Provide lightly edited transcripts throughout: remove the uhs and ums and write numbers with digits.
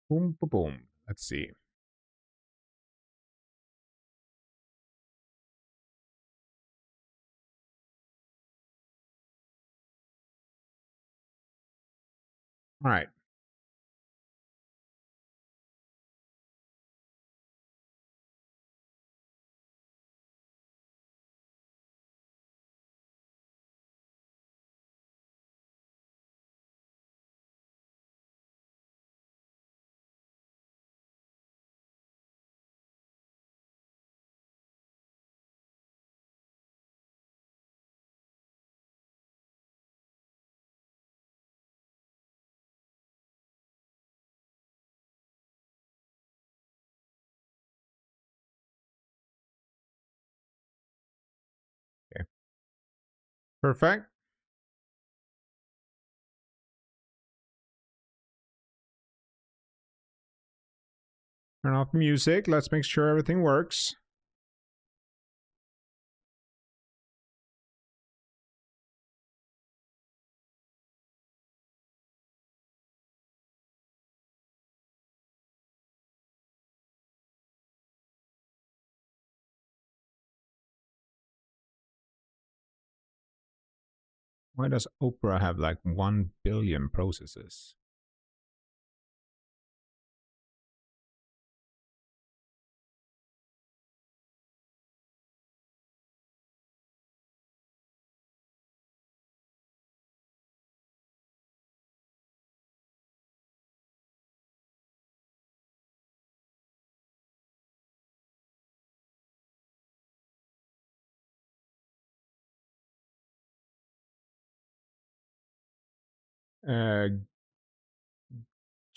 Boom, boom, boom. Let's see. All right. Okay. Perfect. Turn off music. Let's make sure everything works. Why does Opera have like 1 billion processes? Uh,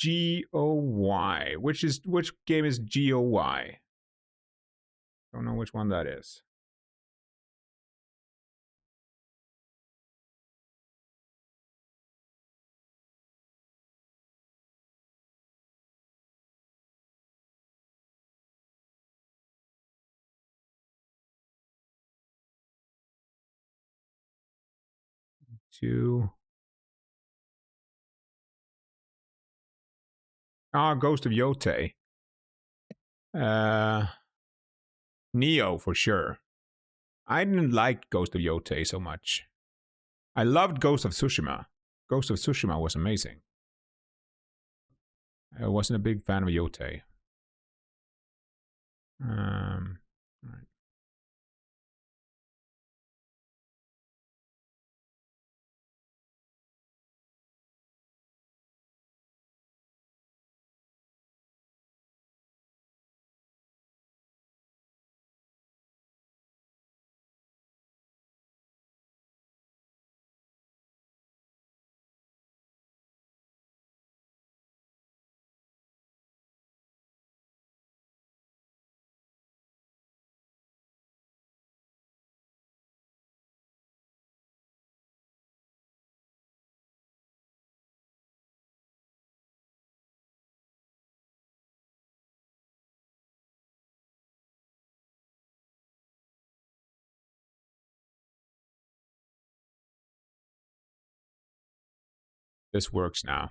GOY. Which game is GOY? Don't know which one that is. Two. Ah, Ghost of Yote. Nioh for sure. I didn't like Ghost of Yote so much. I loved Ghost of Tsushima. Ghost of Tsushima was amazing. I wasn't a big fan of Yote. All right. This works now.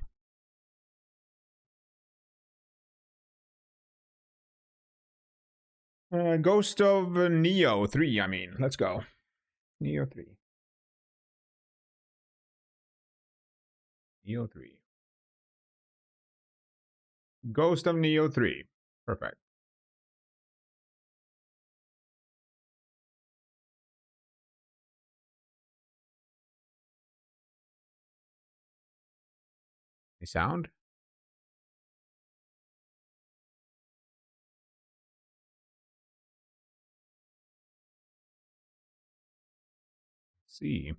Ghost of Nioh 3, I mean. Let's go. Nioh 3. Nioh 3. Ghost of Nioh 3. Perfect. Any sound? Let's see.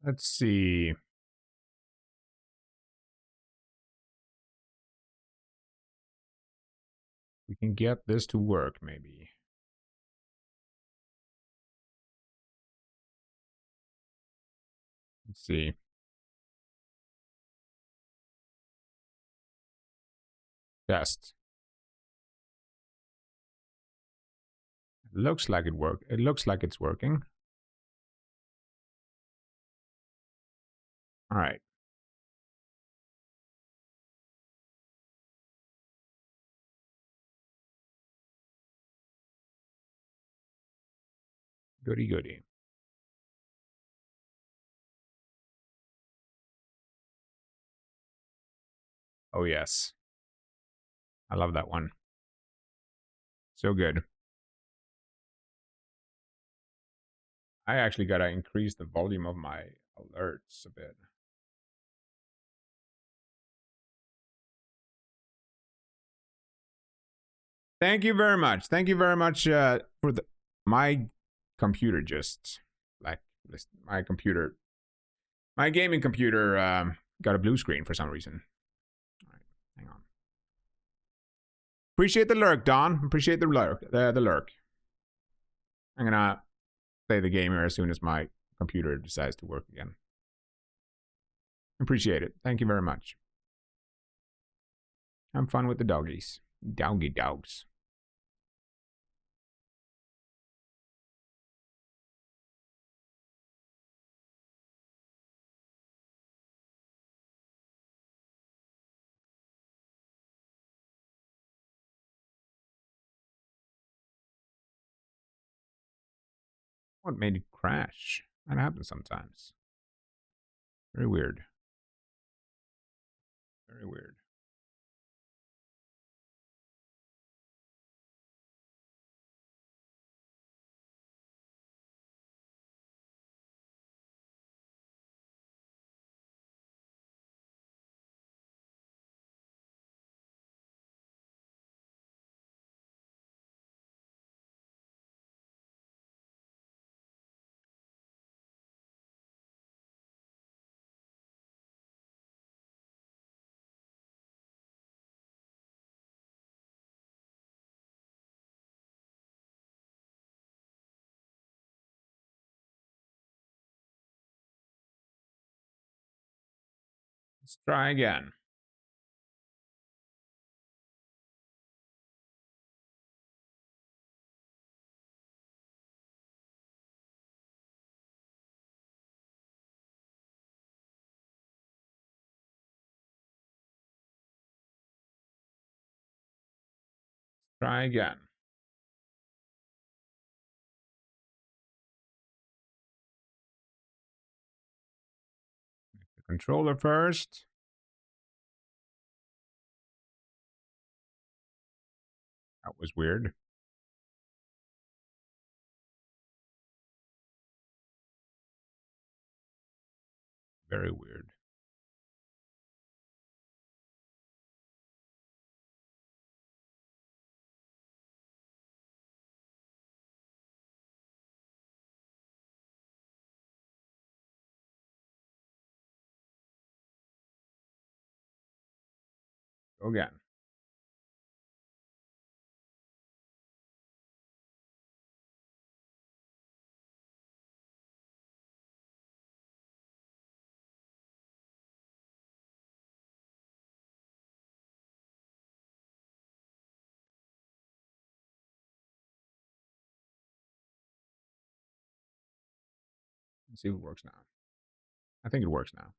Let's see. We can get this to work, maybe. Let's see. Test. It looks like it worked. It looks like it's working. All right. Goody goody. Oh, yes. I love that one. So good. I actually got to increase the volume of my alerts a bit. Thank you very much. Thank you very much for the my computer just like my computer, my gaming computer got a blue screen for some reason. All right, hang on. Appreciate the lurk, Don. Appreciate the lurk. The lurk. I'm gonna play the game here as soon as my computer decides to work again. Appreciate it. Thank you very much. Have fun with the doggies. Doggy dogs. What made it crash? That happens sometimes. Very weird. Very weird. Let's try again. Try again. The controller first. That was weird. Very weird. Go again. Let's see if it works now. I think it works now.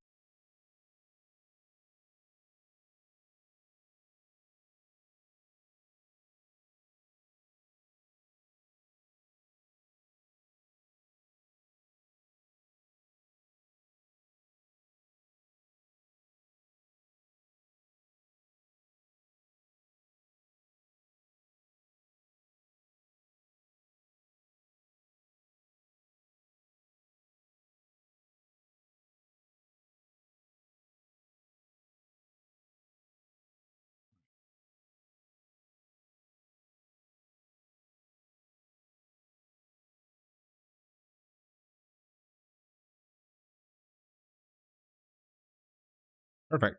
Perfect.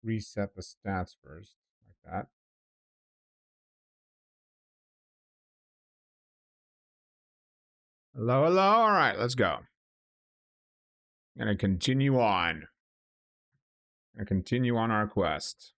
Reset the stats first, like that. Hello, hello. All right, let's go. Gonna continue on. Gonna continue on our quest.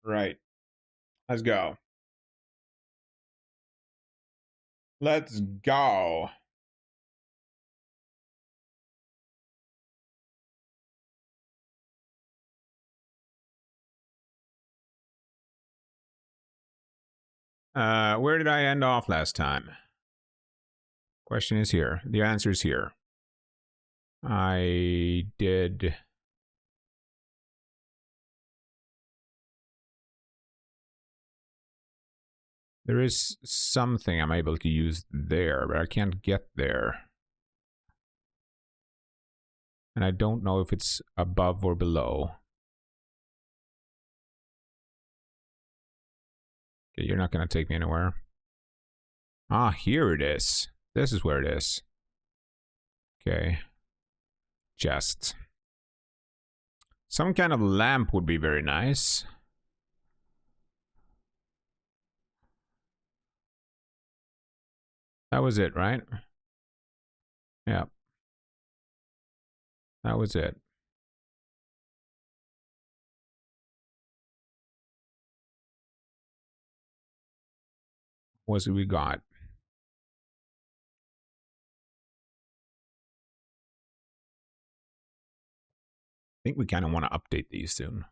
Right. Let's go. Let's go. Where did I end off last time? Question is here. The answer is here. I did. There is something I'm able to use there, but I can't get there. And I don't know if it's above or below. Okay, you're not going to take me anywhere. Ah, here it is. This is where it is. Okay. Chest. Some kind of lamp would be very nice. That was it, right? Yeah. That was it. What was it we got? I think we kind of want to update these soon.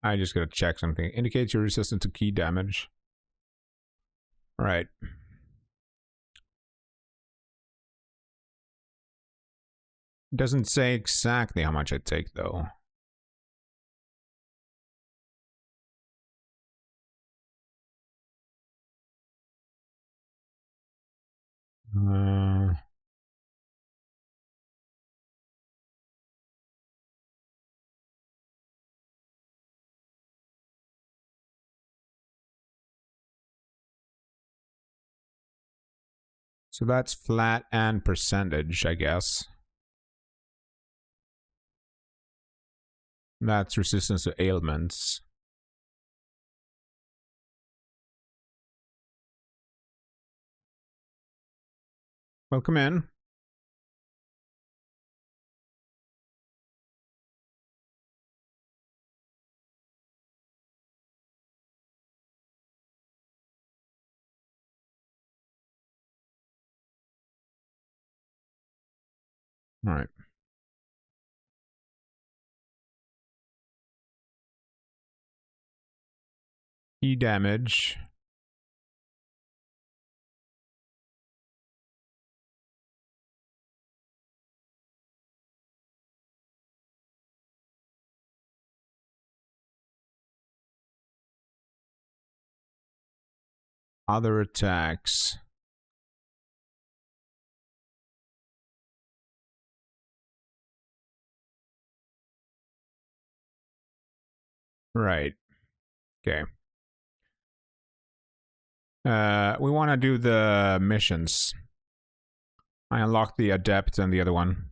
I just gotta check something. Indicates you're resistant to key damage. All right. It doesn't say exactly how much I take, though. So that's flat and percentage, I guess. That's resistance to ailments. Welcome in. All right. Key damage. Other attacks. Right. Okay. We want to do the missions. I unlocked the adept and the other one.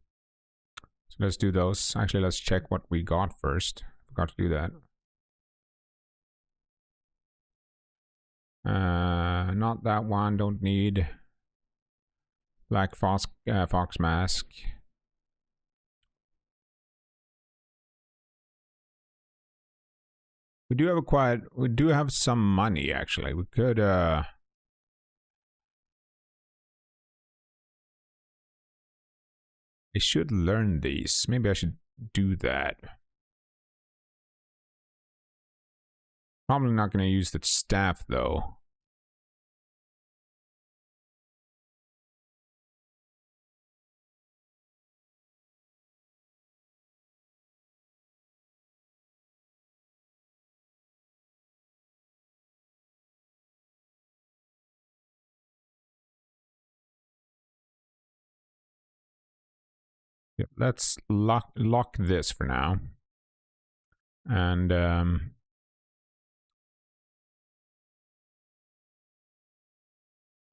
So let's do those. Actually, let's check what we got first. Forgot to do that. Not that one. Don't need black fox mask. We do have some money actually. We could I should learn these. Maybe I should do that. Probably not going to use the staff though. Yep, let's lock this for now. And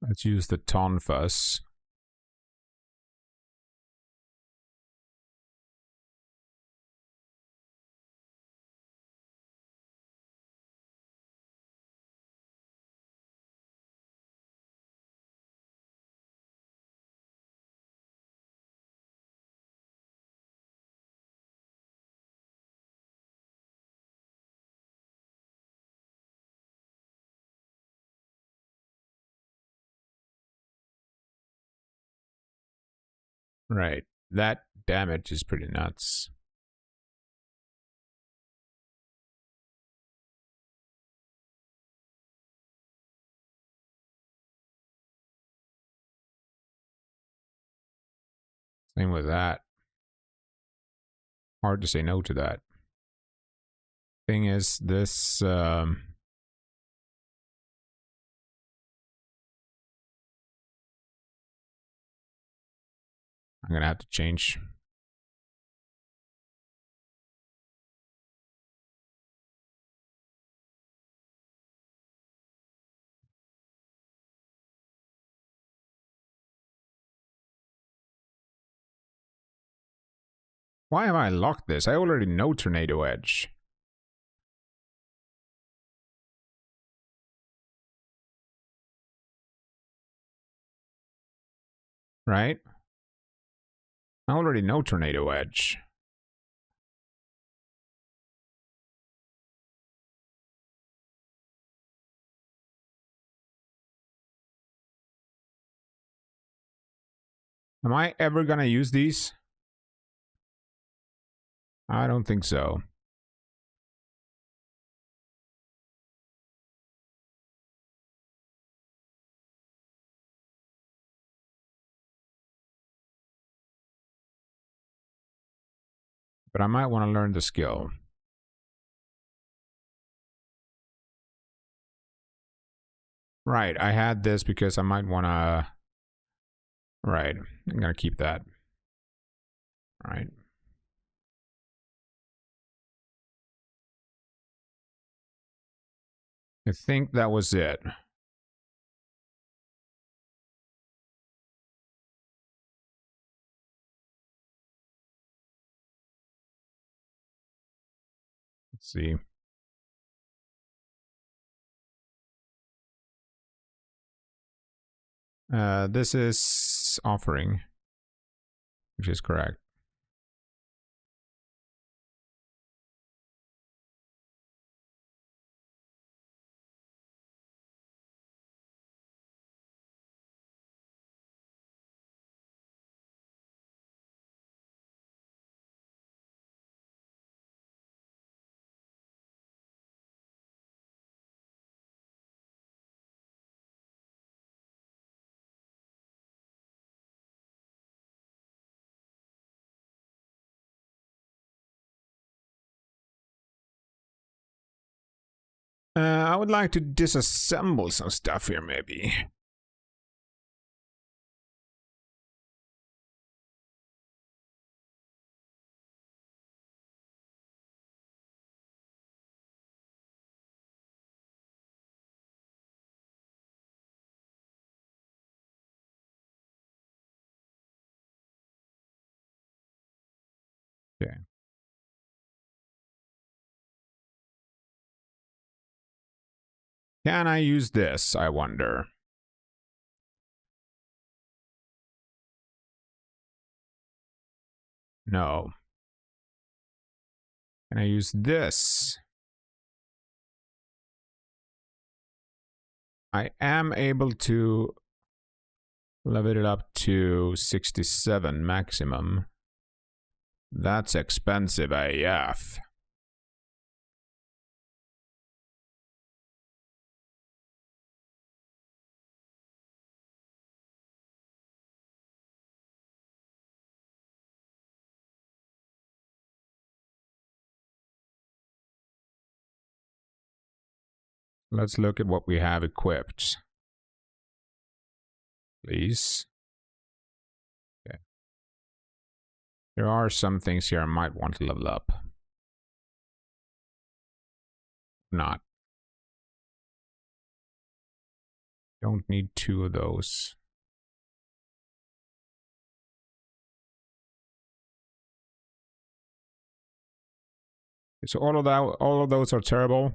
let's use the tonfus. Right. That damage is pretty nuts. Same with that. Hard to say no to that. Thing is, this I'm gonna have to change. Why have I locked this? I already know Tornado Edge. Right? I already know Tornado Edge. Am I ever gonna use these? I don't think so. But I might want to learn the skill. Right, I had this because I might want to... Right, I'm gonna keep that. Right. I think that was it. Let's see. This is offering, which is correct. I would like to disassemble some stuff here, maybe. Okay. Can I use this, I wonder? No. Can I use this? I am able to level it up to 67 maximum. That's expensive AF. Let's look at what we have equipped. Please. Okay. There are some things here I might want to level up. Not. Don't need 2 of those. So all of those are terrible.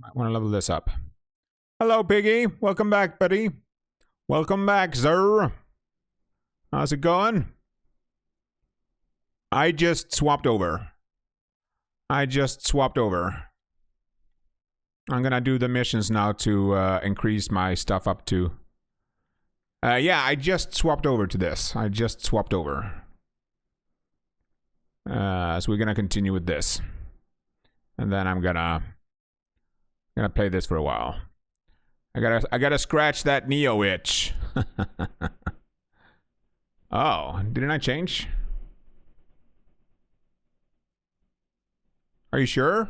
I want to level this up. Hello, Piggy. Welcome back, buddy. Welcome back, sir. How's it going? I just swapped over. I'm gonna do the missions now to increase my stuff up to... yeah, I just swapped over to this. So we're gonna continue with this. And then I'm gonna play this for a while. I gotta scratch that Nioh itch. Oh, didn't I change? Are you sure?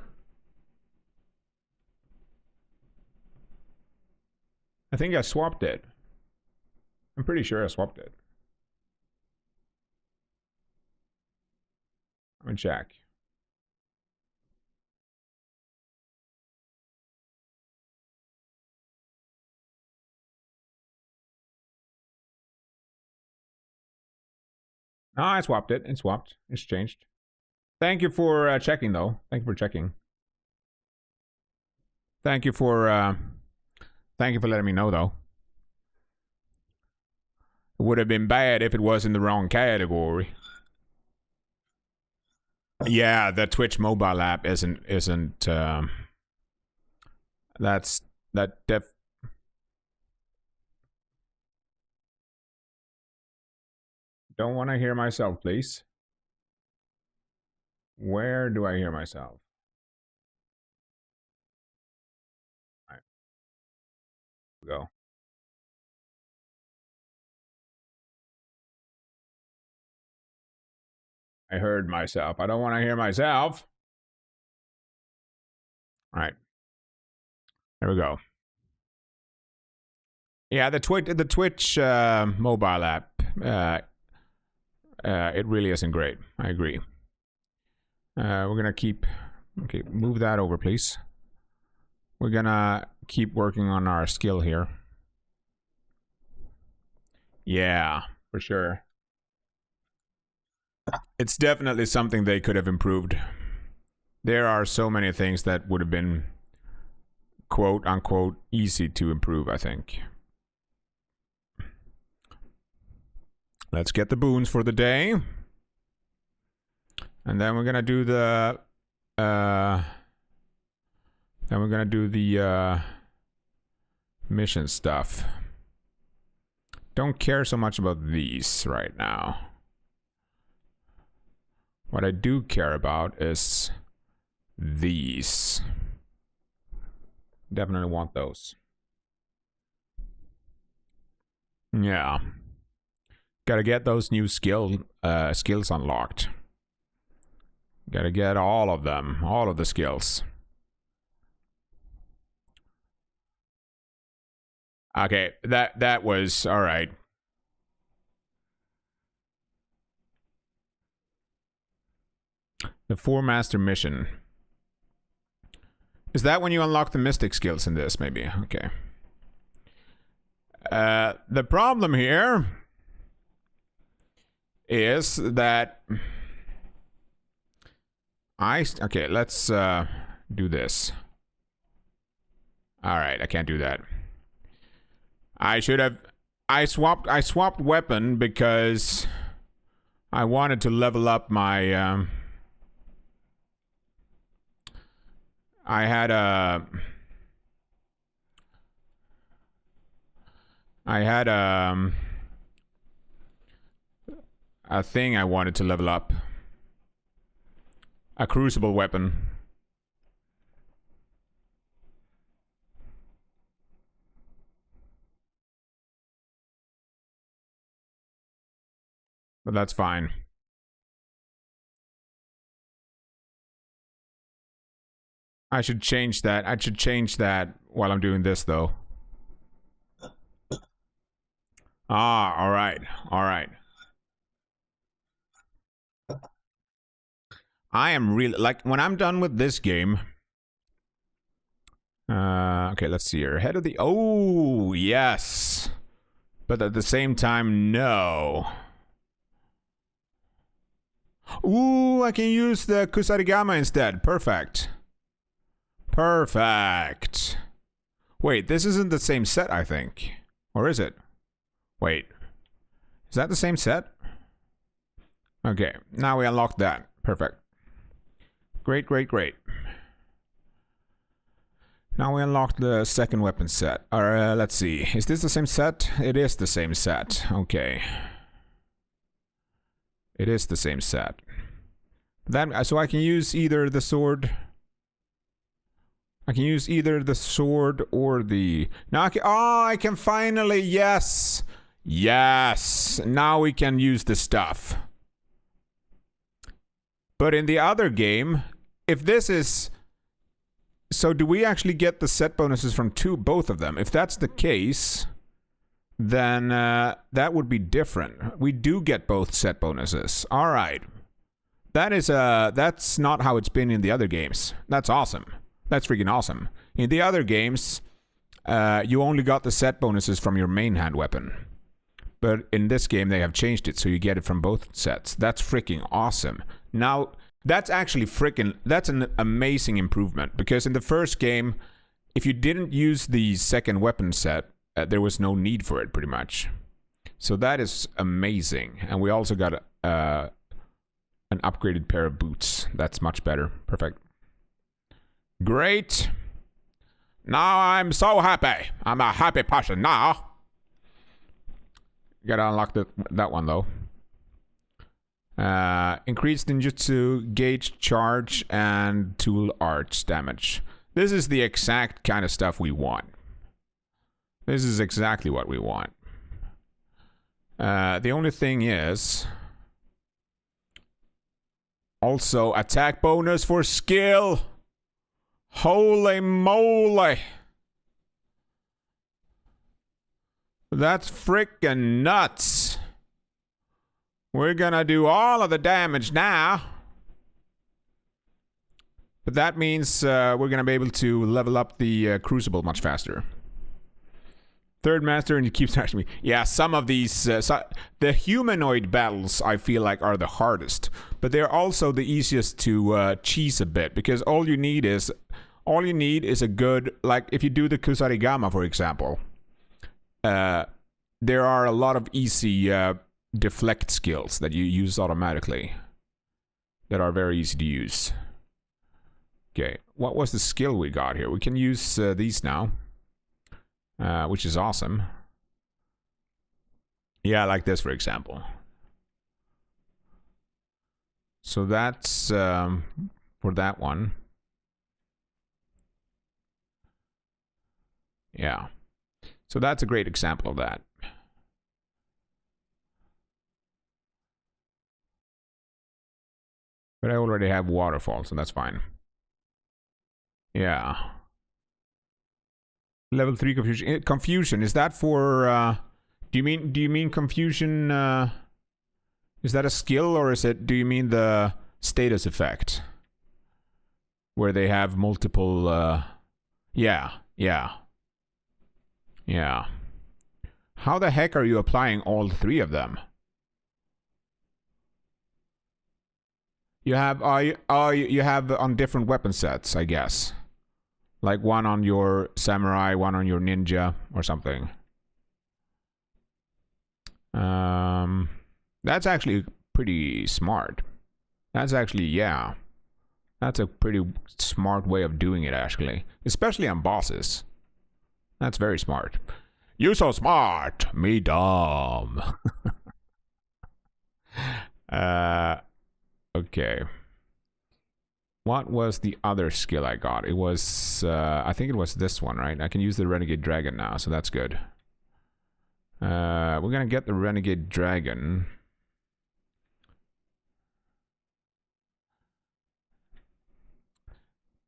I think I swapped it. I'm pretty sure I swapped it. I'm gonna check. No, I swapped it. It swapped. It's changed. Thank you for checking, though. Thank you for checking. Thank you for letting me know, though. It would have been bad if it was in the wrong category. Yeah, the Twitch mobile app isn't don't want to hear myself, please. Where do I hear myself? All right. Go. I heard myself. I don't want to hear myself. All right. There we go. Yeah, the Twitch mobile app. It really isn't great. I agree. We're gonna keep. Okay, move that over, please. We're gonna keep working on our skill here. Yeah, for sure. It's definitely something they could have improved. There are so many things that would have been quote unquote easy to improve, I think. Let's get the boons for the day. And then we're gonna do the mission stuff. Don't care so much about these right now. What I do care about is these. Definitely want those. Yeah. Gotta get those new skills unlocked. Gotta get all of them, all of the skills. Okay, that was all right. The 4-master mission. Is that when you unlock the mystic skills in this, maybe? Okay. The problem here is that okay, let's do this. All right, I can't do that. I should have I swapped weapon because I wanted to level up my I had a thing I wanted to level up. A crucible weapon. But that's fine. I should change that. I should change that while I'm doing this, though. Ah, all right. All right. I am really, like, when I'm done with this game. Okay, let's see here. Head of the, oh, yes. But at the same time, no. Ooh, I can use the kusarigama instead. Perfect. Perfect. Wait, this isn't the same set, I think. Or is it? Wait. Is that the same set? Okay, now we unlocked that. Perfect. Great, great, great. Now we unlocked the second weapon set. Let's see. Is this the same set? It is the same set. Okay. It is the same set. That, so I can use either the sword. I can use either the sword or the... Now I can... Oh, I can finally... Yes! Yes! Now we can use the stuff. But in the other game, if this is... So do we actually get the set bonuses from both of them? If that's the case, then that would be different. We do get both set bonuses. All right. That is that's not how it's been in the other games. That's awesome. That's freaking awesome. In the other games, you only got the set bonuses from your main hand weapon. But in this game, they have changed it, so you get it from both sets. That's freaking awesome. Now, that's actually freaking... That's an amazing improvement. Because in the first game, if you didn't use the second weapon set, there was no need for it, pretty much. So that is amazing. And we also got an upgraded pair of boots. That's much better. Perfect. Great. Now I'm so happy. I'm a happy person now. Gotta unlock that one, though. Increased ninjutsu, gauge charge, and tool arts damage. This is the exact kind of stuff we want. This is exactly what we want. The only thing is... Also, attack bonus for skill! Holy moly! That's freaking nuts! We're gonna do all of the damage now. But that means we're gonna be able to level up the crucible much faster. Third master, and you keep smashing me. Yeah, some of these... the humanoid battles, I feel like, are the hardest. But they're also the easiest to cheese a bit. Because all you need is a good... Like, if you do the kusarigama, for example. There are a lot of easy deflect skills that you use automatically. That are very easy to use. Okay, what was the skill we got here? We can use these now. Which is awesome. Yeah, like this, for example. So that's for that one. Yeah. So that's a great example of that. But I already have waterfall, so that's fine. Yeah. Level 3 confusion. Confusion, is that for do you mean confusion is that a skill, or do you mean the status effect? Where they have multiple yeah. How the heck are you applying all three of them? You have you have on different weapon sets, I guess. Like one on your samurai, one on your ninja, or something. That's actually pretty smart. That's actually, yeah. That's a pretty smart way of doing it, actually. Especially on bosses. That's very smart. You so smart, me dumb. Okay. What was the other skill I got? It was, I think it was this one, right? I can use the Renegade Dragon now, so that's good. We're gonna get the Renegade Dragon.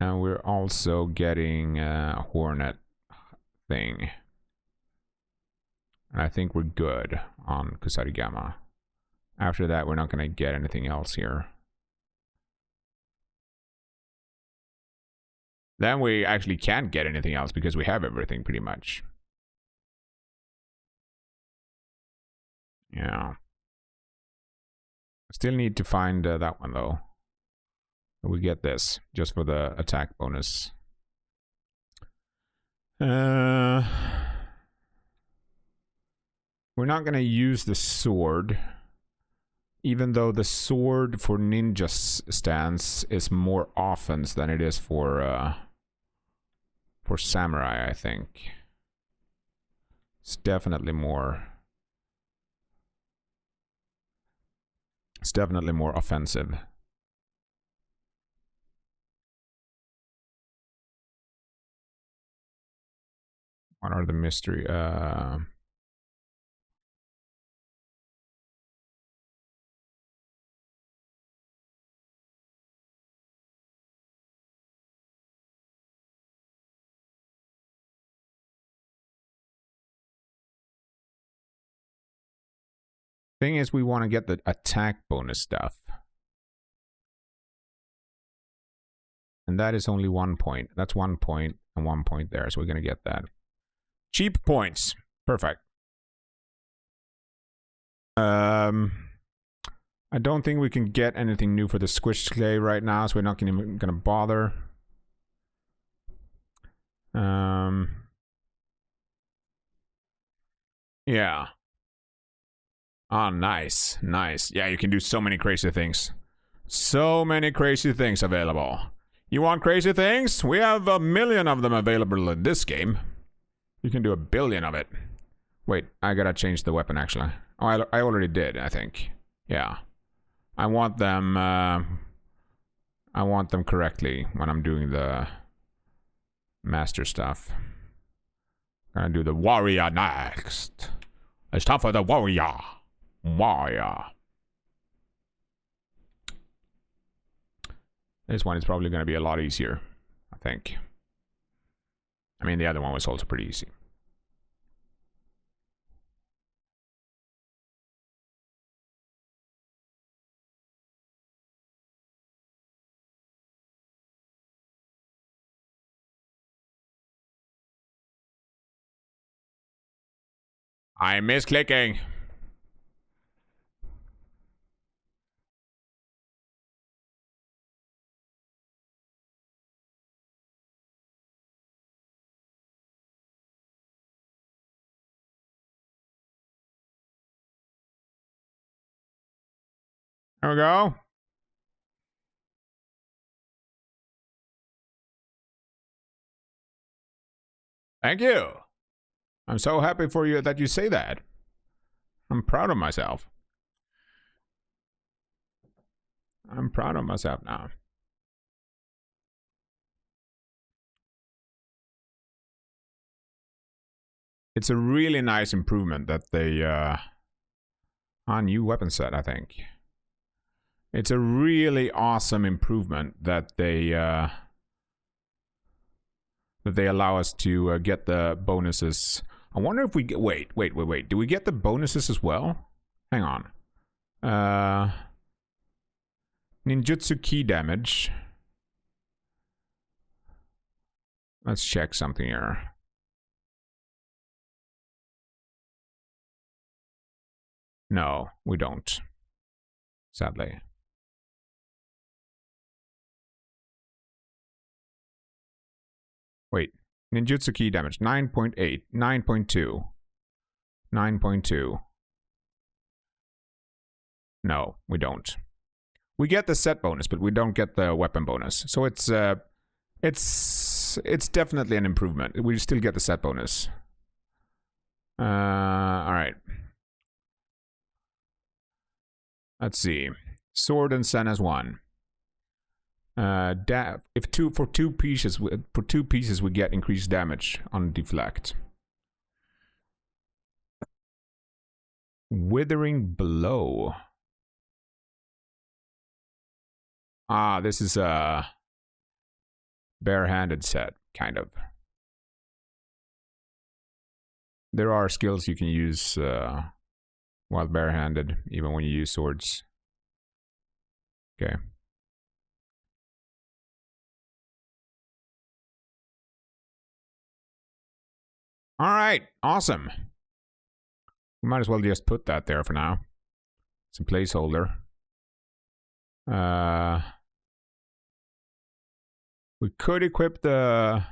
And we're also getting a Hornet thing. And I think we're good on 𝐬𝐶. After that, we're not gonna get anything else here. Then we actually can't get anything else because we have everything pretty much. Yeah. Still need to find that one though. We get this just for the attack bonus. We're not gonna use the sword, even though the sword for ninja stance is more offense than it is for samurai. I think it's definitely more. It's definitely more offensive. What are the mystery? Thing is, we want to get the attack bonus stuff. And that is only 1 point. That's 1 point and 1 point there. So we're going to get that. Cheap points. Perfect. I don't think we can get anything new for the squished clay right now, so we're not even going to bother. Yeah. Oh, nice. Nice. Yeah, you can do so many crazy things. So many crazy things available. You want crazy things? We have 1 million of them available in this game. You can do 1 billion of it. Wait, I gotta change the weapon actually. Oh, I already did, I think. Yeah. I want them correctly when I'm doing the master stuff. I'm gonna do the warrior next. It's time for the warrior. Warrior. This one is probably going to be a lot easier, I think. I mean, the other one was also pretty easy. I'm misclicking. There we go. Thank you. I'm so happy for you that you say that. I'm proud of myself. I'm proud of myself now. It's a really nice improvement that they on new weapon set, I think. It's a really awesome improvement that they that they allow us to get the bonuses. I wonder if we get... Wait. Do we get the bonuses as well? Hang on. Ninjutsu key damage. Let's check something here. No, we don't. Sadly. Wait. Ninjutsu key damage. 9.8. 9.2. 9.2. No, we don't. We get the set bonus, but we don't get the weapon bonus. So it's definitely an improvement. We still get the set bonus. All right. Let's see. Sword and Sen as one. If for two pieces we get increased damage on deflect. Withering Blow. Ah, this is a barehanded set, kind of. There are skills you can use while barehanded, even when you use swords. Okay. All right, awesome. We might as well just put that there for now. It's a placeholder. We could equip the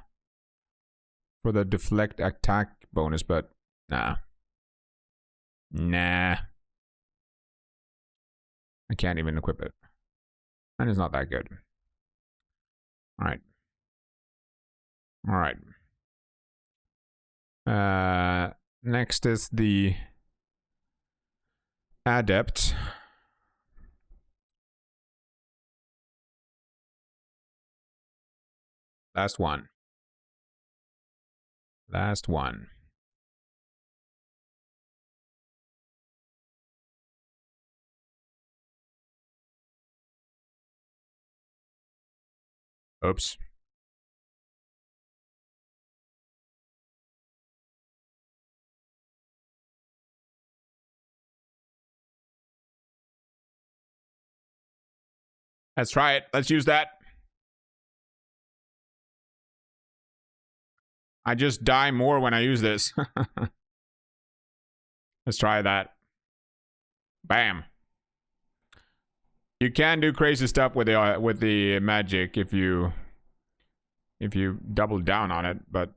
for the deflect attack bonus, but nah. I can't even equip it. And it's not that good. Alright. Alright. Next is the Adept. Last one. Last one. Oops. Let's try it. Let's use that. I just die more when I use this. Let's try that. Bam. You can do crazy stuff with the magic if you double down on it, but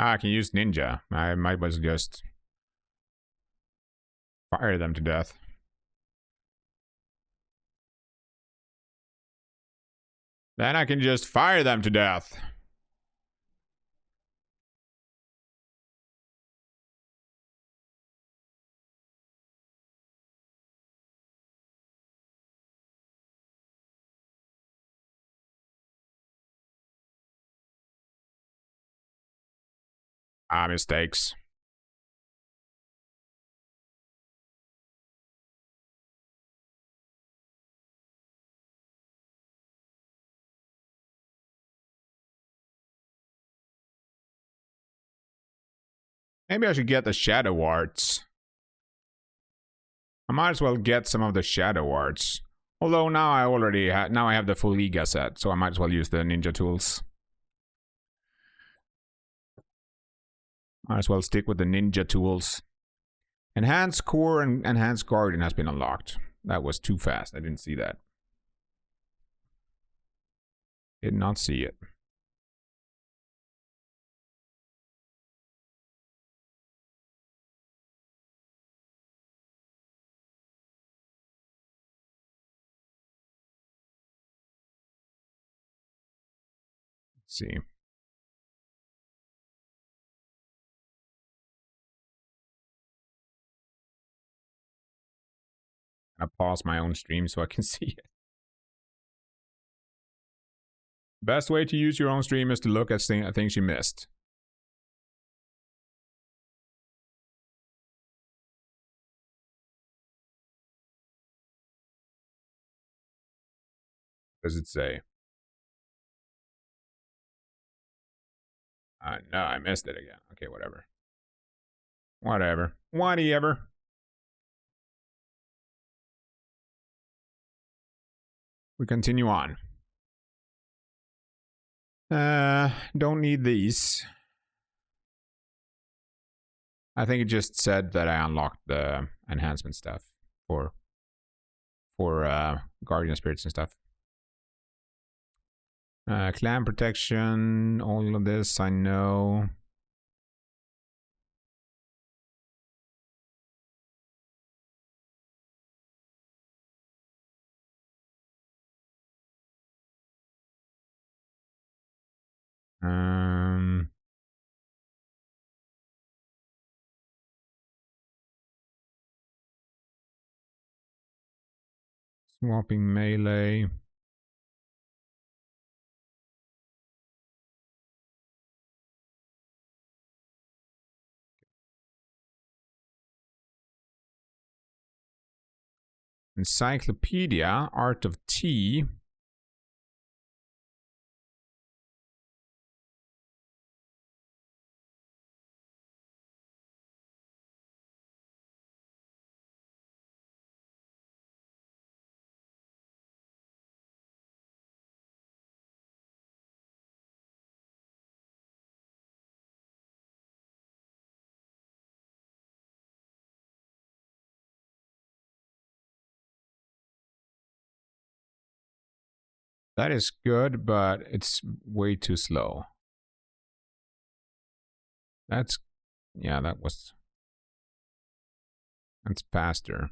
I can use ninja. I might as well just fire them to death. Then I can just fire them to death. Ah, mistakes. Maybe I should get the shadow arts. I might as well get some of the shadow arts. Although now I already now I have the full Iga set, so I might as well use the ninja tools. Might as well stick with the ninja tools. Enhanced Core and Enhanced Guardian has been unlocked. That was too fast. I didn't see that. Did not see it. Let's see. gonna pause my own stream so I can see it. Best way to use your own stream is to look at things you missed. What does it say? No, I missed it again. Okay, whatever. Whatever. We continue on. Don't need these. I think it just said that I unlocked the enhancement stuff for guardian spirits and stuff. Clan protection, all of this I know. Swapping melee. Encyclopedia, Art of Tea. That is good, but it's way too slow. That's, yeah, that's faster.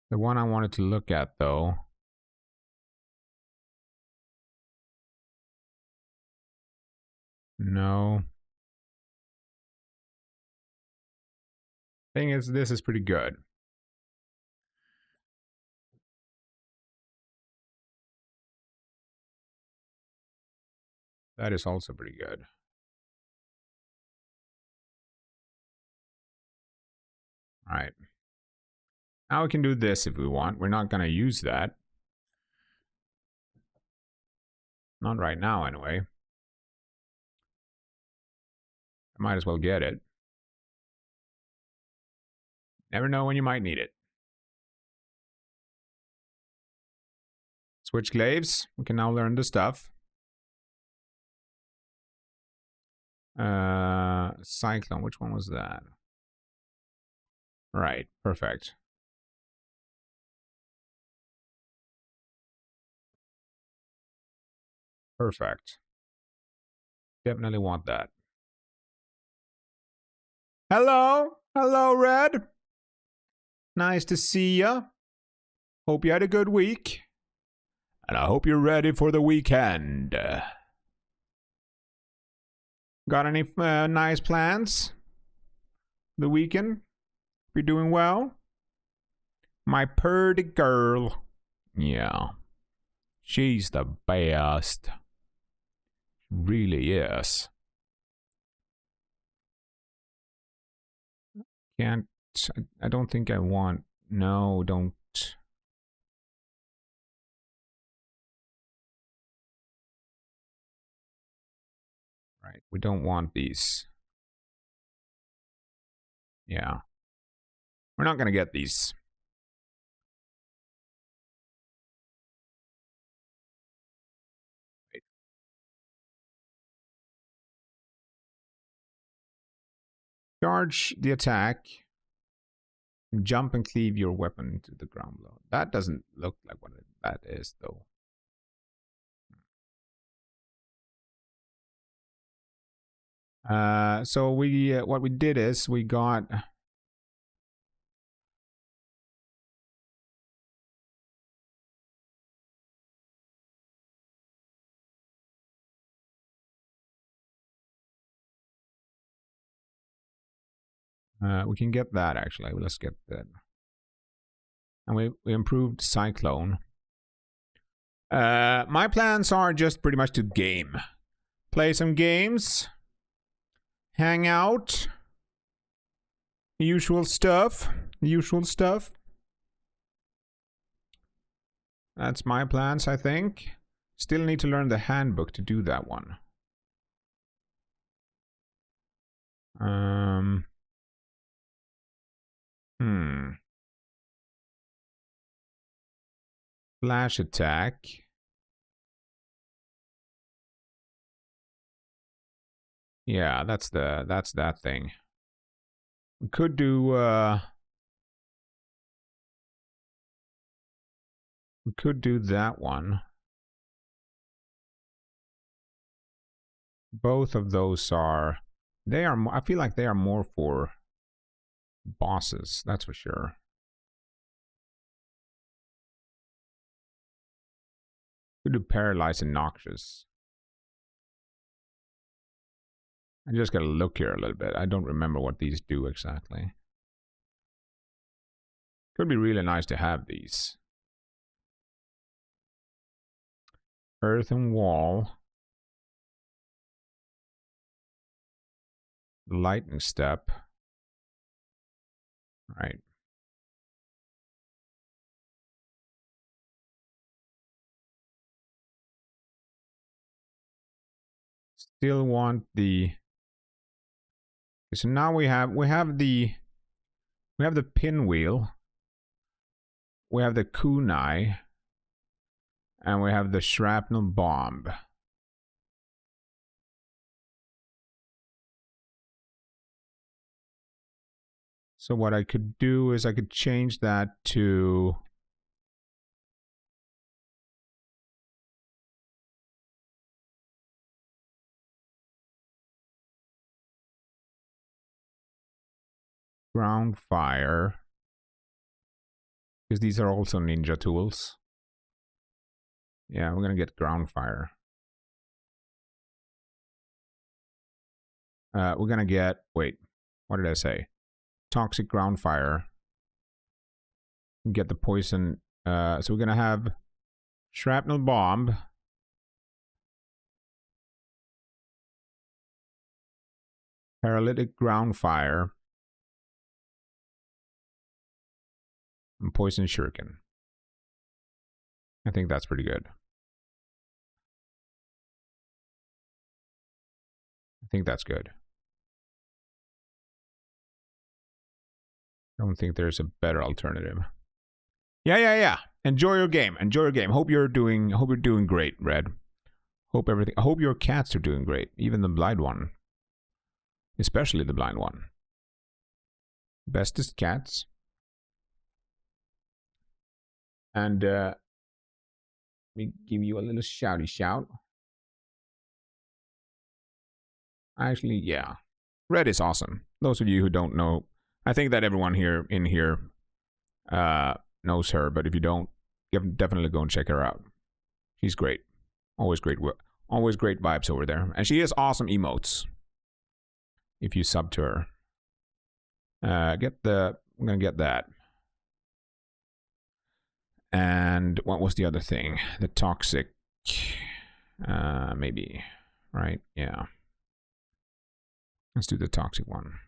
The one I wanted to look at, though. No. Thing is, this is pretty good. That is also pretty good. All right. Now we can do this if we want. We're not going to use that. Not right now, anyway. I might as well get it. Never know when you might need it. Switch glaives. We can now learn the stuff. Cyclone. Which one was that? Right. Perfect. Perfect. Definitely want that. Hello. Hello, Red. Nice to see ya. Hope you had a good week. And I hope you're ready for the weekend. Got any nice plans? The weekend? You're doing well? My purdy girl. Yeah. She's the best. Really is. Can't. I don't think I want. No, don't. Right. We don't want these. Yeah. We're not going to get these. Right. Charge the attack. Jump and cleave your weapon to the ground below. That doesn't look like what that is, though. So we what we did is we got We can get that actually. Let's get that. And we improved Cyclone. My plans are just pretty much to game. Play some games. Hang out. The usual stuff. The usual stuff. That's my plans, I think. Still need to learn the handbook to do that one. Flash attack. Yeah, that's that thing. We could do we could do that one. Both of those are I feel like they are more for bosses, that's for sure. We do paralyze and noxious. I just gotta look here a little bit. I don't remember what these do exactly. Could be really nice to have these. Earth and wall. Lightning step. Right. Still want the. So now we have the pinwheel. We have the kunai. And we have the shrapnel bomb. So what I could do is I could change that to ground fire, because these are also ninja tools. Yeah, we're gonna get ground fire. We're gonna get, wait, what did I say? Toxic ground fire. Get the poison. So we're gonna have shrapnel bomb. Paralytic ground fire. And poison shuriken. I think that's pretty good. I think that's good. I don't think there's a better alternative. Yeah. Enjoy your game. Enjoy your game. Hope you're doing great, Red. I hope your cats are doing great. Even the blind one. Especially the blind one. Bestest cats. And let me give you a little shouty shout. Actually, yeah. Red is awesome. Those of you who don't know, I think that everyone here knows her, but if you don't, definitely go and check her out. She's great. Always great vibes over there. And she has awesome emotes. If you sub to her. I'm gonna get that. And what was the other thing? The toxic, maybe, right? Yeah. Let's do the toxic one.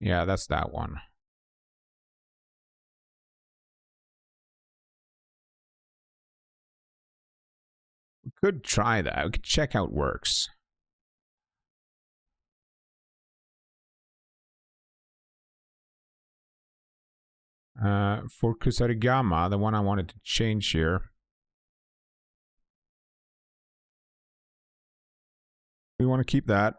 Yeah, that's that one. We could try that. We could check how it works. For Kusarigama, the one I wanted to change here. We want to keep that.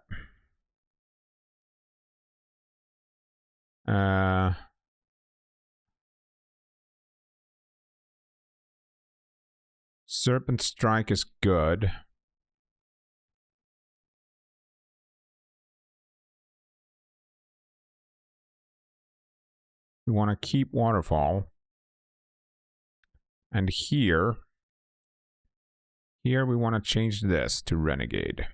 Serpent Strike is good. We want to keep Waterfall. And here we want to change this to Renegade.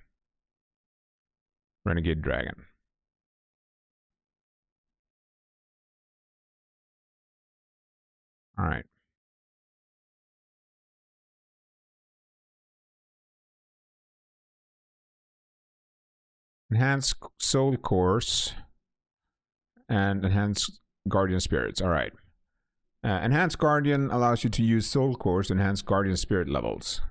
Renegade Dragon. All right. Enhance Soul Course and Enhance Guardian Spirits. All right. Enhance Guardian allows you to use Soul Course to enhance Guardian Spirit levels.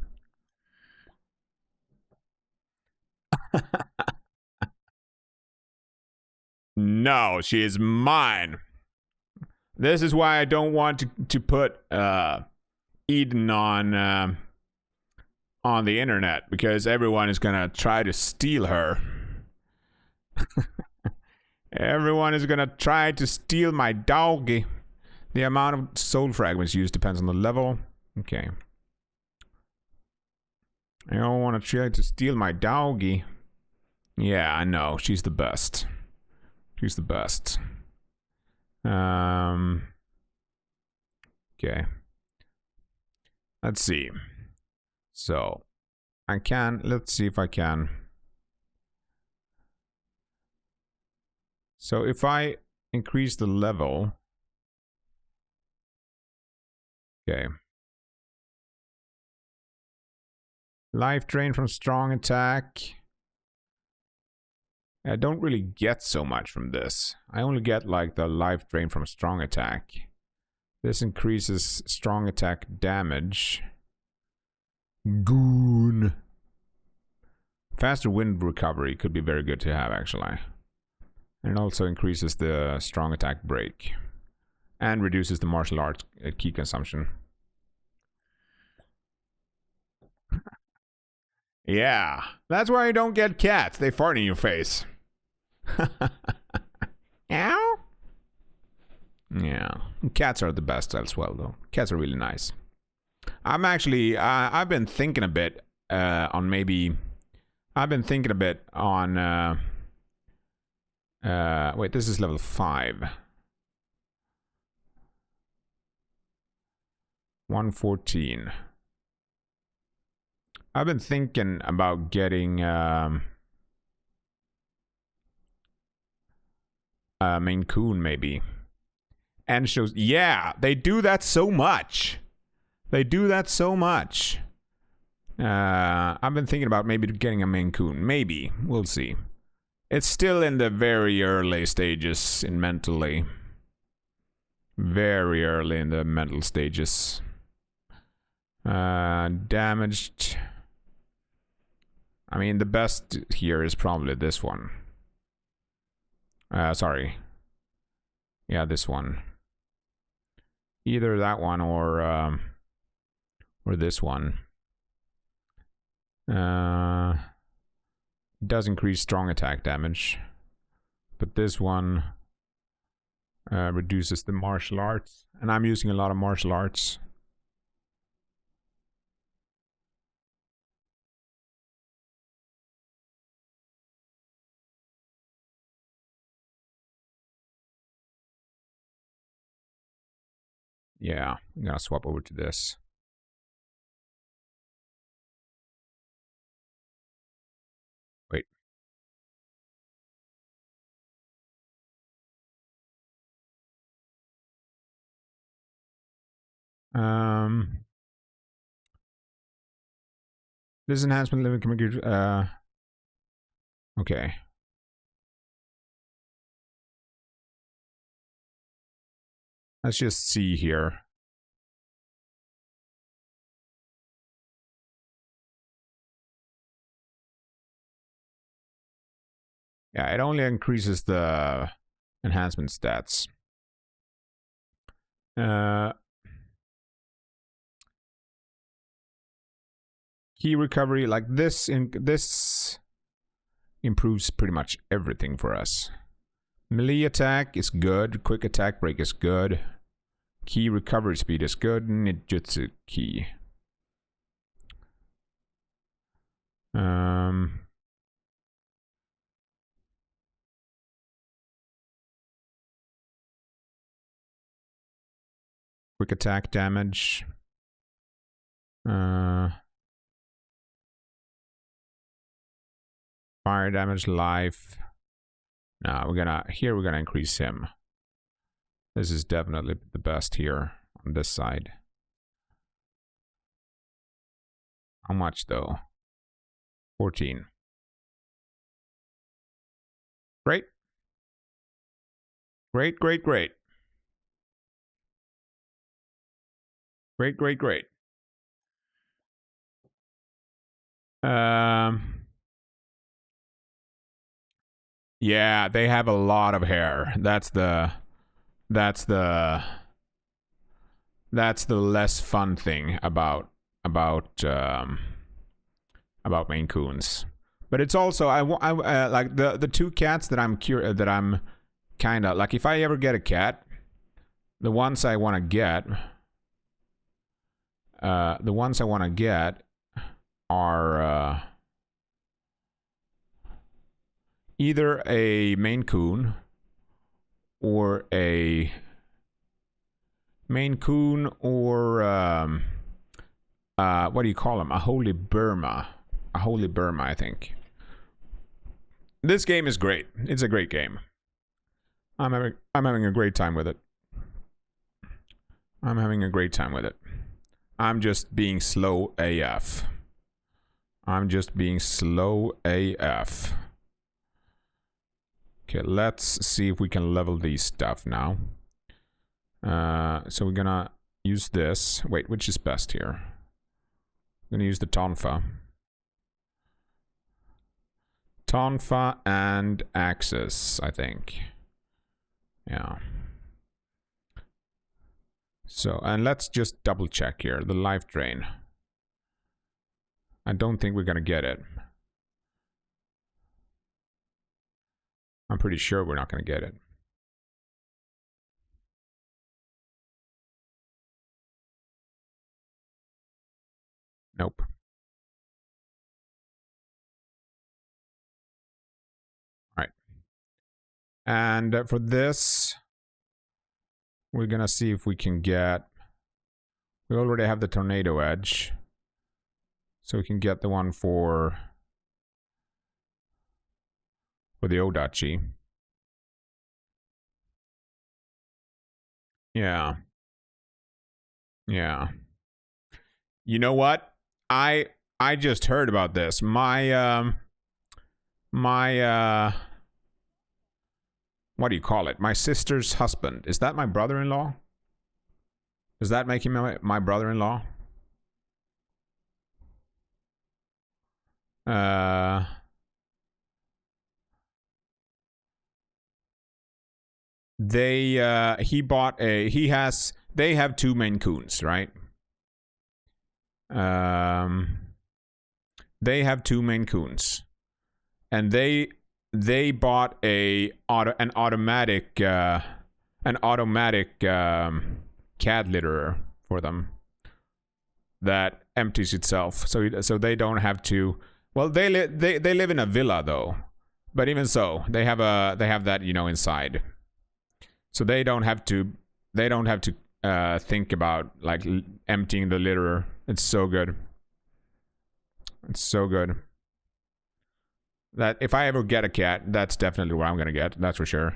No, she is mine. This is why I don't want to put Eden on the internet, because everyone is gonna try to steal her. Everyone is gonna try to steal my doggy. The amount of soul fragments used depends on the level. Okay. I don't want to try to steal my doggy. Yeah, I know. She's the best. She's the best. Okay. Let's see. So, let's see if I can. So if I increase the level. Okay. Life drain from strong attack. I don't really get so much from this. I only get like the life drain from strong attack. This increases strong attack damage. Goon. Faster wind recovery could be very good to have, actually. And it also increases the strong attack break. And reduces the martial arts key consumption. Yeah, that's why you don't get cats. They fart in your face. Ow. Yeah, cats are the best as well, though. Cats are really nice. I'm actually, I've been thinking a bit on maybe. I've been thinking a bit on. Wait, this is level 5. 114. I've been thinking about getting 𝐼𝐚𝐭𝐜𝐡 maybe. And shows, yeah, they do that so much. They do that so much. I've been thinking about maybe getting a 𝐼𝐚𝐭𝐜𝐡. Maybe. We'll see. It's still in the very early stages in mentally. Very early in the mental stages. Damaged. I mean, the best here is probably this one. Sorry. Yeah, this one. Either that one or this one. Does increase strong attack damage. But this one reduces the martial arts. And I'm using a lot of martial arts. Yeah, I'm gonna swap over to this. Wait. This enhancement living computer. Okay. Let's just see here. Yeah, it only increases the enhancement stats. Key recovery, like this improves pretty much everything for us. Melee attack is good. Quick attack break is good. Key recovery speed is good. Ninjutsu key. Quick attack damage. Fire damage, life. Now we're gonna increase him. This is definitely the best here on this side. How much though? 14. Great. Great, great, great. Great, great, great. Yeah, they have a lot of hair. That's the less fun thing about Maine Coons. But it's also I like the two cats that I'm kind of like, if I ever get a cat, the ones I want to get are either a Maine Coon or a what do you call them? A Holy Burma. A Holy Burma, I think. This game is great. It's a great game. I'm having a great time with it. I'm having a great time with it. I'm just being slow AF. I'm just being slow AF. Okay, let's see if we can level these stuff now. So we're gonna use this. Wait, which is best here? I'm gonna use the Tonfa. Tonfa and Axis, I think. Yeah. So, and let's just double check here. The life drain. I don't think we're gonna get it. I'm pretty sure we're not gonna get it. Nope. All right. And for this, we're gonna see if we can get. We already have the Tornado Edge, so we can get the one for the Odachi. Yeah. Yeah. You know what? I just heard about this. My what do you call it? My sister's husband. Is that my brother-in-law? Does that make him my brother-in-law? They have two Maine Coons, right? They have two Maine Coons, and they bought an automatic cat litterer for them that empties itself, so they don't have to. Well, they live in a villa though, but even so, they have that, you know, inside, so they don't have to think about like emptying the litterer. It's so good. It's so good. That if I ever get a cat, that's definitely what I'm gonna get. That's for sure.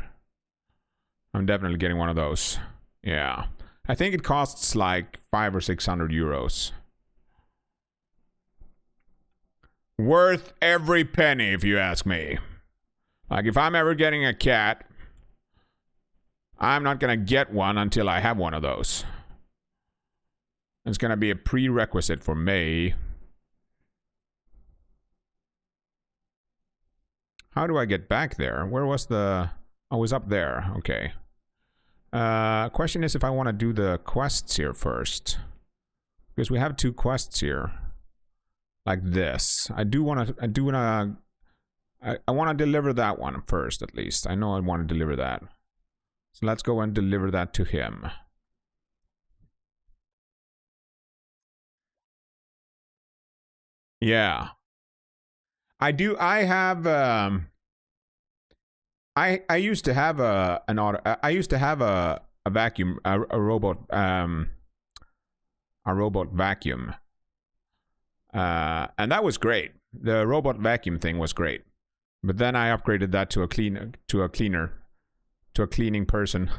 I'm definitely getting one of those. Yeah, I think it costs like 500 or 600 euros. Worth every penny, if you ask me. Like, if I'm ever getting a cat, I'm not gonna get one until I have one of those. It's gonna be a prerequisite for me. How do I get back there? Where was the... I was up there. Okay. Question is if I want to do the quests here first. Because we have two quests here. Like this. I want to deliver that one first, at least. I know I want to deliver that. So let's go and deliver that to him. Yeah. I have I used to have a vacuum, a robot vacuum, And that was great. The robot vacuum thing was great. But then I upgraded that to a cleaning person.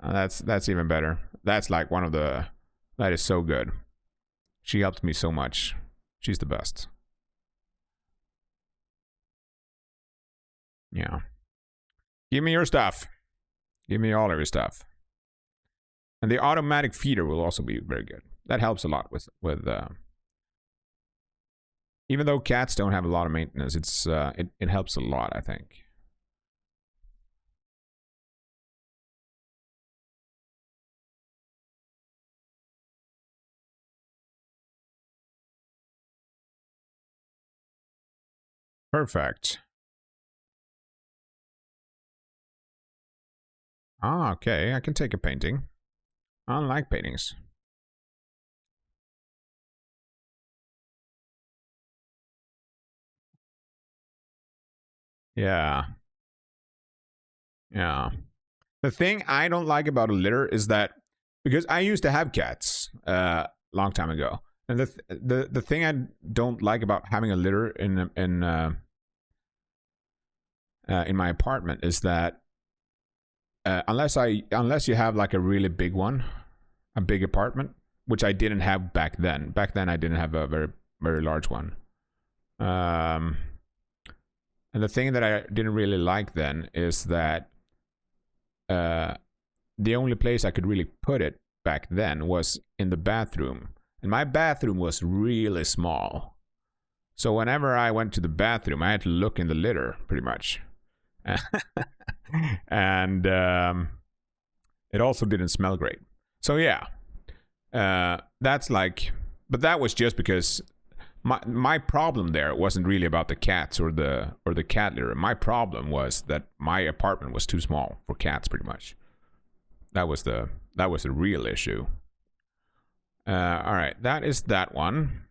That's even better. That's like one of the, that is so good. She helped me so much. She's the best. Yeah. Give me your stuff. Give me all of your stuff. And the automatic feeder will also be very good. That helps a lot with even though cats don't have a lot of maintenance, it helps a lot, I think. Perfect. Ah, okay. I can take a painting. I don't like paintings. Yeah. Yeah. The thing I don't like about a litter is that, because I used to have cats long time ago, and the thing I don't like about having a litter in my apartment is that unless you have like a really big one, a big apartment, which I didn't have back then. Back then I didn't have a very large one. And the thing that I didn't really like then is that the only place I could really put it back then was in the bathroom. And my bathroom was really small. So whenever I went to the bathroom, I had to look in the litter, pretty much. And it also didn't smell great. So yeah, that's like, but that was just because my problem there wasn't really about the cats or the cat litter. My problem was that my apartment was too small for cats, pretty much. That was the real issue. All right, that is that one.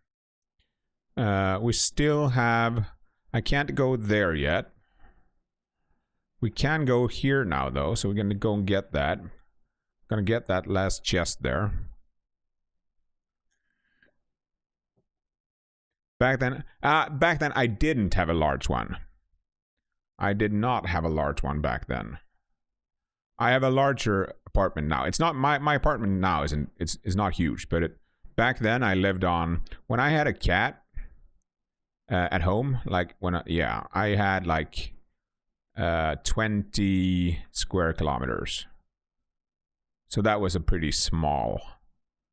We still have, I can't go there yet. We can go here now though, so we're gonna go and get that. Gonna get that last chest there. Back then I didn't have a large one. I did not have a large one back then. I have a larger apartment now. It's not my apartment now isn't it's not huge, but back then I lived on, when I had a cat at home, like when I had like 20 square kilometers. So that was pretty small.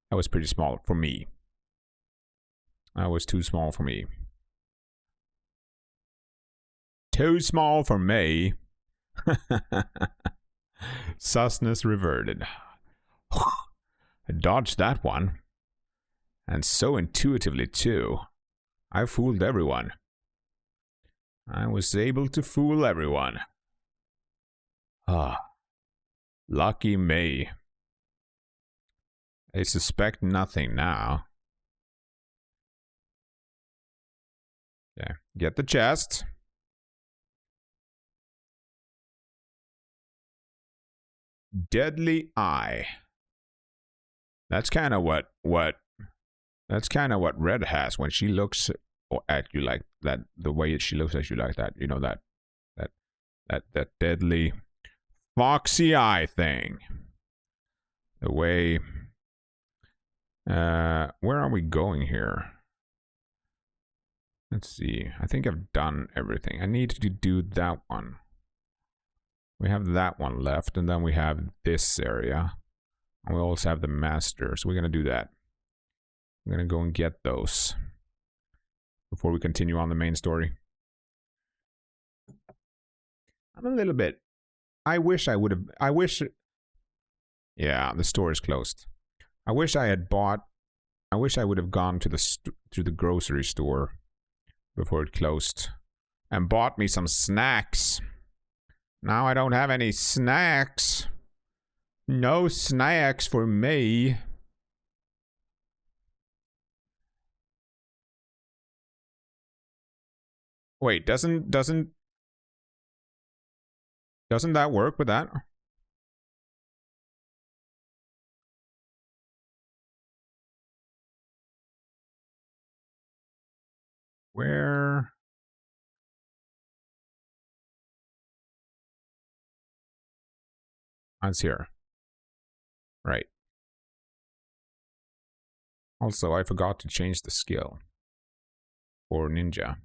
That was pretty small for me. That was too small for me. Too small for me. Susness reverted. I dodged that one. And so intuitively too. I fooled everyone. I was able to fool everyone. Ah. Lucky me. They suspect nothing now. Okay, get the chest. Deadly Eye. That's kind of what Red has when she looks at you like that. The way she looks at you like that, you know, that deadly foxy eye thing. The way. Where are we going here? Let's see. I think I've done everything. I need to do that one. We have that one left, and then we have this area. And we also have the master, so we're going to do that. I'm going to go and get those before we continue on the main story. I'm a little bit... I wish I would have... Yeah, the store is closed. I wish I had bought... I wish I would have gone to the grocery store before it closed and bought me some snacks. Now I don't have any snacks. No snacks for me. Wait, doesn't that work with that? Where? It's here. Right. Also, I forgot to change the skill for ninja.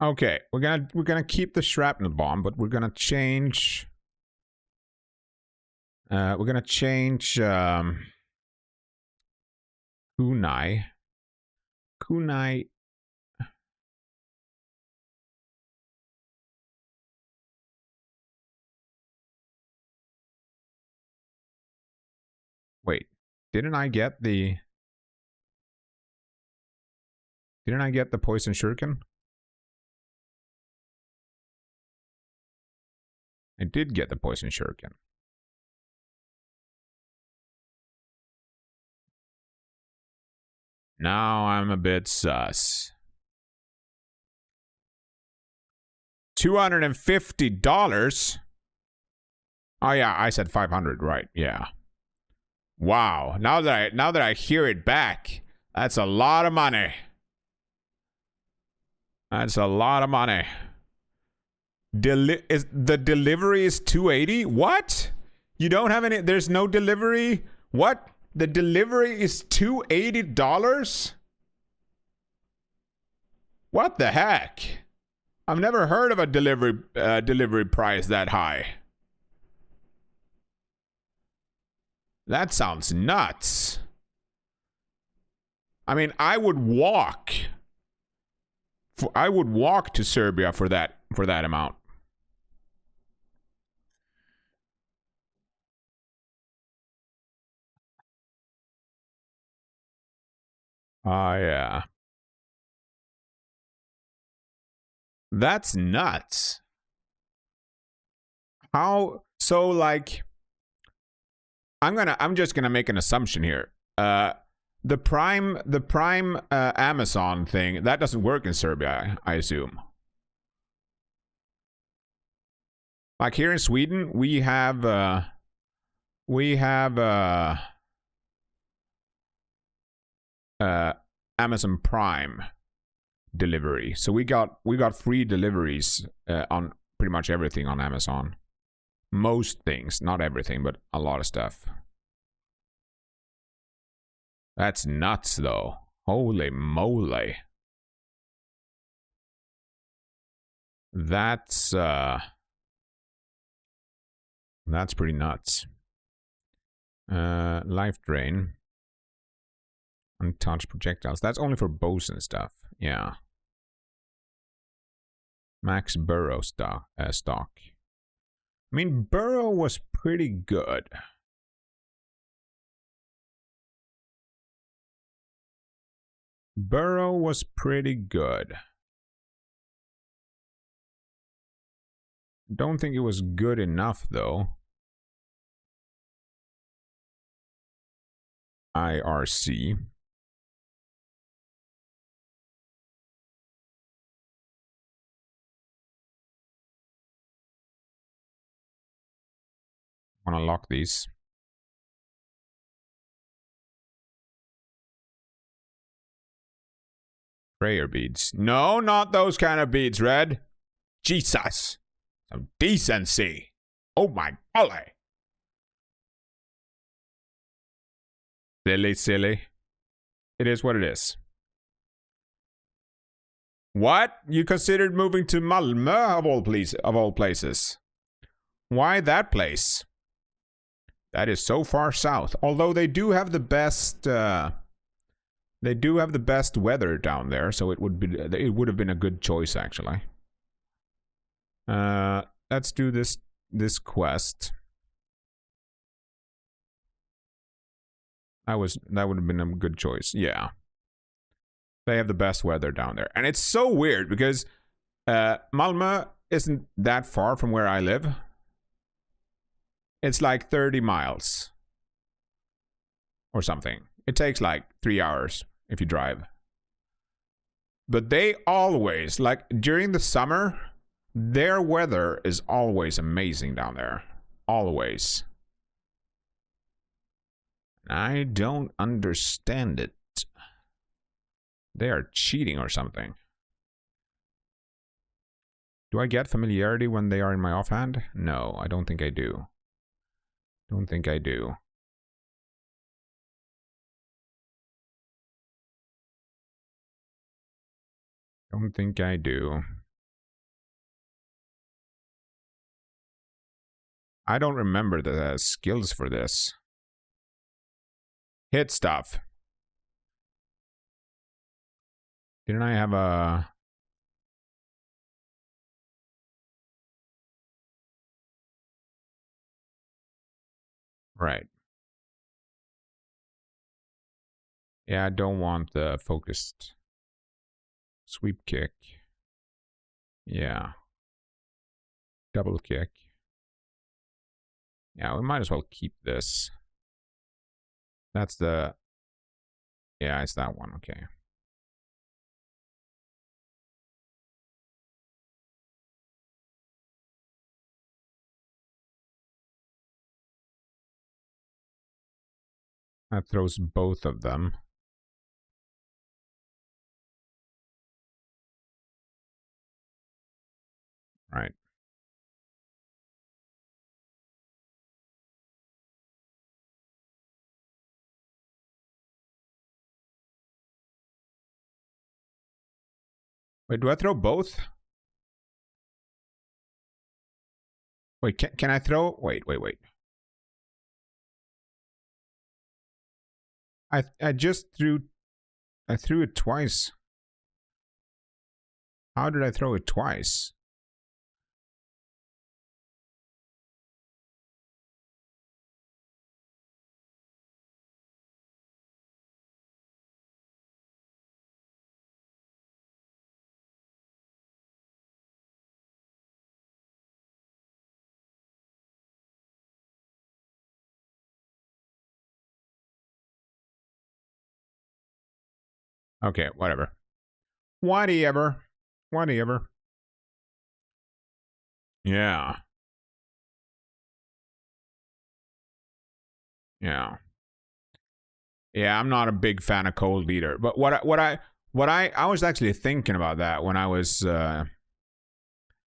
Okay, we're gonna keep the shrapnel bomb, but we're gonna change. We're gonna change kunai. Kunai. Wait, didn't I get the poison shuriken? I did get the poison shuriken. Now I'm a bit sus. $250? Oh yeah, I said 500, right? Yeah. Wow. Now that I hear it back, that's a lot of money. That's a lot of money. The delivery is 280? What? You don't have any, there's no delivery? What? The delivery is $280? What the heck? I've never heard of a delivery price that high. That sounds nuts. I mean, I would walk to Serbia for that amount. Yeah. That's nuts. How so like I'm just gonna make an assumption here. The Prime Amazon thing, that doesn't work in Serbia, I assume. Like here in Sweden, we have Amazon Prime delivery. So we got free deliveries on pretty much everything on Amazon. Most things, not everything, but a lot of stuff. That's nuts, though. Holy moly. That's pretty nuts. Life drain. Untouched projectiles. That's only for bows and stuff. Yeah. Max burrow stock. I mean, burrow was pretty good. Burrow was pretty good. Don't think it was good enough, though. IRC. Want to lock these. Prayer beads. No, not those kind of beads, Red. Jesus. Some decency. Oh my golly. Silly. It is what it is. What? You considered moving to Malmö of all places? Why that place? That is so far south. Although they do have the best weather down there, so it would have been a good choice actually. Let's do this quest. That would have been a good choice. Yeah. They have the best weather down there. And it's so weird because Malmö isn't that far from where I live. It's like 30 miles or something. It takes like 3 hours if you drive. But they always, like during the summer, Their weather is always amazing down there. Always. I don't understand it. They are cheating or something. Do I get familiarity when they are in my offhand? No, I don't think I do. Don't think I do. Don't think I do. I don't remember the skills for this. Hit stuff. Didn't I have a... Right. Yeah, I don't want the focused sweep kick. Yeah. Double kick. Yeah, we might as well keep this. That's the... Yeah, it's that one. Okay. That throws both of them. Right. Wait, do I throw both? Wait, can I throw? Wait. I just threw... I threw it twice. How did I throw it twice? Okay, whatever. Whatever. Yeah. Yeah. Yeah, I'm not a big fan of cold either. But what I was actually thinking about that when I was now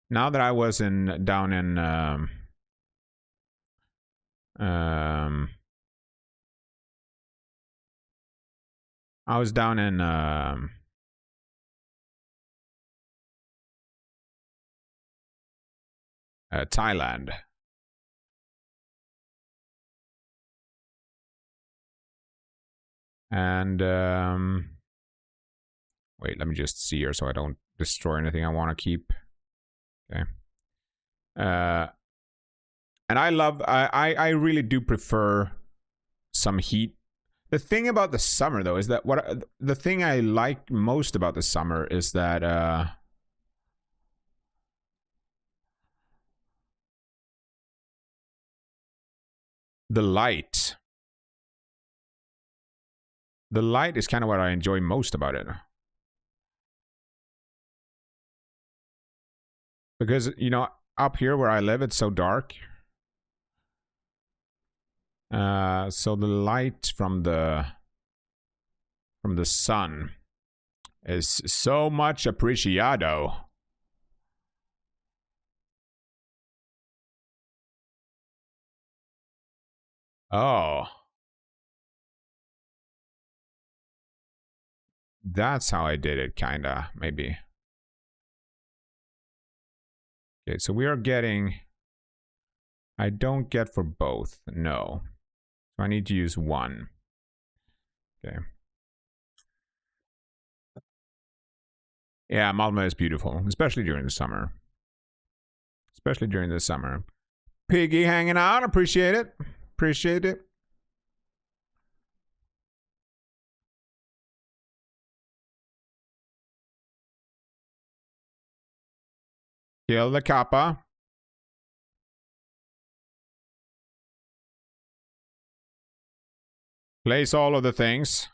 that I was down in I was down in Thailand. And wait, let me just see here so I don't destroy anything I want to keep. Okay. And I really do prefer some heat. The thing about the summer though is that the thing I like most about the summer is that the light. The light is kind of what I enjoy most about it. Because, you know, up here where I live, it's so dark. So the light from the sun is so much appreciado. Oh. That's how I did it, kinda, maybe. Okay, so we are getting... I don't get for both, no. So I need to use one. Okay. Yeah, Malmö is beautiful, especially during the summer. Especially during the summer. Piggy hanging out, appreciate it. Appreciate it. Kill the kappa. Place all of the things.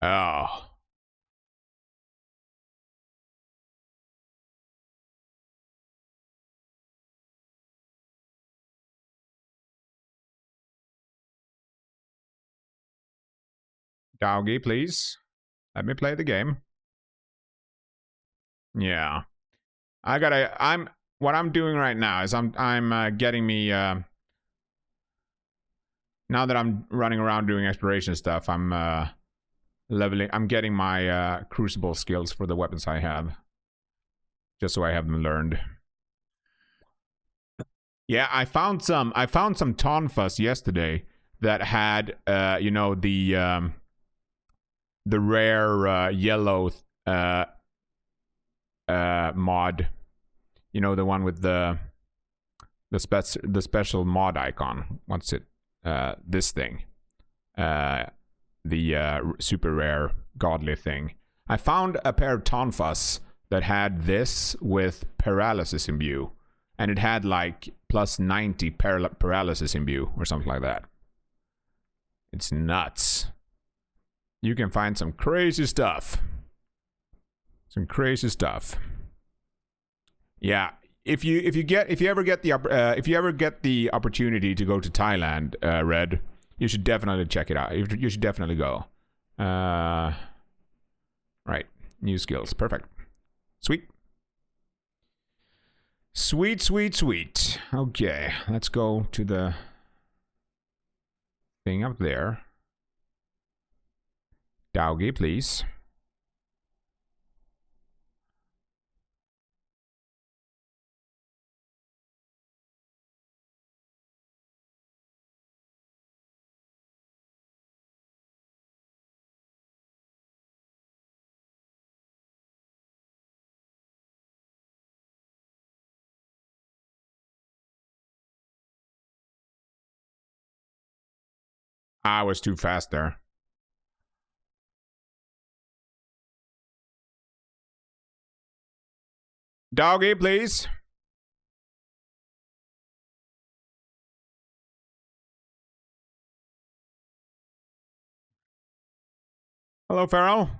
Oh. Doggy, please. Let me play the game. Yeah. What I'm doing right now is I'm getting me, now that I'm running around doing exploration stuff, I'm getting my crucible skills for the weapons I have. Just so I have them learned. Yeah, I found some tonfas yesterday that had you know, the rare yellow mod. You know, the one with the special mod icon. What's it? This thing. The super rare godly thing. I found a pair of tonfas that had this with paralysis imbue, and it had like plus 90 paralysis imbue or something like that. It's nuts. You can find some crazy stuff. Some crazy stuff. Yeah, if you ever get the opportunity to go to Thailand, Red, you should definitely check it out. You should definitely go. Right, new skills, perfect, sweet, sweet, sweet, sweet. Okay, let's go to the thing up there. Doggy, please. I was too fast there. Doggy, please. Hello, Farrell.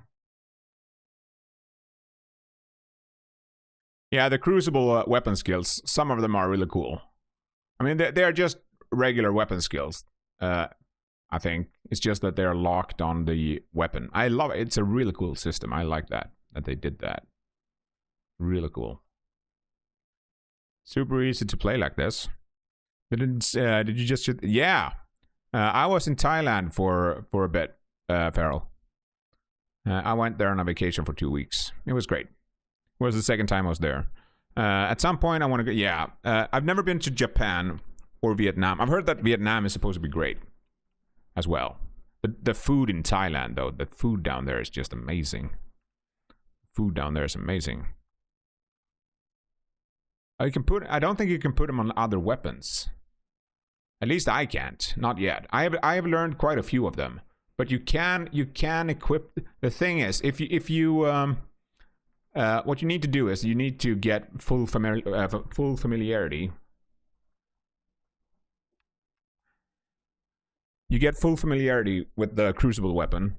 Yeah, the crucible weapon skills, some of them are really cool. I mean, they're just regular weapon skills. I think it's just that they're locked on the weapon. I love it. It's a really cool system. I like that they did that. Really cool. Super easy to play like this. Did you just? Yeah, I was in Thailand for a bit, Farrell. I went there on a vacation for 2 weeks. It was great. It was the second time I was there. At some point, I want to go. Yeah, I've never been to Japan or Vietnam. I've heard that Vietnam is supposed to be great as well. The food in Thailand, though, the food down there is just amazing. Food down there is amazing. I don't think you can put them on other weapons. At least I can't. Not yet. I have learned quite a few of them, but you can equip. The thing is, if you what you need to do is you need to get full familiarity. You get full familiarity with the crucible weapon,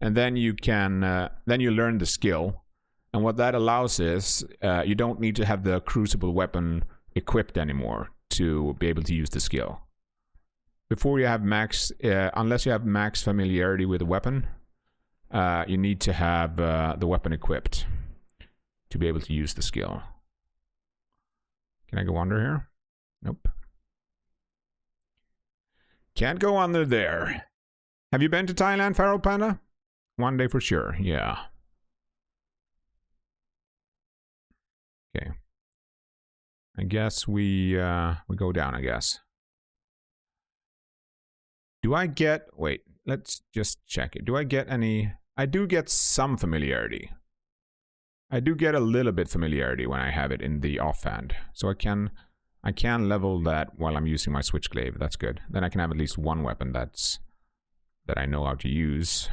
and then you can then you learn the skill. And what that allows is you don't need to have the crucible weapon equipped anymore to be able to use the skill. Before you have max, unless you have max familiarity with the weapon, you need to have the weapon equipped to be able to use the skill. Can I go under here? Nope. Can't go under there. Have you been to Thailand, Feral Panda? One day for sure, yeah. Okay. I guess we go down, I guess. Do I get... Wait, let's just check it. Do I get any... I do get some familiarity. I do get a little bit familiarity when I have it in the offhand. So I can level that while I'm using my switchglaive. That's good. Then I can have at least one weapon that I know how to use.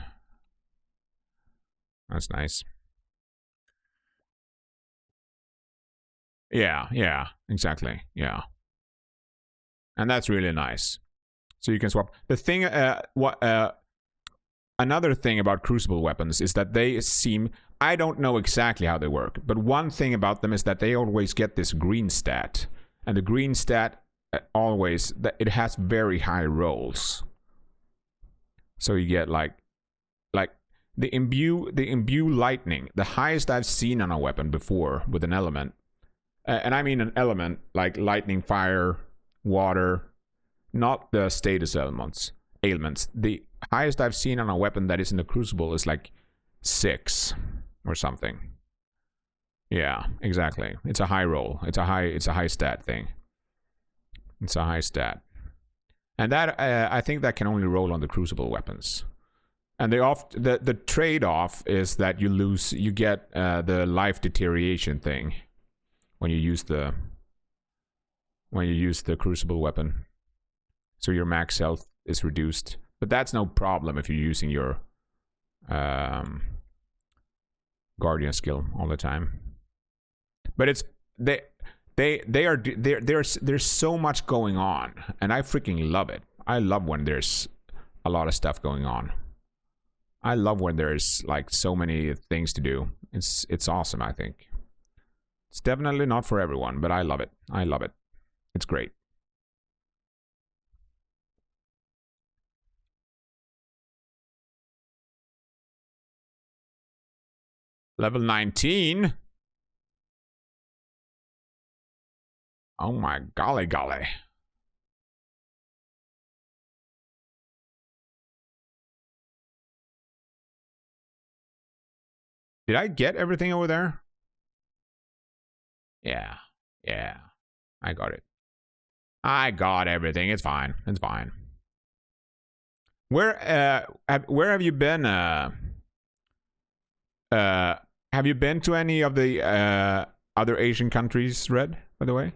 That's nice. Yeah, exactly. Yeah. And that's really nice. So you can swap. The thing, another thing about Crucible weapons is that they seem, I don't know exactly how they work, but one thing about them is that they always get this green stat, and the green stat always, it has very high rolls. So you get like the imbue lightning, the highest I've seen on a weapon before with an element, and I mean an element like lightning, fire, water, not the status ailments. The highest I've seen on a weapon that is in the Crucible is like 6 or something. Yeah, exactly. It's a high roll. It's a high stat thing. It's a high stat, and that I think that can only roll on the Crucible weapons. And the trade-off is that you get the life deterioration thing when you use the Crucible weapon. So your max health is reduced, but that's no problem if you're using your Guardian skill all the time. But it's there's so much going on, and I freaking love it. I love when there's a lot of stuff going on. I love when there's like so many things to do. It's awesome, I think. It's definitely not for everyone, but I love it. I love it. It's great. Level 19. Oh my golly golly. Did I get everything over there? Yeah. Yeah. I got it. I got everything. It's fine. It's fine. Where have you been? Have you been to any of the other Asian countries, Red, by the way?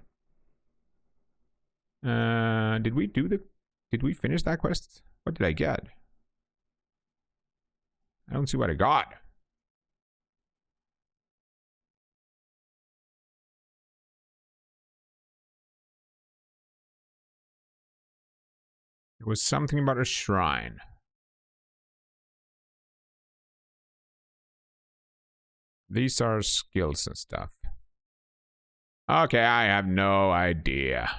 Did we finish that quest? What did I get? I don't see what I got. It was something about a shrine. These are skills and stuff. Okay, I have no idea.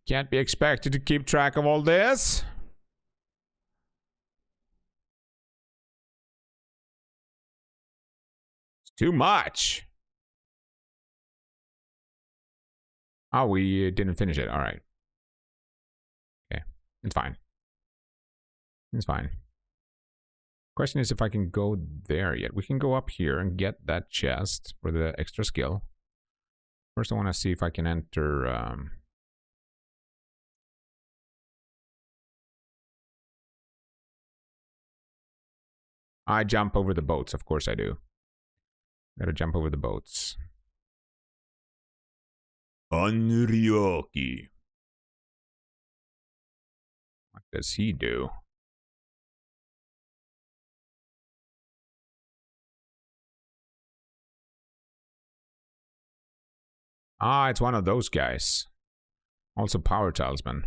Can't be expected to keep track of all this. It's too much. Oh, we didn't finish it. All right. Okay, it's fine. It's fine. Question is if I can go there yet. We can go up here and get that chest for the extra skill. First, I want to see if I can enter... I jump over the boats. Of course I do. Gotta jump over the boats. Onryoki. What does he do? Ah, it's one of those guys. Also power talisman.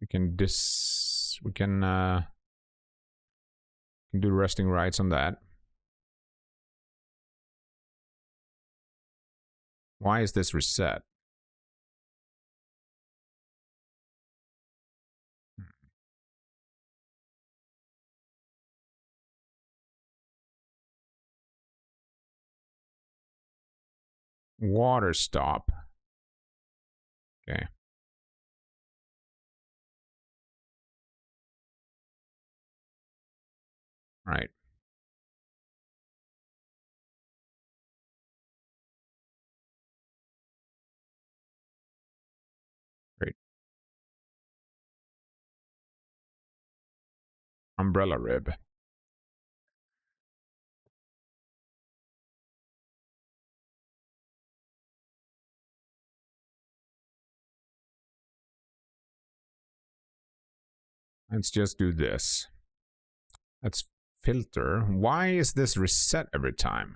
We can do resting rights on that. Why is this reset? Water stop. Okay. Right. Great. Umbrella rib. Let's just do this. Let's filter. Why is this reset every time?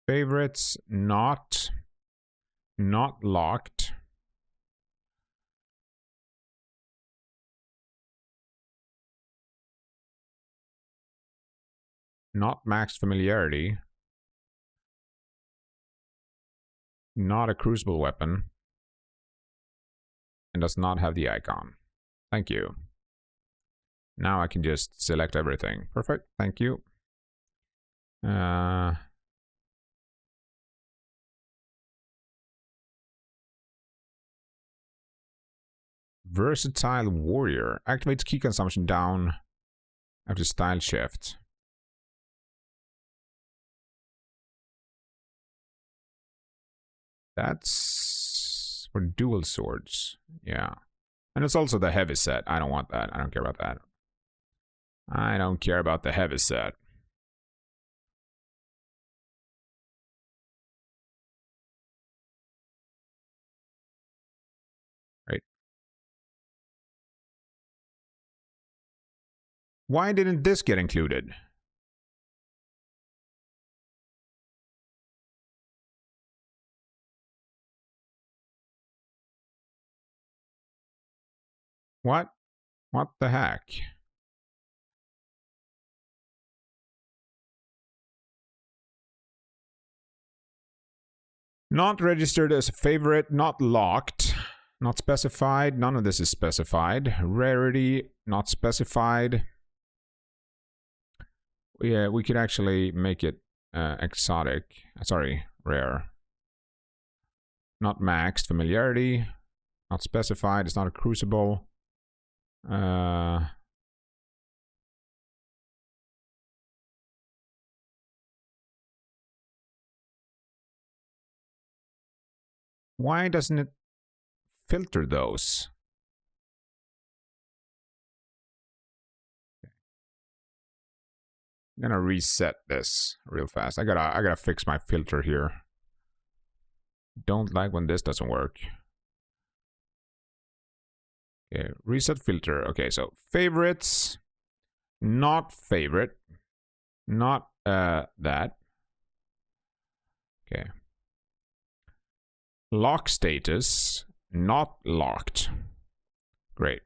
favorites, not locked. Not maxed familiarity. Not a crucible weapon. And does not have the icon. Thank you. Now I can just select everything. Perfect. Thank you. Versatile warrior. Activates key consumption down after style shift. That's for dual swords. Yeah. And it's also the heavy set. I don't want that. I don't care about that. I don't care about the heavy set. Right. Why didn't this get included? What? What the heck? Not registered as a favorite, not locked, not specified. None of this is specified. Rarity, not specified. Yeah, we could actually make it exotic. Sorry, rare. Not maxed. Familiarity, not specified. It's not a crucible. Why doesn't it filter those? I'm gonna reset this real fast. I gotta fix my filter here. Don't like when this doesn't work. Okay, reset filter. Okay, so favorites, not favorite, not that. Okay. Lock status, not locked. Great.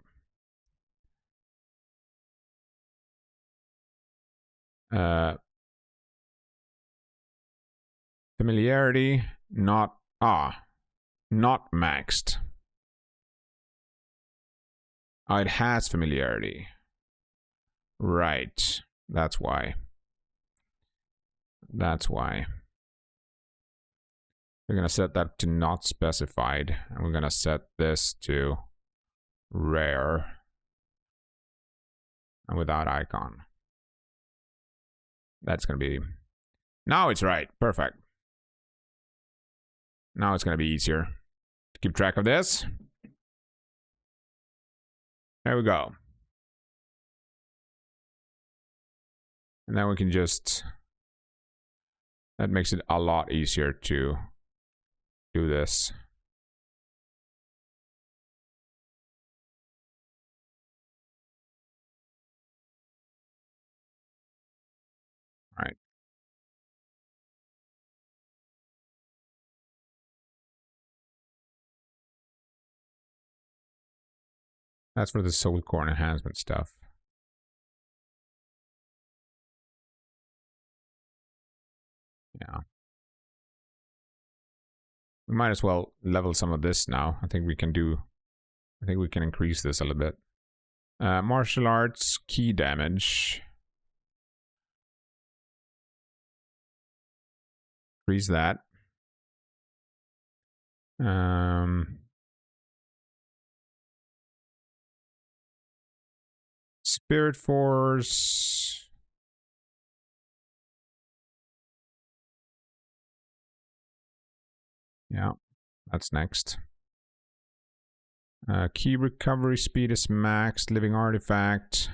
Familiarity, not maxed. Oh, it has familiarity. Right. That's why. That's why. We're going to set that to not specified. And we're going to set this to rare. And without icon. That's going to be... Now it's right. Perfect. Now it's going to be easier to keep track of this. There we go. And then we can just... That makes it a lot easier to do this. All right. That's for the soul core enhancement stuff. Yeah. We might as well level some of this now. I think we can increase this a little bit. Martial arts, key damage. Increase that. Spirit Force. Yeah, that's next. Key recovery speed is maxed. Living artifact.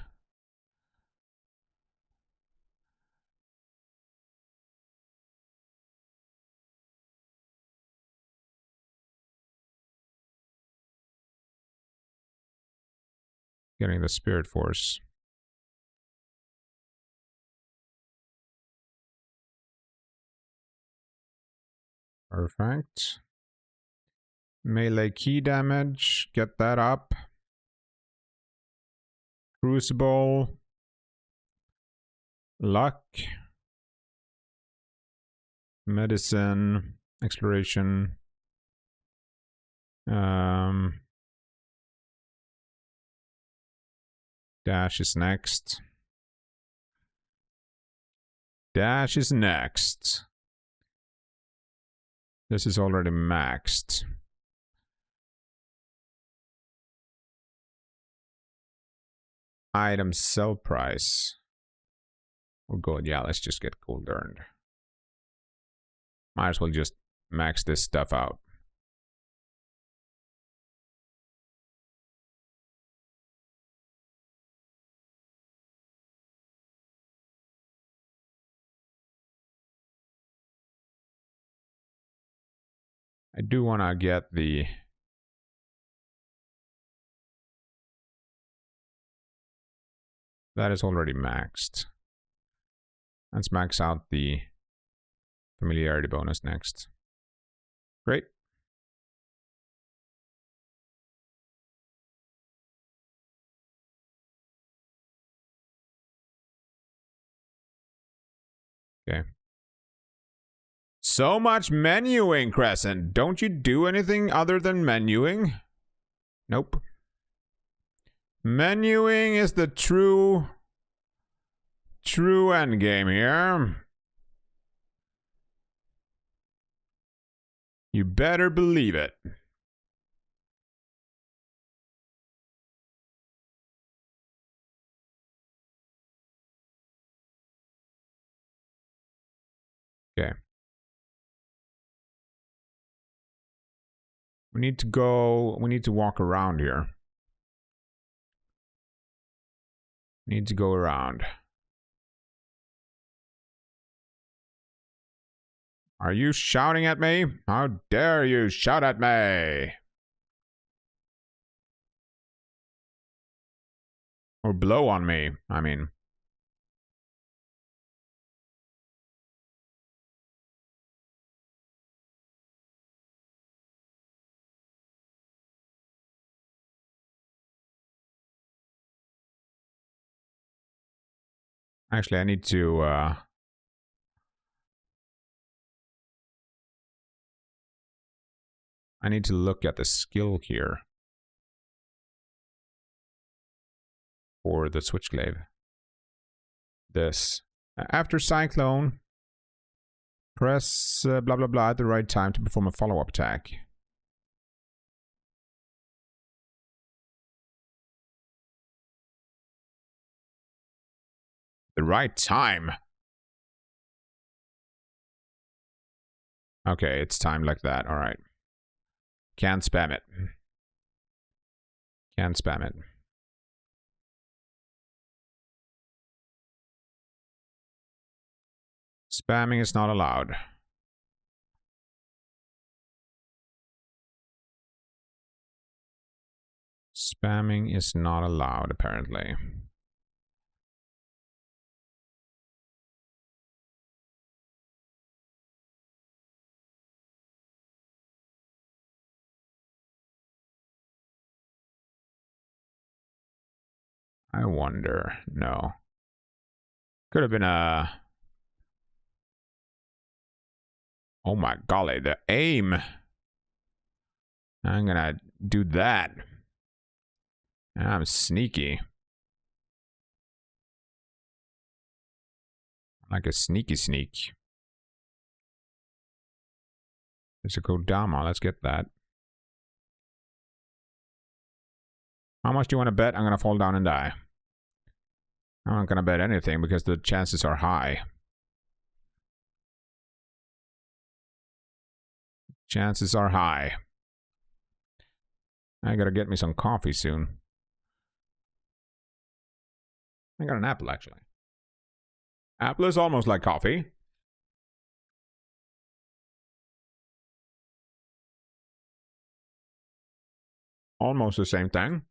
Getting the Spirit Force. Perfect. Melee key damage. Get that up. Crucible. Luck. Medicine. Exploration. Dash is next. Dash is next. This is already maxed. Item sell price. Or gold. Yeah, let's just get gold earned. Might as well just max this stuff out. I do want to get the... That is already maxed. Let's max out the familiarity bonus next. Great. Okay. So much menuing, Crescent. Don't you do anything other than menuing? Nope. Menuing is the true end game here. You better believe it. Okay. We need to walk around here. Need to go around. Are you shouting at me? How dare you shout at me? Or blow on me, I mean. Actually, I need to look at the skill here for the switchglaive. This. After Cyclone, press blah blah blah at the right time to perform a follow-up attack. The right time? Okay, it's timed like that. Alright. Can't spam it. Can't spam it. Spamming is not allowed. Spamming is not allowed, apparently. I wonder. No. Could have been a... Oh my golly, the aim. I'm gonna do that. I'm sneaky. Like a sneaky sneak. There's a Kodama. Let's get that. How much do you want to bet I'm gonna fall down and die? I'm not gonna bet anything because the chances are high. Chances are high. I gotta get me some coffee soon. I got an apple, actually. Apple is almost like coffee. Almost the same thing.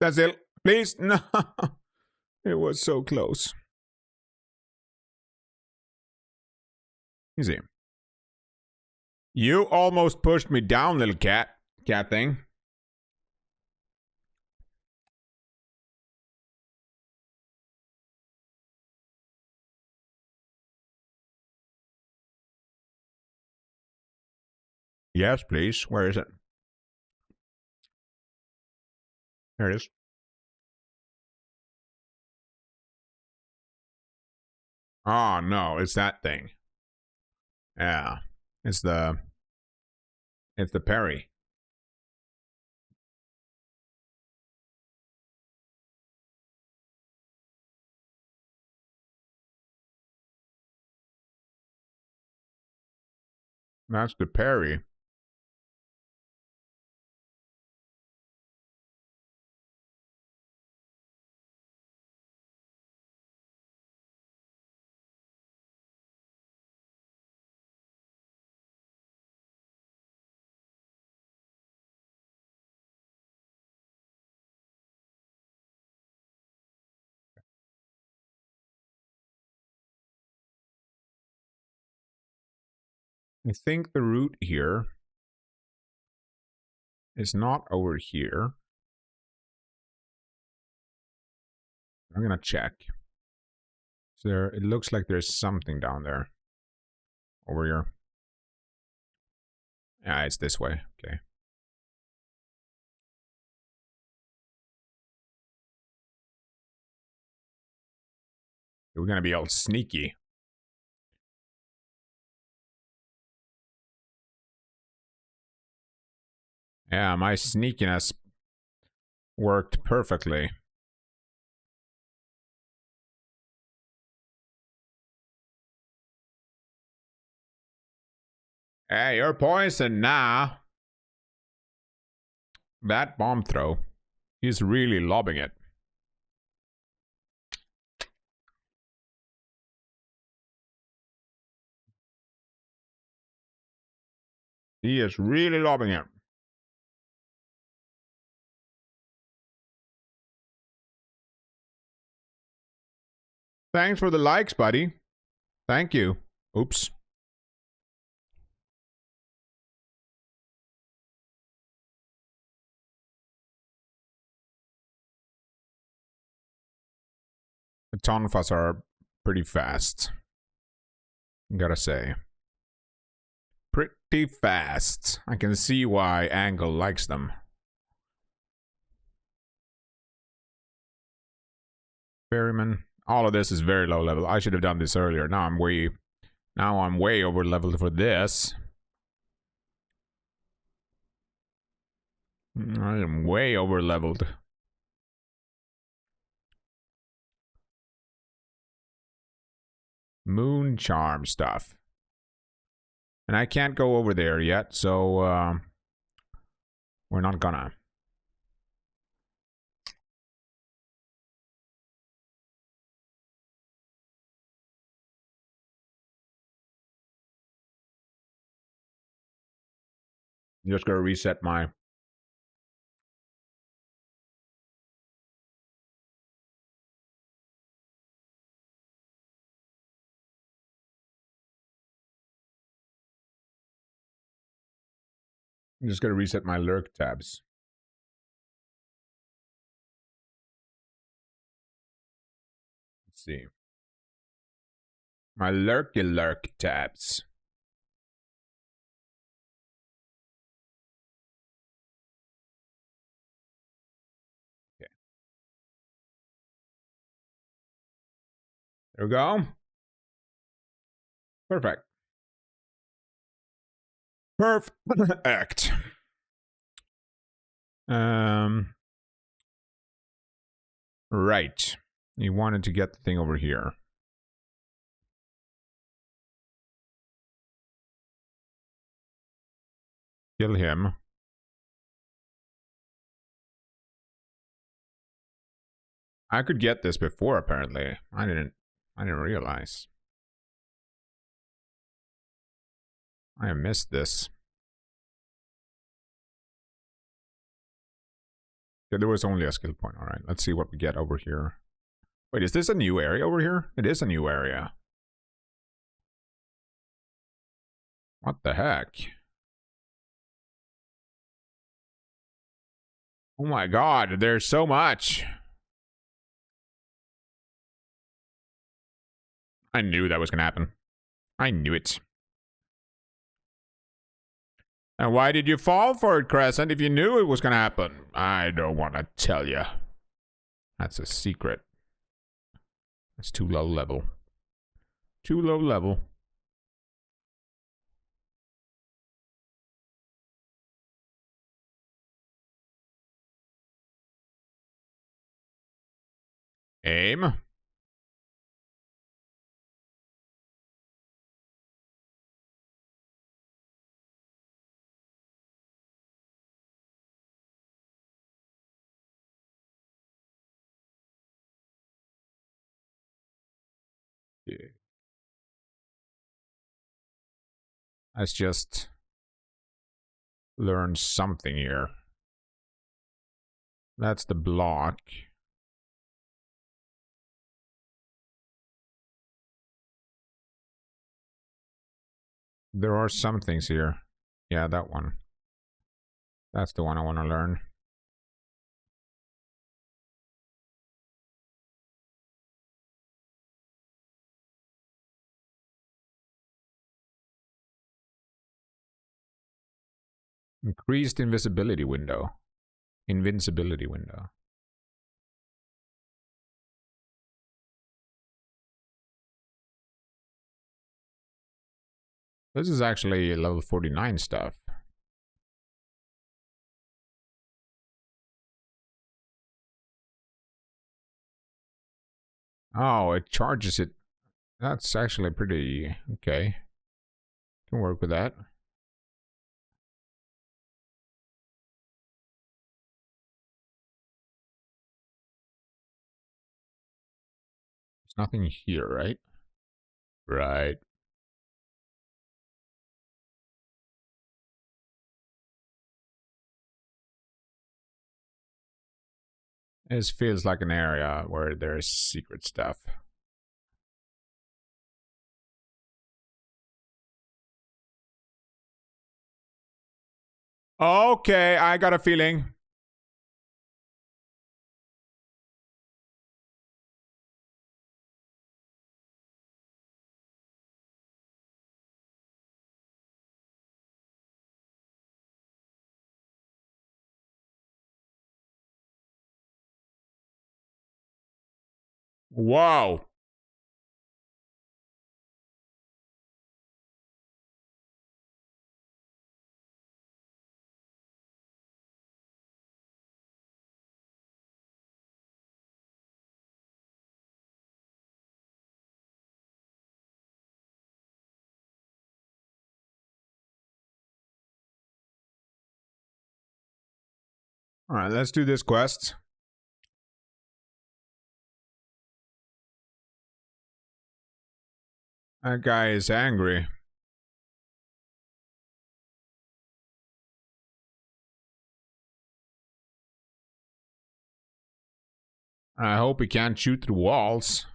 That's it. Please. No. It was so close. Easy. You almost pushed me down, little cat. Cat thing. Yes, please. Where is it? There it is. Oh, no. It's that thing. Yeah. It's the parry. That's the parry. I think the route here is not over here. I'm gonna check. So there, it looks like there's something down there. Over here. Yeah, it's this way. Okay. We're gonna be all sneaky. Yeah, my sneakiness worked perfectly. Hey, you're poisoned now. That bomb throw. He's really lobbing it. He is really lobbing it. Thanks for the likes, buddy. Thank you. Oops. The Tonfas are pretty fast. Gotta say. Pretty fast. I can see why Angle likes them. Ferryman. All of this is very low level. I should have done this earlier. Now I'm way over leveled for this. I am way over leveled. Moon charm stuff. And I can't go over there yet, so we're not gonna. I'm just gonna reset my. I'm just gonna reset my lurk tabs. Let's see. My lurk tabs. Okay. There we go. Perfect. Perfect. Right. You wanted to get the thing over here. Kill him. I could get this before, apparently. I didn't realize. I missed this. Okay, there was only a skill point. All right, let's see what we get over here. Wait, is this a new area over here? It is a new area. What the heck? Oh my god, there's so much. I knew that was gonna happen. I knew it. And why did you fall for it, Crescent, if you knew it was gonna happen? I don't want to tell you. That's a secret. That's too low level. Too low level. Aim. Yeah. Let's just learn something here. That's the block. There are some things here. Yeah, that one. That's the one I want to learn. Increased invisibility window. Invincibility window. This is actually level 49 stuff. Oh, it charges it. That's actually pretty okay. Can work with that. There's nothing here, right? Right. This feels like an area where there's secret stuff. Okay, I got a feeling. Wow. All right, let's do this quest. That guy is angry. I hope he can't shoot through walls.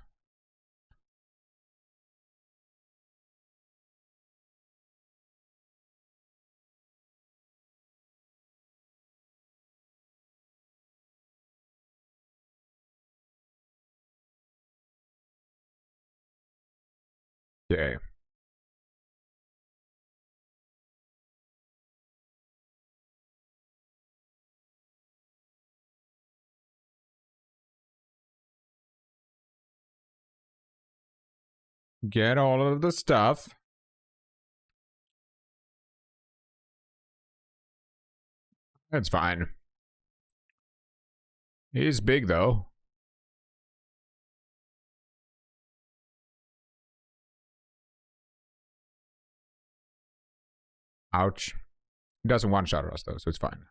Okay. Get all of the stuff. That's fine. He's big, though. Ouch. He doesn't one-shot us, though, so it's fine.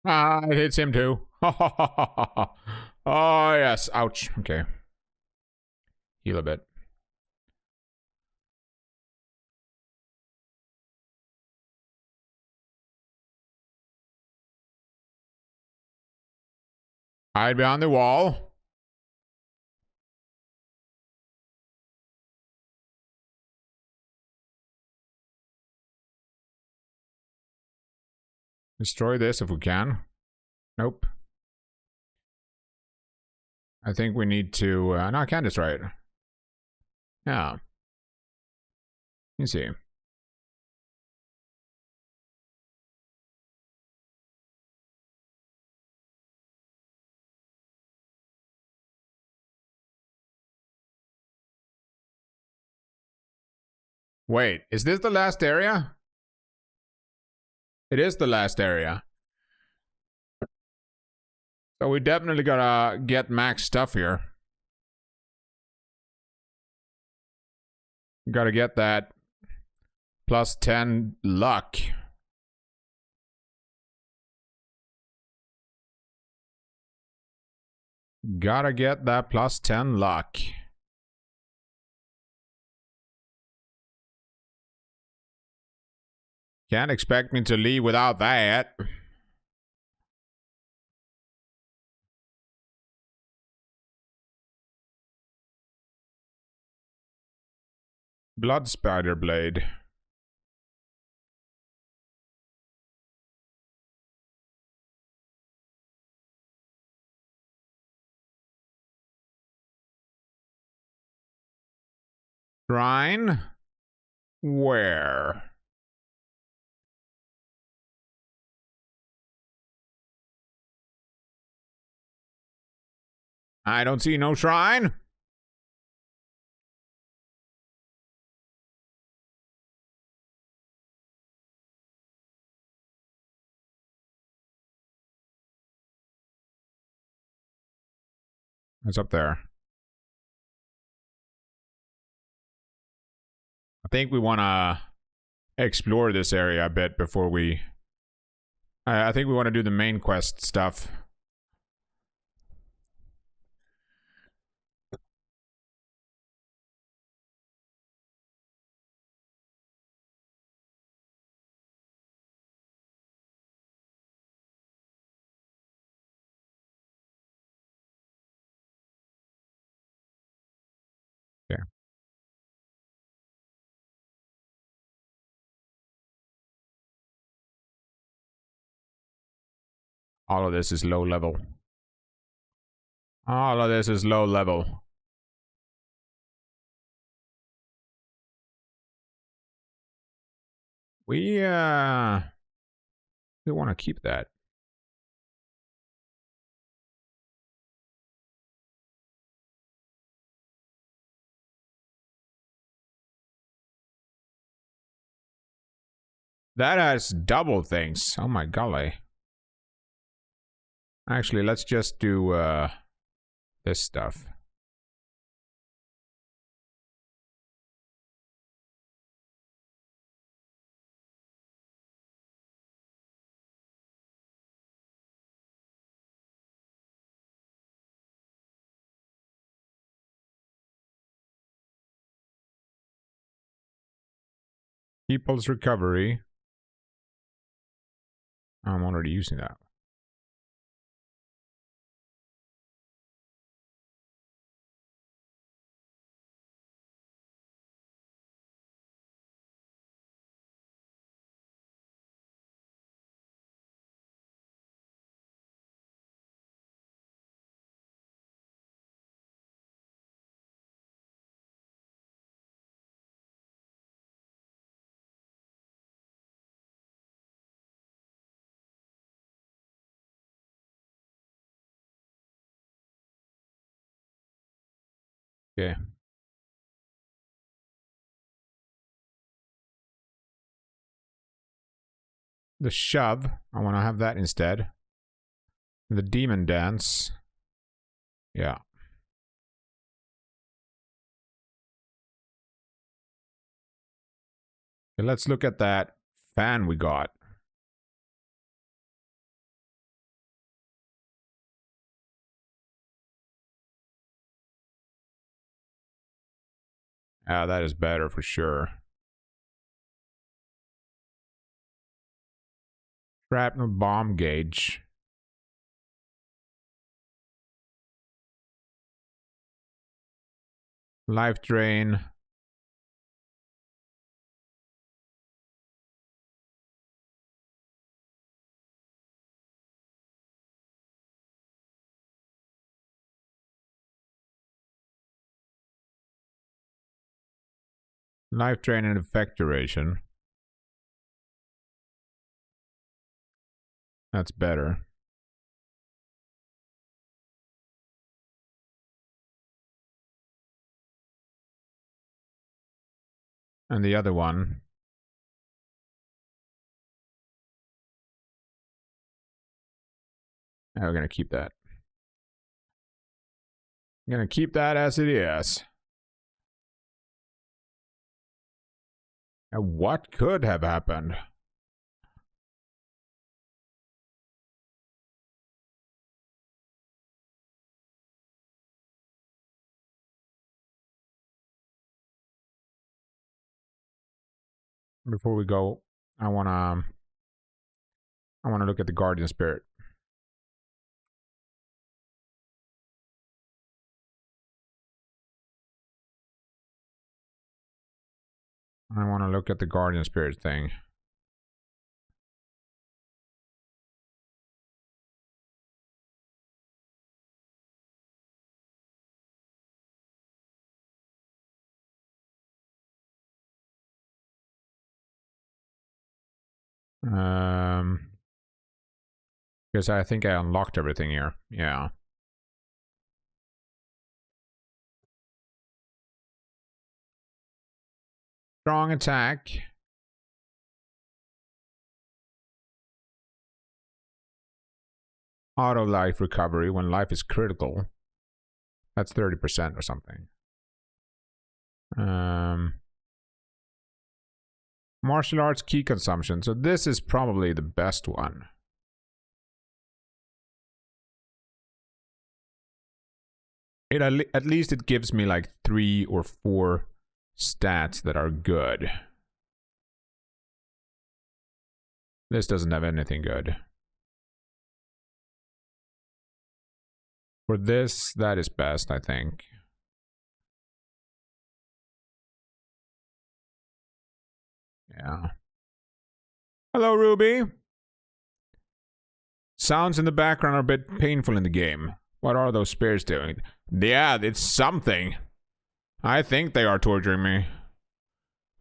Ah, it hits him too. Oh, yes. Ouch. Okay. Heal a bit. Hide behind the wall. Destroy this if we can. Nope. I think we need to... no, I can't destroy it. Yeah. You see. Wait, is this the last area? It is the last area. So we definitely gotta get max stuff here. Gotta get that plus 10 luck. Gotta get that plus 10 luck. Can't expect me to leave without that. Blood spider blade. Shrine? Where? I don't see no shrine. It's up there. I think we want to explore this area a bit before we... I think we want to do the main quest stuff. Okay. All of this is low level. All of this is low level. We want to keep that. That has double things. Oh my golly. Actually, let's just do this stuff. People's recovery. I'm already using that. Okay. The shove. I want to have that instead. The demon dance. Yeah. Okay, let's look at that fan we got. Yeah, that is better for sure. Shrapnel bomb gauge. Life drain. Life drain and effect duration. That's better. And the other one. Yeah, we're gonna keep that. I'm gonna keep that as it is. And what could have happened? Before we go, I wanna look at the guardian spirit. I want to look at the guardian spirit thing. Because I think I unlocked everything here. Yeah. Strong attack. Auto life recovery when life is critical. That's 30% or something. Martial arts key consumption. So this is probably the best one. At least it gives me like 3 or 4 stats that are good. This doesn't have anything good. For this, that is best, I think. Yeah. Hello, Ruby. Sounds in the background are a bit painful in the game. What are those spirits doing? Yeah, it's something. I think they are torturing me.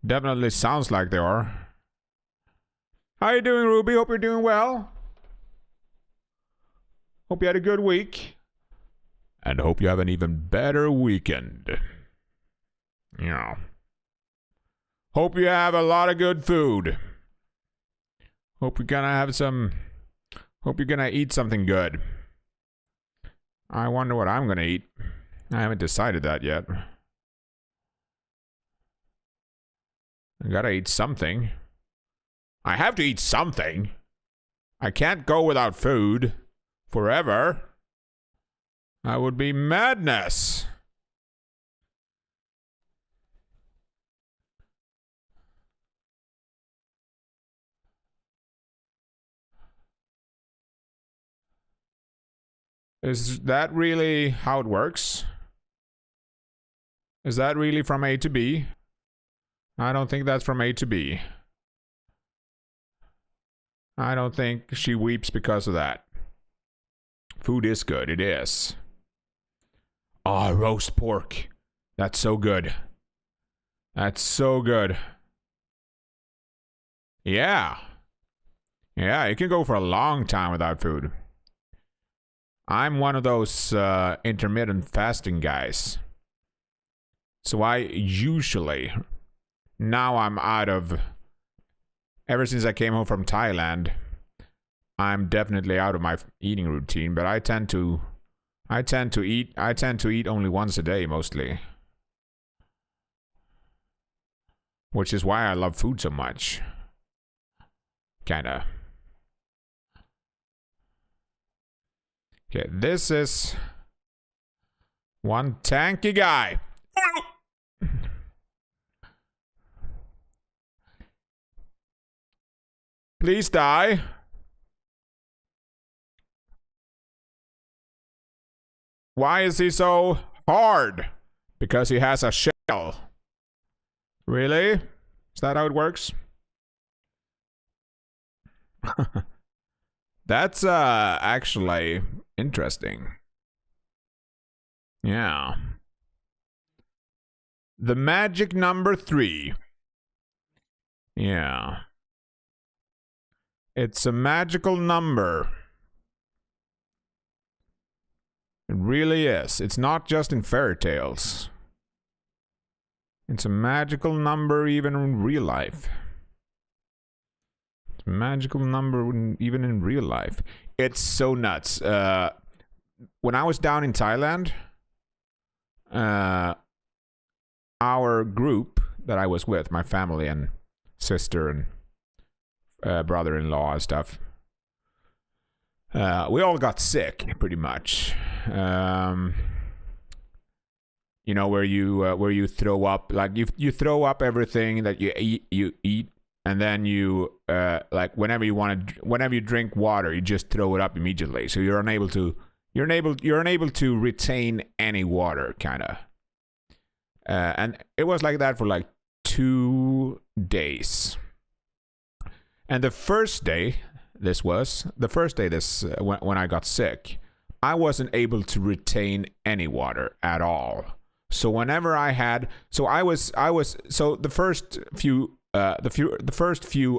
Definitely sounds like they are. How you doing, Ruby? Hope you're doing well. Hope you had a good week. And hope you have an even better weekend. Yeah. Hope you have a lot of good food. Hope you're gonna have some... Hope you're gonna eat something good. I wonder what I'm gonna eat. I haven't decided that yet. I gotta eat something. I have to eat something. I can't go without food forever. That would be madness. Is that really how it works? Is that really from A to B? I don't think that's from A to B. I don't think she weeps because of that. Food is good, it is. Ah, roast pork. That's so good. That's so good. Yeah. Yeah, you can go for a long time without food. I'm one of those intermittent fasting guys. So I usually... Now I'm out of... Ever since I came home from Thailand, I'm definitely out of my eating routine, but I tend to eat only once a day mostly. Which is why I love food so much. Kinda. Okay, this is one tanky guy. Please die. Why is he so hard? Because he has a shell. Really? Is that how it works? That's actually interesting. Yeah. The magic number 3. Yeah. It's a magical number. It really is. It's not just in fairy tales. It's a magical number even in real life. It's a magical number even in real life. It's so nuts. When I was down in Thailand, our group that I was with, my family and sister and brother-in-law and stuff, we all got sick pretty much. You know, where you throw up, like you throw up everything that you eat, and then you like whenever you drink water, you just throw it up immediately. So you're unable to retain any water, kind of. And it was like that for like 2 days. And the first day when I got sick, I wasn't able to retain any water at all. So whenever I had, so the first few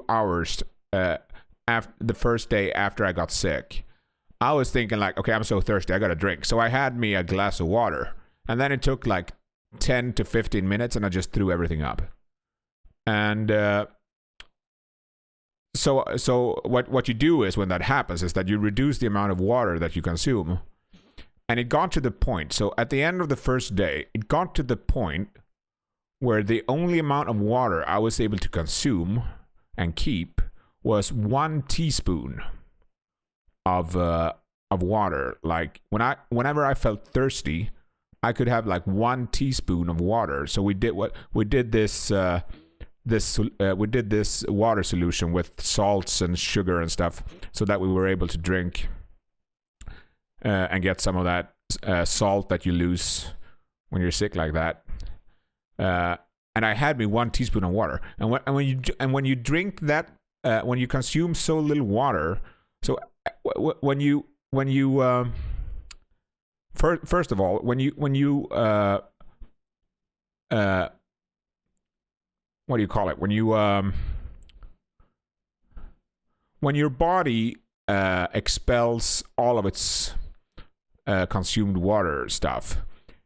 hours after the first day after I got sick, I was thinking like, okay, I'm so thirsty, I gotta drink. So I had me a glass of water, and then it took like 10 to 15 minutes, and I just threw everything up. And so what you do is, when that happens, is that you reduce the amount of water that you consume. And it got to the point, so at the end of the first day, it got to the point where the only amount of water I was able to consume and keep was 1 teaspoon of water. Like whenever I felt thirsty, I could have like 1 teaspoon of water. So we did this water solution with salts and sugar and stuff, so that we were able to drink and get some of that salt that you lose when you're sick like that. And I had me 1 teaspoon of water. And when you drink that, when you consume so little water, so when you first of all, when you what do you call it? When your body expels all of its consumed water stuff,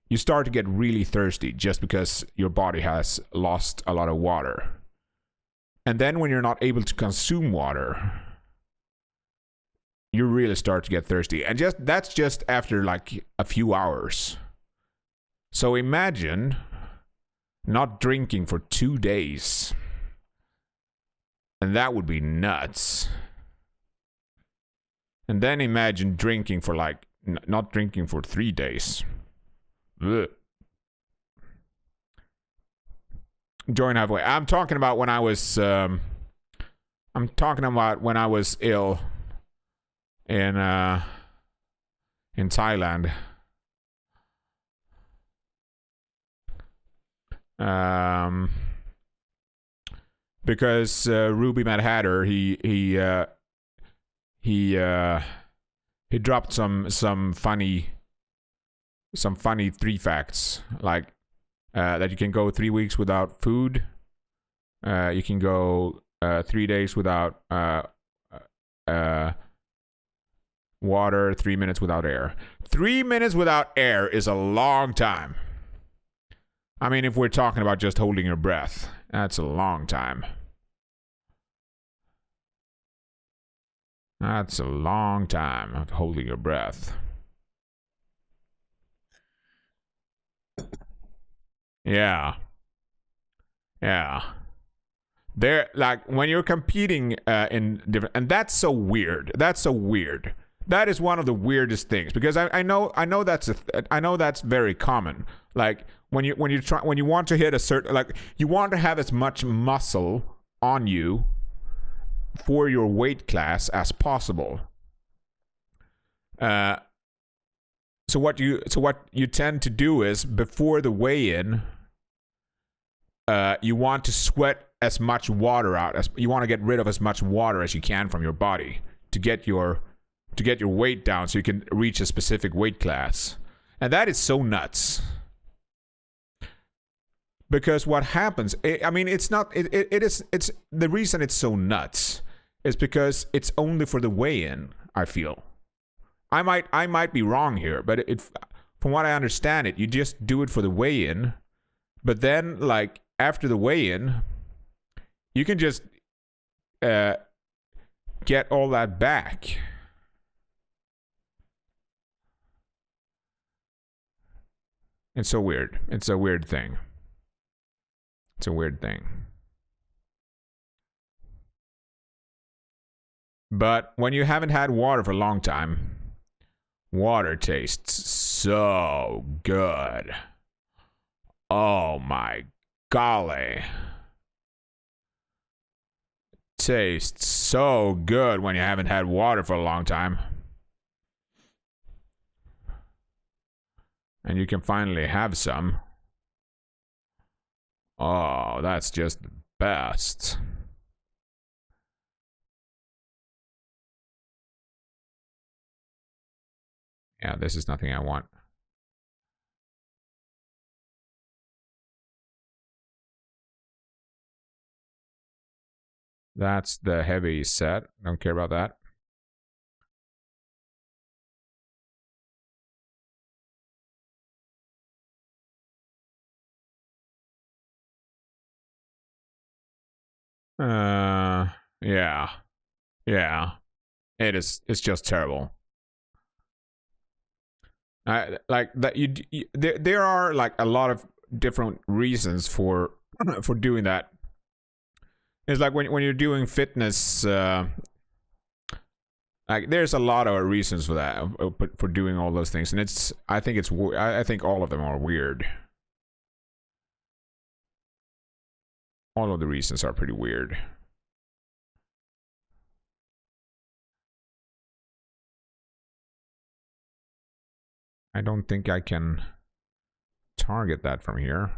you start to get really thirsty just because your body has lost a lot of water. And then when you're not able to consume water, you really start to get thirsty. And that's just after like a few hours. So imagine not drinking for 2 days. And that would be nuts. And then imagine drinking for like, not drinking for 3 days. Ugh. Join halfway. I'm talking about when I was ill in Thailand. Because Ruby Mad Hatter, he dropped some funny 3 facts, like that you can go 3 weeks without food, you can go 3 days without water, 3 minutes without air. 3 minutes without air is a long time. I mean, if we're talking about just holding your breath, that's a long time. That's a long time of holding your breath. Yeah. They're like, when you're competing in different, and that's so weird. That is one of the weirdest things, because I know that's very common. Like when you want to hit a certain, like you want to have as much muscle on you for your weight class as possible. So what you tend to do is before the weigh-in, you want to sweat as much water out as you want to get rid of as much water as you can from your body to get your weight down so you can reach a specific weight class. And that is so nuts. Because what happens, I mean, it's the reason it's so nuts is because it's only for the weigh-in, I feel. I might be wrong here, but from what I understand it, you just do it for the weigh-in, but then like after the weigh-in, you can just get all that back. It's so weird. It's a weird thing. It's a weird thing. But when you haven't had water for a long time, water tastes so good. Oh my golly. Tastes so good when you haven't had water for a long time. And you can finally have some. Oh, that's just the best. Yeah, this is nothing I want. That's the heavy set. Don't care about that. Yeah. Yeah. It's just terrible. Like that there are like a lot of different reasons for doing that. It's like when you're doing fitness, like there's a lot of reasons for that, for doing all those things, and I think all of them are weird. All of the reasons are pretty weird. I don't think I can target that from here.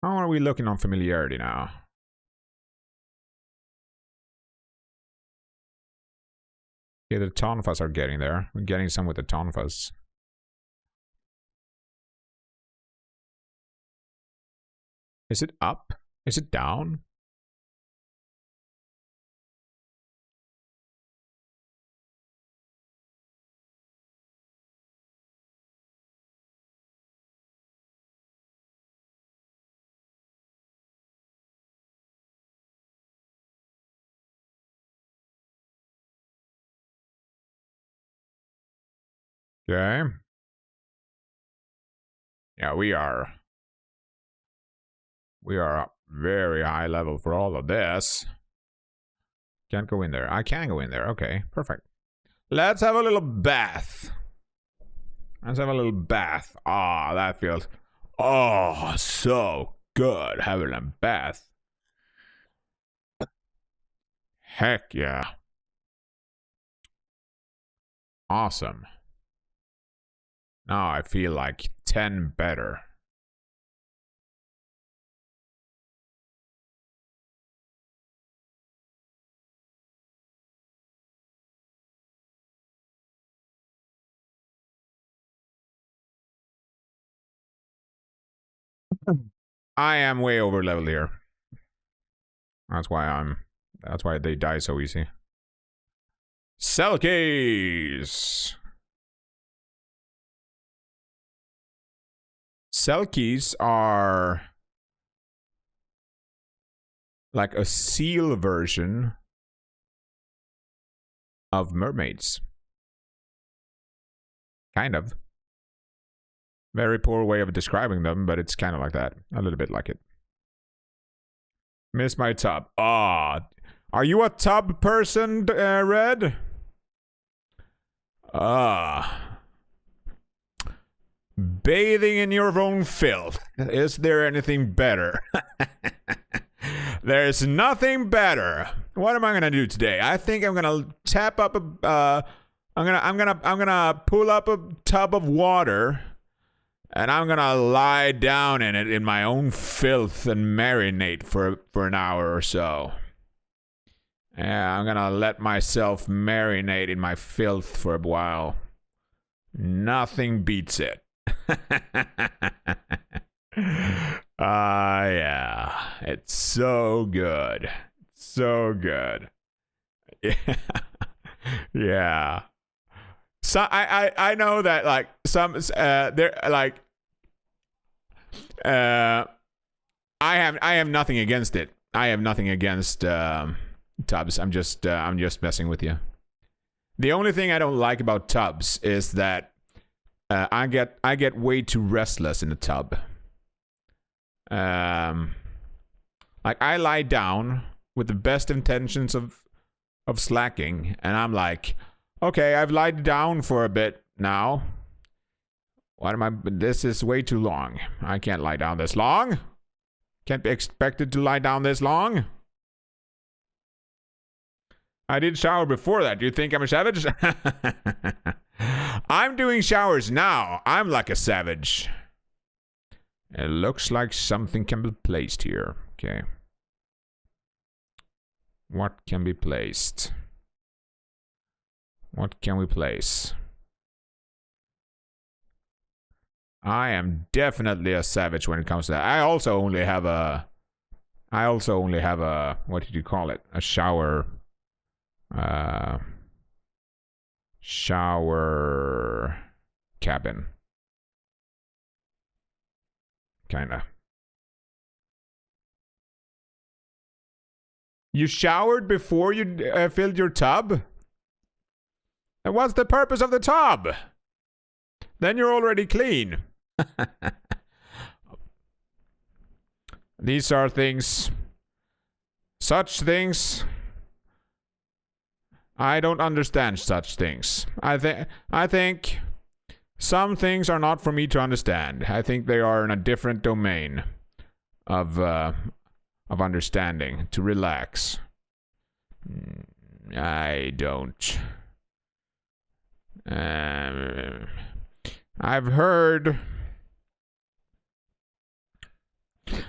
How are we looking on familiarity now? Yeah, the tonfas are getting there. We're getting some with the tonfas. Is it up? Is it down? Okay. Yeah, we are up very high level for all of this. Can't go in there. I can go in there. Okay, perfect. Let's have a little bath. Let's have a little bath. Ah, that feels so good having a bath. Heck yeah. Awesome. Now I feel like 10 better. I am way over leveled here. That's why they die so easy. Cell keys. Cell keys are like a seal version of mermaids. Kind of. Very poor way of describing them, but it's kind of like that. A little bit like it. Miss my tub. Ah, are you a tub person, Red? Ah. Bathing in your own filth. Is there anything better? There's nothing better. What am I gonna do today? I think I'm gonna tap up a. I'm gonna pull up a tub of water, and I'm gonna lie down in it in my own filth and marinate for an hour or so. Yeah, I'm gonna let myself marinate in my filth for a while. Nothing beats it. Yeah, it's so good, so good. Yeah, yeah. So I know that like some there like I have nothing against it. I have nothing against tubs. I'm just messing with you. The only thing I don't like about tubs is that I get way too restless in the tub. Like I lie down with the best intentions of slacking, and I'm like, okay, I've lied down for a bit now. What am I? This is way too long. I can't lie down this long. Can't be expected to lie down this long. I did shower before that. Do you think I'm a savage? I'm doing showers now. I'm like a savage. It looks like something can be placed here. Okay. What can be placed? What can we place? I am definitely a savage when it comes to that. I also only have a what did you call it? A shower cabin. Kinda. You showered before you filled your tub? And what's the purpose of the tub? Then you're already clean. These are things. Such things. I don't understand such things. I think some things are not for me to understand. I think they are in a different domain of understanding. To relax. I don't. I've heard.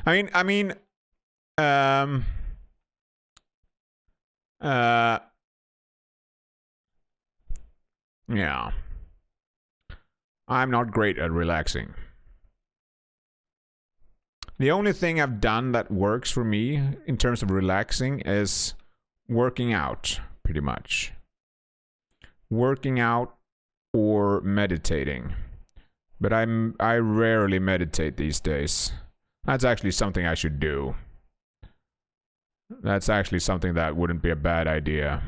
I mean. Yeah. I'm not great at relaxing. The only thing I've done that works for me in terms of relaxing is working out, pretty much. Working out or meditating. But I rarely meditate these days. That's actually something I should do. That's actually something that wouldn't be a bad idea.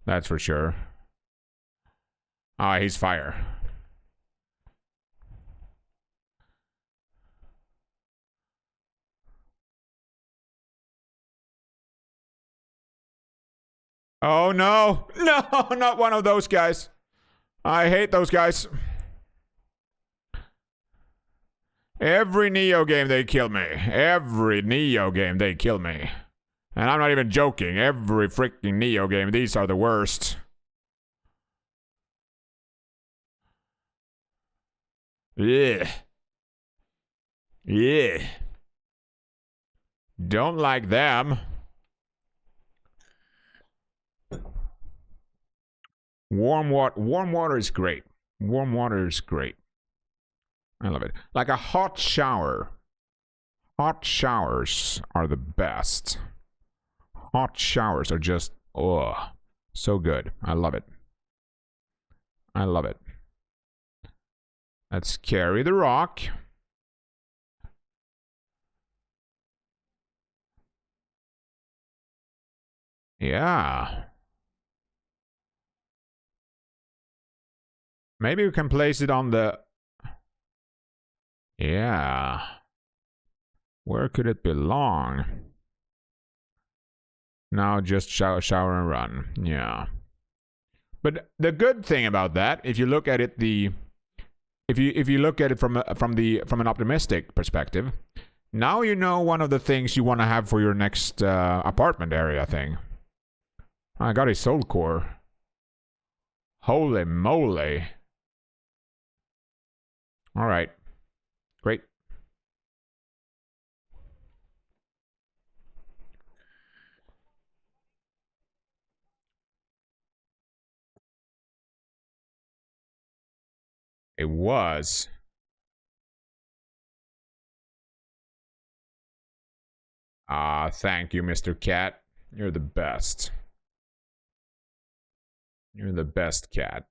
That's for sure. Ah, he's fire. Oh no! No, not one of those guys. I hate those guys. Every Nioh game they kill me. Every Nioh game they kill me. And I'm not even joking. Every freaking Nioh game, these are the worst. Yeah. Yeah. Don't like them. Warm water is great. Warm water is great. I love it. Like a hot shower. Hot showers are the best. Hot showers are just, oh, so good. I love it. I love it. Let's carry the rock. Yeah. Maybe we can place it on the... Yeah. Where could it belong? Now just shower and run. Yeah. But the good thing about that, if you look at it if you look at it from an optimistic perspective, now you know one of the things you want to have for your next apartment area thing. I got a soul core. Holy moly. All right. Great. It was. Ah, thank you, Mr. Cat. You're the best. You're the best cat.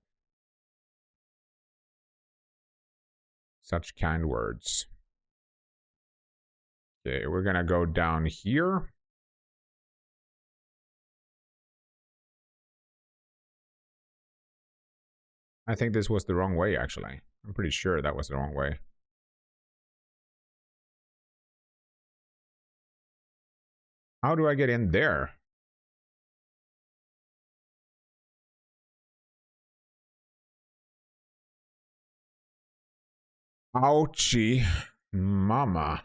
Such kind words. Okay, we're gonna go down here. I think this was the wrong way, actually. I'm pretty sure that was the wrong way. How do I get in there? Ouchie. Mama.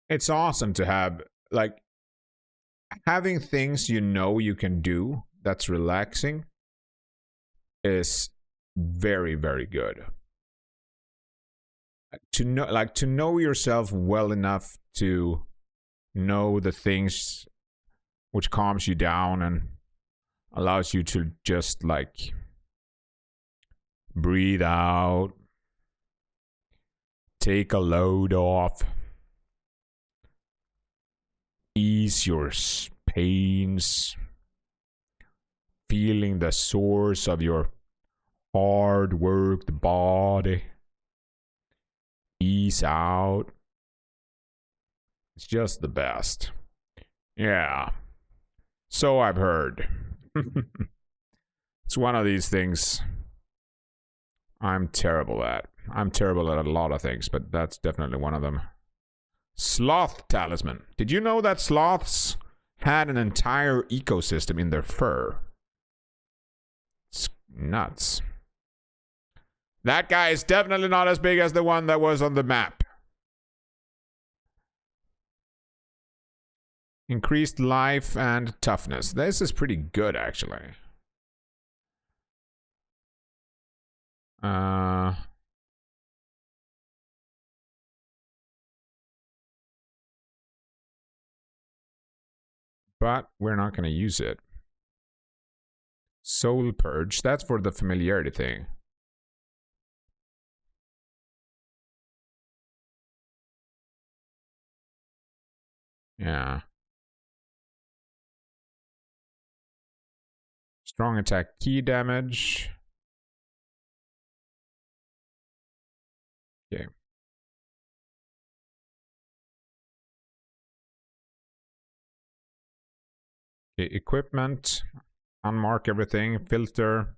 It's awesome to have, like, having things you know you can do that's relaxing is very, very good. To know yourself well enough to know the things which calms you down and allows you to just like breathe out, take a load off, ease your pains, feeling the source of your hard worked body, ease out. It's just the best. Yeah. So I've heard. It's one of these things I'm terrible at. I'm terrible at a lot of things, but that's definitely one of them. Sloth talisman. Did you know that sloths had an entire ecosystem in their fur? It's nuts. That guy is definitely not as big as the one that was on the map. Increased life and toughness. This is pretty good, actually. But we're not going to use it. Soul Purge. That's for the familiarity thing. Yeah. Strong attack key damage. Okay. Okay, equipment. Unmark everything. Filter.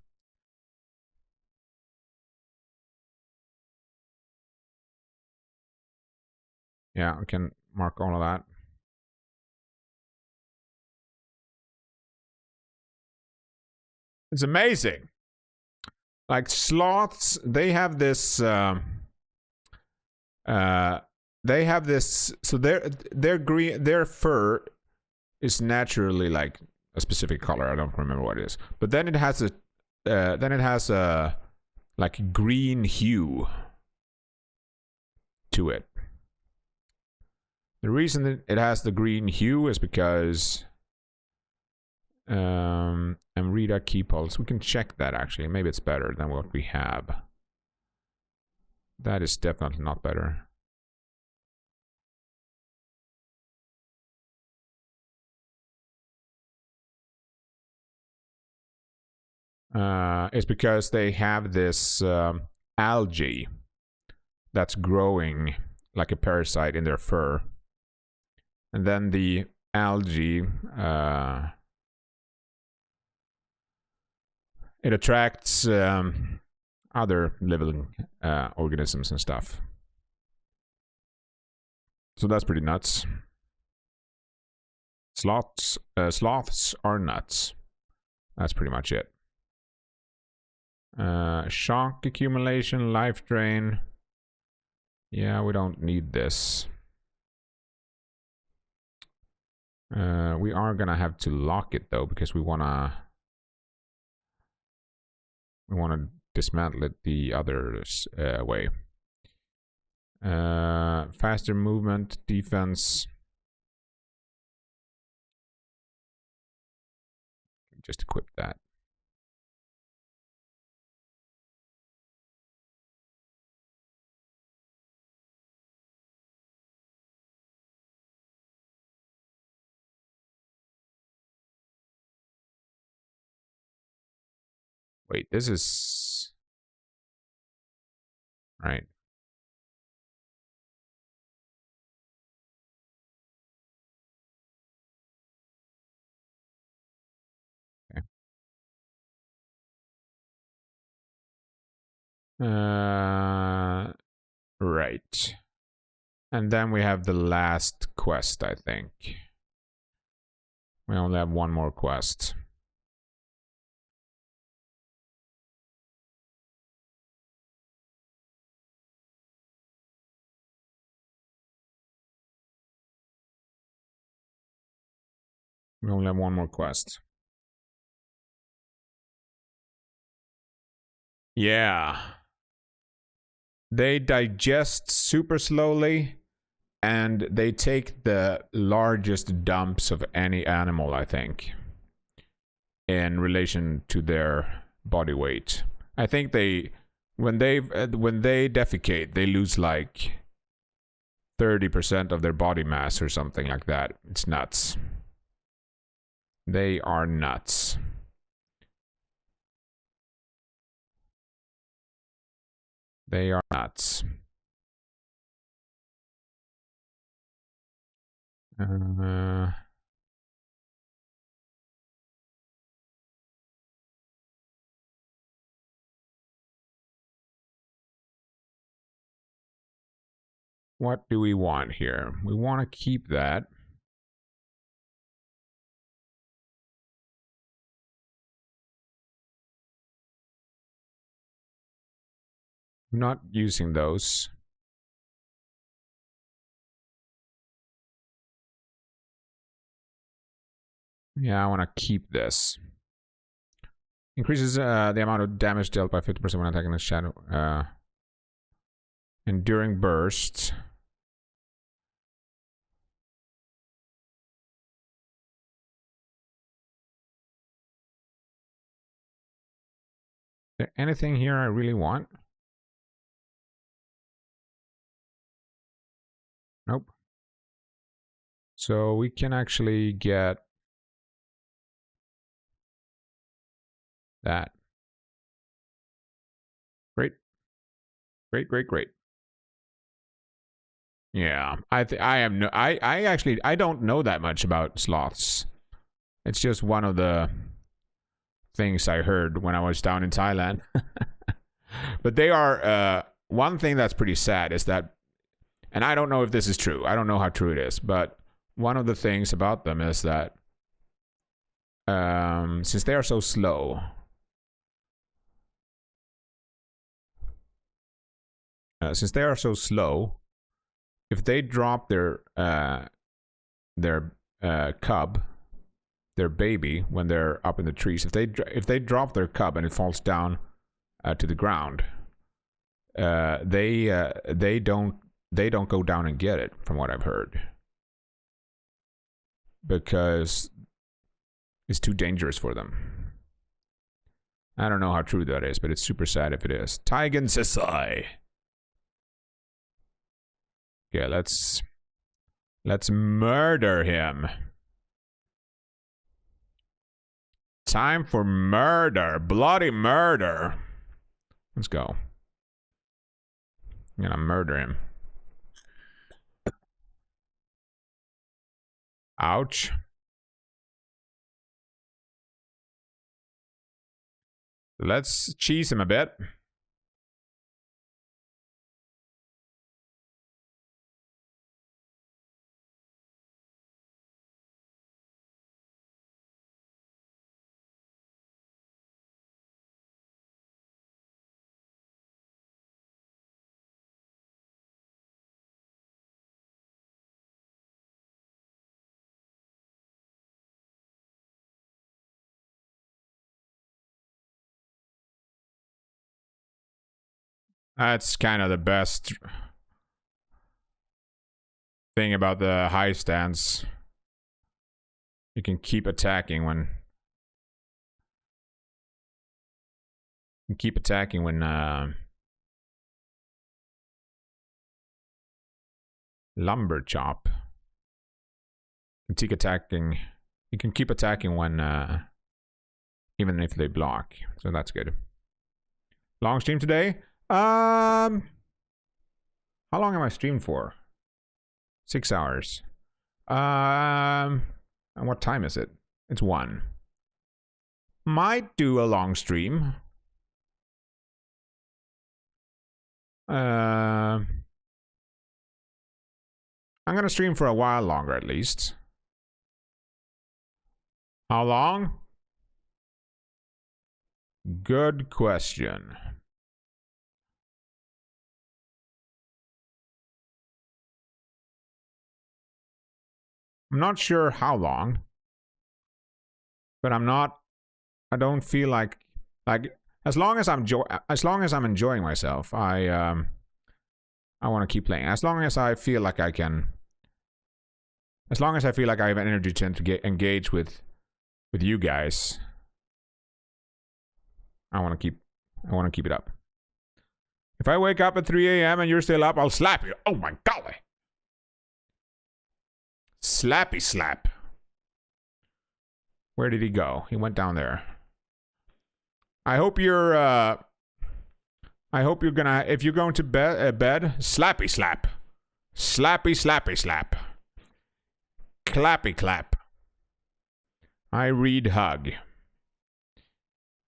Yeah, we can mark all of that. It's amazing. Like sloths, they have this. They have this. So their fur is naturally like a specific color. I don't remember what it is, but then it has a like green hue to it. The reason that it has the green hue is because Amrita key pulse. We can check that actually. Maybe it's better than what we have. That is definitely not better. It's because they have this algae that's growing like a parasite in their fur. And then the algae, it attracts other living organisms and stuff. So that's pretty nuts. Sloths are nuts. That's pretty much it. Shock accumulation, life drain. Yeah, we don't need this. We are gonna have to lock it though, because we wanna dismantle it the other way. Faster movement, defense. Just equip that. Wait, this is right. Okay. Right. And then we have the last quest, I think. We only have one more quest. We only have one more quest. Yeah. They digest super slowly, and they take the largest dumps of any animal, I think, in relation to their body weight. I think when they defecate, they lose like 30% of their body mass or something like that. It's nuts. They are nuts. They are nuts. What do we want here? We want to keep that. I'm not using those. Yeah, I want to keep this. Increases the amount of damage dealt by 50% when attacking a shadow. Enduring burst. Is there anything here I really want? Nope. So we can actually get that. Great. Great. Yeah, I don't know that much about sloths. It's just one of the things I heard when I was down in Thailand. But they are one thing that's pretty sad is that, and I don't know if this is true. I don't know how true it is, but one of the things about them is that since they are so slow, if they drop their cub, their baby, when they're up in the trees, if they drop their cub and it falls down to the ground, they don't go down and get it, from what I've heard, because it's too dangerous for them. I don't know how true that is, but it's super sad if it is. Taigen Sesai. Okay, let's murder him. Time for murder. Bloody murder. Let's go. I'm gonna murder him. Ouch. Let's cheese him a bit. That's kind of the best thing about the high stance. You can keep attacking when lumber chop. You can keep attacking when even if they block. So that's good. Long stream today? How long am I streamed for? 6 hours. And what time is it? It's 1. Might do a long stream. I'm gonna stream for a while longer at least. How long? Good question. I'm not sure how long, but I don't feel like as long as I'm enjoying myself, I want to keep playing. As long as I feel like I can, as long as I feel like I have energy to engage with you guys, I want to keep it up. If I wake up at 3 a.m. and you're still up, I'll slap you. Oh my golly. Slappy slap. Where did he go? He went down there. I hope you're gonna, if you're going to bed, slappy slap. Slappy slappy slap. Clappy clap. I read hug.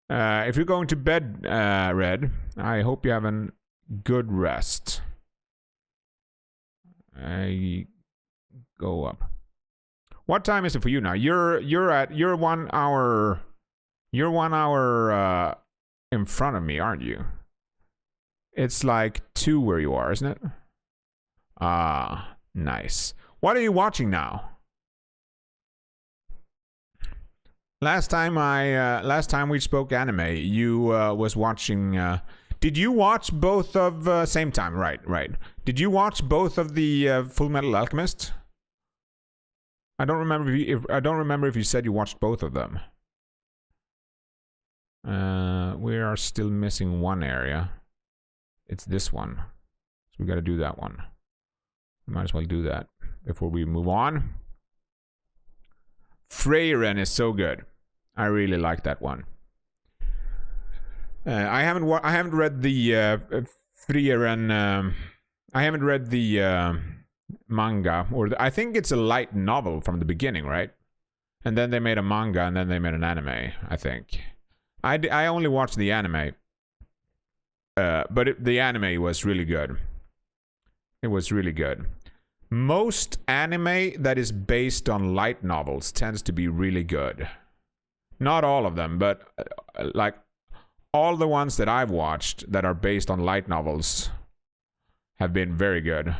If you're going to bed, Red, I hope you have a good rest. I go up. What time is it for you now? You're 1 hour. You're 1 hour in front of me, aren't you? It's like 2 where you are, isn't it? Ah, nice. What are you watching now? Last time we spoke anime, you was watching. Did you watch both of same time? Right. Did you watch both of the Full Metal Alchemist? I don't remember if you said you watched both of them. We are still missing one area. It's this one, so we got to do that one. Might as well do that before we move on. Freyren is so good. I really like that one. I haven't read the Freyren. I haven't read the manga, or I think it's a light novel from the beginning, right? And then they made a manga, and then they made an anime. I think. I only watched the anime, but the anime was really good. It was really good. Most anime that is based on light novels tends to be really good. Not all of them, but like all the ones that I've watched that are based on light novels have been very good.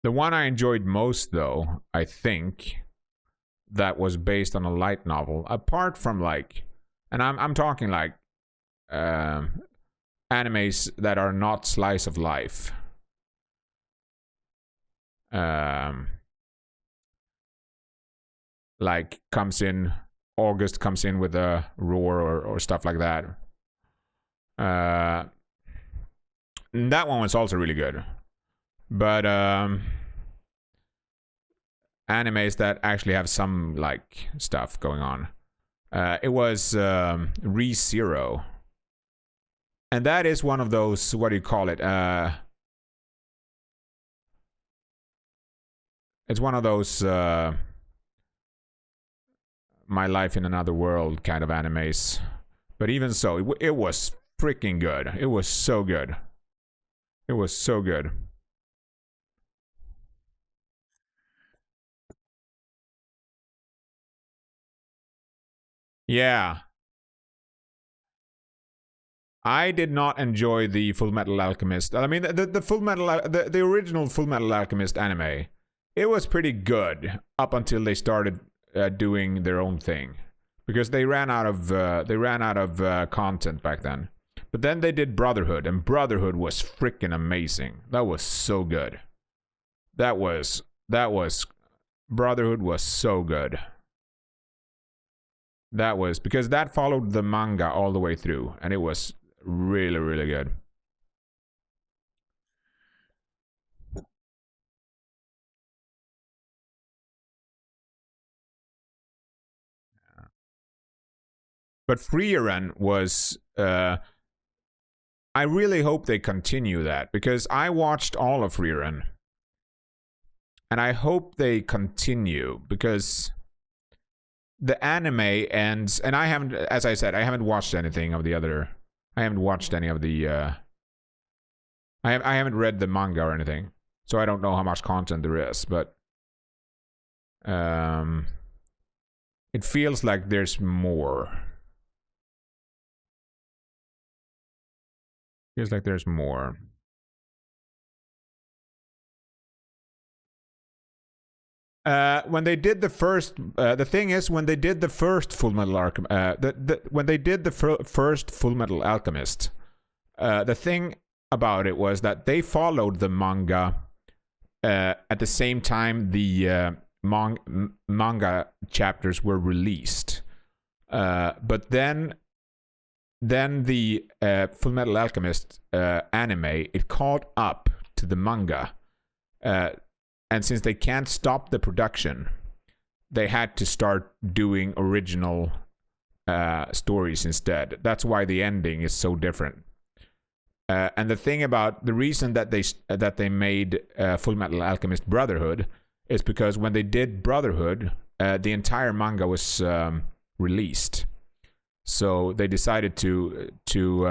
The one I enjoyed most, though, I think, that was based on a light novel, apart from like, and I'm talking like animes that are not slice of life. Like August comes in with a roar or stuff like that. That one was also really good. But animes that actually have some like stuff going on. It was Re:Zero. And that is one of those, what do you call it? It's one of those My Life in Another World kind of animes. But even so, it was freaking good. It was so good. It was so good. Yeah. I did not enjoy the Full Metal Alchemist. I mean, the Full Metal, the original Full Metal Alchemist anime. It was pretty good up until they started doing their own thing, because they ran out of content back then. But then they did Brotherhood, and Brotherhood was freaking amazing. That was so good. That was Brotherhood was so good. That was because that followed the manga all the way through, and it was really, really good. But Frieren was I really hope they continue that, because I watched all of Frieren. And I hope they continue, because the anime ends, and I haven't, as I said, I haven't watched anything of the other. I haven't watched any of the. I haven't read the manga or anything, so I don't know how much content there is. But it feels like there's more. Feels like there's more. When they did the first, the thing is, when they did the first Full Metal when they did the first Full Metal Alchemist, the thing about it was that they followed the manga at the same time the manga chapters were released. But then the Full Metal Alchemist anime, it caught up to the manga. And since they can't stop the production, they had to start doing original stories instead. That's why the ending is so different. And the thing about the reason that they made Full Metal Alchemist Brotherhood is because when they did Brotherhood, the entire manga was released. So they decided to do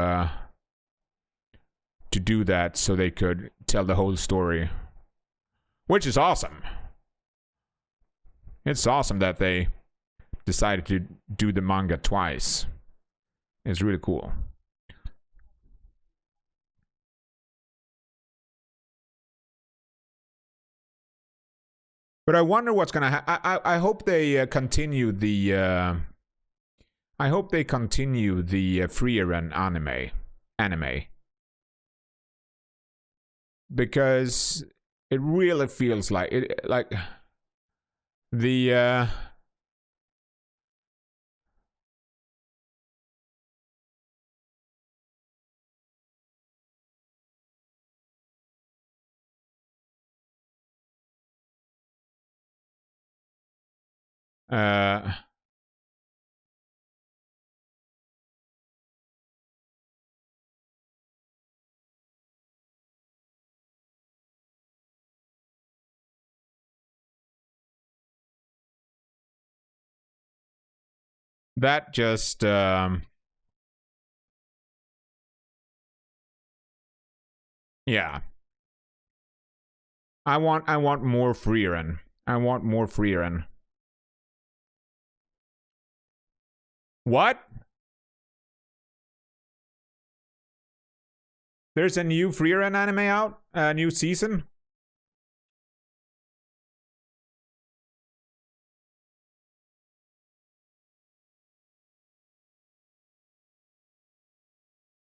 that so they could tell the whole story. Which is awesome. It's awesome that they decided to do the manga twice. It's really cool. But I wonder what's gonna happen. I hope they continue the. I hope they continue the Frieren anime. Because it really feels like it, like the that just yeah. I want more Frieren. I want more Frieren. What? There's a new Frieren anime out? A new season?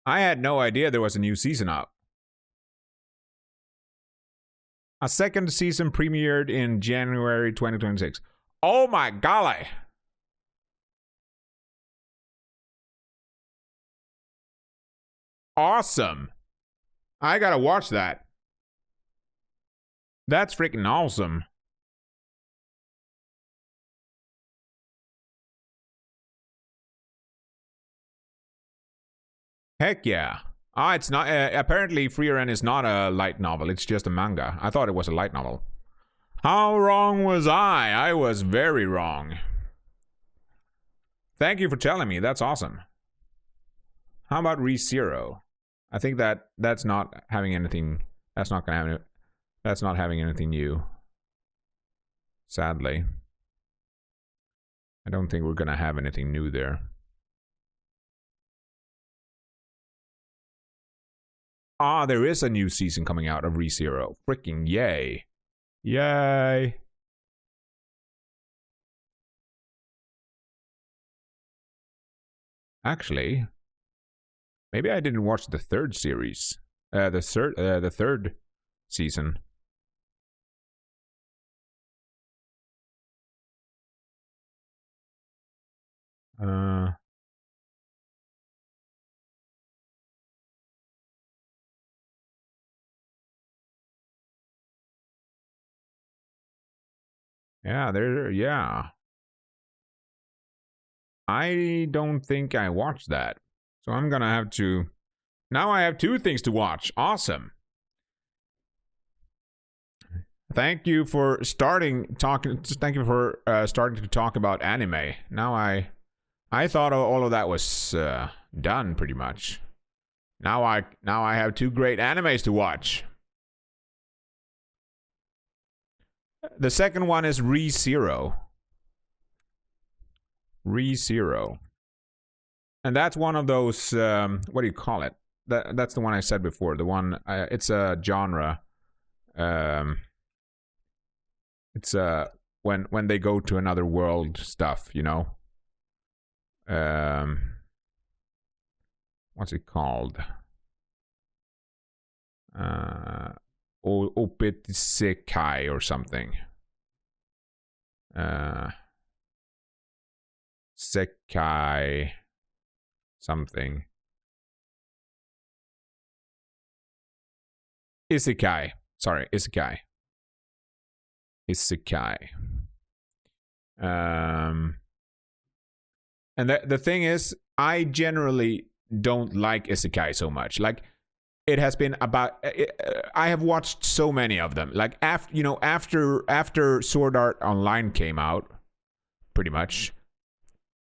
I had no idea there was a new season out. A second season premiered in January 2026. Oh my golly! Awesome! I gotta watch that. That's freaking awesome. Heck yeah. Ah, it's not. Apparently, Frieren is not a light novel. It's just a manga. I thought it was a light novel. How wrong was I? I was very wrong. Thank you for telling me. That's awesome. How about ReZero? I think that's not having anything. That's not gonna have. That's not having anything new. Sadly, I don't think we're gonna have anything new there. Ah, there is a new season coming out of ReZero. Freaking yay. Yay. Actually, maybe I didn't watch the third series. The third season. Yeah. I don't think I watched that. So I'm gonna have to. Now I have 2 things to watch. Awesome. Thank you for starting talking. Thank you for starting to talk about anime. Now I thought all of that was done pretty much. Now I have 2 great animes to watch. The second one is ReZero. ReZero. And that's one of those what do you call it? That's the one I said before. The one it's a genre. It's when they go to another world stuff, you know. What's it called? 𝐿𝐴𝐷𝐿 𝐷𝐿 or something. Sekai something. Isekai. Sorry, Isekai. Isekai. And the thing is, I generally don't like Isekai so much. Like, it has been about. I have watched so many of them. Like after Sword Art Online came out, pretty much,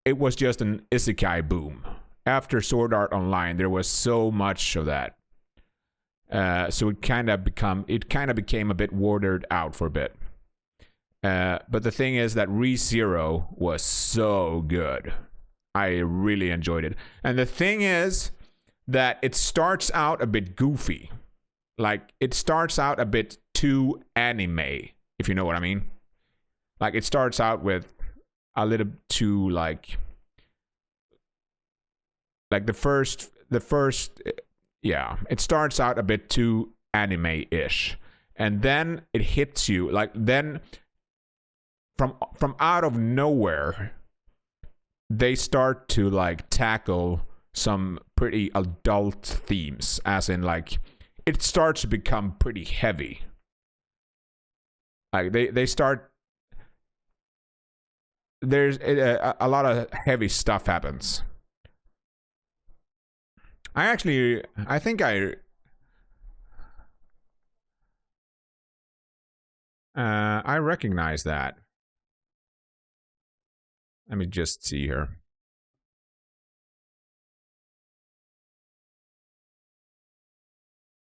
it was just an Isekai boom. After Sword Art Online, there was so much of that. So it kind of became a bit watered out for a bit. But the thing is that ReZero was so good. I really enjoyed it. And the thing is that it starts out a bit goofy. Like, it starts out a bit too anime, if you know what I mean. Like, it starts out with a little too, like the first, yeah, it starts out a bit too anime-ish. And then it hits you, like, then from out of nowhere, they start to, like, tackle some pretty adult themes, as in, like, it starts to become pretty heavy. Like, they start, there's a lot of heavy stuff happens. I think I recognize that. Let me just see here.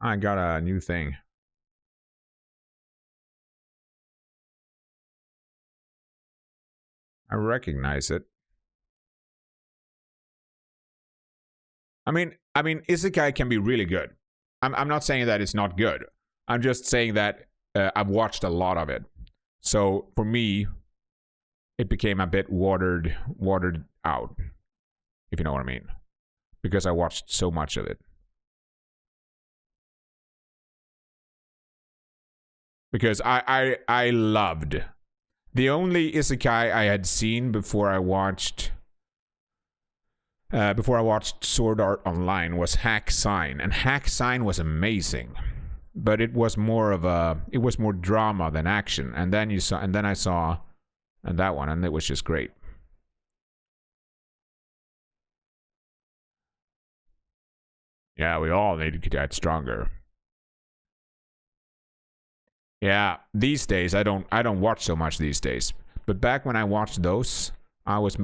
I got a new thing. I recognize it. I mean, Isekai can be really good. I'm not saying that it's not good. I'm just saying that I've watched a lot of it. So for me, it became a bit watered out, if you know what I mean, because I watched so much of it. Because I loved the only Isekai I had seen before I watched Sword Art Online was Hack Sign, and Hack Sign was amazing, but it was more drama than action. And then I saw that one, and it was just great. Yeah, we all need to get stronger. Yeah, these days I don't watch so much these days. But back when I watched those, I was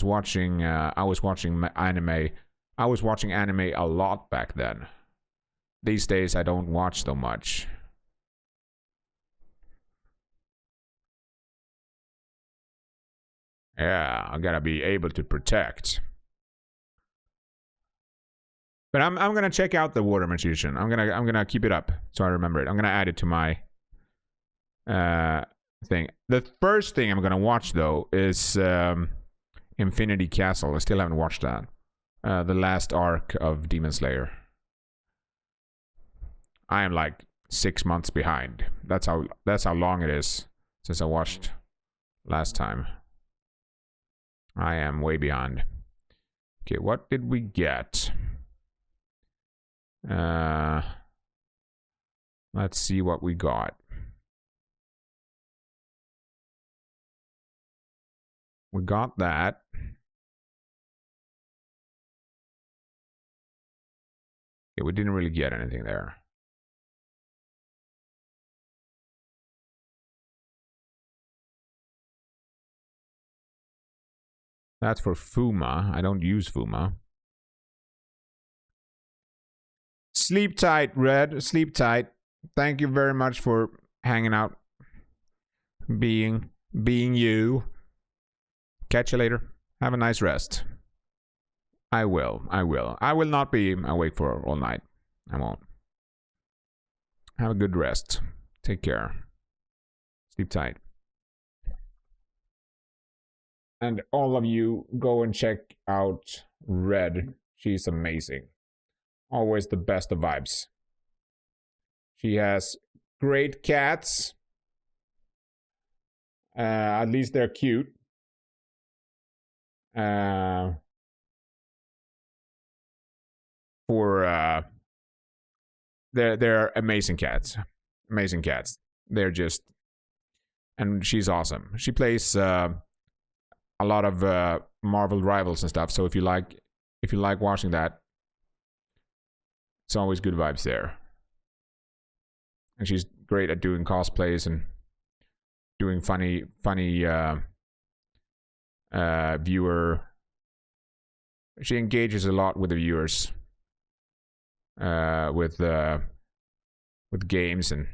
watching anime. I was watching anime a lot back then. These days I don't watch so much. Yeah, I gotta be able to protect. But I'm gonna check out the water magician. I'm gonna keep it up so I remember it. I'm gonna add it to my thing. The first thing I'm gonna watch though is Infinity Castle. I still haven't watched that. The last arc of Demon Slayer. I am like 6 months behind. That's how long it is since I watched last time. I am way behind. Okay, what did we get? Let's see what we got. We got that. Yeah, we didn't really get anything there. That's for Fuma. I don't use Fuma. Sleep tight, Red. Sleep tight. Thank you very much for hanging out. Being you. Catch you later. Have a nice rest. I will. I will not be awake for all night. I won't. Have a good rest. Take care. Sleep tight. And all of you, go and check out Red. She's amazing. Always the best of vibes. She has great cats. At least they're cute. They're amazing cats. Amazing cats. They're just, and she's awesome. She plays a lot of Marvel Rivals and stuff. So if you like watching that, it's always good vibes there. And she's great at doing cosplays and doing funny viewer. She engages a lot with the viewers, with games and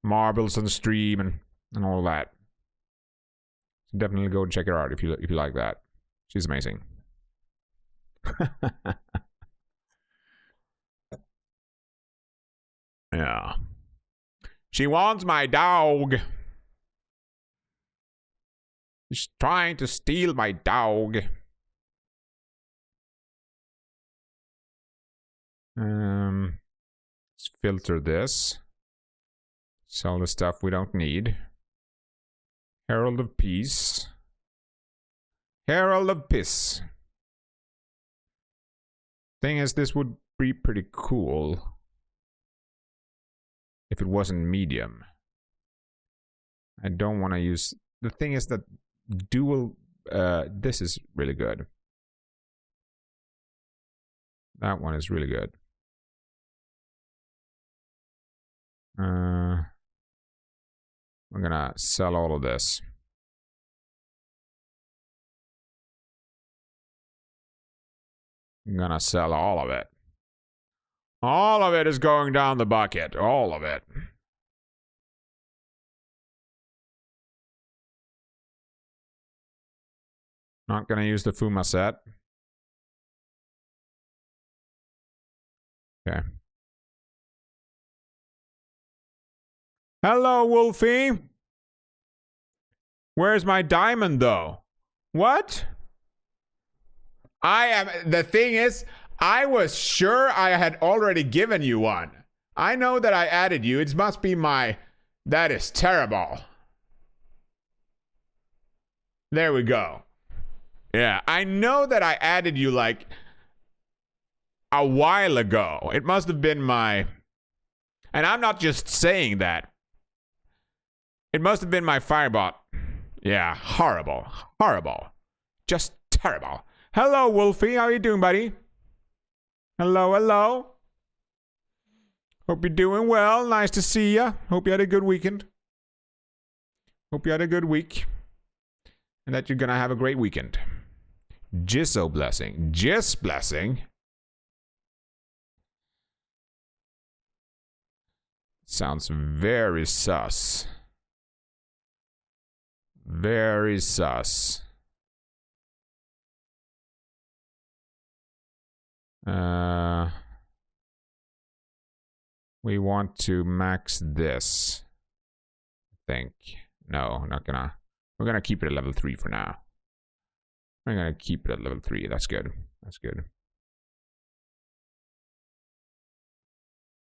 marbles on the stream and all that. So definitely go and check her out if you like that. She's amazing. Yeah. She wants my dog. She's trying to steal my dog. Let's filter this. Sell the stuff we don't need. Herald of Peace. Herald of Piss. Thing is, this would be pretty cool if it wasn't medium. I don't want to use... The thing is that dual... this is really good. That one is really good. I'm gonna sell all of this. I'm gonna sell all of it. All of it is going down the bucket. All of it. Not gonna use the Fuma set. Okay. Hello, Wolfie. Where's my diamond, though? What? The thing is, I was sure I had already given you one. I know that I added you. It must be my... That is terrible. There we go. Yeah, I know that I added you like a while ago. It must have been my... And I'm not just saying that. It must have been my Firebot. Yeah, horrible. Horrible. Just terrible. Hello, Wolfie. How you doing, buddy? Hello, hello. Hope you're doing well. Nice to see ya. Hope you had a good weekend. Hope you had a good week. And that you're gonna have a great weekend. Jizzo blessing. Jizz blessing. Sounds very sus. Very sus. We want to max this. I think. No, not gonna. We're gonna keep it at level 3 for now. We're gonna keep it at level 3. That's good. That's good.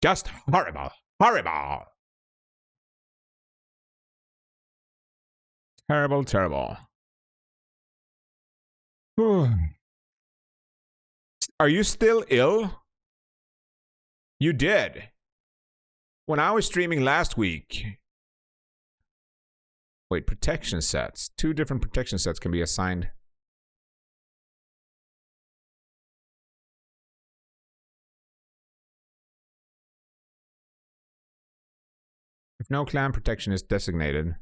Just horrible. Horrible. Terrible, terrible. Are you still ill? You did. When I was streaming last week. Wait, protection sets. 2 different protection sets can be assigned. If no clan protection is designated.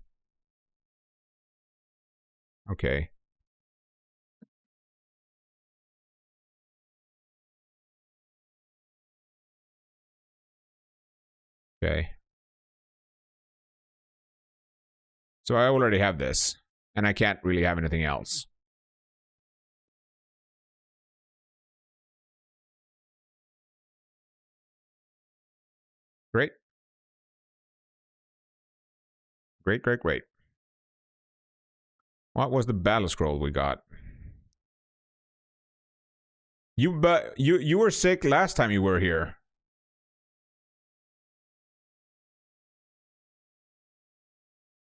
Okay. Okay. So I already have this. And I can't really have anything else. Great. Great, great, great. What was the battle scroll we got? You were sick last time you were here.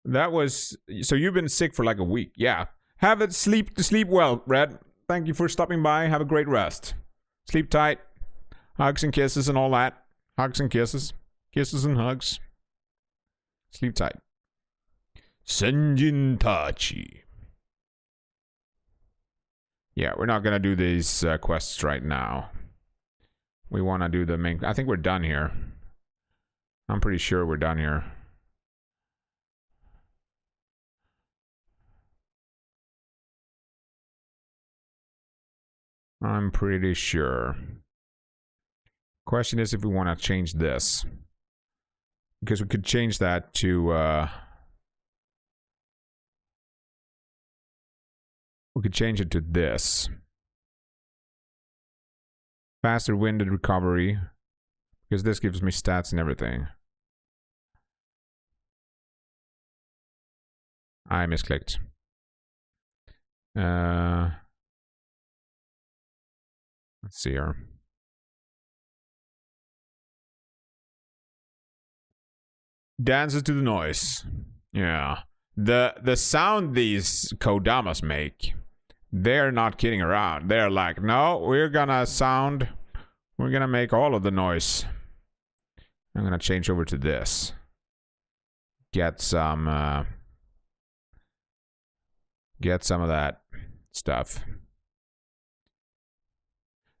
That was so you've been sick for like a week. Yeah. Have it sleep well, Red. Thank you for stopping by. Have a great rest. Sleep tight. Hugs and kisses and all that. Hugs and kisses. Kisses and hugs. Sleep tight. Senjin Tachi. Yeah, we're not gonna do these quests right now. We want to do the main. I think we're done here. I'm pretty sure we're done here. I'm pretty sure. Question is if we want to change this. Because we could change that to... we could change it to this. Faster winded recovery. Because this gives me stats and everything. I misclicked. Let's see here. Dances to the noise. Yeah. The sound these kodamas make, they're not kidding around. They're like, no, we're gonna make all of the noise. I'm gonna change over to this. Get some of that stuff.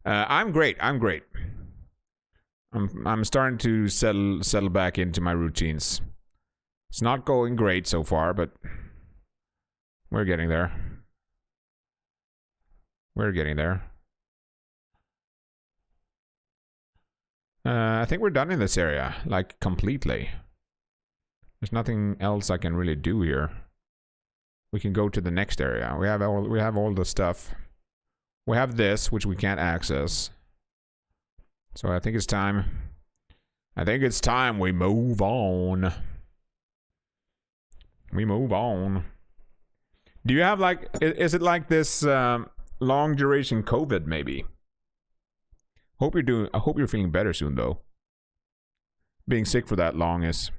I'm great. I'm starting to settle back into my routines. It's not going great so far, but we're getting there. We're getting there. I think we're done in this area, like completely. There's nothing else I can really do here. We can go to the next area. We have all the stuff. We have this, which we can't access. So I think it's time. I think it's time we move on. We move on. Do you have like, is it like this long duration COVID maybe? I hope you're feeling better soon though. Being sick for that long is...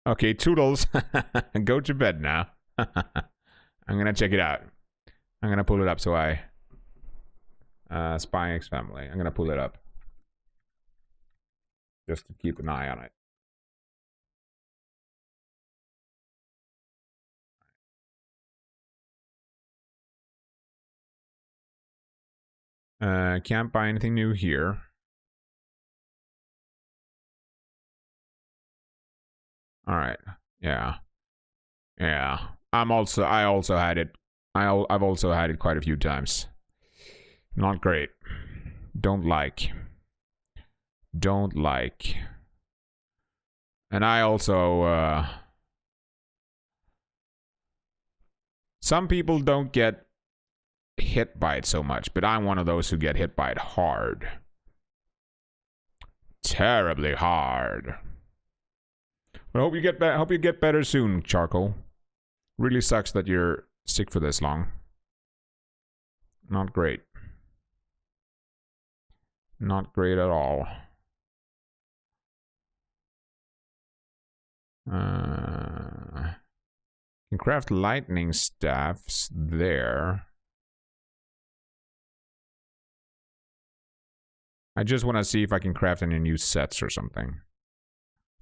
Okay, toodles. Go to bed now. I'm gonna check it out. I'm gonna pull it up so I... Spy X Family. I'm gonna pull it up. Just to keep an eye on it. Can't buy anything new here. All right. Yeah. Yeah. I also had it. I've also had it quite a few times. Not great. Don't like. And I also some people don't get hit by it so much, but I'm one of those who get hit by it hard. Terribly hard. But I hope you get better soon, Charcoal. Really sucks that you're sick for this long. Not great. Not great at all. Can craft lightning staffs there. I just want to see if I can craft any new sets or something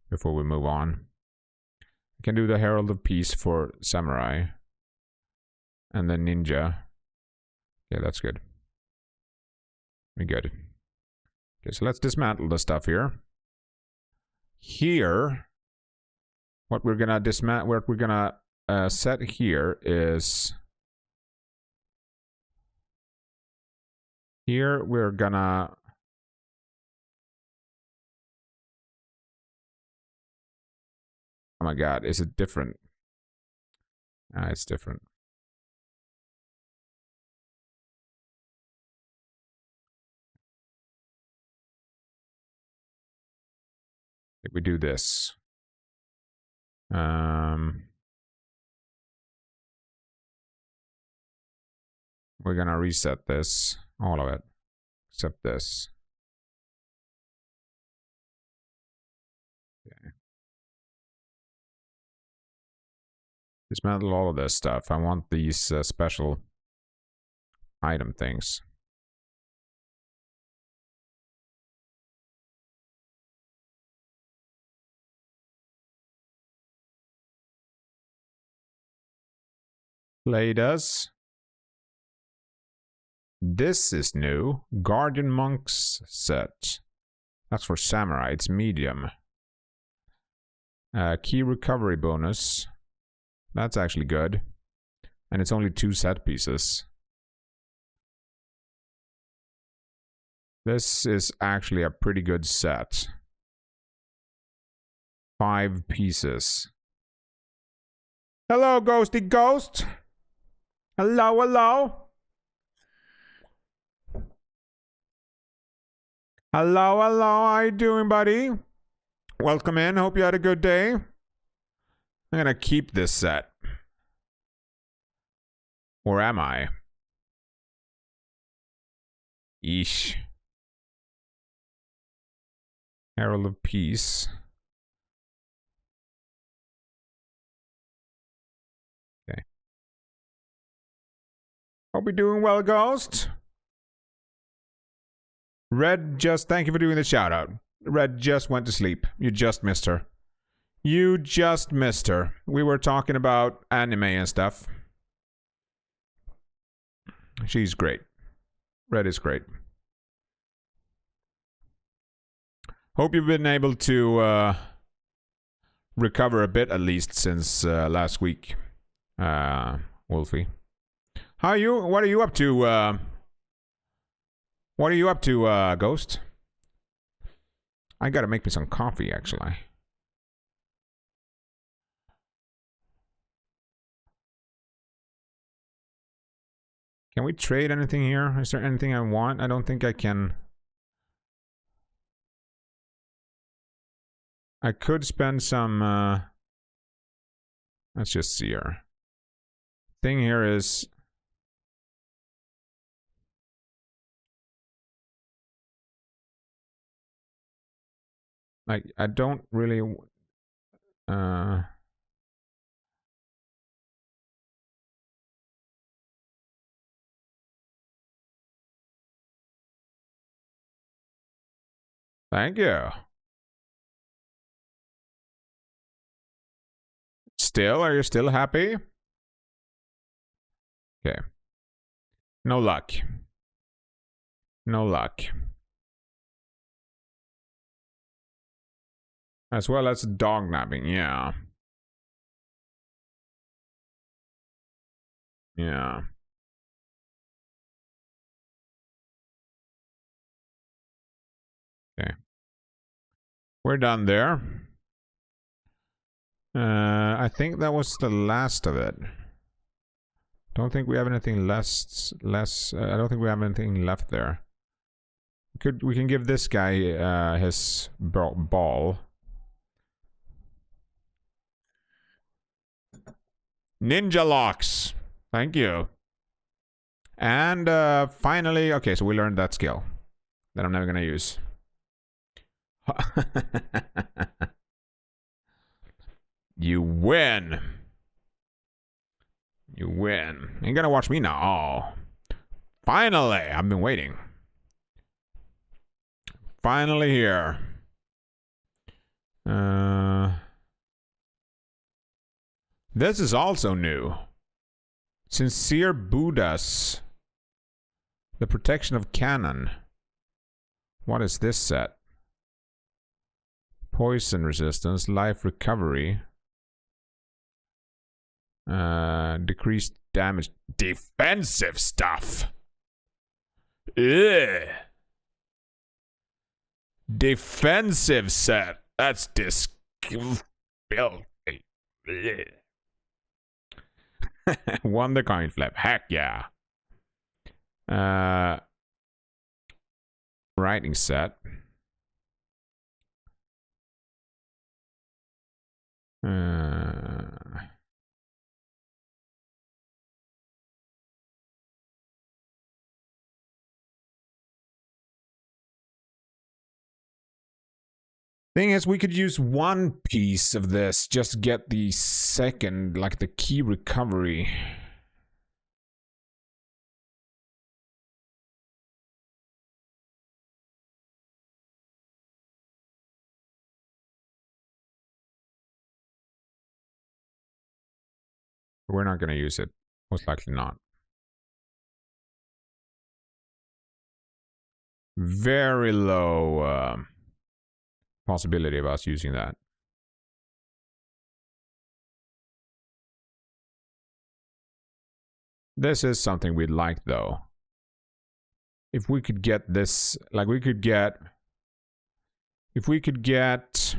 before we move on. I can do the Herald of Peace for Samurai. And then Ninja. Yeah, that's good. We're good. Okay, so let's dismantle the stuff here. Here, what we're gonna set here is... Here, we're gonna... Oh my god, is it different? It's different. If we do this. We're gonna reset this. All of it. Except this. Okay. Dismantle all of this stuff. I want these special item things. Play does. This is new. Guardian Monks set. That's for Samurai. It's medium. Key recovery bonus. That's actually good. And it's only 2 set pieces. This is actually a pretty good set. 5 pieces. Hello, Ghosty Ghost. Hello, hello. Hello, hello. How you doing, buddy? Welcome in. Hope you had a good day. I'm gonna keep this set. Or am I? Eesh. Herald of Peace. Okay. Hope you're doing well, Ghost. Red just, thank you for doing the shout out. Red just went to sleep. You just missed her. You just missed her. We were talking about anime and stuff. She's great. Red is great. Hope you've been able to recover a bit at least since last week, Wolfie. How are you? What are you up to? What are you up to, Ghost? I gotta make me some coffee, actually. Can we trade anything here? Is there anything I want? I don't think I can. I could spend some, let's just see here. Thing here is... Like, I don't really... Thank you. Still? Are you still happy? Okay. No luck. No luck. As well as dog napping, yeah. Yeah. Okay. We're done there. I think that was the last of it. Don't think we have anything less. I don't think we have anything left there. We can give this guy his ball. Ninja locks. Thank you. And finally, okay, so we learned that skill that I'm never gonna use. You win. You win. Ain't gonna watch me now. Oh. Finally, I've been waiting. Finally here. This is also new. Sincere Buddhas. The protection of canon. What is this set? Poison resistance, life recovery. Decreased damage. Defensive stuff. Ugh. Defensive set. That's filthy. Won the coin flip. Heck yeah. Writing set. Thing is, we could use one piece of this just to get the second, like the key recovery. We're not going to use it. Most likely not. Very low possibility of us using that. This is something we'd like, though. If we could get this, like we could get... If we could get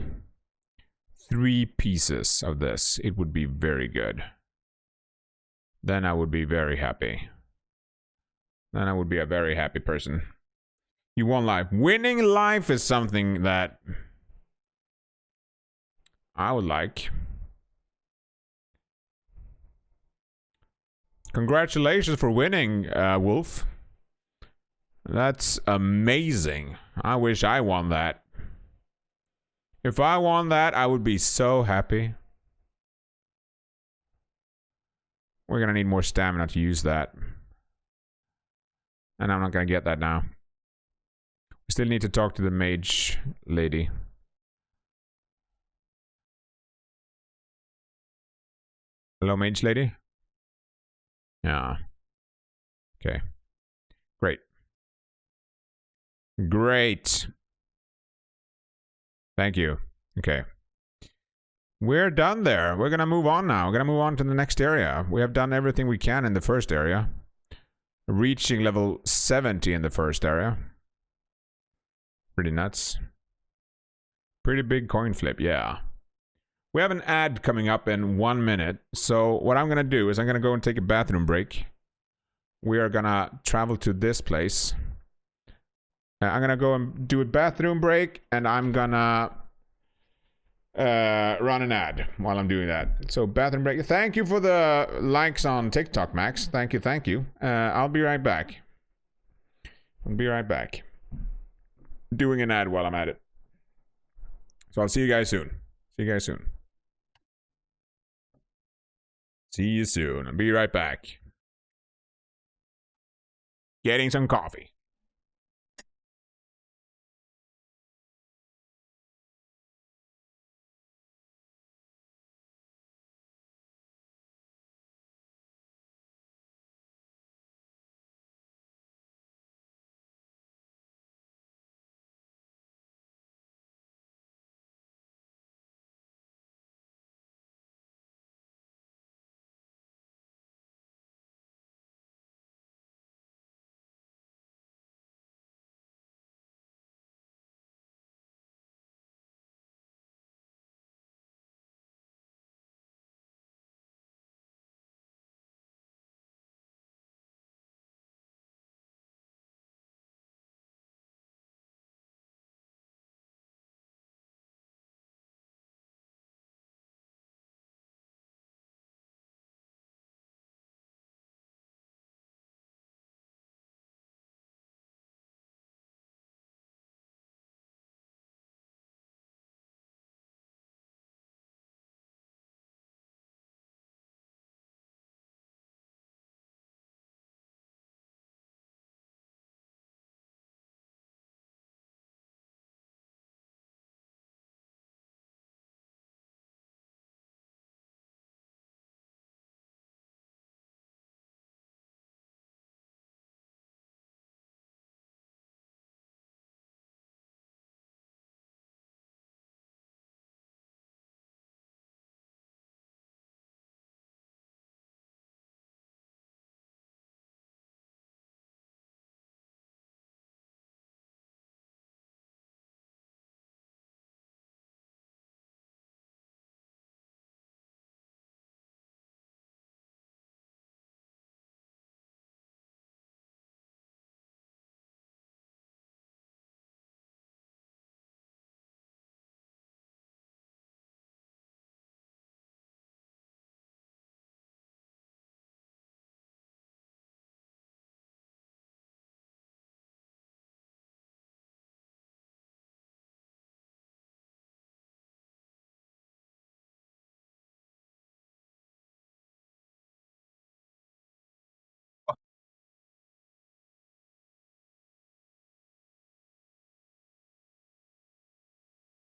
3 pieces of this, it would be very good. Then I would be very happy. Then I would be a very happy person. You won life. Winning life is something that I would like. Congratulations for winning, Wolf. That's amazing. I wish I won that. If I won that, I would be so happy. We're gonna need more stamina to use that. And I'm not gonna get that now. We still need to talk to the mage lady. Hello, mage lady? Yeah. Okay. Great. Great. Thank you. Okay. We're done there. We're gonna move on now. We're gonna move on to the next area. We have done everything we can in the first area. Reaching level 70 in the first area. Pretty nuts. Pretty big coin flip, yeah. We have an ad coming up in 1 minute. So what I'm gonna do is I'm gonna go and take a bathroom break. We are gonna travel to this place. I'm gonna go and do a bathroom break, and I'm gonna run an ad while I'm doing that. So bathroom break. Thank you for the likes on TikTok, Max. Thank you, thank you. I'll be right back. I'll be right back. Doing an ad while I'm at it. So I'll see you guys soon. See you guys soon. See you soon. I'll be right back. Getting some coffee.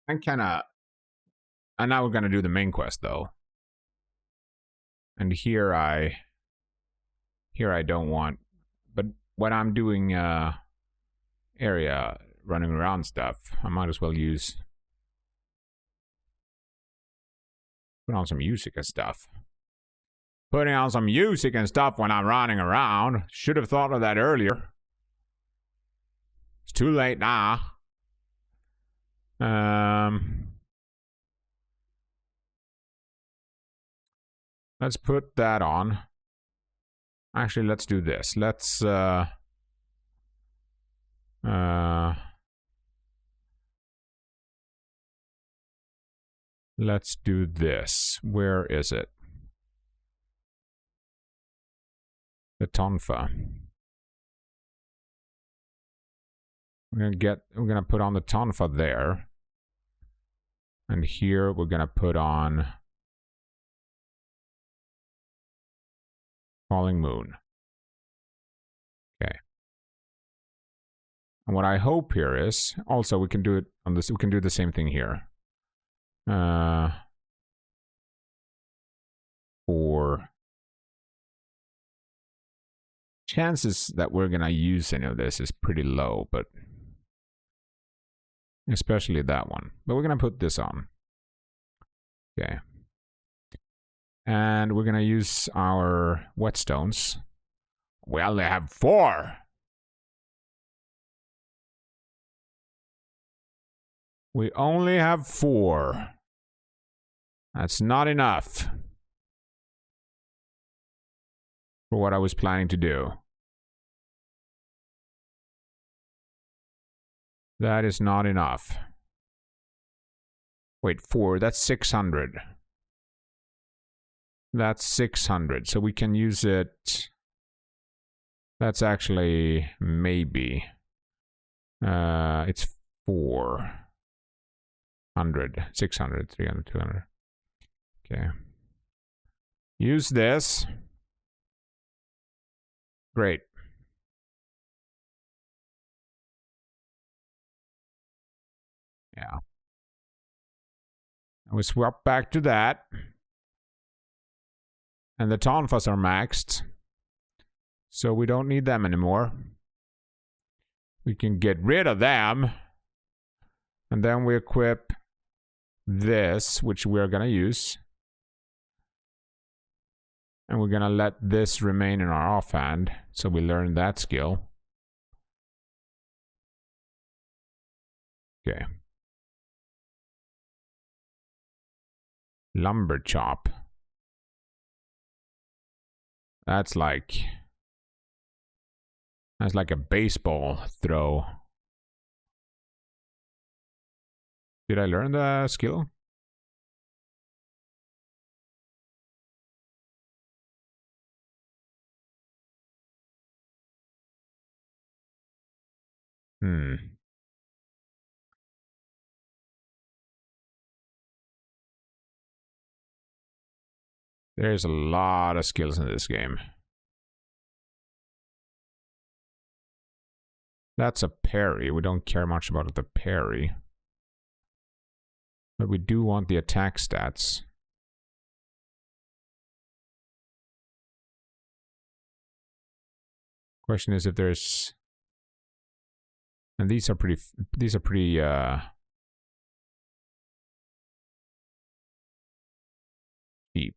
I kind of... And now we're going to do the main quest, though. And here I don't want... But when I'm doing area running around stuff, I might as well use... Put on some music and stuff. Putting on some music and stuff when I'm running around. Should have thought of that earlier. It's too late now. Let's put that on. Actually, let's do this. Let's do this. Where is it? The tonfa. We're gonna put on the tonfa there. And here we're gonna put on Falling Moon. Okay. And what I hope here is also we can do it on this. We can do the same thing here. For chances that we're gonna use any of this is pretty low, but especially that one. But we're gonna put this on. Okay. And we're gonna use our whetstones. We only have 4. We only have 4. That's not enough for what I was planning to do. That is not enough. Wait, 4, that's 600. That's 600, so we can use it. That's actually maybe. It's 400, 600, 300, 200. Okay. Use this. Great. Yeah. We swap back to that. And the tonfas are maxed. So we don't need them anymore. We can get rid of them. And then we equip this, which we're gonna use. And we're gonna let this remain in our offhand. So we learn that skill. Okay. Lumber chop. That's like a baseball throw. Did I learn the skill? There's a lot of skills in this game. That's a parry. We don't care much about the parry. But we do want the attack stats. Question is if there's... And these are pretty cheap.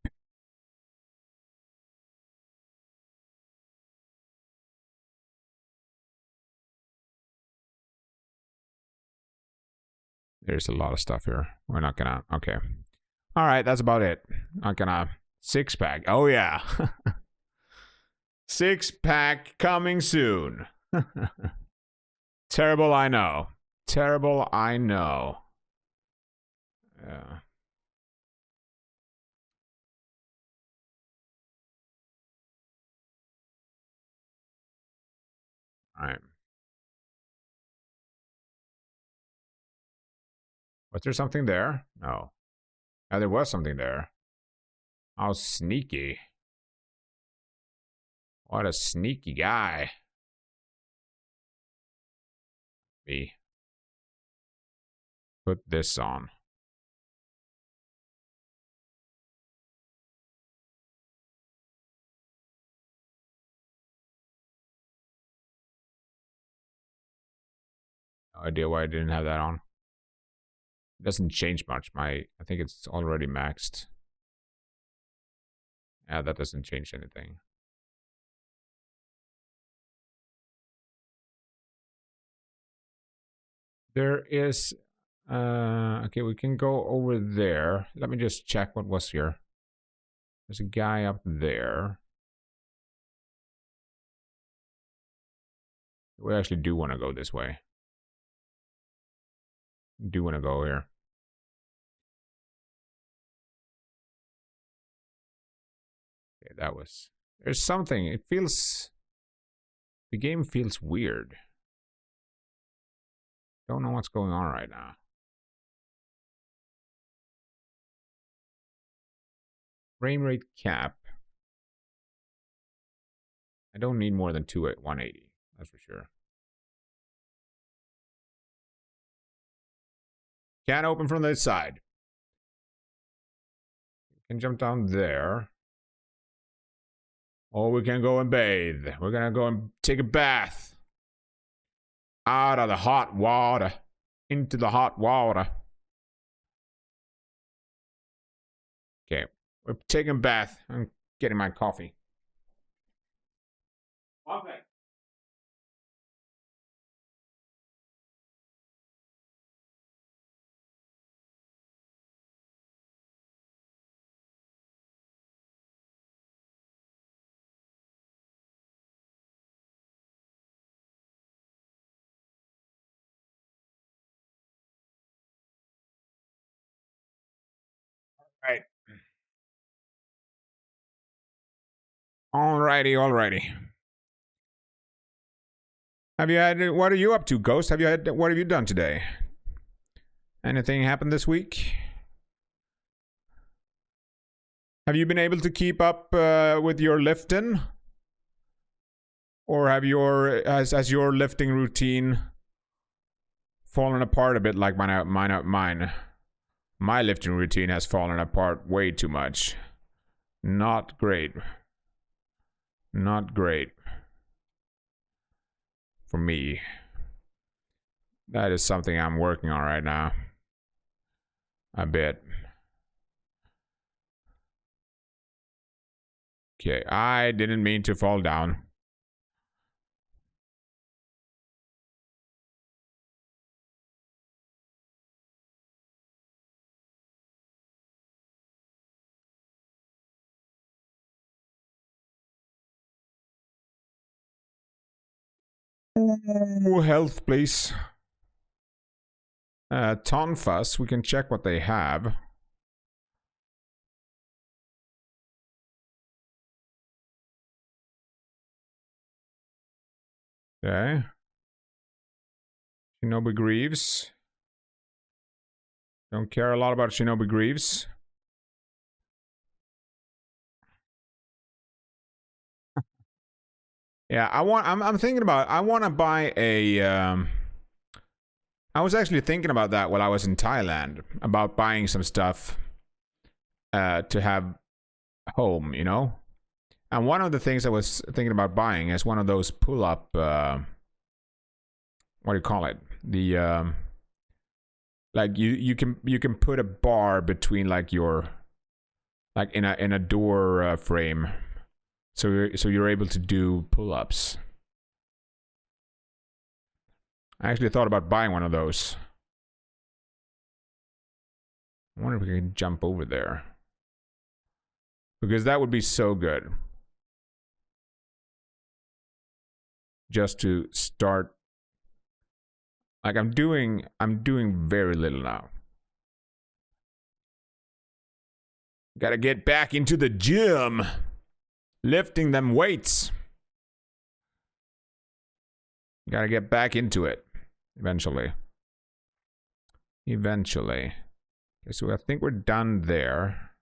There's a lot of stuff here. We're not gonna... Okay. Alright, that's about it. Not gonna... 6-pack. Oh, yeah. 6-pack coming soon. Terrible, I know. Terrible, I know. Yeah. Alright. Was there something there? No. Oh, there was something there. How sneaky. What a sneaky guy. Me. put this on. No idea why I didn't have that on. It doesn't change much. I think it's already maxed. Yeah, that doesn't change anything. There is okay, we can go over there. Let me just check what was here. There's a guy up there. We actually do want to go this way. Do want to go here. Okay, that was... There's something. It feels... The game feels weird. Don't know what's going on right now. Frame rate cap. I don't need more than 180. That's for sure. Can't open from this side. Can jump down there. Or we can go and bathe. We're gonna go and take a bath. Out of the hot water. Into the hot water. Okay. We're taking a bath. I'm getting my coffee. Okay. Right. Alrighty. Have you had... What are you up to, Ghost? What have you done today? Anything happened this week? Have you been able to keep up with your lifting? Or has your lifting routine fallen apart a bit like mine? My lifting routine has fallen apart way too much. Not great. Not great. For me. That is something I'm working on right now. A bit. Okay, I didn't mean to fall down. Ooh, health, please. Tonfus, we can check what they have. Okay. Shinobi Greaves. Don't care a lot about Shinobi Greaves. Yeah, I'm thinking about... I want to buy a... I was actually thinking about that while I was in Thailand. About buying some stuff to have home, you know? And one of the things I was thinking about buying is one of those pull-up... what do you call it? The... like you can put a bar between like your... like in a door frame. So you're able to do pull-ups. I actually thought about buying one of those. I wonder if we can jump over there. Because that would be so good. Just to start. Like I'm doing very little now. Gotta get back into the gym. Lifting them weights. Gotta get back into it. Eventually. Okay, so I think we're done there.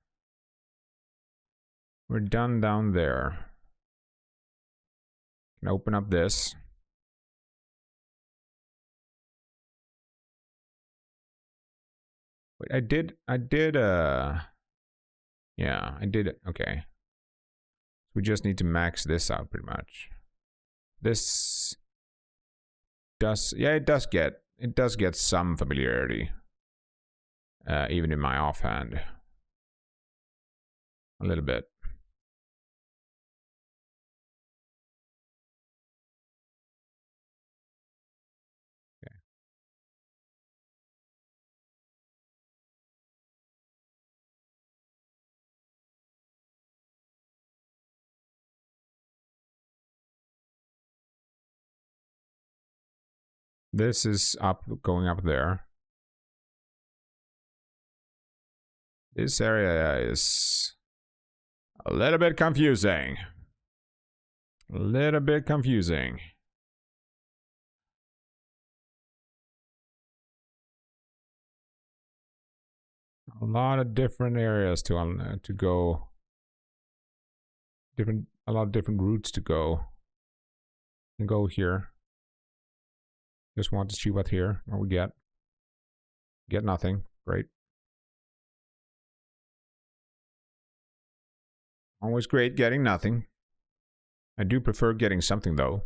We're done down there. Can open up this. Wait, yeah, I did it. Okay. We just need to max this out pretty much. This does, yeah, it does get some familiarity. Even in my offhand. A little bit. Okay. This is going up there. This area is a little bit confusing. A little bit confusing. A lot of different areas to go. A lot of different routes to go. And go here. Just want to see what here. What we get. Get nothing. Great. Always great getting nothing. I do prefer getting something though.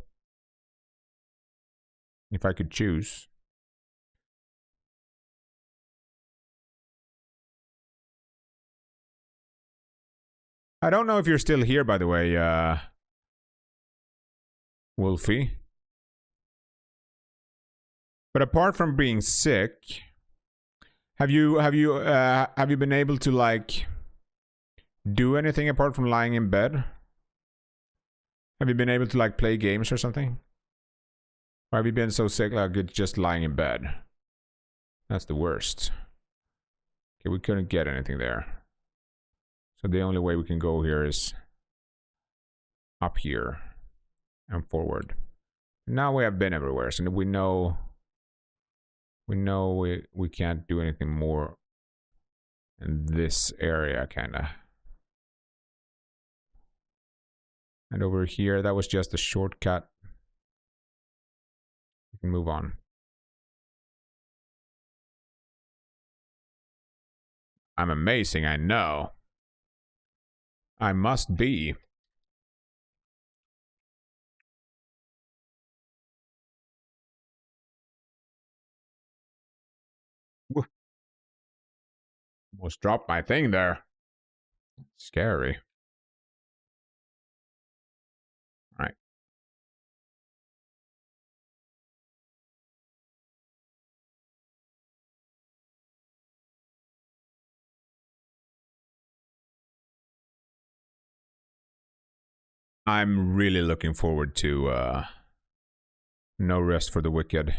If I could choose. I don't know if you're still here, by the way, Wolfie. But apart from being sick, have you been able to like do anything apart from lying in bed? Have you been able to like play games or something? Or have you been so sick like it's just lying in bed? That's the worst. Okay, we couldn't get anything there. So the only way we can go here is up here and forward. Now we have been everywhere, so we know we can't do anything more in this area, kinda. And over here, that was just a shortcut. We can move on. I'm amazing, I know. I must be. Almost dropped my thing there. Scary. All right. I'm really looking forward to No Rest for the Wicked.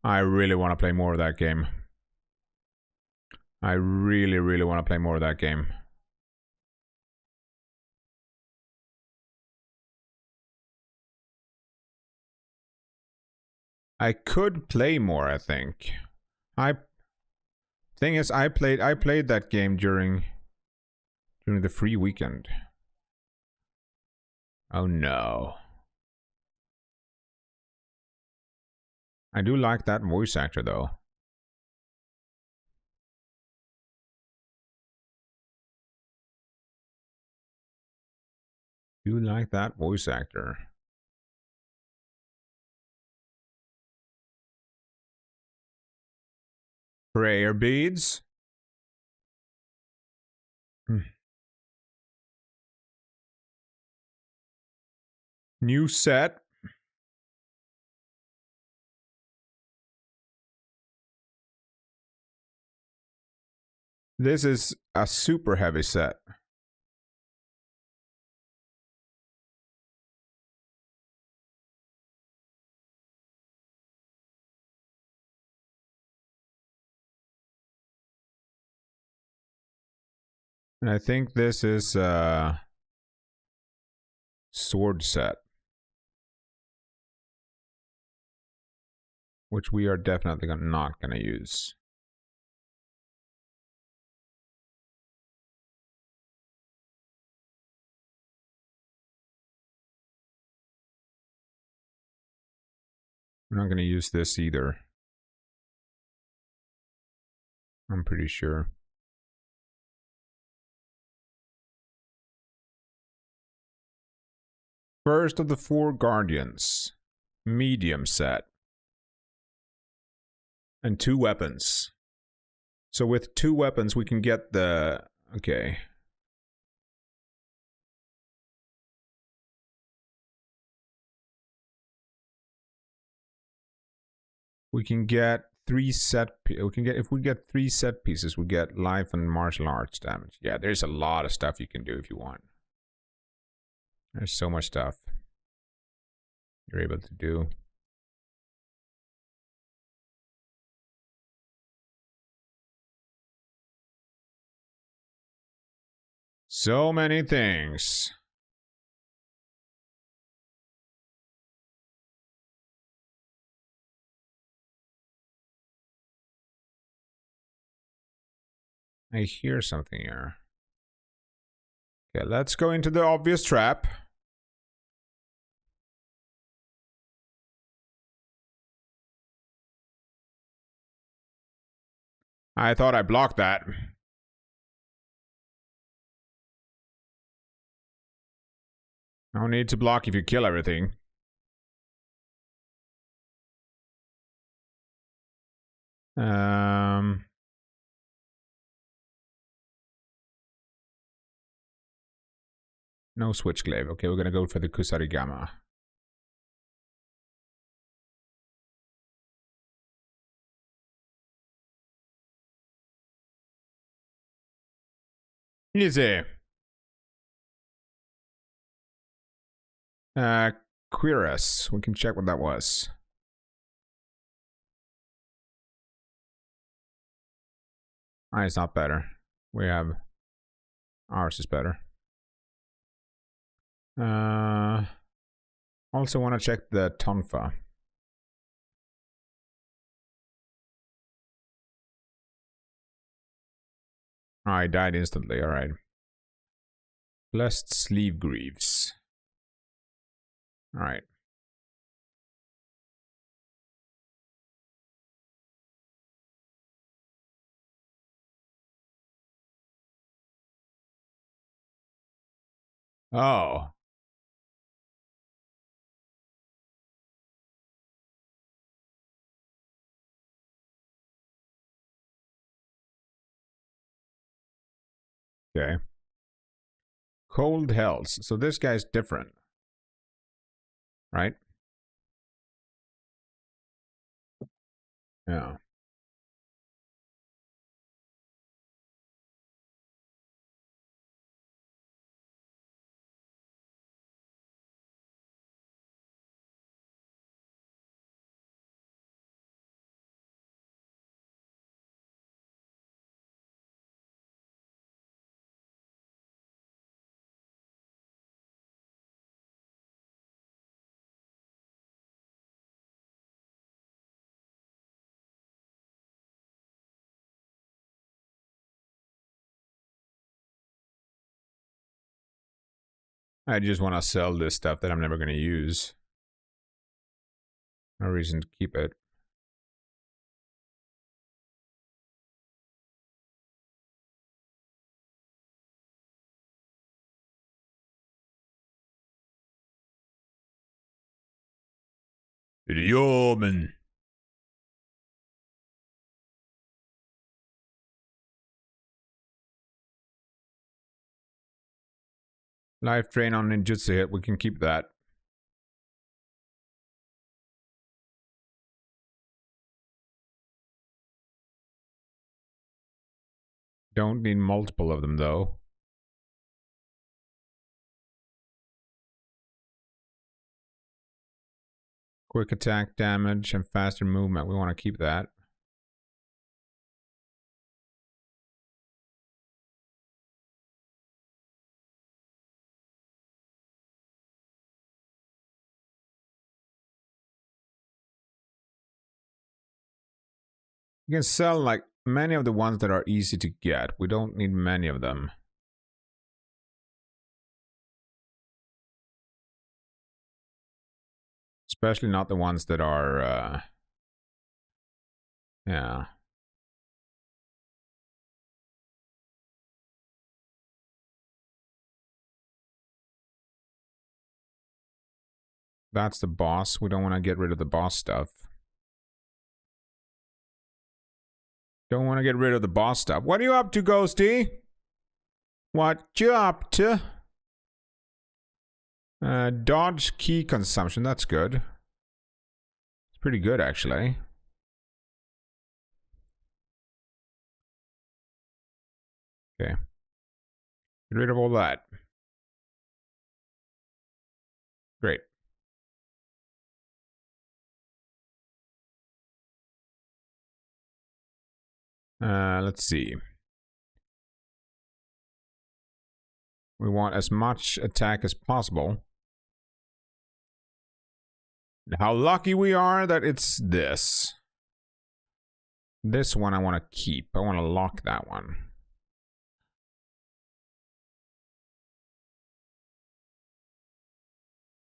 I really want to play more of that game. I really, really want to play more of that game. I could play more, I think. Thing is, I played that game during the free weekend. Oh no. I do like that voice actor though. Do like that voice actor. Prayer beads. New set. This is a super heavy set. And I think this is a sword set. Which we are definitely not going to use. We're not going to use this either. I'm pretty sure. First of the 4 guardians. Medium set. And 2 weapons. So with 2 weapons we can get the... Okay. We can get 3 set... We can get... If we get 3 set pieces, we get life and martial arts damage. Yeah, there's a lot of stuff you can do if you want. There's so much stuff you're able to do. So many things. I hear something here. Okay, let's go into the obvious trap. I thought I blocked that. No need to block if you kill everything. No switch glaive. Okay, we're gonna go for the kusarigama. Easy. Quirus. We can check what that was. It's not better. We have... Ours is better. Also want to check the tonfa. I died instantly, alright. Blessed sleeve greaves. Alright. Oh. Okay. Cold Hells. So this guy's different. Right? Yeah. I just want to sell this stuff that I'm never going to use. No reason to keep it. Yo, man. Life drain on ninjutsu hit. We can keep that. Don't need multiple of them though. Quick attack damage and faster movement. We want to keep that. You can sell like many of the ones that are easy to get. We don't need many of them. Especially not the ones that are, yeah. That's the boss. We don't want to get rid of the boss stuff. Don't want to get rid of the boss stuff. What are you up to, Ghosty? What you up to? Dodge key consumption. That's good. It's pretty good, actually. Okay. Get rid of all that. Great. Let's see. We want as much attack as possible. How lucky we are that it's this. This one I want to keep. I want to lock that one.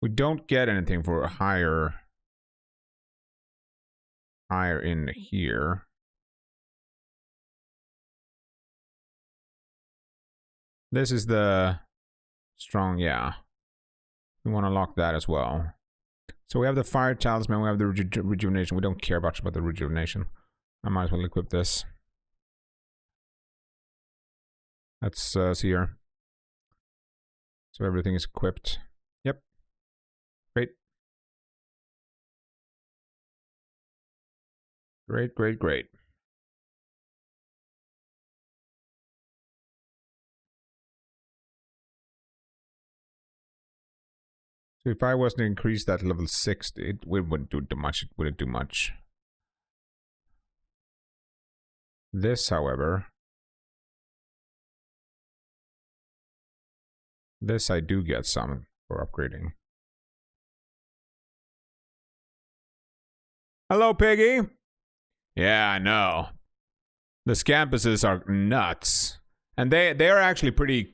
We don't get anything for higher in here. This is the strong, yeah. We want to lock that as well. So we have the fire talisman, we have the rejuvenation. We don't care much about the rejuvenation. I might as well equip this. Let's see here. So everything is equipped. Yep. Great. Great, great, great. So if I was to increase that level 60, it wouldn't do much. It wouldn't do much. This, however, this I do get some for upgrading. Hello, Piggy. Yeah, I know. The scampuses are nuts, and they're actually pretty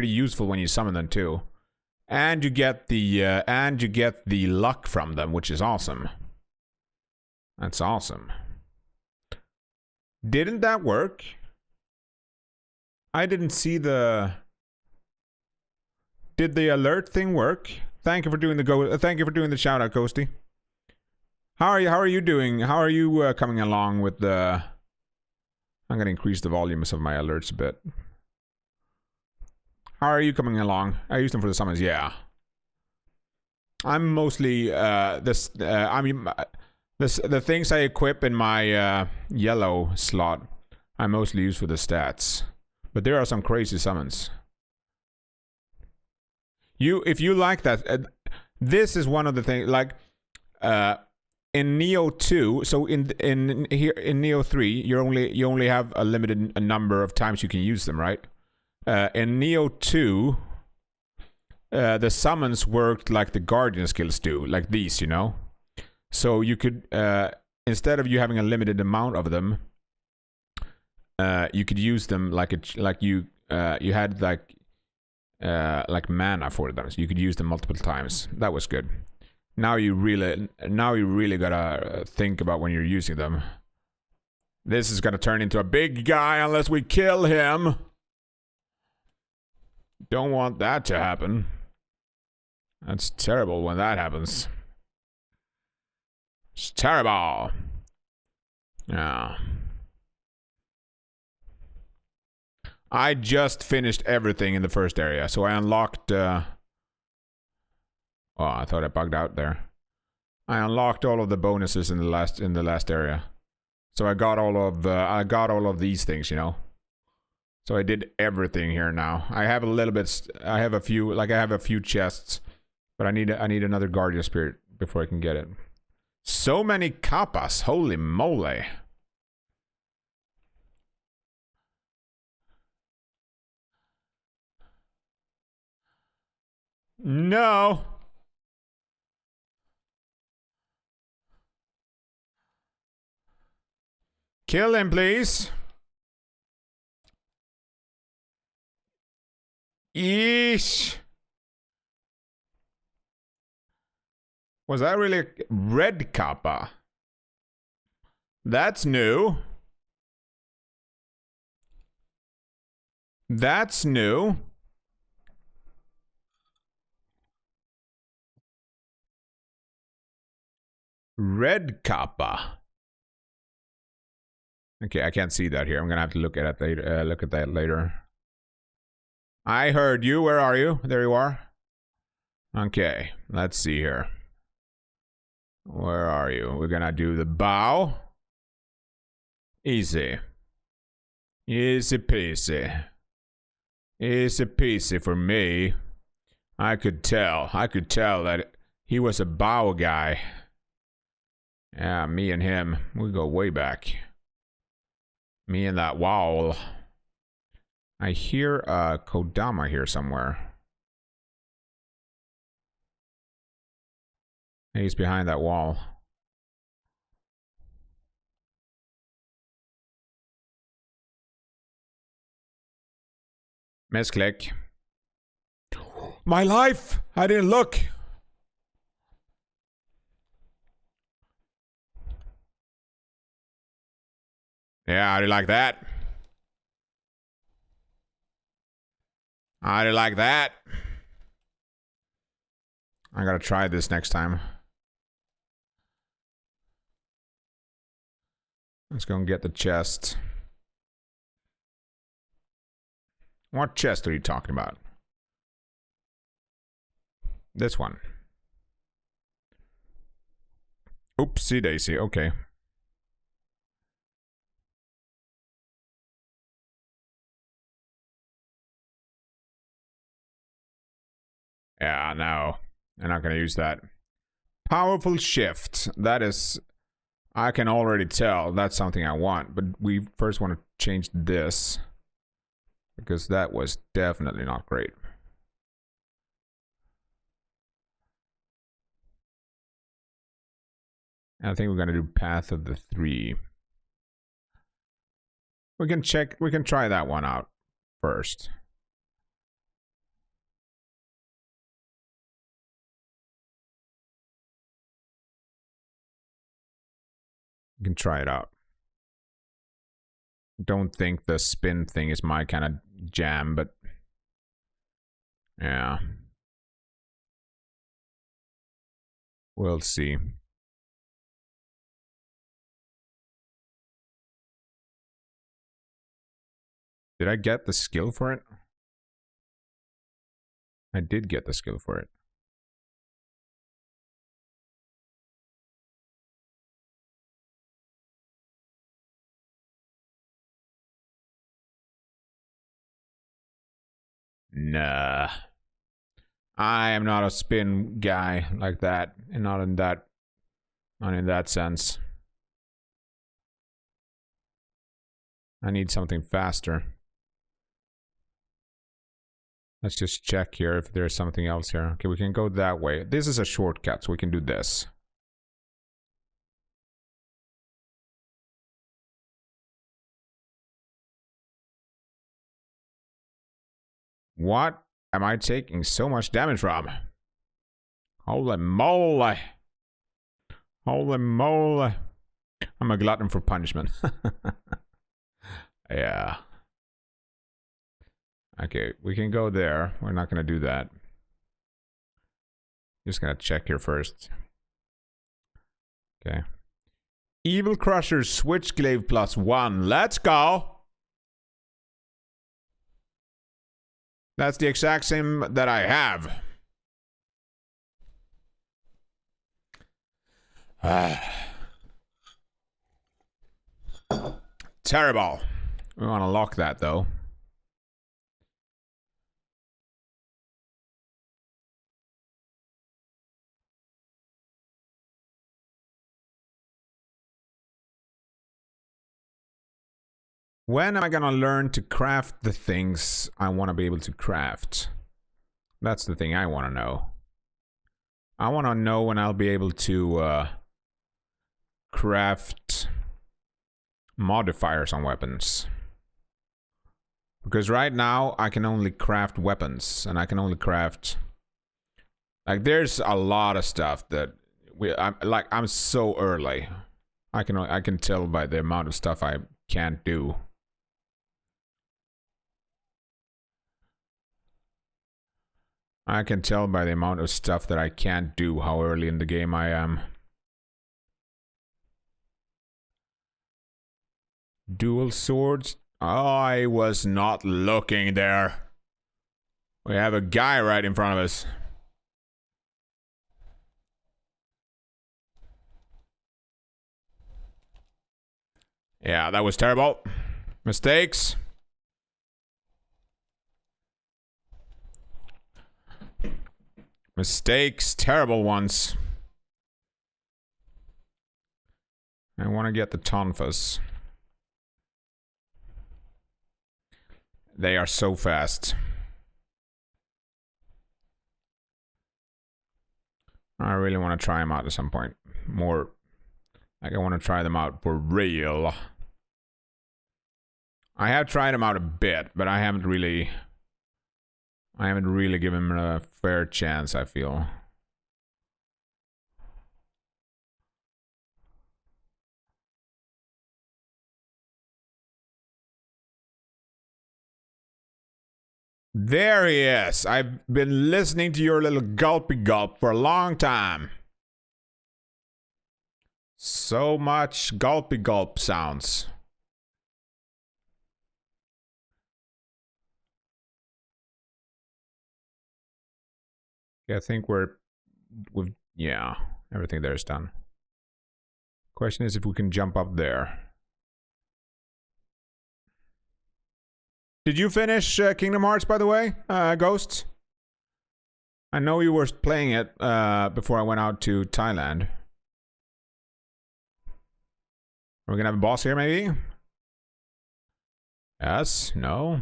useful when you summon them too. And you get the luck from them, which is awesome. That's awesome. Didn't that work? I didn't see the. Did the alert thing work? Thank you for doing the thank you for doing the shout out, Ghosty. How are you doing? How are you coming along with the? I'm gonna increase the volumes of my alerts a bit. How are you coming along? I use them for the summons, yeah. I'm mostly the things I equip in my yellow slot, I mostly use for the stats. But there are some crazy summons. If you like that, this is one of the things. Like in Nioh 2, so in Nioh 3, you only have a limited number of times you can use them, right? In Nioh 2, the summons worked like the guardian skills do, like these, you know? So you could, instead of you having a limited amount of them, you could use them you had like mana for them, so you could use them multiple times. That was good. Now you really gotta think about when you're using them. This is gonna turn into a big guy unless we kill him. Don't want that to happen. That's terrible when that happens. It's terrible. Yeah. I just finished everything in the first area, so I unlocked. Oh, I thought I bugged out there. I unlocked all of the bonuses in the last area, so I got all of these things, you know. So I did everything here now. I have a little bit. I have a few chests, but I need another guardian spirit before I can get it. So many kappas, holy moly! No. Kill him, please. Yeesh. Was that really a red kappa? That's new. That's new. Red Kappa. Okay, I can't see that here. I'm gonna have to look at it later. Look at that later. I heard you. Where are you? There you are. Okay, let's see here. Where are you? We're gonna do the bow. Easy. Easy peasy. Easy peasy for me. I could tell that he was a bow guy. Yeah, me and him, we go way back. Me and that wall. I hear Kodama here somewhere. He's behind that wall. Misclick. My life! I didn't look! Yeah, how do you like that? How do you like that? I gotta try this next time. Let's go and get the chest. What chest are you talking about? This one. Oopsie daisy, okay. Yeah, no. I'm not gonna use that. Powerful shift. That is... I can already tell that's something I want, but we first want to change this. Because that was definitely not great. I think we're gonna do Path of the Three. We can try that one out first. We can try it out. Don't think the spin thing is my kind of jam, but yeah. We'll see. Did I get the skill for it? I did get the skill for it. Nah. I am not a spin guy like that. And not in that sense. I need something faster. Let's just check here if there's something else here. Okay, we can go that way. This is a shortcut, so we can do this. What am I taking so much damage from? Holy moly. Holy moly. I'm a glutton for punishment. Yeah. Okay, we can go there. We're not going to do that. Just going to check here first. Okay. Evil Crusher Switchglaive +1. Let's go! That's the exact same that I have. Terrible. We want to lock that, though. When am I gonna learn to craft the things I want to be able to craft? That's the thing I want to know. I want to know when I'll be able to craft modifiers on weapons. Because right now, I can only craft weapons. And I can only craft... Like, there's a lot of stuff that... I'm so early. I can tell by the amount of stuff I can't do. I can tell by the amount of stuff that I can't do how early in the game I am. Dual swords. I was not looking there. We have a guy right in front of us. Yeah, that was terrible. Mistakes. Mistakes, terrible ones. I want to get the tonfas. They are so fast. I really want to try them out at some point. More like I want to try them out for real. I have tried them out a bit, but I haven't really given them a fair chance, I feel. There he is. I've been listening to your little gulpy gulp for a long time. So much gulpy gulp sounds. Yeah, I think yeah, everything there is done. Question is if we can jump up there. Did you finish Kingdom Hearts, by the way, Ghost? I know you were playing it before I went out to Thailand. Are we gonna have a boss here, maybe? Yes? No?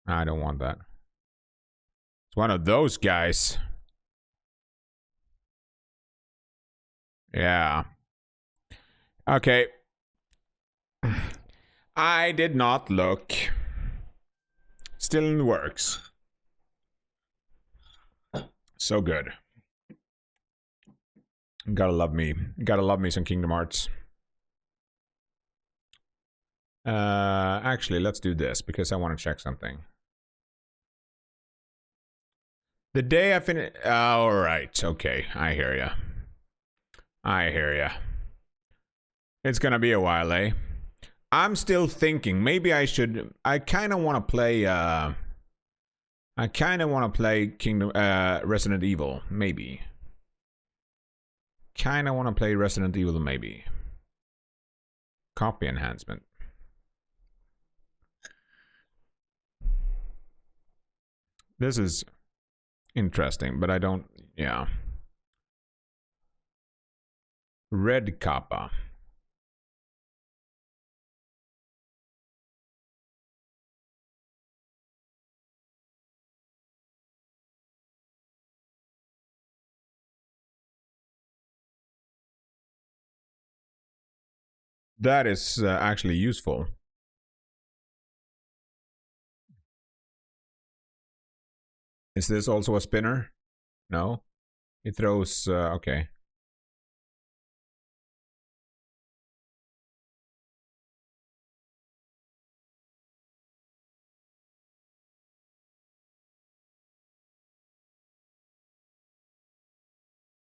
I don't want that. It's one of those guys. Yeah. Okay. I did not look. Still in the works. So good. Gotta love me some Kingdom Hearts. Actually, let's do this because I want to check something. The day I finish. All right. Okay. I hear ya. I hear ya. It's gonna be a while, eh? I'm still thinking. Maybe I should. I kind of want to play. I kind of want to play Resident Evil. Maybe. Kind of want to play Resident Evil. Maybe. Copy enhancement. This is interesting, but I don't. Yeah. Red Kappa. That is actually useful. Is this also a spinner? No? It throws... okay.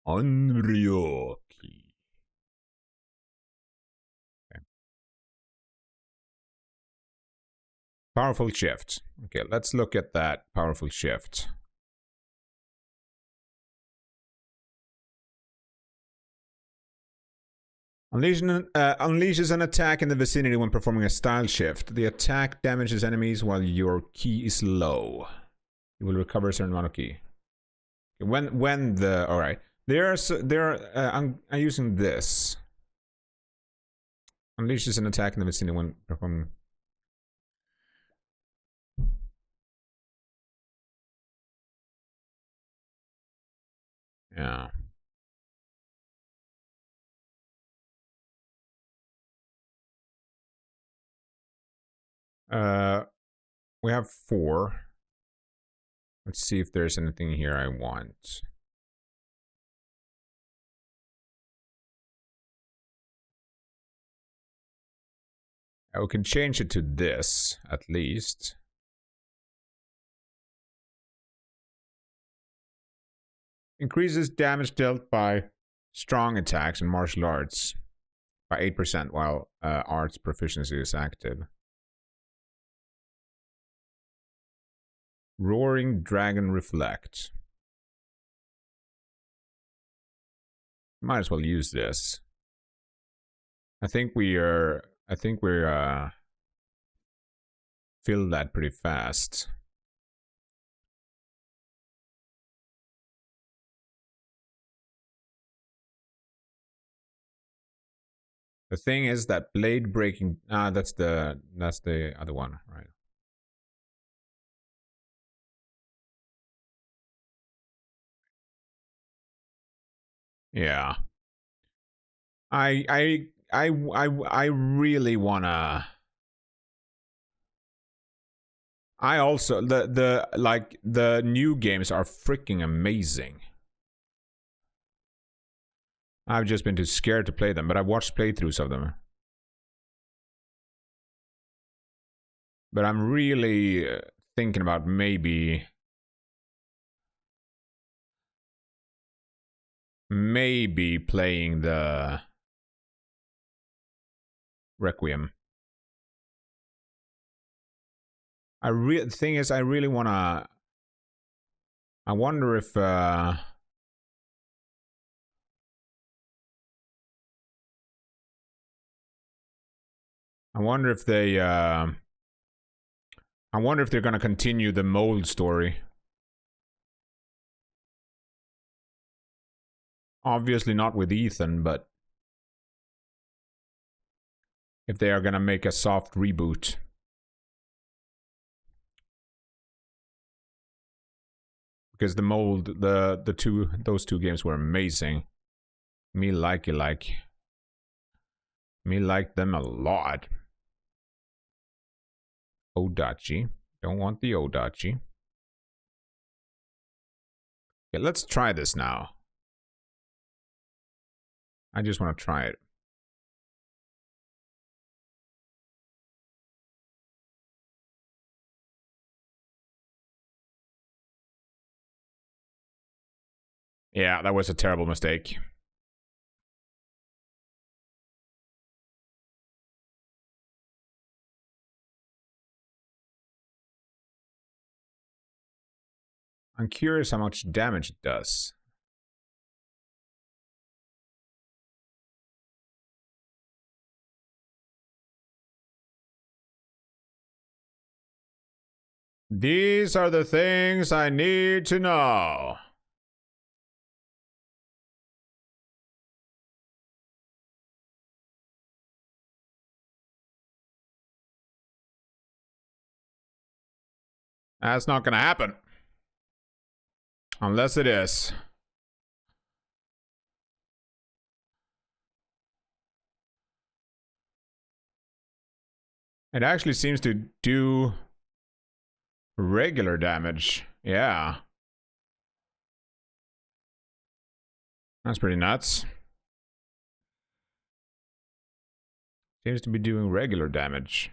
Nioh. Okay. Powerful shift. Okay, let's look at that powerful shift. Unleashes an attack in the vicinity when performing a style shift. The attack damages enemies while your ki is low. You will recover a certain amount of ki. When the... Alright. I'm using this. Unleashes an attack in the vicinity when performing... Yeah. We have 4. Let's see if there's anything here I want. We can change it to this, at least. Increases damage dealt by strong attacks and martial arts by 8% while arts proficiency is active. Roaring Dragon Reflect. Might as well use this. I think we're fill that pretty fast. The thing is that blade breaking. That's the other one, right? Yeah. I really wanna. I also the new games are freaking amazing. I've just been too scared to play them, but I've watched playthroughs of them. But I'm really thinking about maybe playing the Requiem. The thing is, I really wanna. I wonder if I wonder if they I wonder if they're gonna continue the mold story. Obviously not with Ethan, but if they are gonna make a soft reboot. Because the mold, those two games were amazing. Me like them a lot. 𝐿𝐴𝐷𝐷𝐿𝐴. Don't want the 𝐿𝐴𝐷𝐷𝐿𝐴. Okay, let's try this now. I just want to try it. Yeah, that was a terrible mistake. I'm curious how much damage it does. These are the things I need to know. That's not gonna happen. Unless it is. It actually seems to do regular damage. Yeah. That's pretty nuts. Seems to be doing regular damage.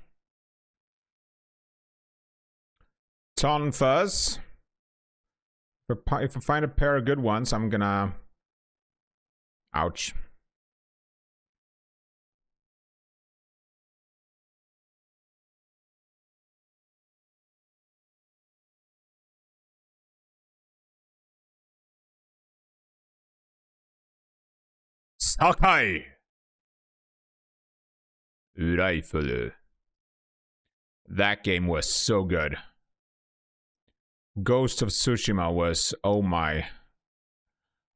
Ton Fuzz. If I find a pair of good ones, I'm gonna... Ouch. Sakai! Rifle. That game was so good. Ghost of Tsushima was... Oh my.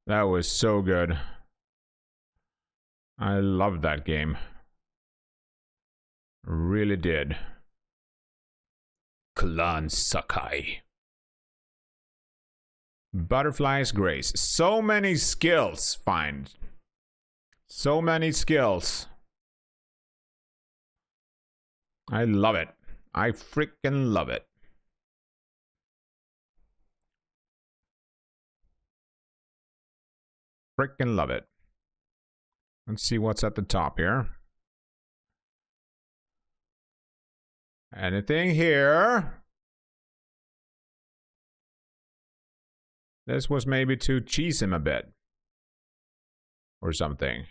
That was so good. I loved that game. Really did. Clan Sakai. Butterfly's Grace. So many skills, find. So many skills. I love it. I freaking love it. Freaking love it. Let's see what's at the top here. Anything here? This was maybe to cheese him a bit. Or something.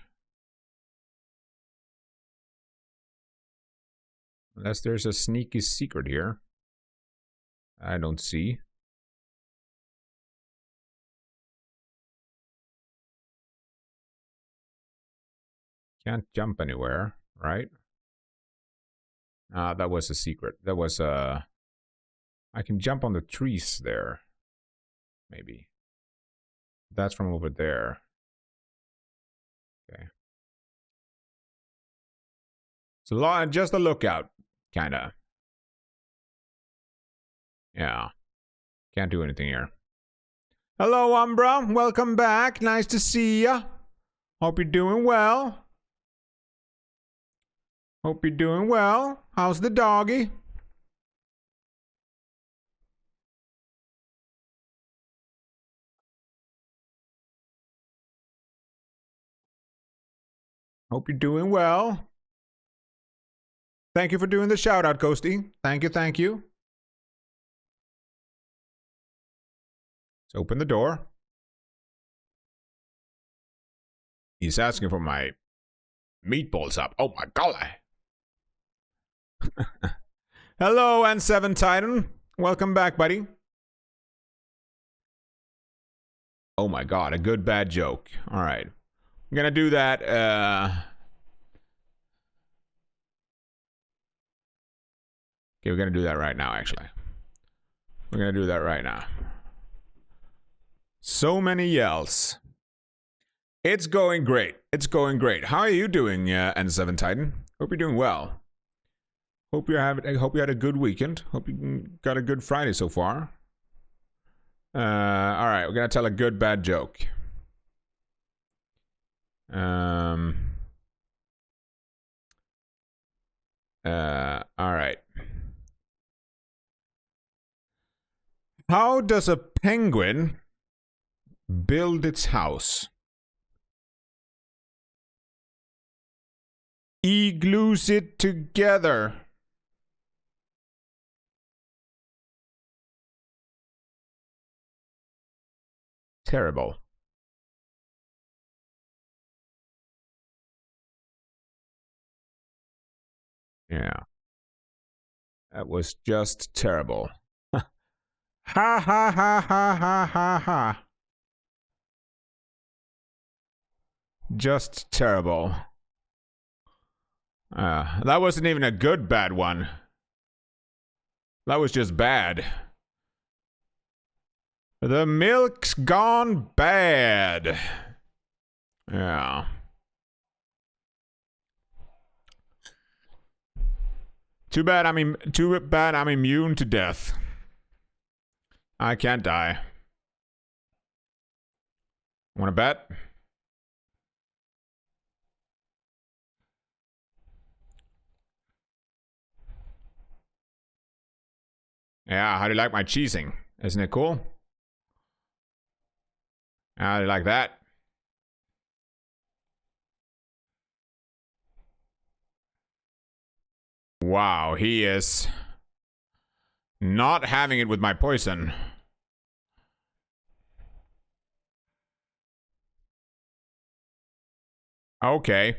Unless there's a sneaky secret here. I don't see. Can't jump anywhere, right? That was a secret. That was a... I can jump on the trees there. Maybe. That's from over there. Okay. So just a lookout, kinda. Yeah. Can't do anything here. Hello, Umbra. Welcome back. Nice to see ya. Hope you're doing well. Hope you're doing well. How's the doggy? Hope you're doing well. Thank you for doing the shout out, 𝐿𝐴𝐻𝐡. Thank you, thank you. Let's open the door. He's asking for my meatballs up. Oh my god. Hello, N7 Titan. Welcome back, buddy. Oh my god, a good bad joke. Alright. I'm gonna do that, Okay, we're gonna do that right now, actually. We're gonna do that right now. So many yells. It's going great. It's going great. How are you doing, N7 Titan? Hope you're doing well. Hope you had a good weekend. Hope you got a good Friday so far. Alright, we're gonna tell a good bad joke. Alright. How does a penguin build its house? Igloos it together. Terrible. Yeah. That was just terrible. Ha ha ha ha ha ha ha. Just terrible. That wasn't even a good bad one. That was just bad. The milk's gone bad. Yeah. Too bad I'm immune to death. I can't die. Wanna bet? Yeah, how do you like my cheesing? Isn't it cool? How do you like that? Wow, he is not having it with my poison. Okay.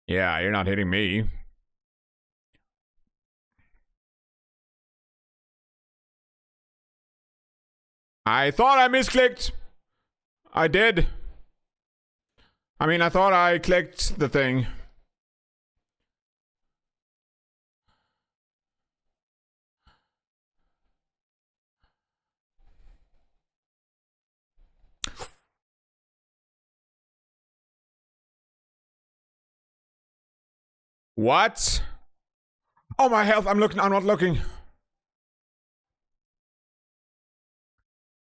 Yeah, you're not hitting me. I thought I misclicked. I did. I mean, I thought I clicked the thing. What? Oh, my health. I'm not looking.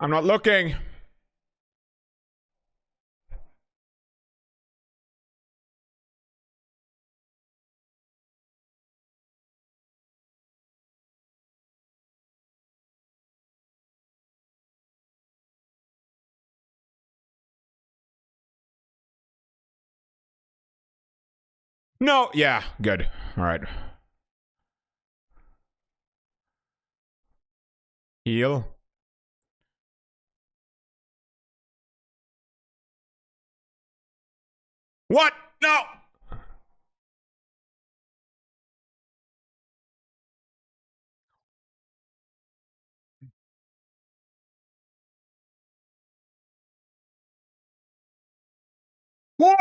I'm not looking. No, yeah, good. All right. Heal. What? No! Whoa!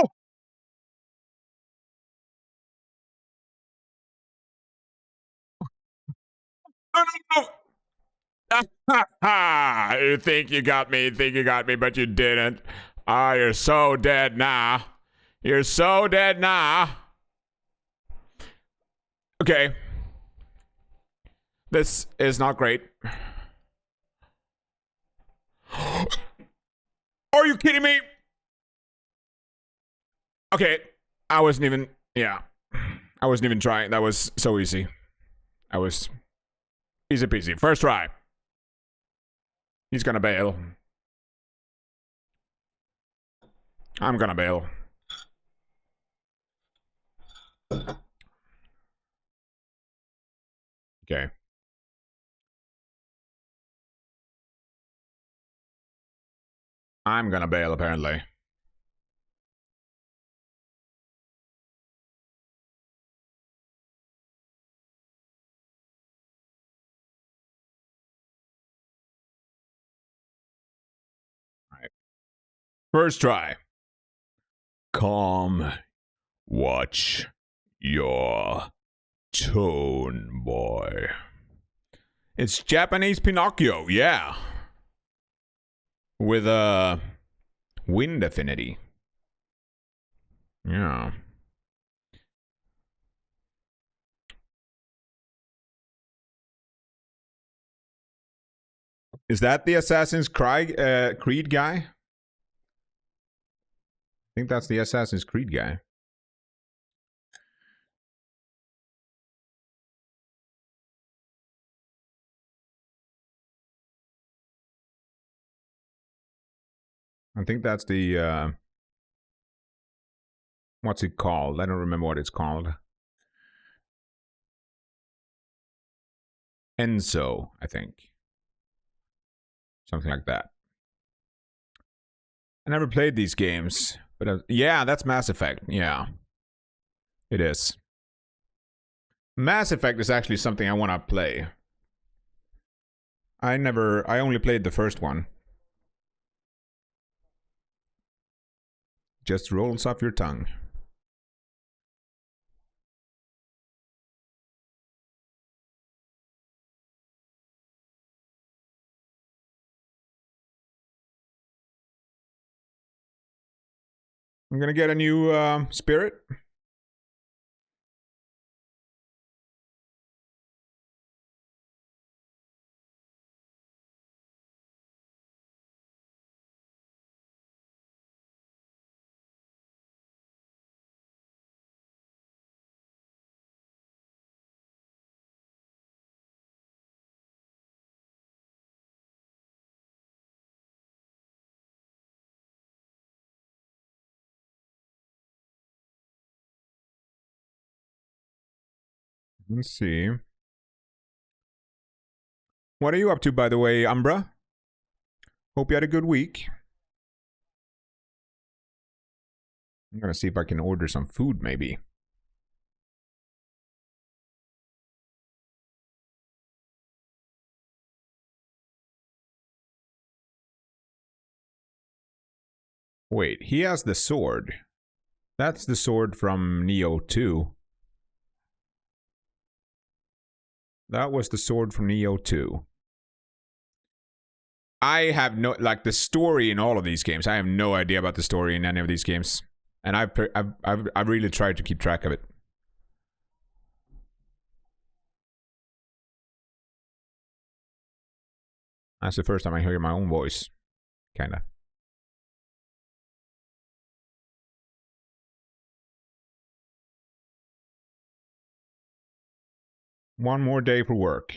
No, no, no! You think you got me, but you didn't. Ah, you're so dead now. You're so dead now. Okay. This is not great. Are you kidding me? Okay. I wasn't even... Yeah. I wasn't even trying. That was so easy. I was... Easy peasy. First try. He's gonna bail. I'm gonna bail. Okay. I'm gonna bail, apparently. Alright. First try. Calm. Watch your tone, boy. It's Japanese Pinocchio, yeah. With a wind affinity. Yeah. Is that the Assassin's Creed guy? I think that's the Assassin's Creed guy. I think that's the what's it called? I don't remember what it's called. Enzo, I think. Something like that. I never played these games, but yeah, that's Mass Effect. Yeah, it is. Mass Effect is actually something I want to play. I only played the first one. Just rolls off your tongue. I'm gonna get a new spirit. Let's see. What are you up to, by the way, Umbra? Hope you had a good week. I'm gonna see if I can order some food, maybe. Wait, he has the sword. That's the sword from Nioh 2. That was the sword from Nioh 2. I have no, like, the story in all of these games. I have no idea about the story in any of these games. And I've really tried to keep track of it. That's the first time I hear my own voice. Kinda. One more day for work.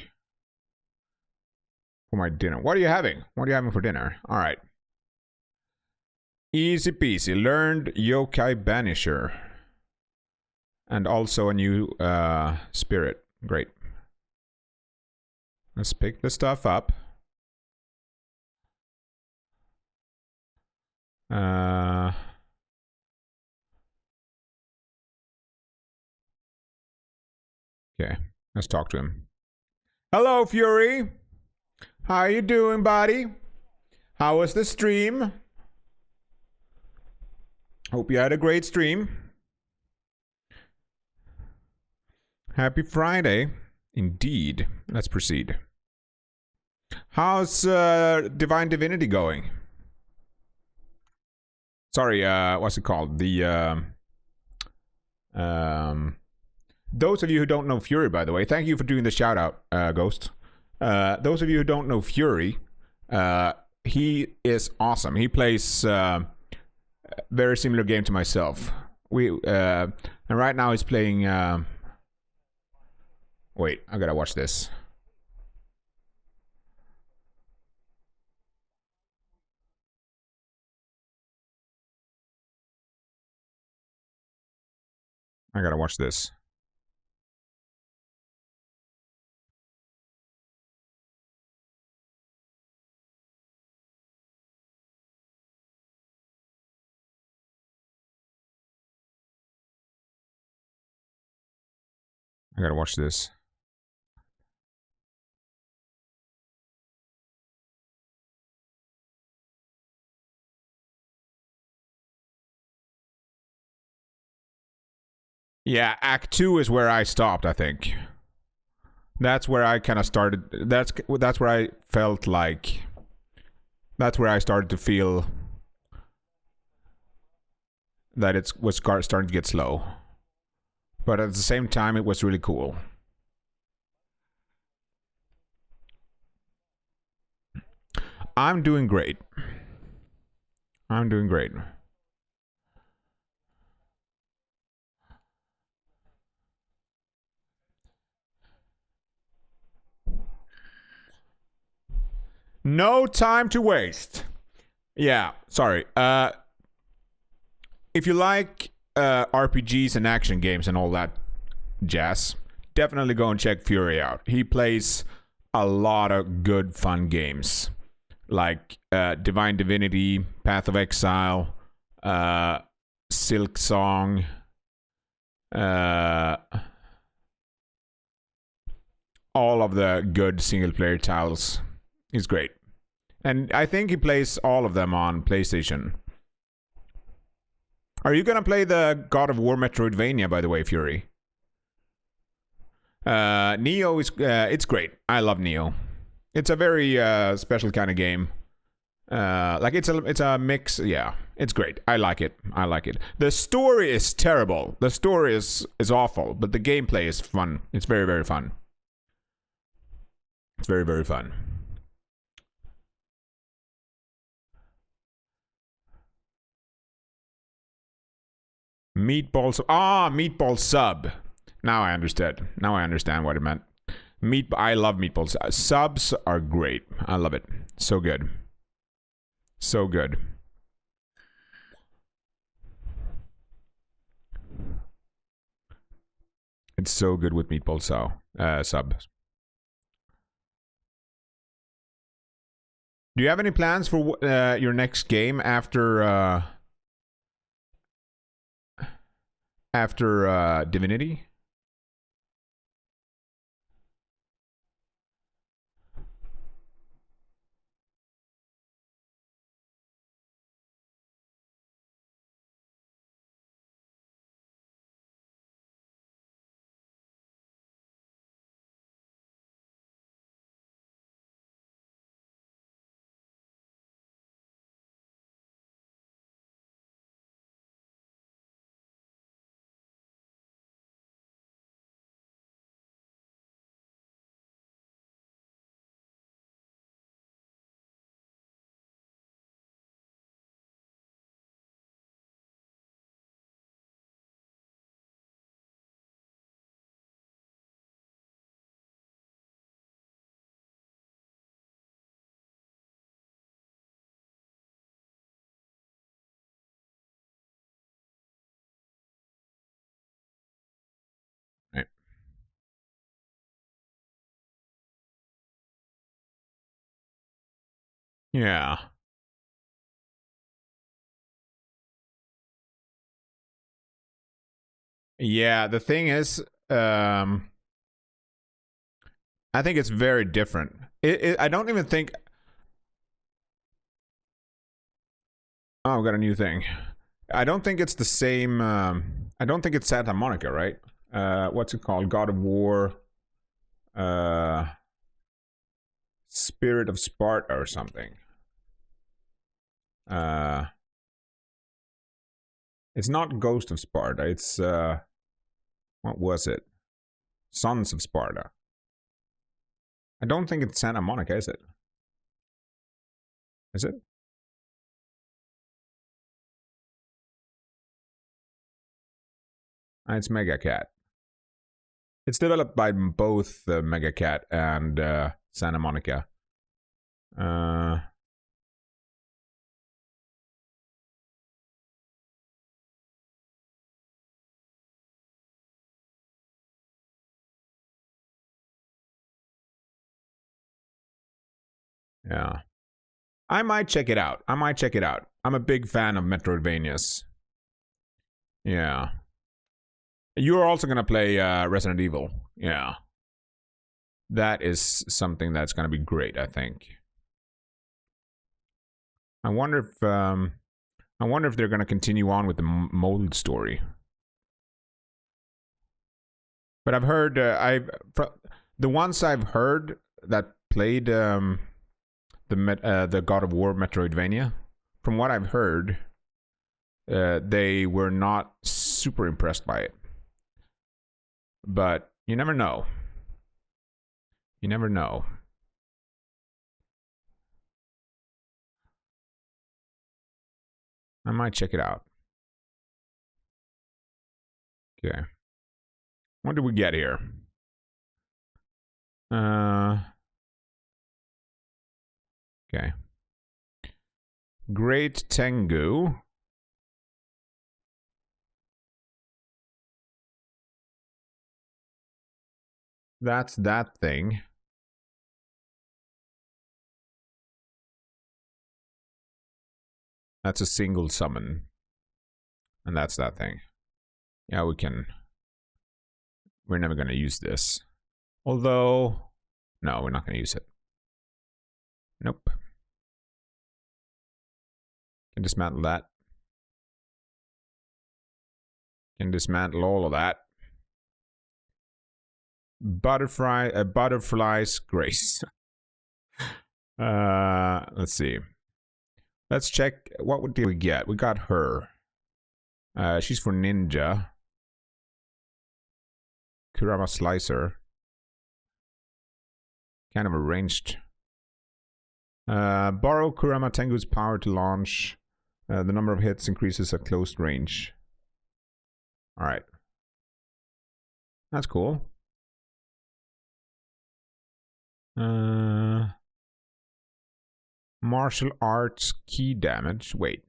For my dinner. What are you having? What are you having for dinner? Alright. Easy peasy. Learned Yokai Banisher. And also a new spirit. Great. Let's pick the stuff up. Okay, let's talk to him. Hello, Fury. How you doing, buddy? How was the stream? Hope you had a great stream. Happy Friday. Indeed. Let's proceed. How's Divine Divinity going? Sorry, what's it called? The those of you who don't know Fury, by the way, thank you for doing the shout out, Ghost. Those of you who don't know Fury, he is awesome. He plays very similar game to myself. And right now he's playing. Wait, I gotta watch this. I gotta watch this. I gotta watch this. Yeah, Act 2 is where I stopped, I think. That's where I kind of started. That's where I felt like. That's where I started to feel that it was starting to get slow. But at the same time, it was really cool. I'm doing great. I'm doing great. No time to waste. Yeah, sorry. If you like RPGs and action games and all that jazz, definitely go and check Fury out. He plays a lot of good, fun games like Divine Divinity, Path of Exile, Silk Song, all of the good single player titles. He's great. And I think he plays all of them on PlayStation. Are you gonna play the God of War Metroidvania, by the way, Fury? Nioh is it's great. I love Nioh. It's a very special kind of game. Like it's a mix. Yeah, it's great. I like it. I like it. The story is terrible. The story is awful, but the gameplay is fun. It's very, very fun. It's very, very fun. Meatballs. Ah, meatball sub. Now I understood. Now I understand what it meant. I love meatballs. Subs are great. I love it. So good. So good. It's so good with meatball subs. Do you have any plans for your next game after Divinity? Right. Yeah. Yeah, the thing is, I think it's very different. I don't even think. Oh, we got a new thing. I don't think it's the same. I don't think it's Santa Monica, right? What's it called? God of War. Spirit of Sparta or something. It's not Ghost of Sparta. It's what was it? Sons of Sparta. I don't think it's Santa Monica, is it? Is it? It's Mega Cat. It's developed by both Mega Cat and Santa Monica. Yeah. I might check it out. I'm a big fan of Metroidvanias. Yeah. You're also going to play Resident Evil. Yeah. That is something that's going to be great, I think. I wonder if they're going to continue on with the mold story. But I've heard the ones I've heard that played the God of War Metroidvania, from what I've heard, they were not super impressed by it. But you never know. You never know. I might check it out. Okay. What did we get here? Okay. Great Tengu. That's that thing. That's a single summon. And that's that thing. Yeah, we can. We're never going to use this. Although, no, we're not going to use it. Nope. Can dismantle that. Can dismantle all of that. Butterfly's Grace. Let's see. Let's check. What did we get? We got her. She's for Ninja. Kurama Slicer. Kind of a ranged. Borrow Kurama Tengu's power to launch. The number of hits increases at close range. Alright. That's cool. Martial arts key damage. Wait.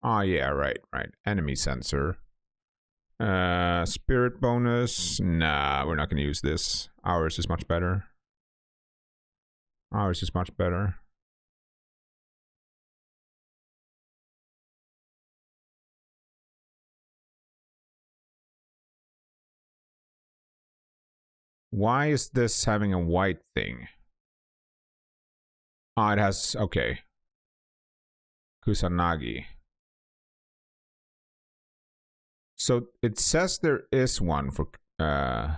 Oh yeah, right. Enemy sensor. Spirit bonus. Nah, we're not gonna use this. Ours is much better. Why is this having a white thing? Ah, it has, okay. Kusanagi. So it says there is one for okay,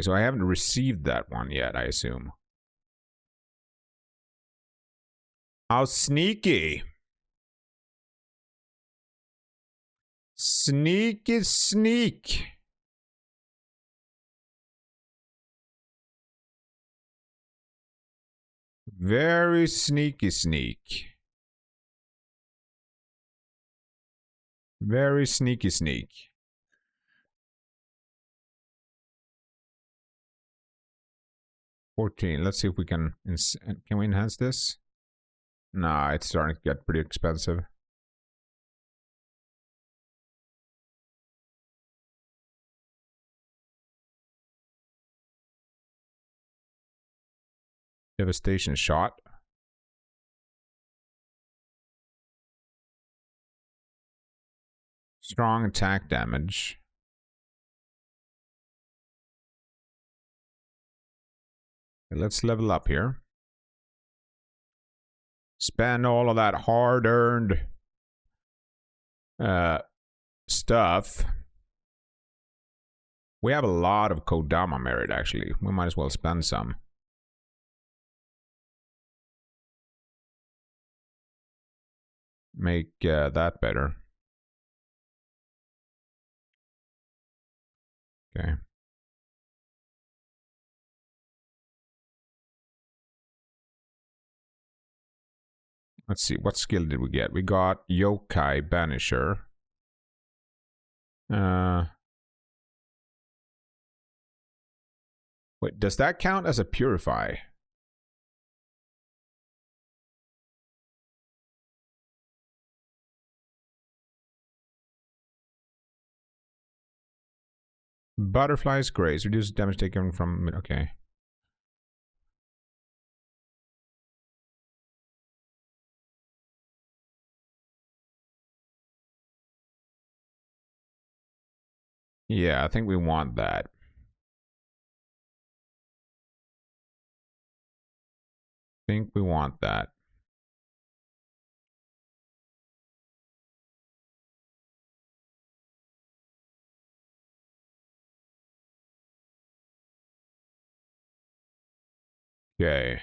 so I haven't received that one yet, I assume. How sneaky. Sneaky sneak. Very sneaky sneak. Very sneaky sneak. $14. Let's see if we can we enhance this? Nah, it's starting to get pretty expensive. Devastation shot. Strong attack damage. Okay, let's level up here. Spend all of that hard-earned stuff. We have a lot of Kodama merit, actually. We might as well spend some. Make that better. Okay. Let's see, what skill did we get? We got Yokai Banisher. Wait, does that count as a Purify? Butterfly's Grace. Reduces damage taken from... Okay. Yeah, I think we want that. I think we want that. Okay.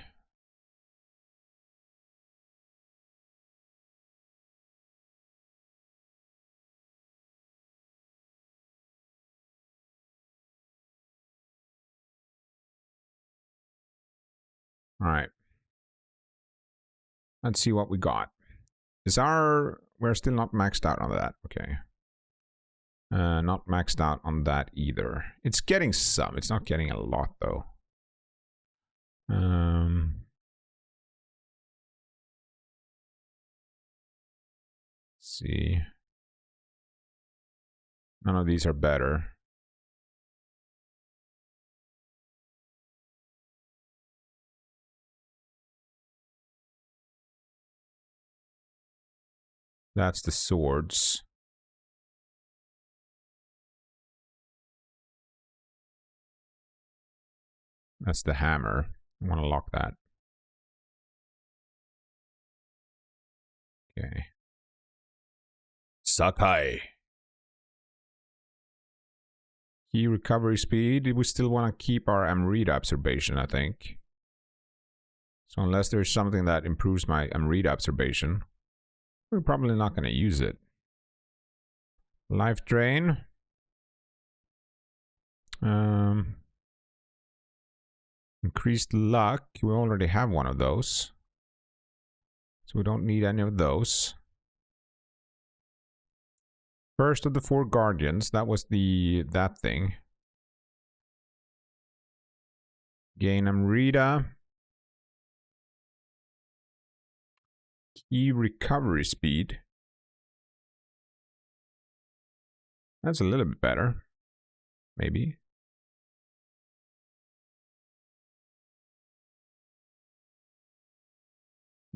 All right. Let's see what we got. Is our... We're still not maxed out on that. Okay. Not maxed out on that either. It's getting some. It's not getting a lot, though. Let's see. None of these are better. That's the swords. That's the hammer. I want to lock that. Okay. Sakai. Key recovery speed. We still want to keep our Amrita observation, I think. So unless there's something that improves my Amrita observation, we're probably not going to use it. Life drain. Increased luck. We already have one of those. So we don't need any of those. First of the 4 guardians. That was that thing. Gain Amrita. Key recovery speed. That's a little bit better. Maybe.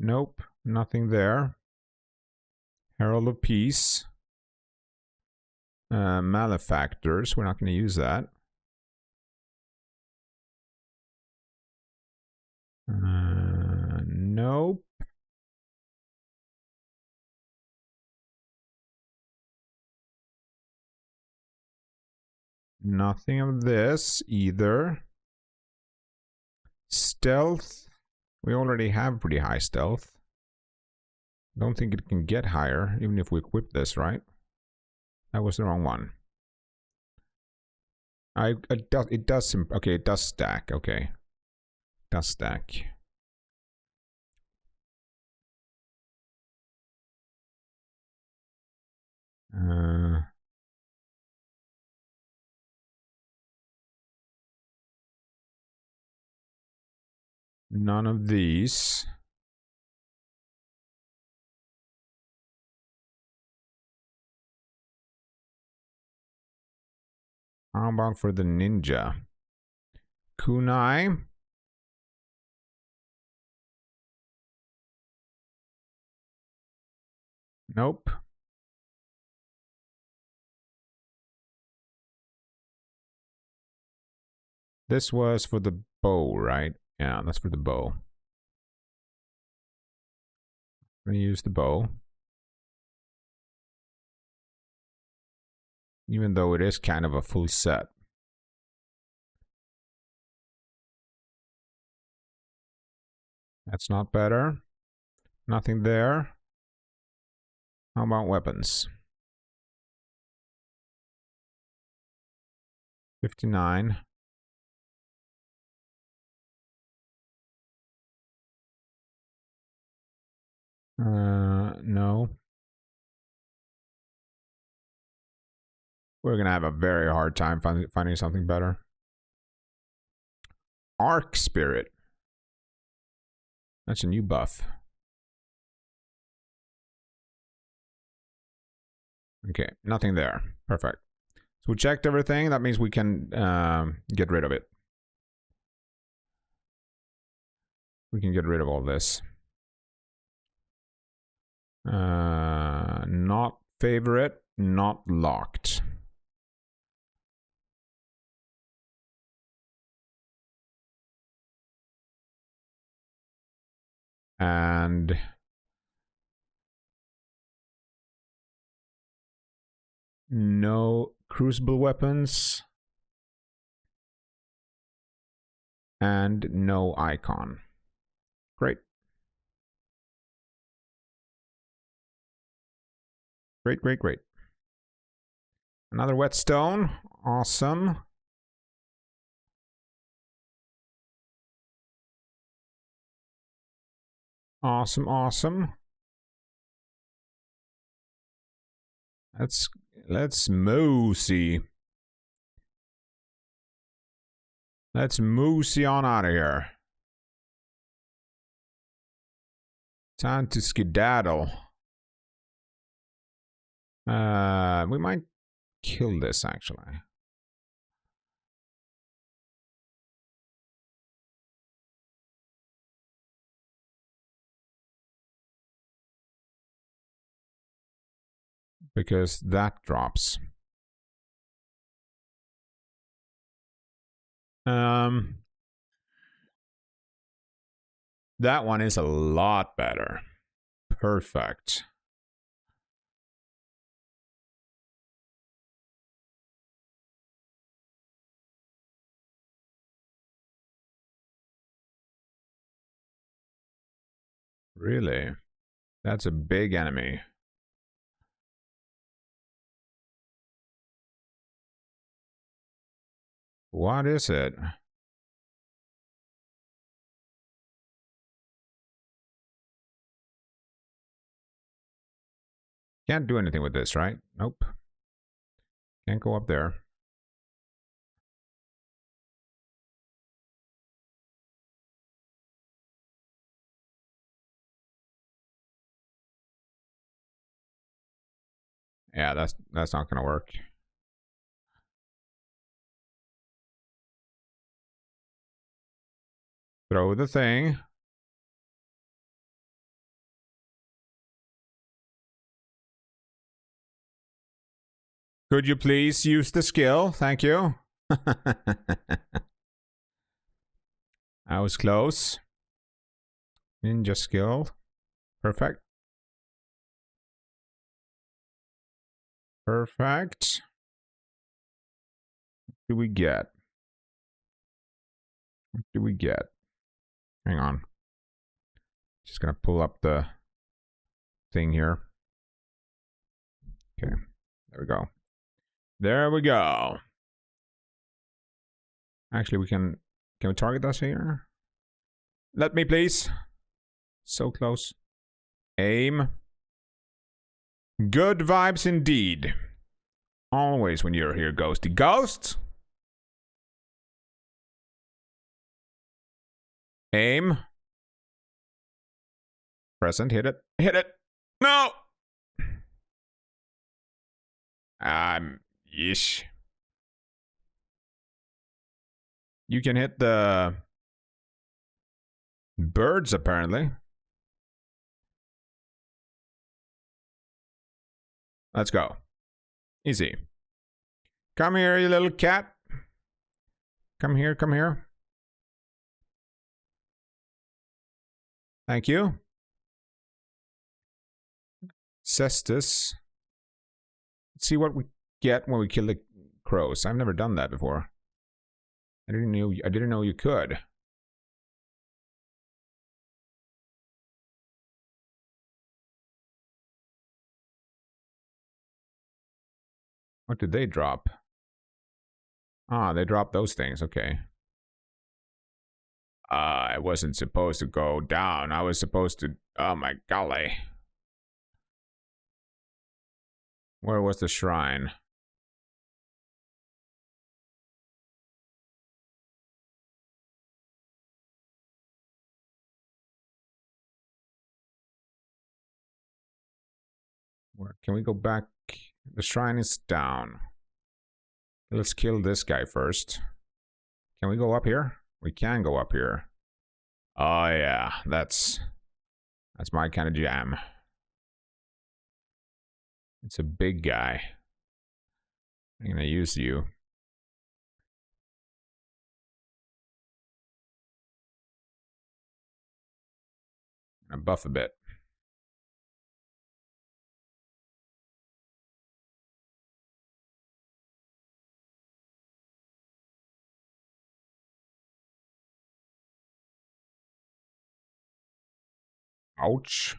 Nope, nothing there. Herald of Peace. Malefactors, we're not going to use that. Nope. Nothing of this either. Stealth. We already have pretty high stealth. Don't think it can get higher, even if we equip this, right? That was the wrong one. It does okay, it does stack, okay. It does stack. None of these. How about for the ninja? Kunai. Nope. This was for the bow, right? Yeah, that's for the bow. I'm gonna use the bow. Even though it is kind of a full set. That's not better. Nothing there. How about weapons? 59. No. We're gonna have a very hard time finding something better. Arc Spirit. That's a new buff. Okay, nothing there. Perfect. So we checked everything. That means we can get rid of it. We can get rid of all this. Not favorite, not locked. And no crucible weapons. And no icon. Great. Great, great, great. Another whetstone. Awesome. Awesome, awesome. Let's moosey. Let's moosey on out of here. Time to skedaddle. We might kill this actually. Because that drops. That one is a lot better. Perfect. Really? That's a big enemy. What is it? Can't do anything with this, right? Nope. Can't go up there. Yeah, that's not gonna work. Throw the thing. Could you please use the skill? Thank you. I was close. Ninja skill. Perfect. Perfect. What do we get? What do we get? Hang on. Just gonna pull up the thing here. Okay. There we go. There we go. Actually, we can we target us here? Let me, please. So close. Aim. Good vibes indeed. Always when you're here, ghosty. Ghost! Aim. Present, hit it. Hit it! No! Yeesh. You can hit the birds, apparently. Let's go. Easy. Come here, you little cat. Come here, come here. Thank you. Cestus. Let's see what we get when we kill the crows. I've never done that before. I didn't know you could. What did they drop? Ah, they dropped those things. Okay. I wasn't supposed to go down. I was supposed to... Oh my golly. Where was the shrine? Where can we go back? The shrine is down. Let's kill this guy first. Can we go up here? We can go up here. Oh yeah, that's my kind of jam. It's a big guy. I'm gonna use you. I'm gonna buff a bit. Ouch.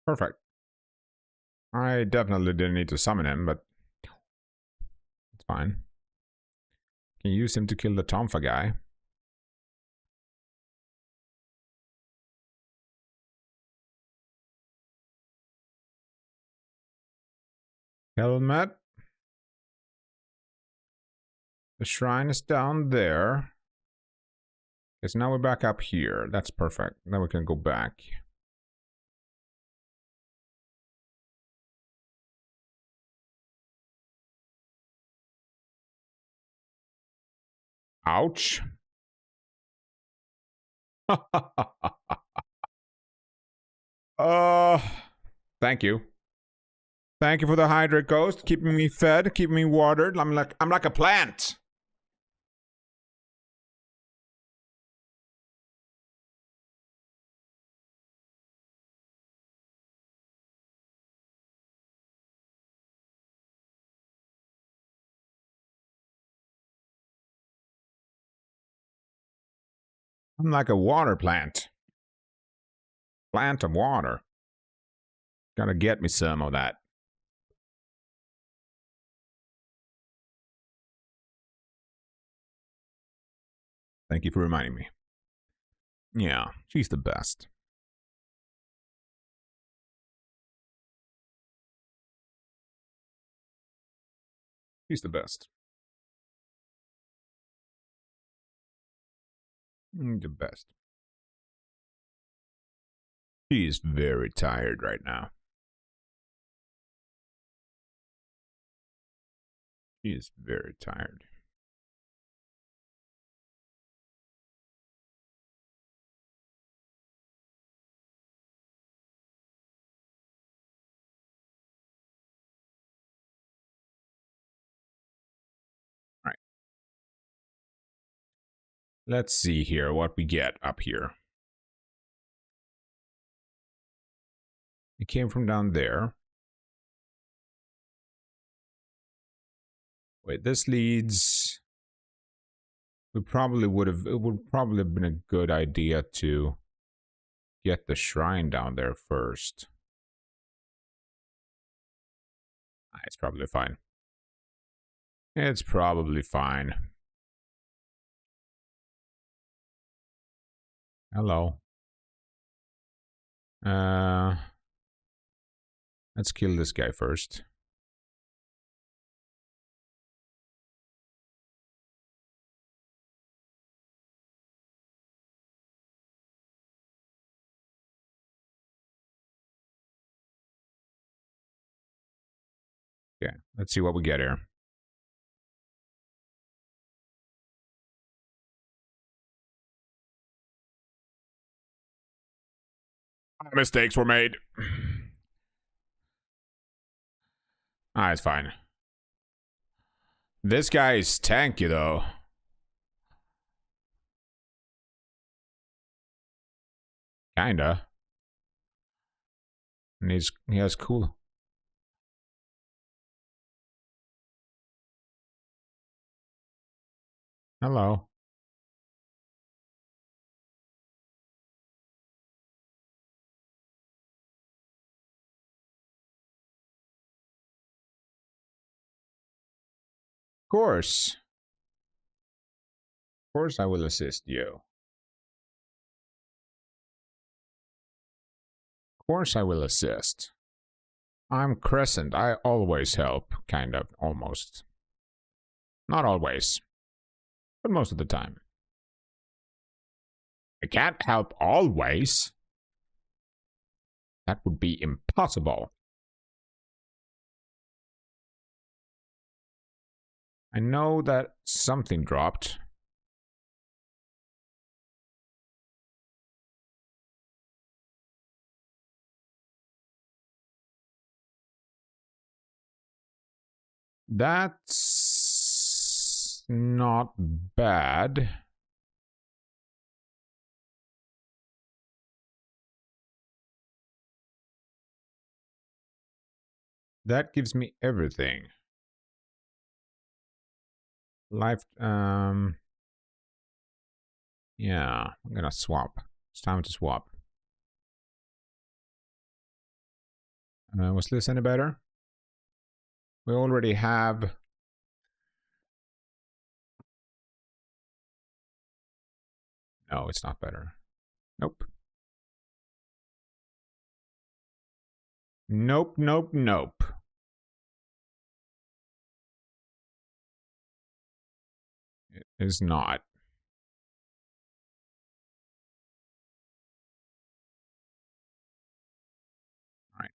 Perfect. I definitely didn't need to summon him, but it's fine. Can you use him to kill the Tomfa guy? Helmet. The shrine is down there. Okay, so now we're back up here. That's perfect. Now we can go back. Ouch. Thank you. Thank you for the hydrate ghost, keeping me fed, keeping me watered. I'm like a plant. I'm like a water plant. Plant of water. Gotta get me some of that. Thank you for reminding me. Yeah, she's the best. She's the best. The best. She's very tired right now. She is very tired. All right. Let's see here what we get up here. It came from down there. Wait, this leads... It would probably have been a good idea to get the shrine down there first. It's probably fine. It's probably fine. Hello. Let's kill this guy first. Okay, let's see what we get here. Mistakes were made. Ah, it's fine. This guy is tanky though. Kinda. And he has cool. Hello. Of course. Of course I will assist you. Of course I will assist. I'm Crescent. I always help. Kind of. Almost. Not always. But most of the time. I can't help always. That would be impossible. I know that something dropped. That's not bad. That gives me everything. Life, yeah, I'm gonna swap. It's time to swap. Was this any better? We already have... No, it's not better. Nope. Nope, nope, nope. It is not. Alright.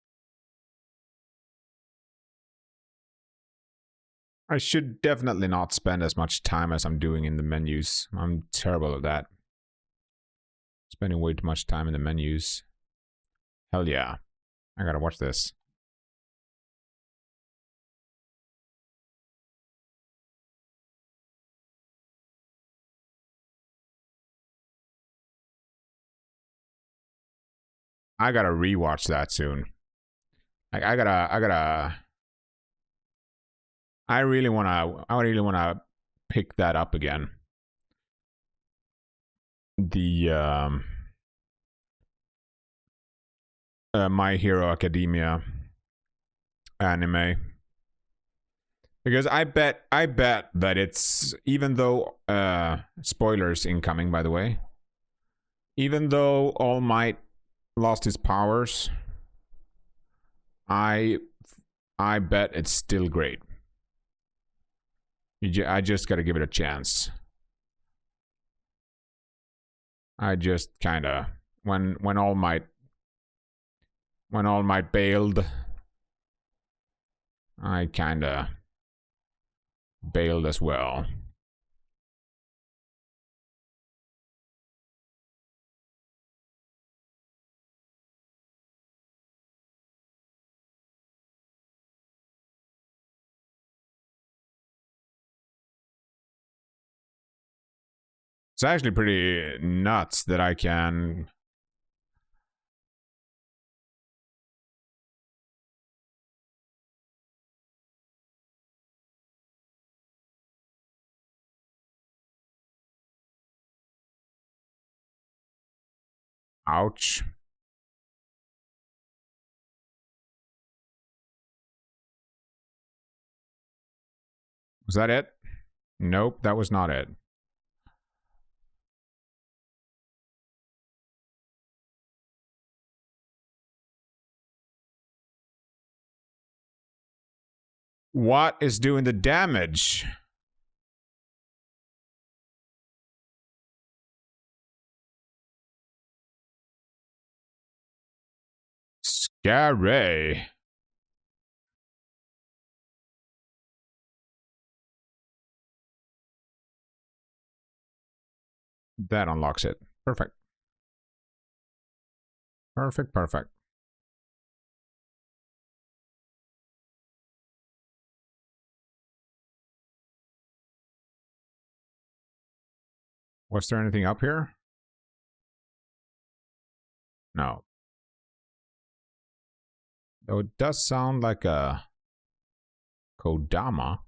I should definitely not spend as much time as I'm doing in the menus. I'm terrible at that. Spending way too much time in the menus. Hell yeah. I gotta watch this. I gotta rewatch that soon. I really wanna pick that up again. The My Hero Academia anime. Because I bet that it's, even though spoilers incoming, by the way, even though All Might lost his powers, I bet it's still great. I just gotta give it a chance. I just kinda, when All Might bailed, I kinda bailed as well. It's actually pretty nuts that I can... Ouch. Was that it? Nope, that was not it. What is doing the damage? Scary. That unlocks it. Perfect. Perfect, perfect. Was there anything up here? No. Though it does sound like a kodama.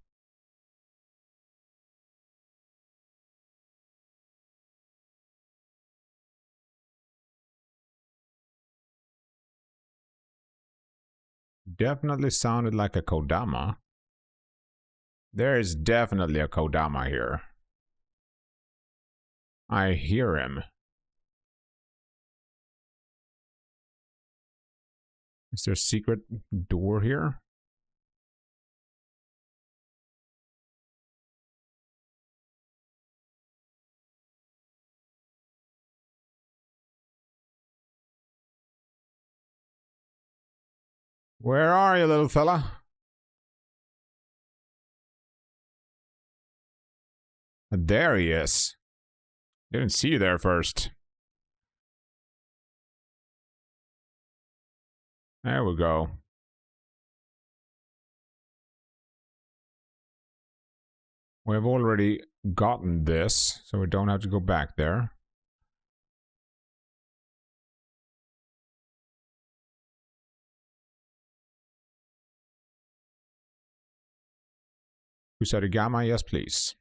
Definitely sounded like a kodama. There is definitely a kodama here. I hear him. Is there a secret door here? Where are you, little fella? There he is. Didn't see you there first. There we go. We've already gotten this, so we don't have to go back there. 𝐂𝐫𝐞𝐳𝐝, yes please.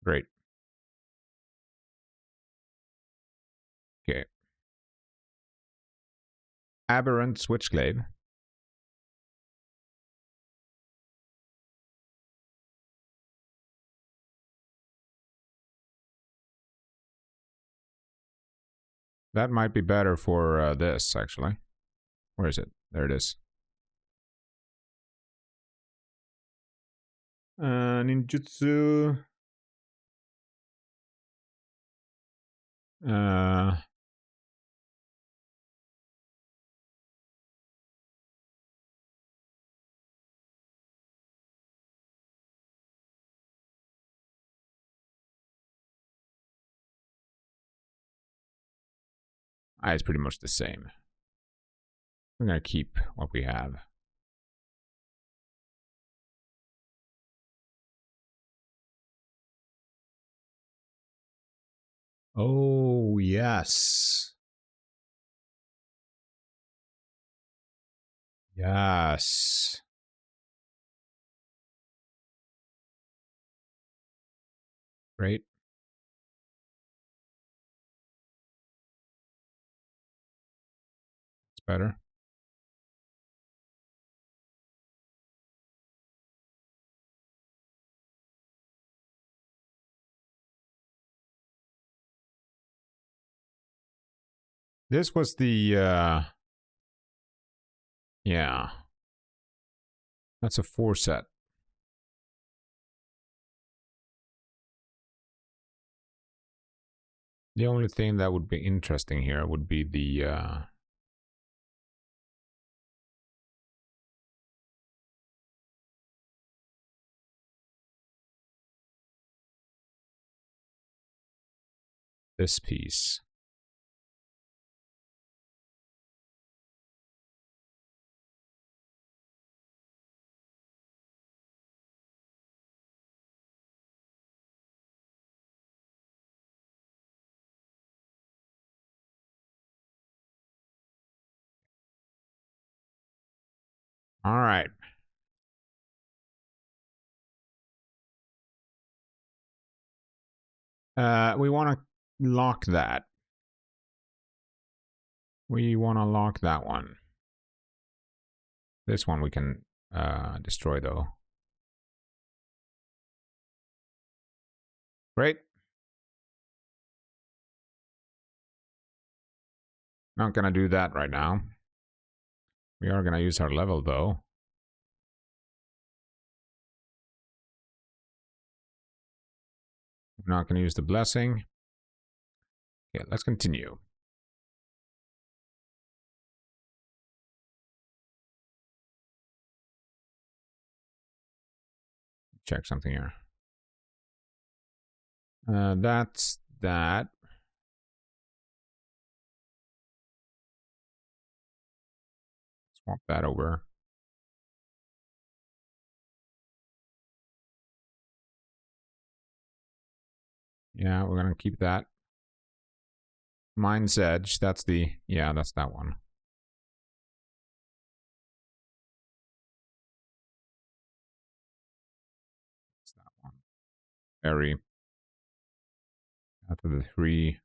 Great. Okay. Aberrant switchblade. That might be better for this, actually. Where is it? There it is. Ninjutsu. It's pretty much the same. I'm gonna keep what we have. Oh, yes. Yes. Great. It's better. This was the, yeah. That's a 4 set. The only thing that would be interesting here would be the, this piece. All right. We want to lock that. We want to lock that one. This one we can destroy, though. Great. Not gonna do that right now. We are gonna use our level, though. We're not gonna use the blessing. Okay, let's continue. check something here. That's that. Swap that over. Yeah, we're gonna keep that. Mind's Edge, that's the, yeah, that's that one. That's that one. Very. After the 3.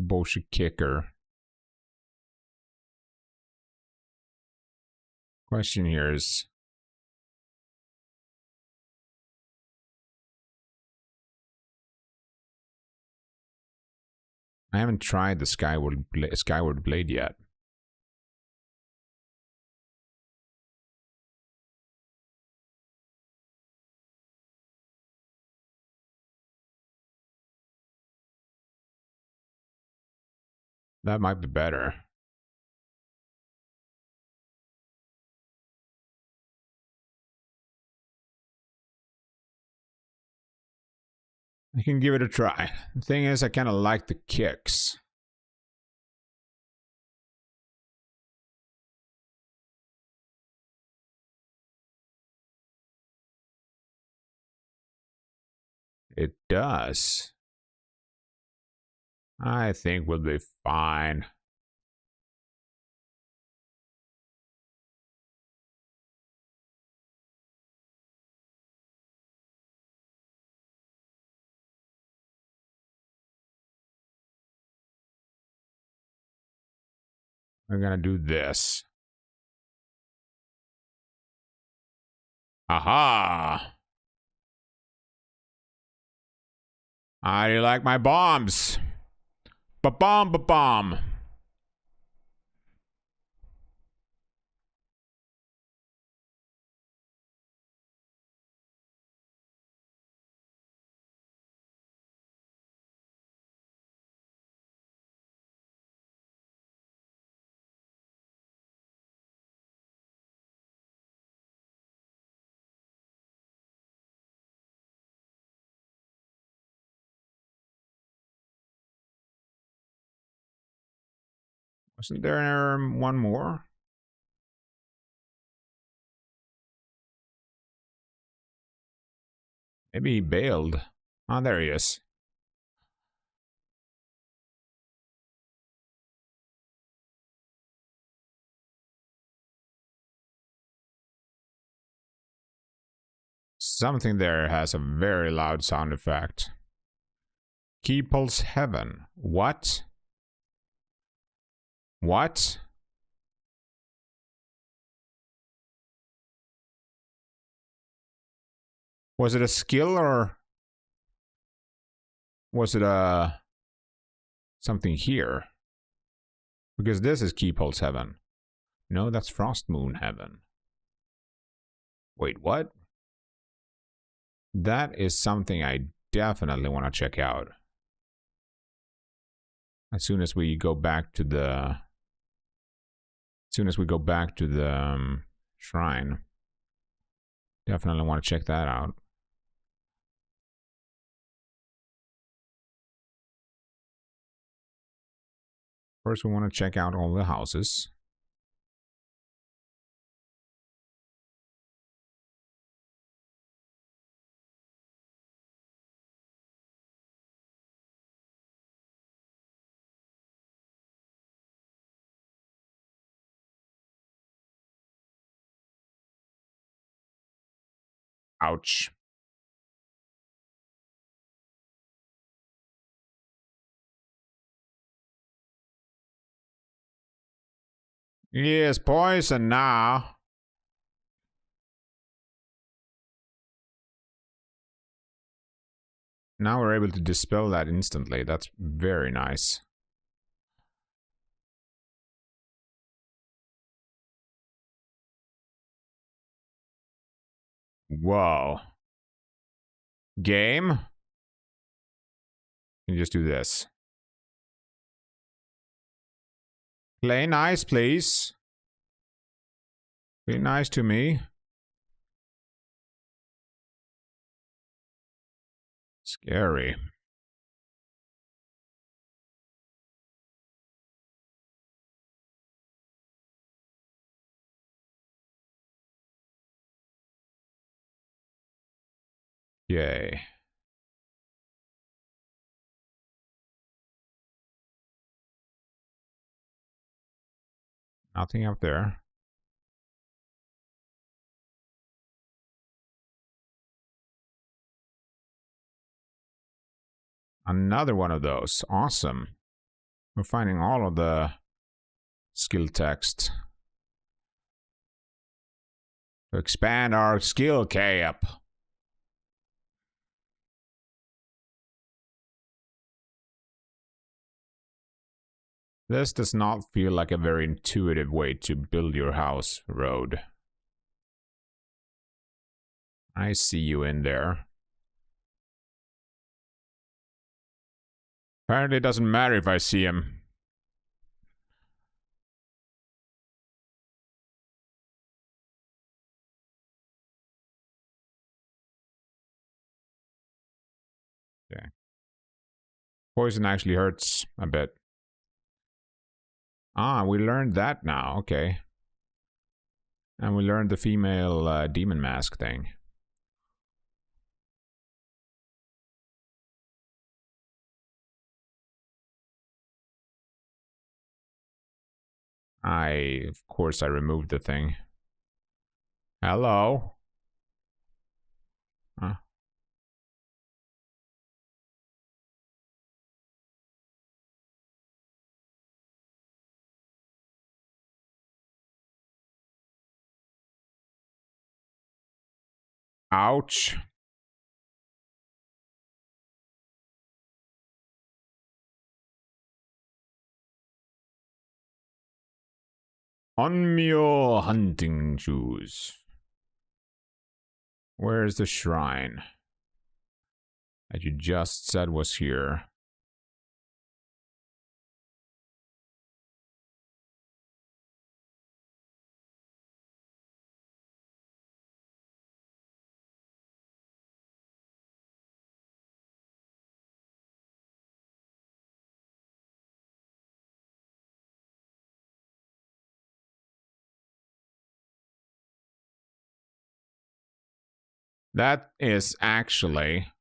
Kiboshi Kicker. Question here is, I haven't tried the Skyward Blade yet. That might be better. I can give it a try. The thing is, I kind of like the kicks. It does. I think we'll be fine. We're gonna do this. Aha! How do you like my bombs? Ba-bomb, ba-bomb. Wasn't there one more? Maybe he bailed. Oh, there he is. Something there has a very loud sound effect. Keeple's Heaven. What? What? Was it a skill or was it a something here? Because this is Keeple's Heaven. No, that's Frost Moon Heaven. Wait, what? That is something I definitely want to check out. As soon as we go back to the shrine. Definitely want to check that out. First, we want to check out all the houses. Ouch. Yes, poison now. Now we're able to dispel that instantly. That's very nice. Whoa. Game? You just do this. Play nice, please. Be nice to me. Scary. Yay. Nothing up there. Another one of those. Awesome. We're finding all of the skill text. To expand our skill cap. This does not feel like a very intuitive way to build your house, Road. I see you in there. Apparently it doesn't matter if I see him. Okay. Poison actually hurts a bit. Ah, we learned that now. Okay. And we learned the female demon mask thing. Of course, I removed the thing. Hello? Huh? Ouch. Nioh hunting shoes. Where's the shrine that you just said was here? That is actually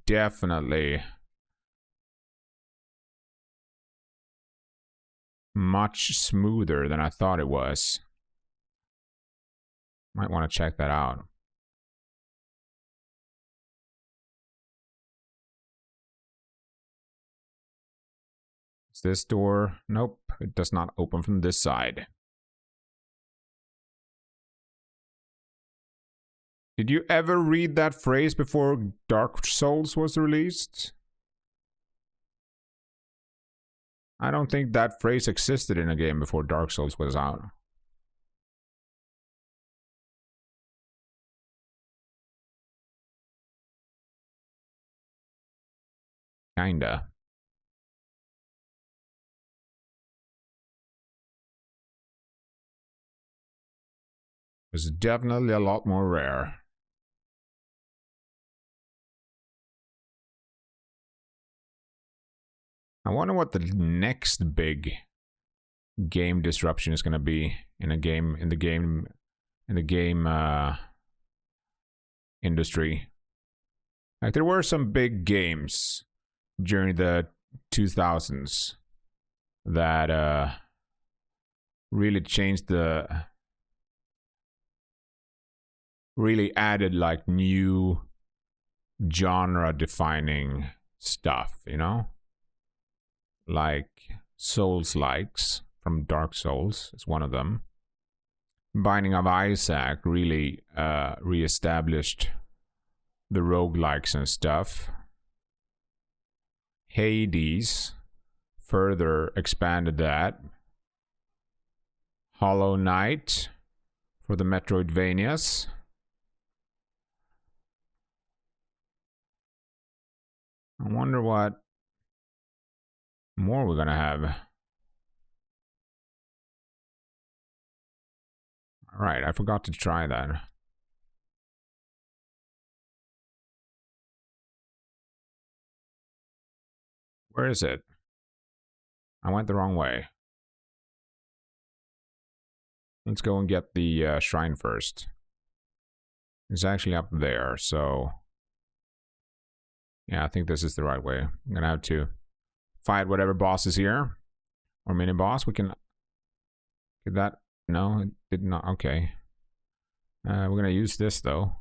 definitely much smoother than I thought it was. Might want to check that out. Is this door? Nope, it does not open from this side. Did you ever read that phrase before Dark Souls was released? I don't think that phrase existed in a game before Dark Souls was out. Kinda. It was definitely a lot more rare. I wonder what the next big game disruption is going to be in the game industry. Like, there were some big games during the 2000s that really changed really added like new genre defining stuff, you know? Like Souls-likes from Dark Souls is one of them. Binding of Isaac really re-established the roguelikes and stuff. Hades further expanded that. Hollow Knight for the Metroidvanias. I wonder what more we're gonna have. Alright, I forgot to try that. Where is it? I went the wrong way. Let's go and get the shrine first. It's actually up there, so... Yeah, I think this is the right way. I'm gonna have to fight whatever boss is here. Or mini-boss. We can... Get that? No, it did not. Okay. We're gonna use this, though.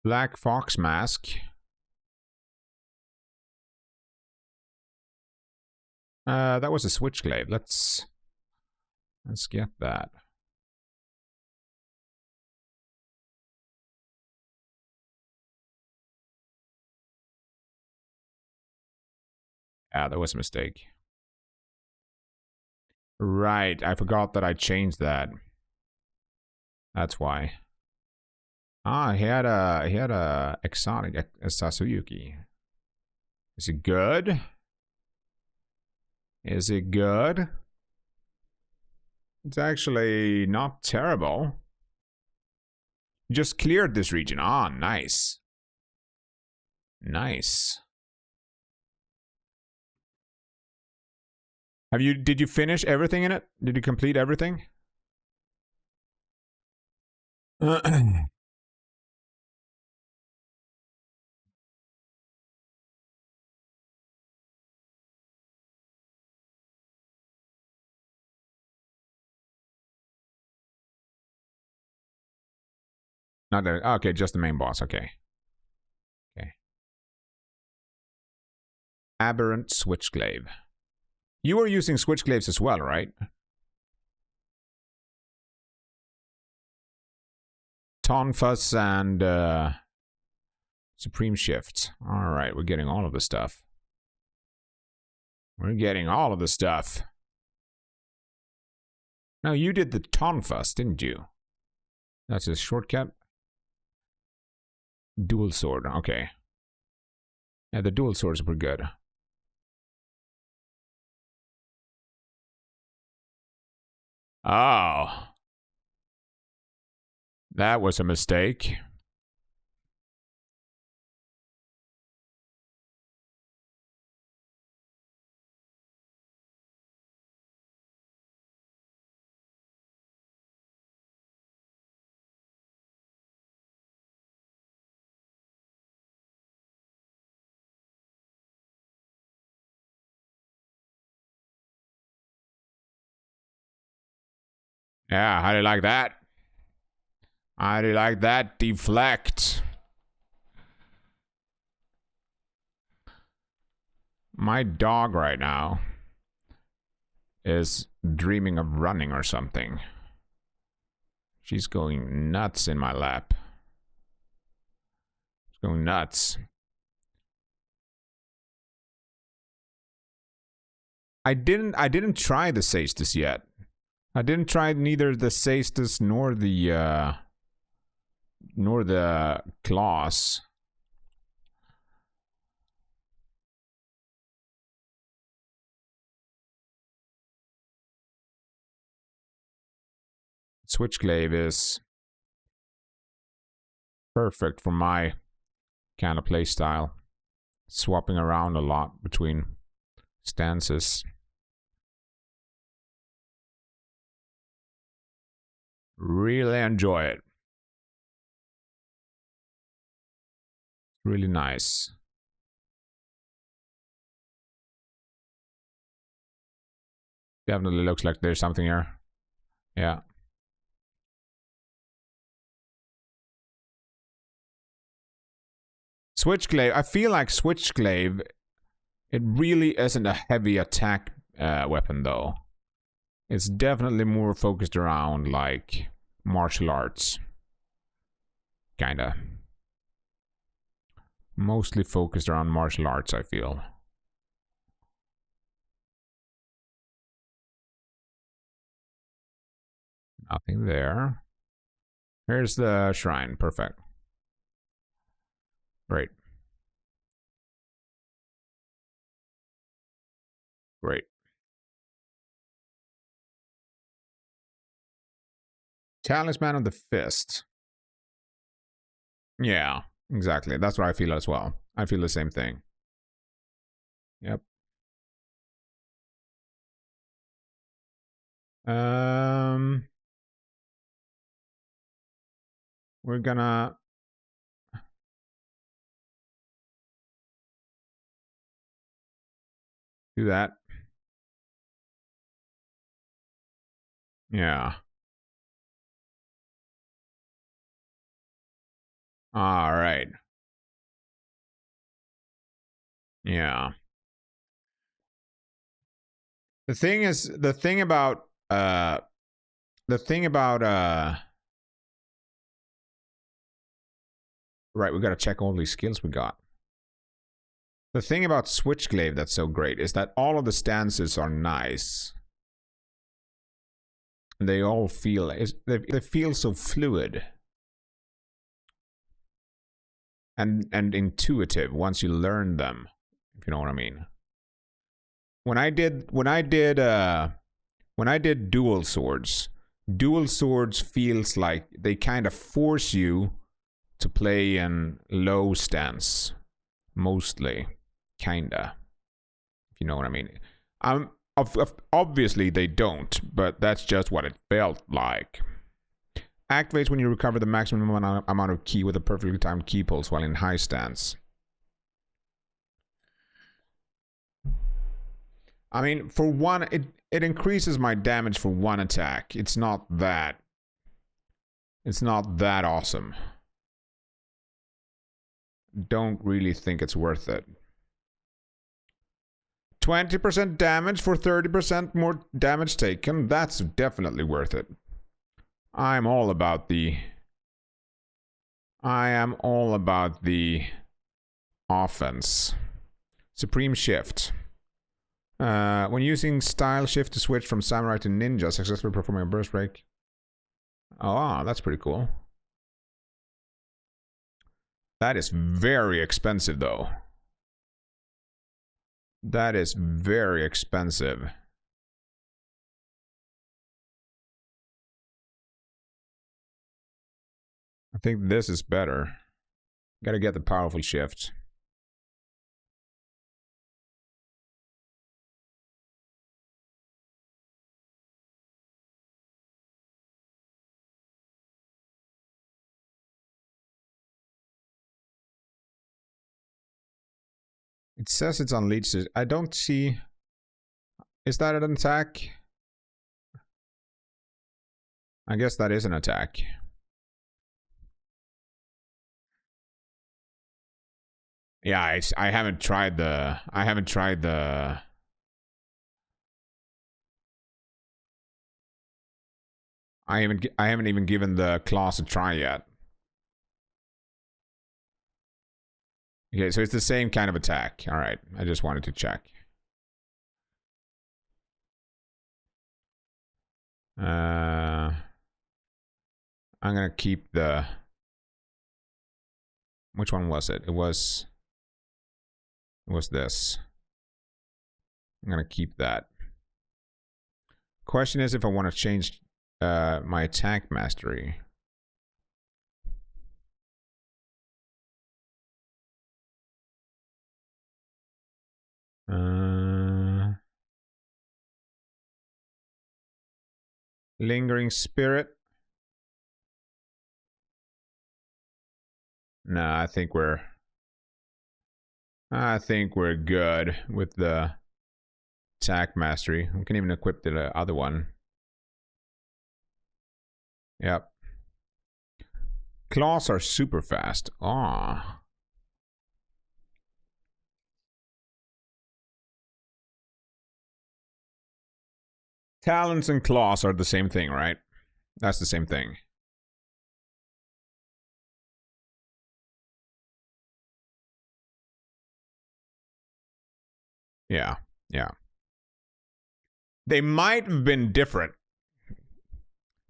Black Fox Mask. That was a switchblade. Let's get that. Yeah, that was a mistake. Right, I forgot that I changed that. That's why. Ah, he had a exotic Sasuyuki. Is it good? Is it good? It's actually not terrible. Just cleared this region. Ah, nice. Nice. Did you finish everything in it? Did you complete everything? Not the, okay, just the main boss. Okay. Okay. Aberrant Switchglaive. You were using Switchglaives as well, right? Tonfus and Supreme Shift. Alright, we're getting all of the stuff. We're getting all of the stuff. Now, you did the Tonfus, didn't you? That's a shortcut. Dual sword, okay. Yeah, the dual swords were good. Oh. That was a mistake. Yeah, how do you like that? How do you like that? Deflect. My dog right now is dreaming of running or something. She's going nuts in my lap. She's going nuts. I didn't try the Țestis yet. I didn't try neither the Țestis nor the claws. Switchglaive is perfect for my kind of play style. Swapping around a lot between stances. Really enjoy it. Really nice. Definitely looks like there's something here. Yeah. Switchglaive. I feel like Switchglaive, it really isn't a heavy attack weapon though. It's definitely more focused around like martial arts. Kinda. Mostly focused around martial arts, I feel. Nothing there. Here's the shrine. Perfect. Great. Great. Talisman of the Fist. Yeah, exactly. That's what I feel as well. I feel the same thing. Yep. We're gonna do that. Yeah. All right. Yeah. The thing about right, we gotta check all these skills we got. The thing about Switchglaive that's so great is that all of the stances are nice. They all feel they feel so fluid and intuitive once you learn them, if you know what I mean. When I did dual swords feels like they kind of force you to play in low stance, mostly, kinda, if you know what I mean. Obviously they don't, but that's just what it felt like. Activates when you recover the maximum amount of ki with a perfectly timed ki pulse while in high stance. I mean, for one, it increases my damage for one attack. It's not that awesome. Don't really think it's worth it. 20% damage for 30% more damage taken. That's definitely worth it. I am all about the offense. Supreme Shift. When using style shift to switch from samurai to ninja, successfully performing a burst break. Oh, that's pretty cool. That is very expensive, though. That is very expensive. I think this is better. Gotta get the powerful shift. It says it's unleashed. I don't see... Is that an attack? I guess that is an attack. Yeah, I haven't tried the... I haven't even given the class a try yet. Okay, so it's the same kind of attack. All right, I just wanted to check. I'm gonna keep the... Which one was it? It was this. I'm gonna keep that. Question is if I want to change my attack mastery. Lingering Spirit. No, I think we're good with the attack mastery. We can even equip the other one. Yep. Claws are super fast. Ah. Talons and claws are the same thing, right? That's the same thing. Yeah, yeah. They might have been different.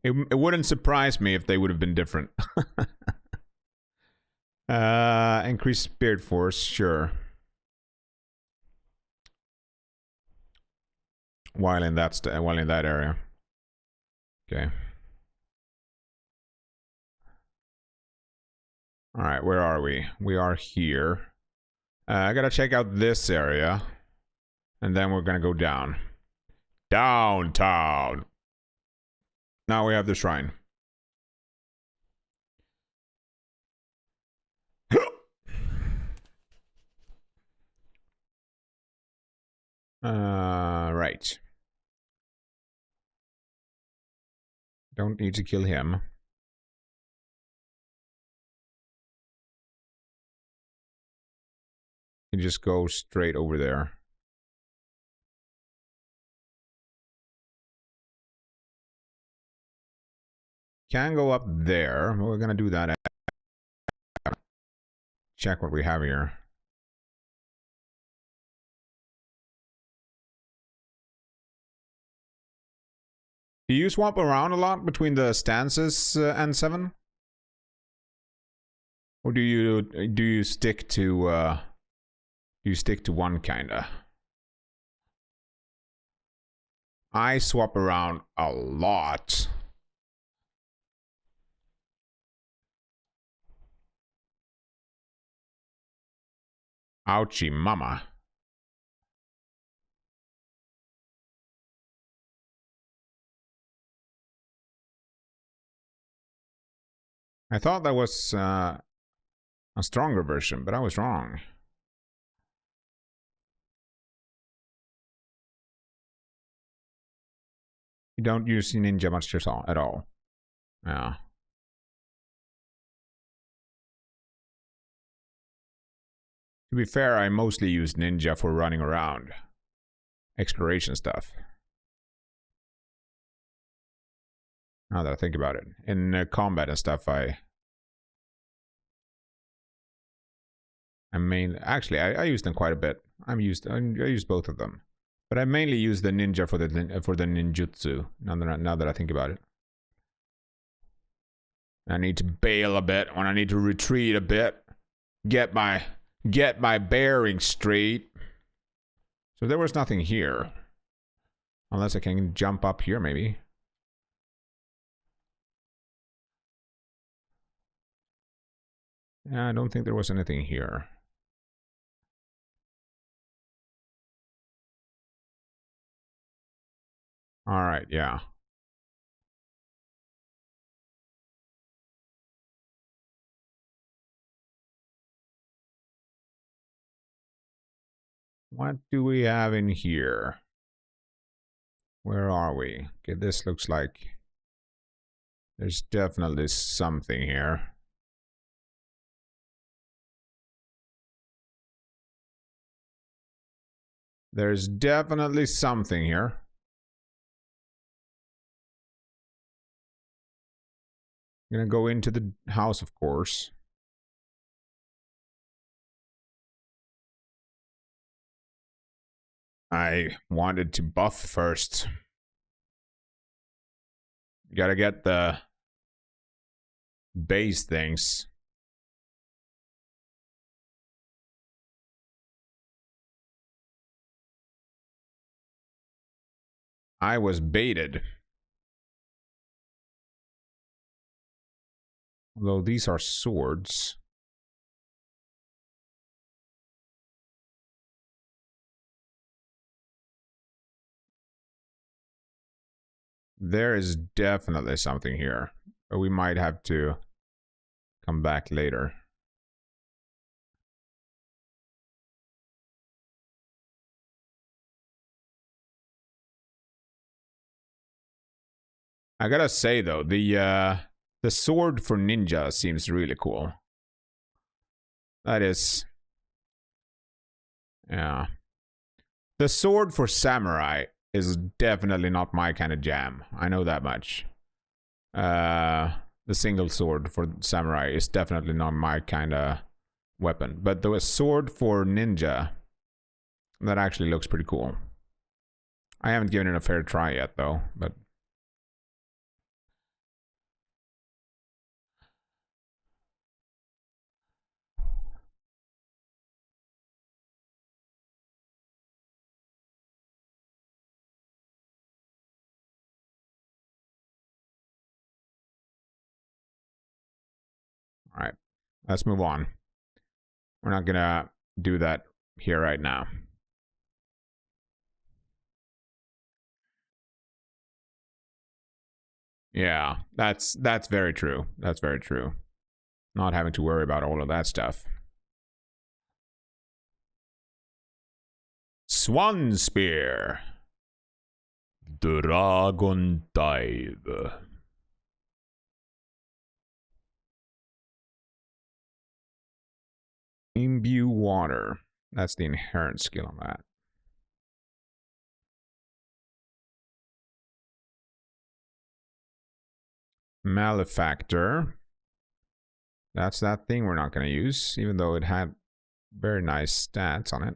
It wouldn't surprise me if they would have been different. Increased spirit force, sure. while in that area. Okay. All right, where are we? We are here. I gotta check out this area, and then we're gonna go down. Downtown. Now we have the shrine. Right. Don't need to kill him. You just go straight over there. Can go up there. We're gonna do that. Check what we have here. Do you swap around a lot between the stances and 7? Or do you stick to one kinda? I swap around a lot. Ouchie mama. I thought that was a stronger version, but I was wrong. You don't use ninja much at all. Yeah. To be fair, I mostly use ninja for running around. Exploration stuff. Now that I think about it. In combat and stuff, I actually use them quite a bit. I use both of them. But I mainly use the ninja for the ninjutsu, now that I think about it. I need to bail a bit when I need to retreat a bit. Get my bearings straight. So there was nothing here. Unless I can jump up here, maybe. Yeah, I don't think there was anything here. Alright, yeah. What do we have in here? Where are we? Okay, this looks like there's definitely something here. There's definitely something here. I'm gonna go into the house, of course. I wanted to buff first. You gotta get the base things. I was baited. Although these are swords. There is definitely something here. But we might have to come back later. I gotta say though, the sword for ninja seems really cool. That is, yeah. The sword for samurai is definitely not my kind of jam. I know that much. The single sword for samurai is definitely not my kind of weapon. But the sword for ninja, that actually looks pretty cool. I haven't given it a fair try yet though, but All right, let's move on. We're not gonna do that here right now. Yeah, that's very true. That's very true. Not having to worry about all of that stuff. Swan Spear. Dragon Dive. Imbue Water. That's the inherent skill on that. Malefactor. That's that thing we're not going to use, even though it had very nice stats on it.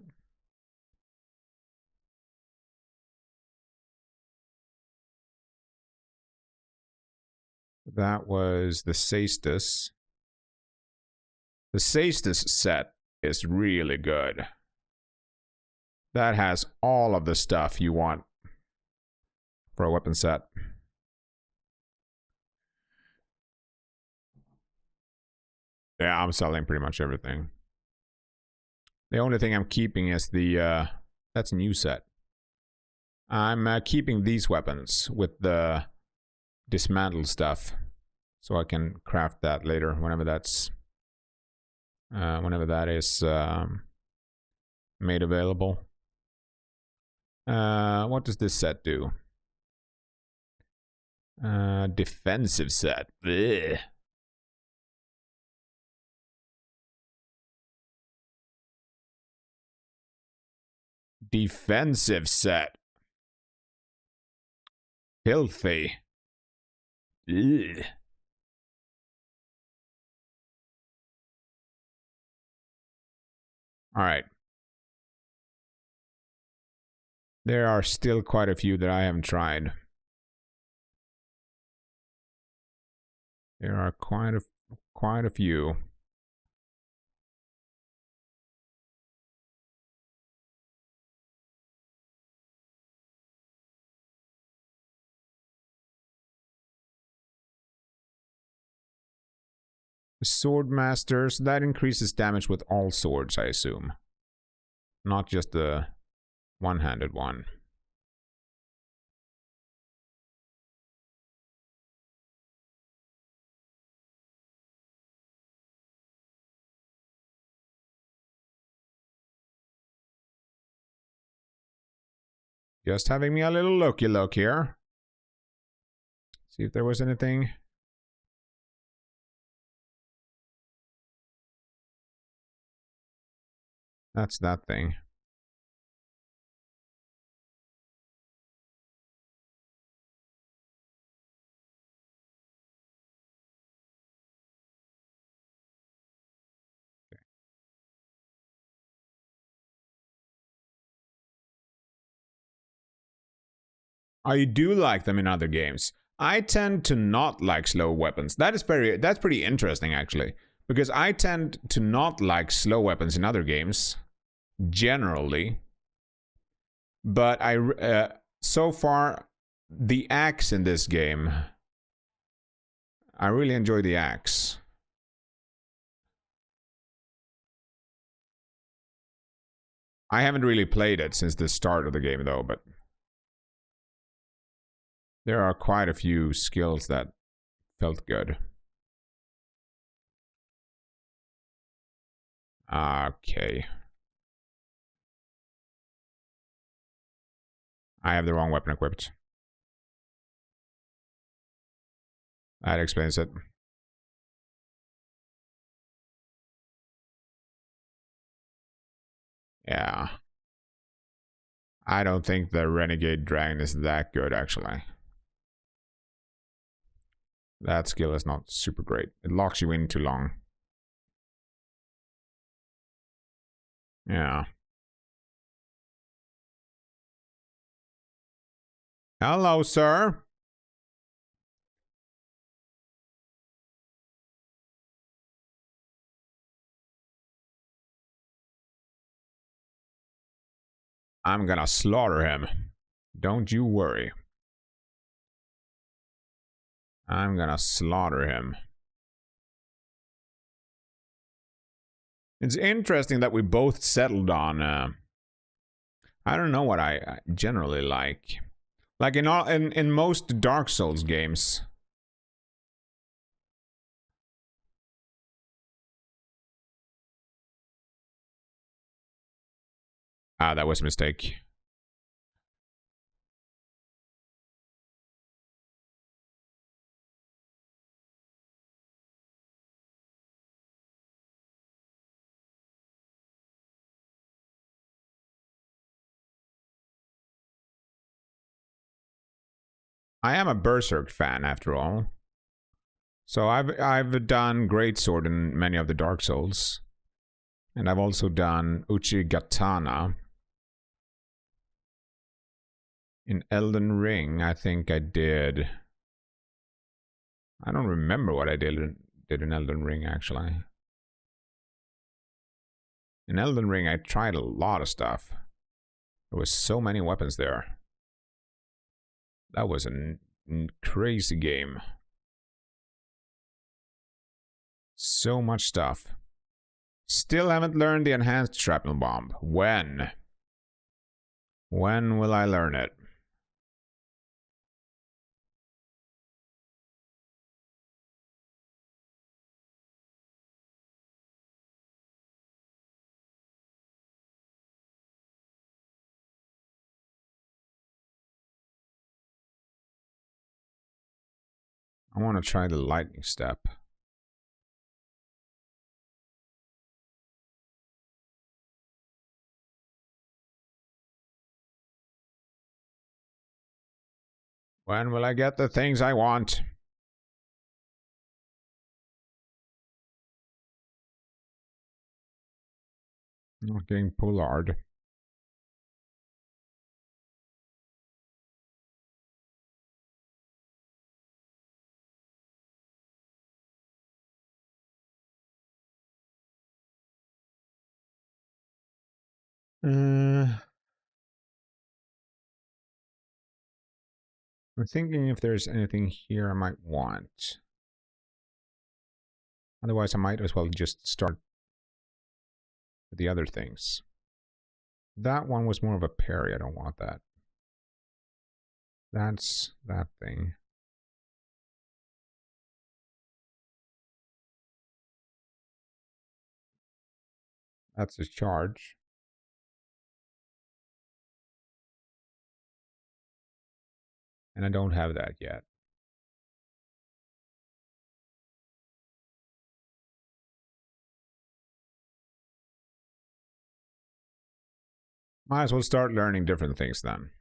That was the 𝐶𝐸𝐵𝐿. The 𝐶𝐸𝐵𝐿 set is really good. That has all of the stuff you want for a weapon set. Yeah, I'm selling pretty much everything. The only thing I'm keeping is the, that's a new set. I'm keeping these weapons with the dismantle stuff, so I can craft that later whenever that's, whenever that is made available. What does this set do? Defensive set. Ugh. Defensive set. Filthy. Ugh. All right. There are still quite a few that I haven't tried. There are quite a few. Sword Masters, that increases damage with all swords, I assume. Not just the one-handed one. Just having me a little looky look here. See if there was anything. That's that thing. I do like them in other games. I tend to not like slow weapons. That's pretty interesting actually, because I tend to not like slow weapons in other games generally. But so far the axe in this game, I really enjoy the axe. I haven't really played it since the start of the game though, but there are quite a few skills that felt good. Okay. I have the wrong weapon equipped. That explains it. Yeah. I don't think the Renegade Dragon is that good, actually. That skill is not super great. It locks you in too long. Yeah. Hello, sir. I'm gonna slaughter him. Don't you worry. I'm gonna slaughter him. It's interesting that we both settled on. I don't know what I generally like. Like in most Dark Souls games. Ah, that was a mistake. I am a Berserk fan, after all. So I've done Greatsword in many of the Dark Souls. And I've also done Uchigatana. In Elden Ring, I think I did... I don't remember what I did in Elden Ring, actually. In Elden Ring, I tried a lot of stuff. There was so many weapons there. That was a crazy game. So much stuff. Still haven't learned the enhanced shrapnel bomb. When? When will I learn it? I want to try the lightning step. When will I get the things I want? Not getting Pollard. I'm thinking if there's anything here I might want. Otherwise, I might as well just start with the other things. That one was more of a parry. I don't want that. That's that thing. That's a charge. And I don't have that yet. Might as well start learning different things then.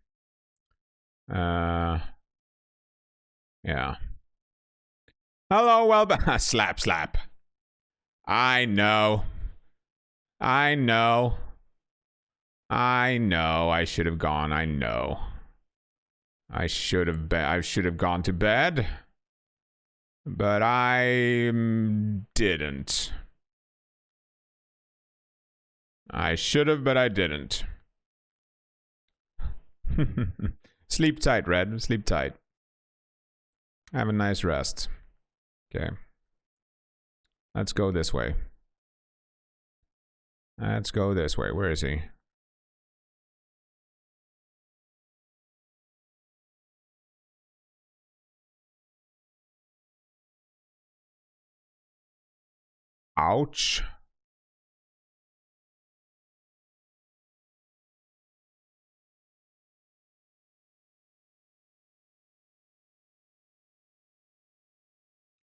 Yeah. Hello, well, slap, slap. I know. I know. I know. I should have gone. I know. I should have gone to bed. But I didn't. I should have, but I didn't. Sleep tight, Red. Sleep tight. Have a nice rest. Okay. Let's go this way. Let's go this way. Where is he? Ouch.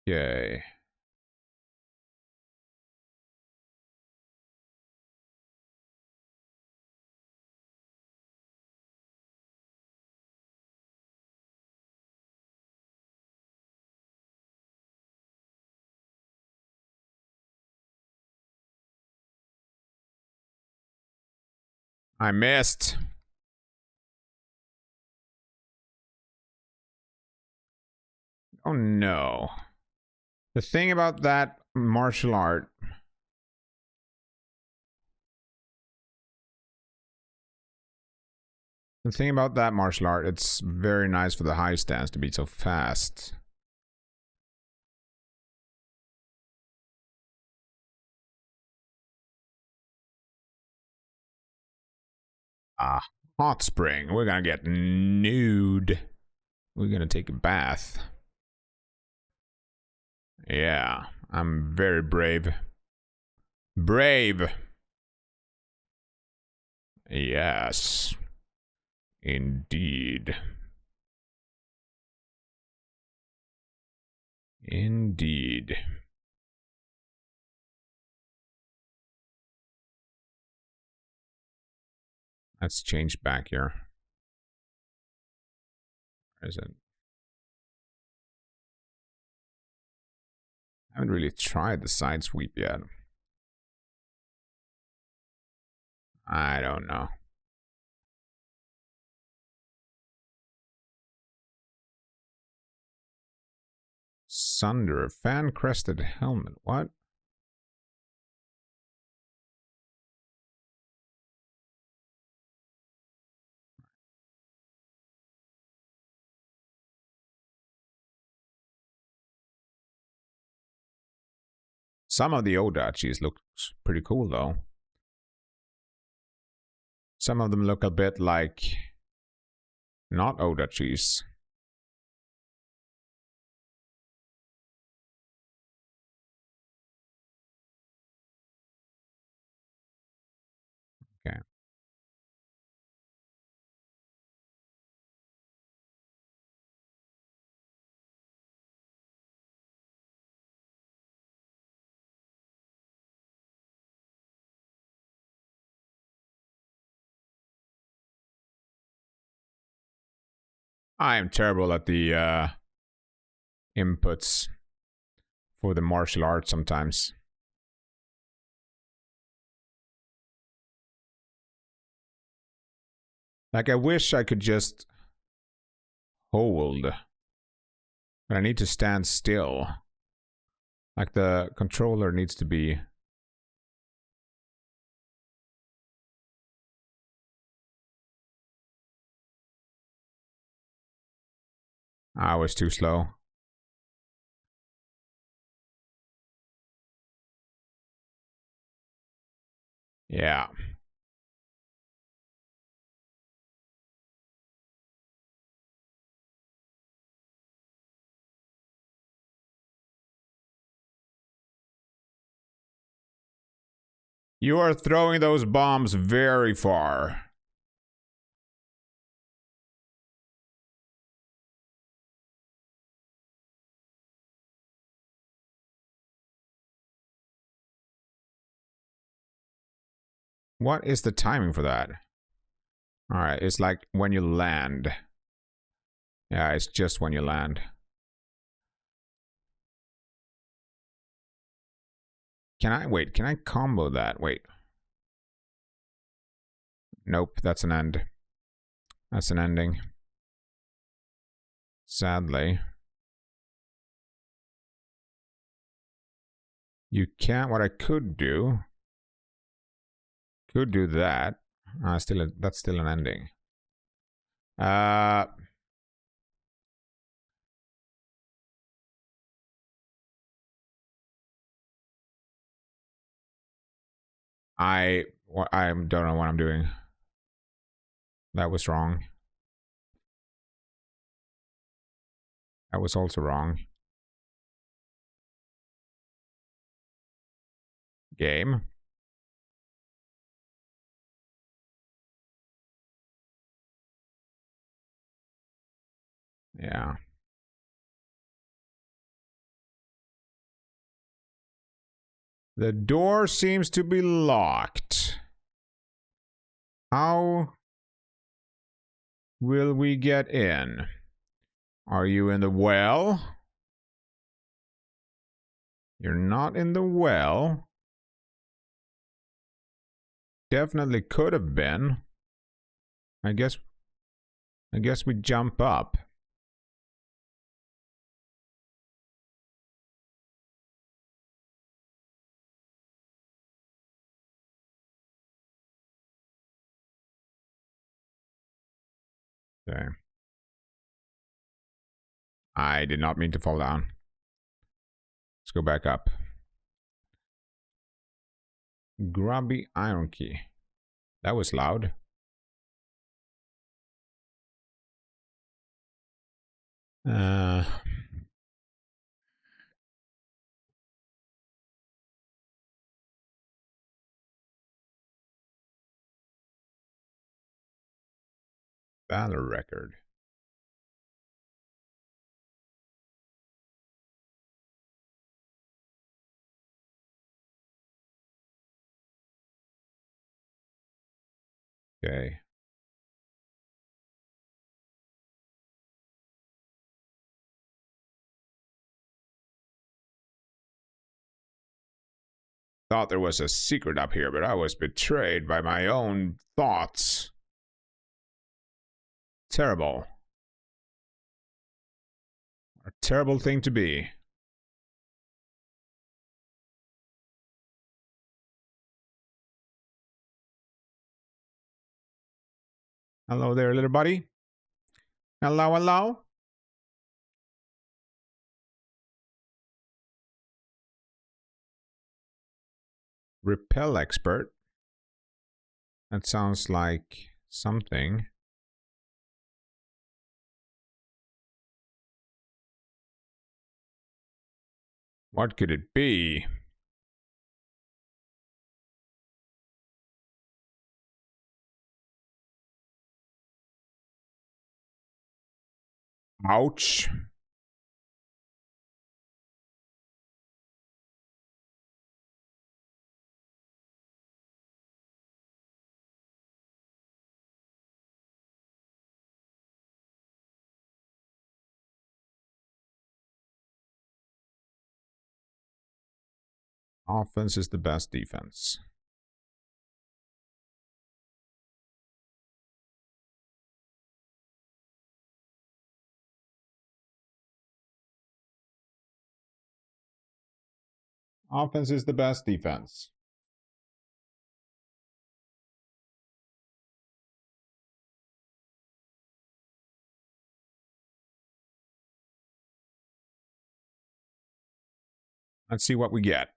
Okay. I missed. Oh no. The thing about that martial art. The thing about that martial art, it's very nice for the high stance to be so fast. hot spring. We're gonna get nude. We're gonna take a bath. Yeah, I'm very brave. Brave. Yes. Indeed. Indeed. Let's change back here. Where is it? I haven't really tried the side sweep yet. I don't know. Sunder, fan crested helmet. What? Some of the 𝐿 look pretty cool though. Some of them look a bit like not 𝐿. Okay. I am terrible at the inputs for the martial arts sometimes. Like, I wish I could just hold, but I need to stand still. Like, the controller needs to be... I was too slow. Yeah. You are throwing those bombs very far. What is the timing for that? Alright, it's like when you land. Yeah, it's just when you land. Can I combo that? Wait. Nope, that's an end. That's an ending. Sadly. You can't, what I could do that. That's still an ending. I don't know what I'm doing. That was wrong. That was also wrong. Game. Yeah. The door seems to be locked. How will we get in? Are you in the well? You're not in the well. Definitely could have been. I guess we jump up. Okay. I did not mean to fall down. Let's go back up. Grubby iron key. That was loud. Uh, Valor record. Okay. Thought there was a secret up here, but I was betrayed by my own thoughts. Terrible. A terrible thing to be. Hello there, little buddy. Hello, hello. Repel expert. That sounds like something. What could it be? Ouch. Offense is the best defense. Offense is the best defense. Let's see what we get.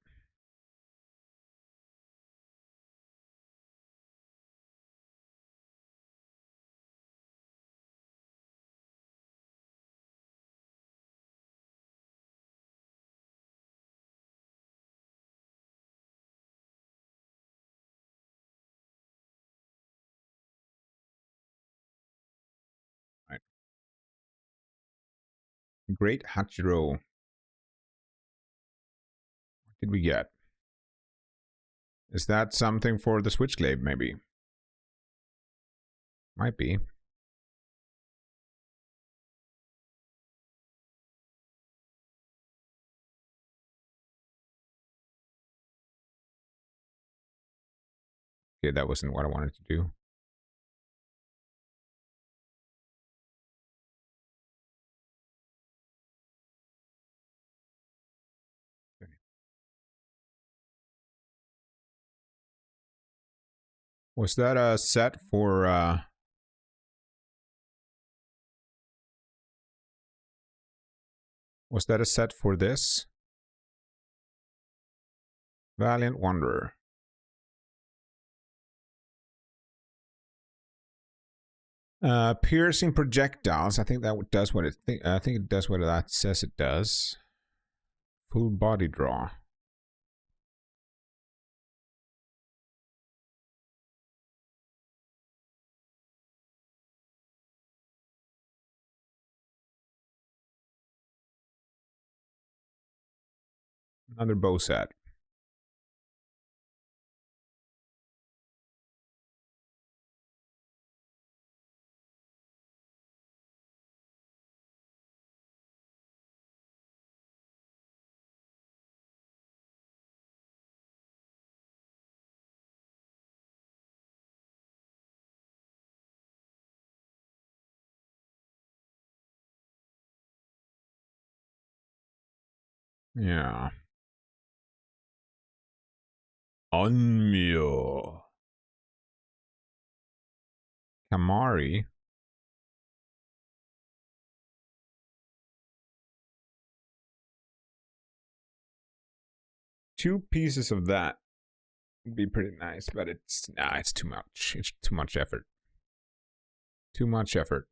Right. Great Hachiro. What did we get? Is that something for the Switchblade, maybe? Might be. Okay, that wasn't what I wanted to do. Okay. Was that a set for was that a set for this? Valiant Wanderer. Piercing projectiles. I think that does what it. I think it does what that says it does. Full body draw. Another bow set. Yeah. Nioh. Kamari. Two pieces of that would be pretty nice, but it's it's too much. It's too much effort. Too much effort.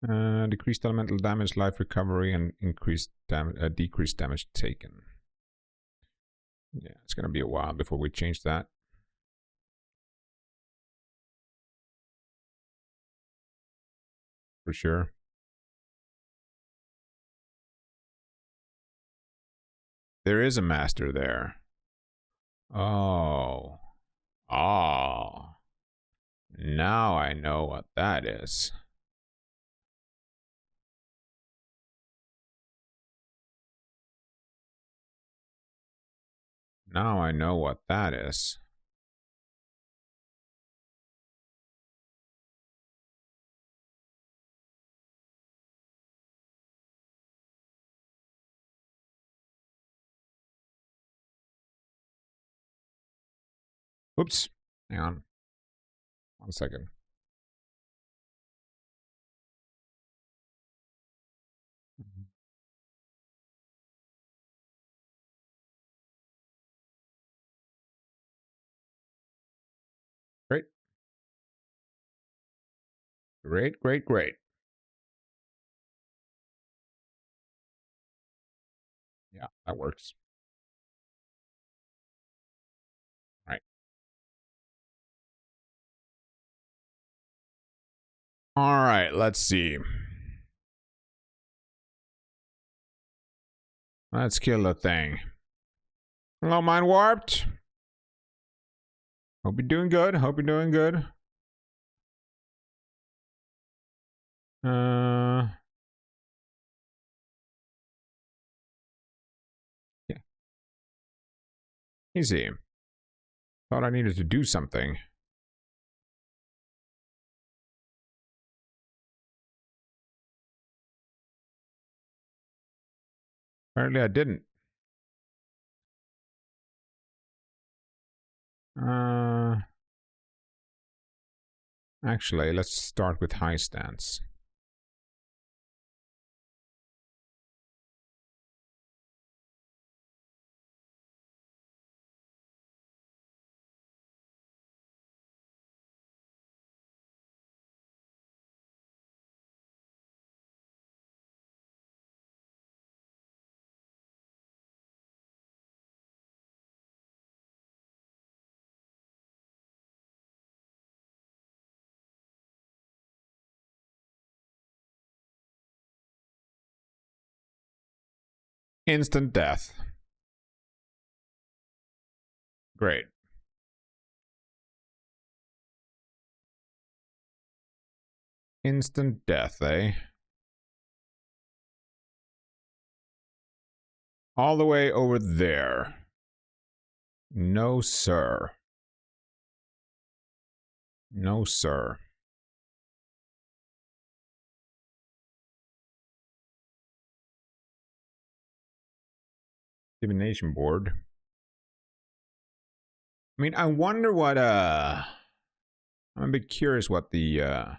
Decreased elemental damage, life recovery, and decreased damage taken. Yeah, it's gonna be a while before we change that. For sure. There is a master there. Oh. Oh. Now I know what that is. Now I know what that is. Oops. Hang on. 1 second. Great. Great, great, great. Yeah, that works. All right. All right, let's see. Let's kill the thing. Hello, Mind Warped. Hope you're doing good. Hope you're doing good. Yeah. Easy. Thought I needed to do something. Apparently I didn't. Actually, let's start with high stance. Instant death. Great. Instant death, eh? All the way over there. No, sir. No, sir. Divination board. I mean, I wonder what, I'm a bit curious what the, I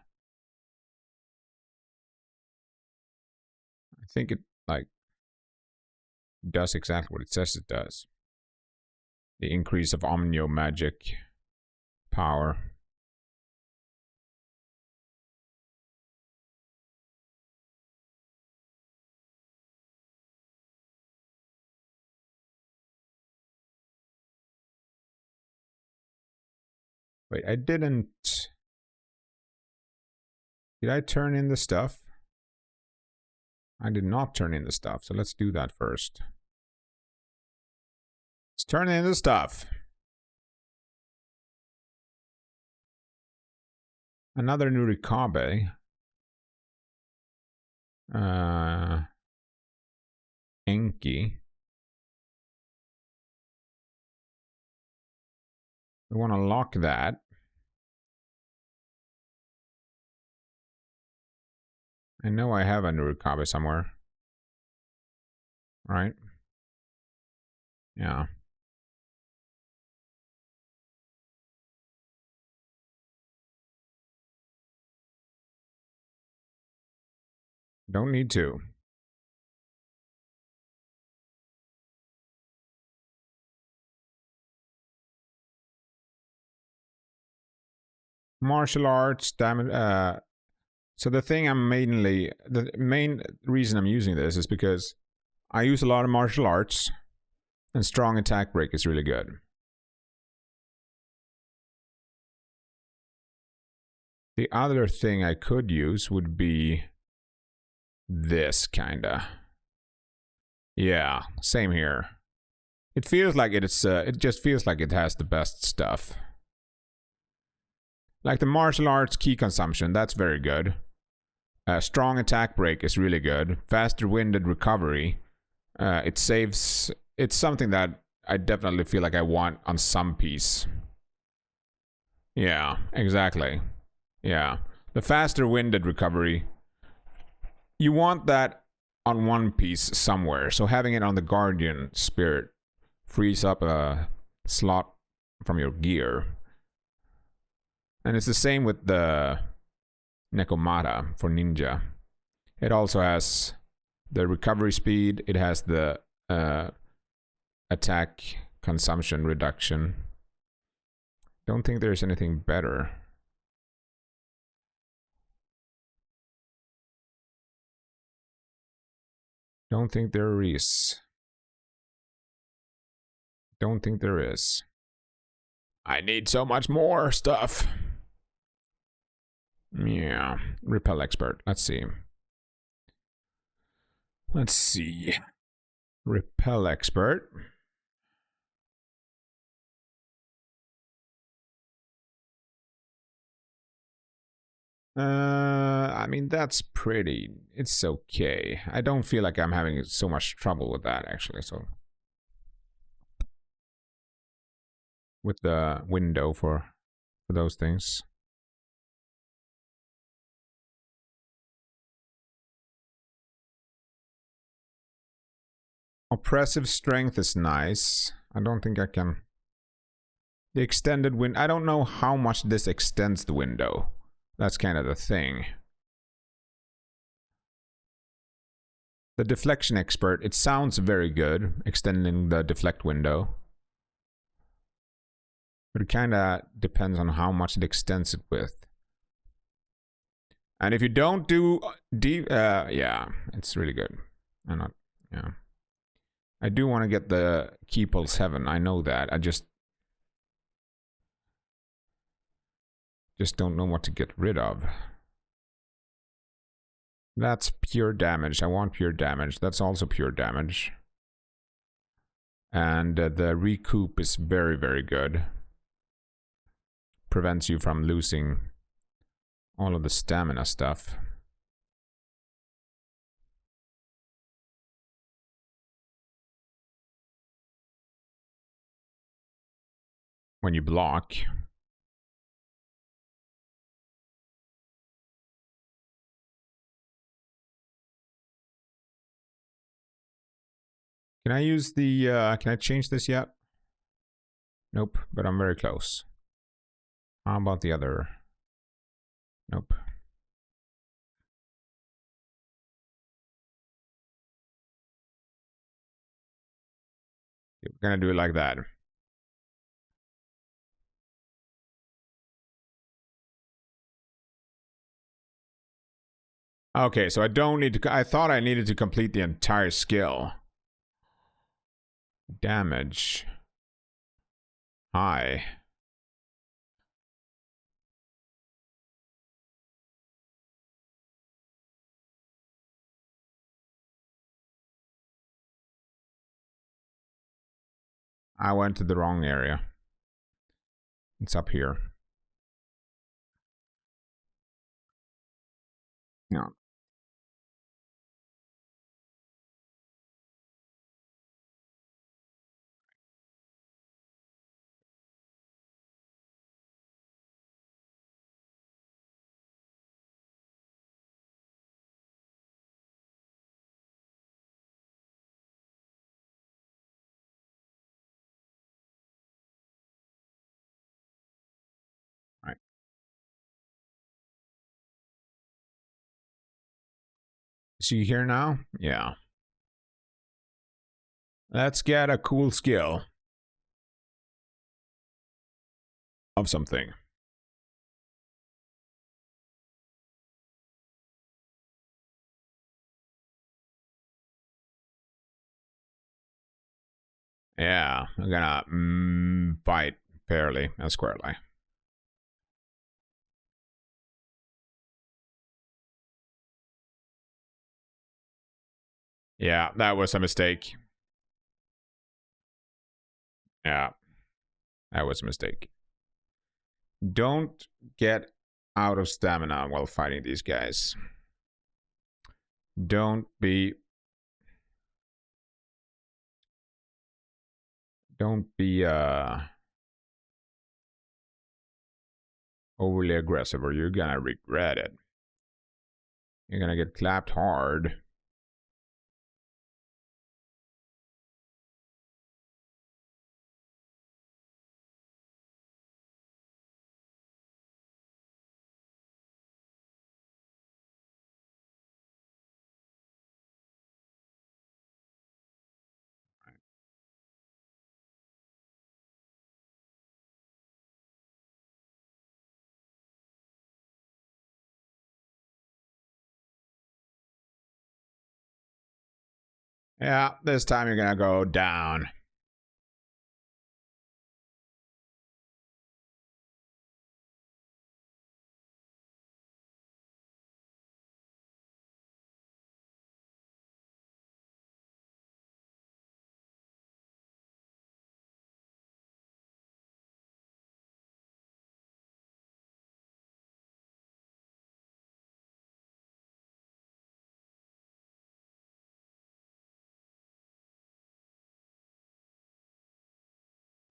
think it, like, does exactly what it says it does. The increase of Omnio magic power. Wait, I didn't... Did I turn in the stuff? I did not turn in the stuff, so let's do that first. Let's turn in the stuff. Another 𝐂𝐫𝐞𝐳𝐜. 𝐿𝐴𝐚𝐿𝐴. We want to lock that. I know I have a 𝐂𝐫𝐞𝐳𝐜 somewhere. Right? Yeah. Don't need to. Martial arts, damage, So the main reason I'm using this is because I use a lot of martial arts, and strong attack break is really good. The other thing I could use would be this kinda. Yeah, same here. It feels like it just feels like it has the best stuff. Like the martial arts ki consumption, that's very good. Strong attack break is really good. Faster winded recovery. It saves. It's something that I definitely feel like I want on some piece. Yeah, exactly. Yeah. The faster winded recovery. You want that on one piece somewhere. So having it on the Guardian Spirit frees up a slot from your gear. And it's the same with the Nekomata for ninja. It also has the recovery speed. It has the attack consumption reduction. Don't think there's anything better. Don't think there is. Don't think there is. I need so much more stuff. Yeah. Repel expert. Let's see. Let's see. Repel expert. I mean, that's pretty. It's okay. I don't feel like I'm having so much trouble with that, actually, so. With the window for those things. Oppressive strength is nice. I don't think I can. The extended wind. I don't know how much this extends the window. That's kind of the thing. The deflection expert. It sounds very good, extending the deflect window. But it kind of depends on how much it extends it with. And if you don't do yeah, it's really good. I'm not, yeah. I do want to get the Keeple's Heaven. I know that. I just don't know what to get rid of. That's pure damage. I want pure damage. That's also pure damage. And the recoup is very, very good. Prevents you from losing all of the stamina stuff. When you block. Can I use the, can I change this yet? Nope, but I'm very close. How about the other? Nope. We're gonna do it like that. Okay, so I don't need to, I thought I needed to complete the entire skill. Damage. High. I went to the wrong area. It's up here. No. Right. See here now? Yeah. Let's get a cool skill of something. Yeah, I'm gonna bite fairly and squarely. Yeah, that was a mistake. Yeah, that was a mistake. Don't get out of stamina while fighting these guys. Don't be overly aggressive or you're gonna regret it. You're gonna get clapped hard. Yeah, this time you're gonna go down.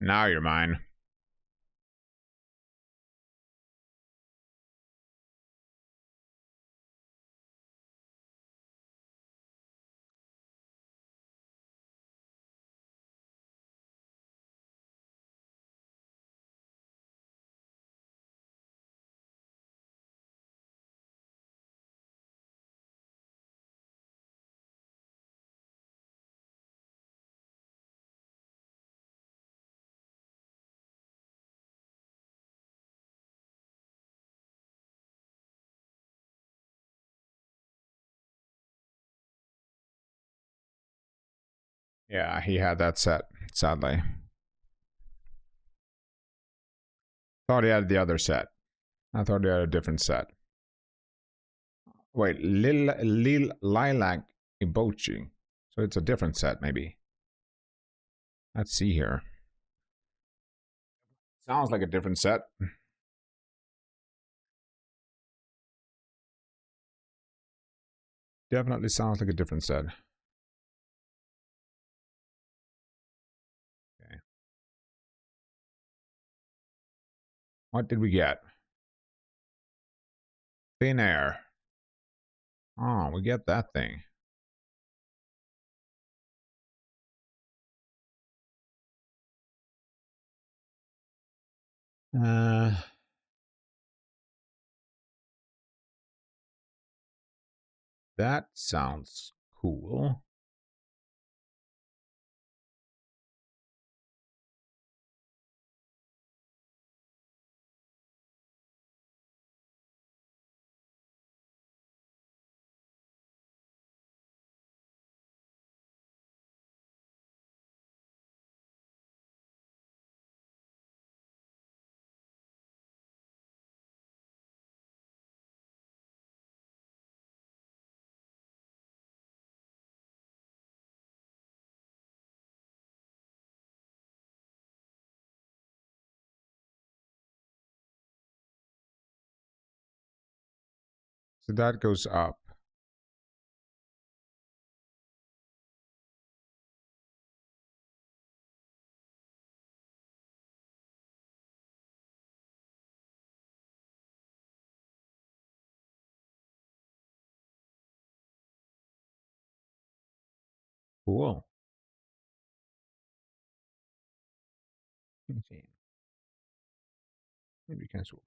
Now you're mine. Yeah, he had that set, sadly. Thought he had the other set. I thought he had a different set. Wait, Lilac Ibochi. So it's a different set, maybe. Let's see here. Sounds like a different set. Definitely sounds like a different set. Okay. What did we get? Thin air. Oh, we get that thing. That sounds cool. So that goes up. Cool. Maybe cancel.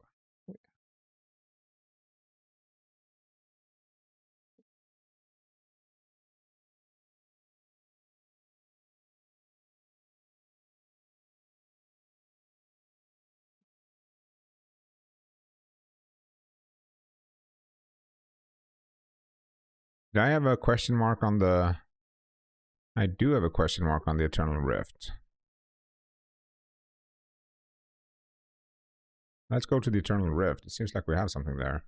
Do I have a question mark on the... I do have a question mark on the Eternal Rift. Let's go to the Eternal Rift. It seems like we have something there.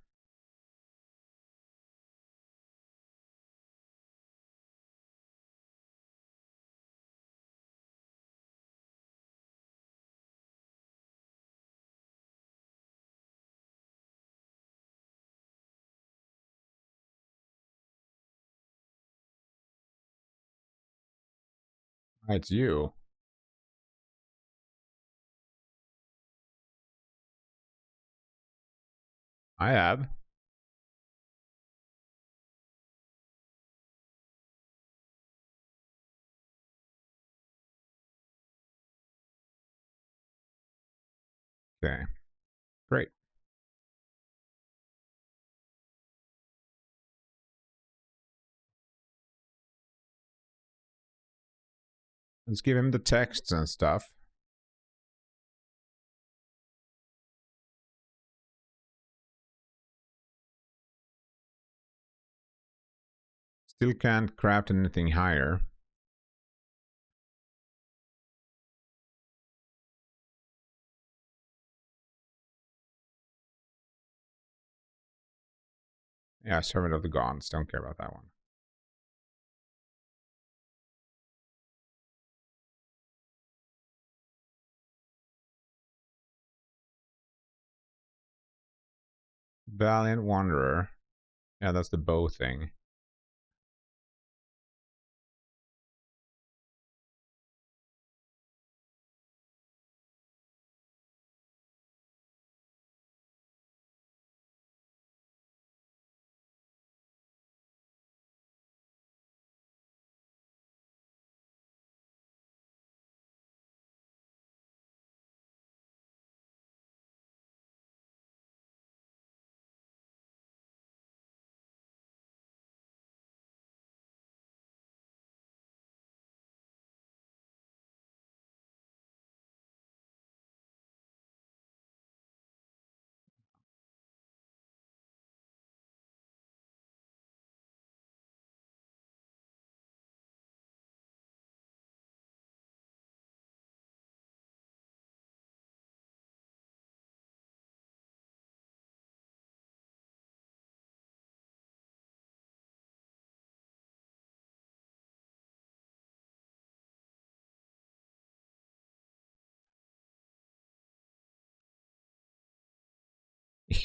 It's you. I have. Okay. Great. Let's give him the texts and stuff. Still can't craft anything higher. Yeah, Servant of the Gods. Don't care about that one. Valiant Wanderer. Yeah, that's the bow thing.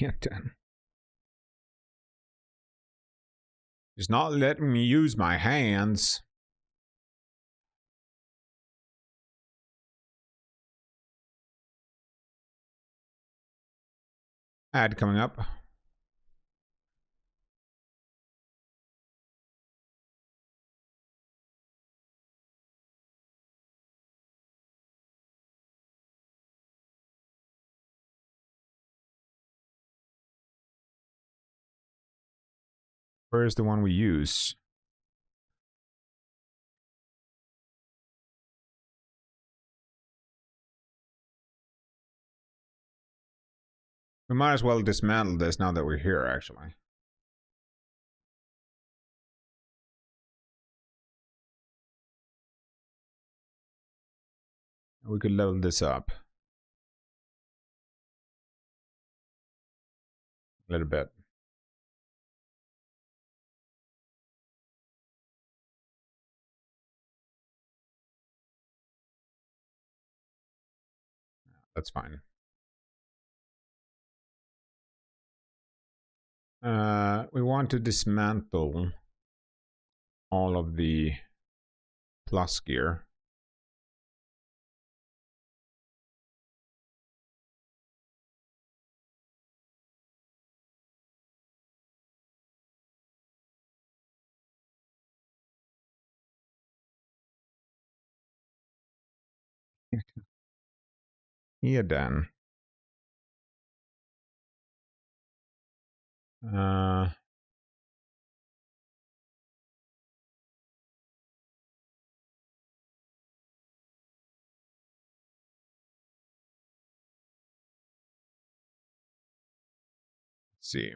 Yeah, then. He's not letting me use my hands. Ad coming up. Where's the one we use? We might as well dismantle this now that we're here, actually. We could level this up a little bit. That's fine. We want to dismantle all of the plus gear. Yeah, then. Let's see.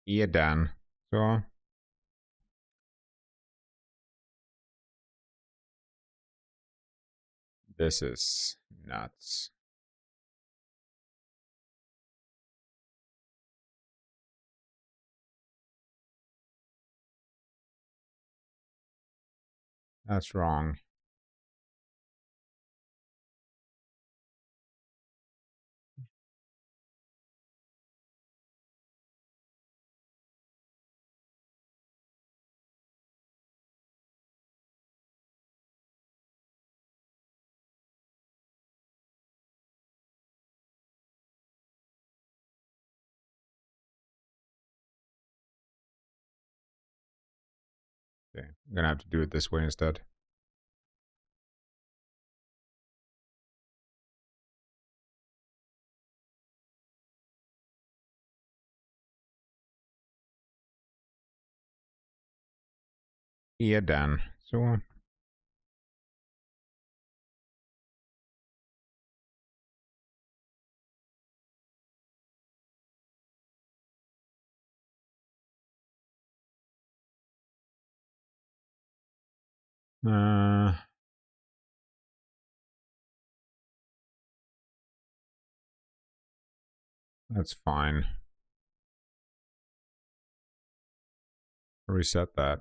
Yeah, Dan. So this is nuts. That's wrong. Okay, I'm gonna have to do it this way instead. Yeah, done. Så. That's fine. Reset that.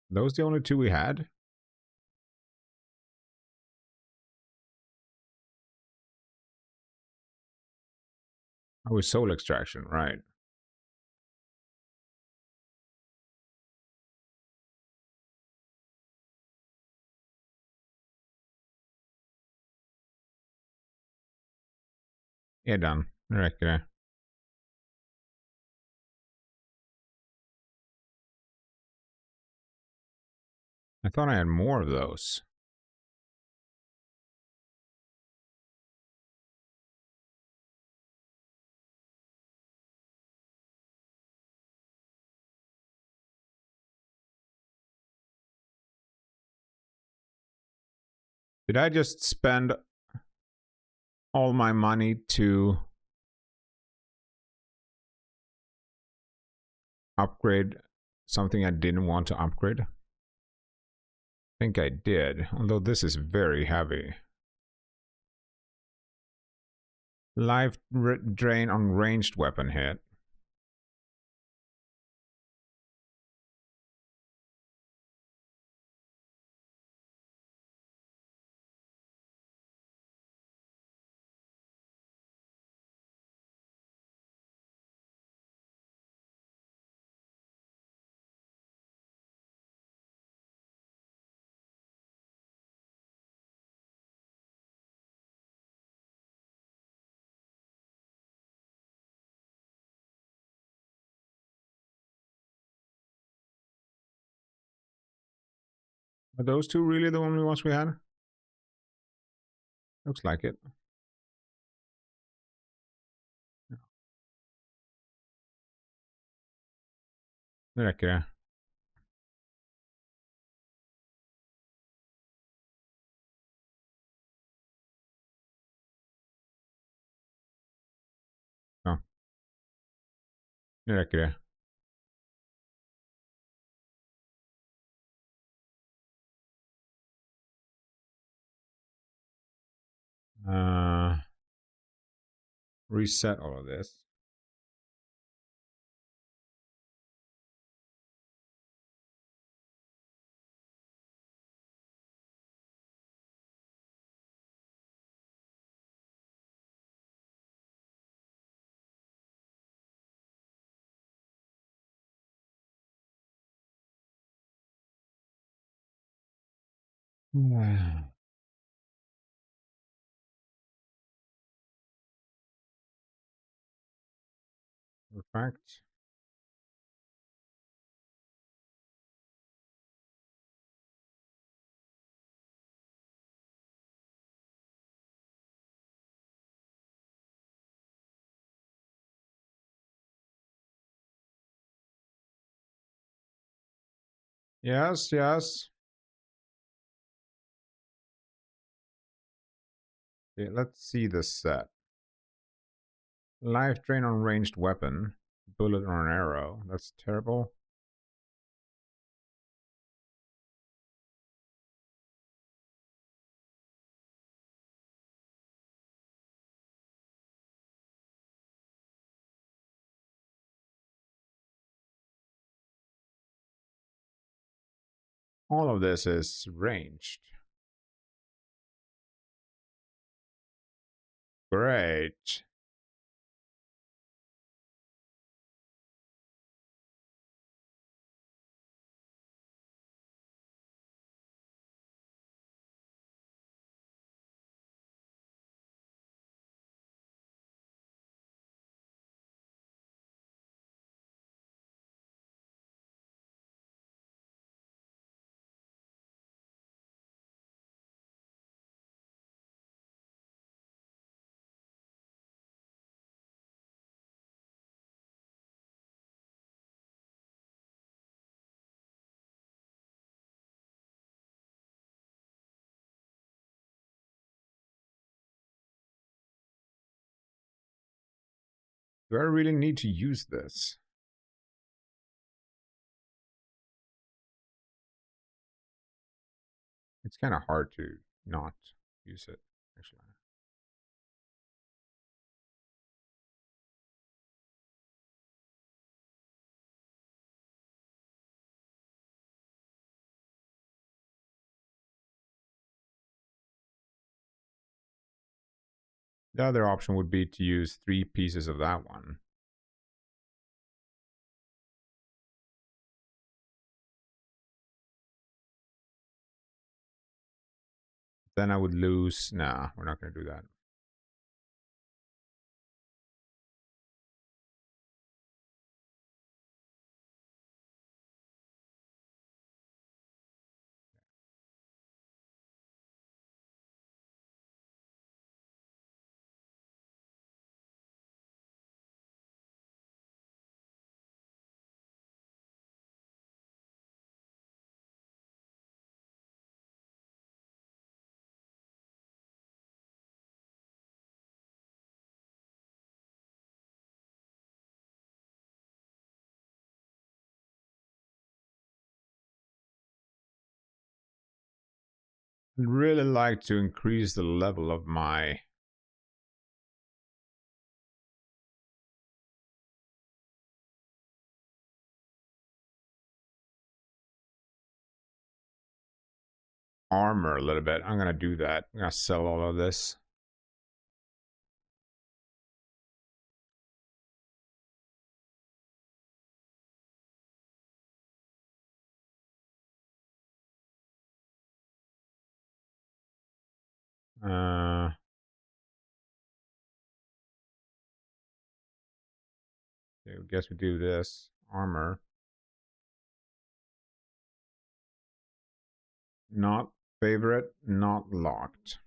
Those the only two we had? Oh, with soul extraction, right. Yeah, done. Räcker det. I thought I had more of those. Did I just spend all my money to upgrade something I didn't want to upgrade? I think I did, although this is very heavy. Life drain on ranged weapon hit. Are those two really the only ones we had? Looks like it. Det räcker det. Ja. Det räcker det. Reset all of this. Perfect. Yes, yes. Okay, let's see this set. Life drain on ranged weapon. Bullet on an arrow. That's terrible. All of this is ranged. Great. Do I really need to use this? It's kind of hard to not use it, actually. The other option would be to use 3 pieces of that one. Then I would lose. Nah, we're not going to do that. I'd really like to increase the level of my armor a little bit. I'm going to do that. I'm going to sell all of this. Okay, I guess we do this. Armor. Not favorite, not locked.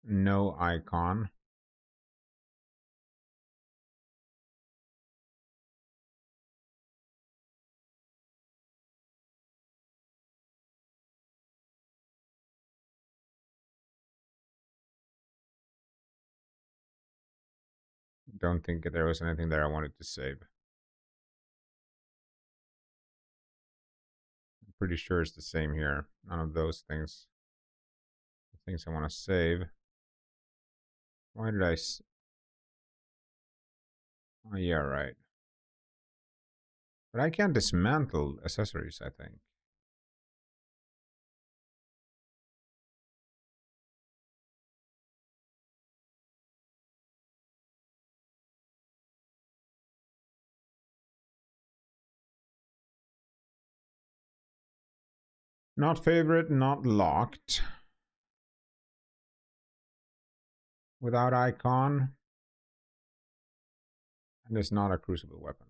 No icon. Don't think there was anything there I wanted to save. I'm pretty sure it's the same here. None of those things. The things I want to save. Why did I... Oh, yeah, right. But I can't dismantle accessories, I think. Not favorite, not locked. Without icon. And it's not a crucible weapon.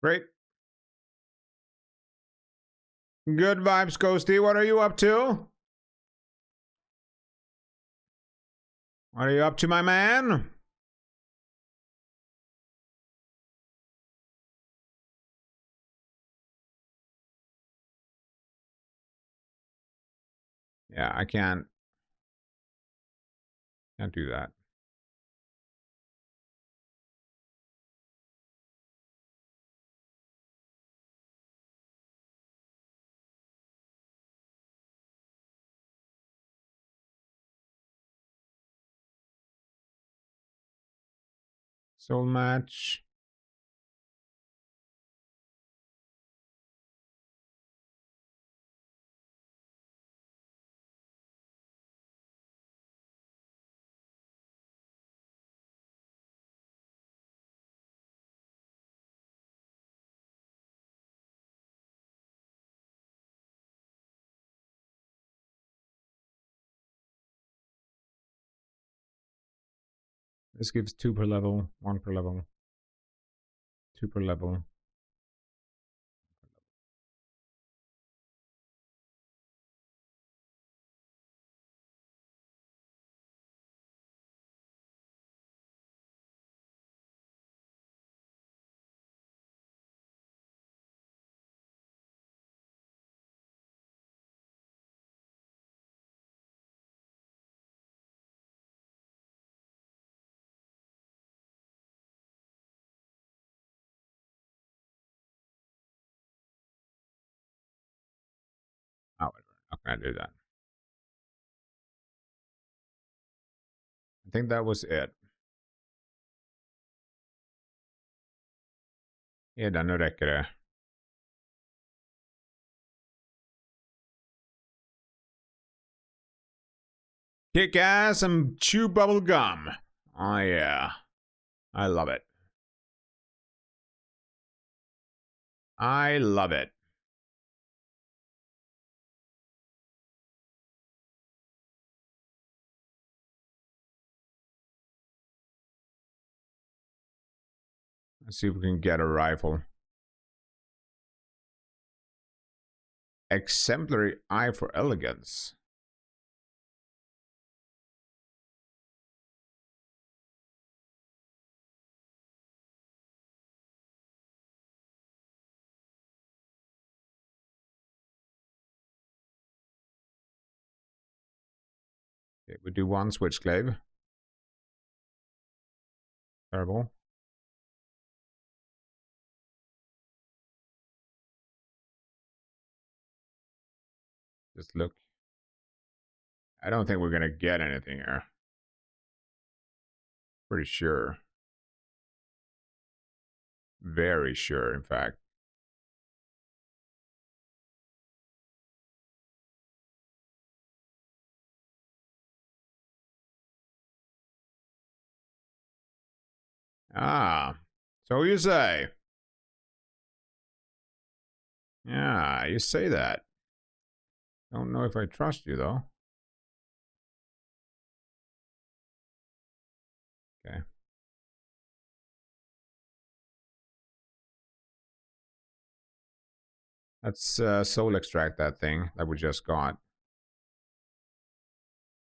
Great. Good vibes, Ghosty. What are you up to? What are you up to, my man? Yeah, I can't do that. Soul match. This gives 2 per level, 1 per level, 2 per level. Oh, whatever. Not gonna do that. I think that was it. Nu räcker det. Kick ass and chew bubble gum. Oh yeah. I love it. I love it. Let's see if we can get a rifle. Exemplary eye for elegance. Okay, we do 1 switchglaive. Terrible. Just look. I don't think we're gonna get anything here. Pretty sure. Very sure, in fact. Ah, so you say. Yeah, you say that. Don't know if I trust you, though. Okay. Let's soul extract that thing that we just got.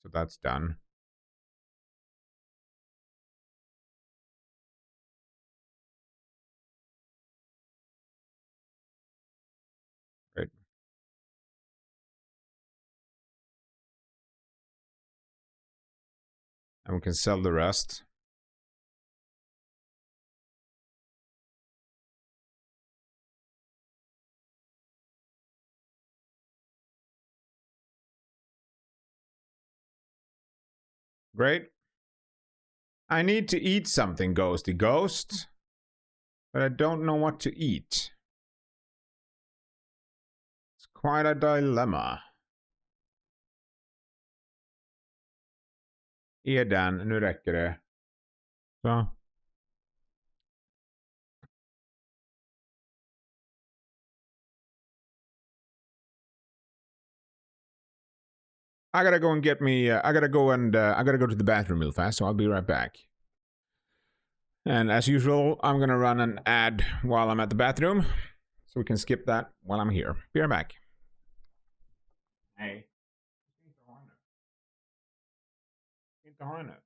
So that's done. Great. And we can sell the rest. Great. I need to eat something, Ghosty Ghost. But I don't know what to eat. It's quite a dilemma. Nu räcker det. Så. I gotta go and get me. I gotta go to the bathroom real fast, so I'll be right back. And as usual, I'm gonna run an ad while I'm at the bathroom, so we can skip that while I'm here. Be right back. Hey. Inte henne.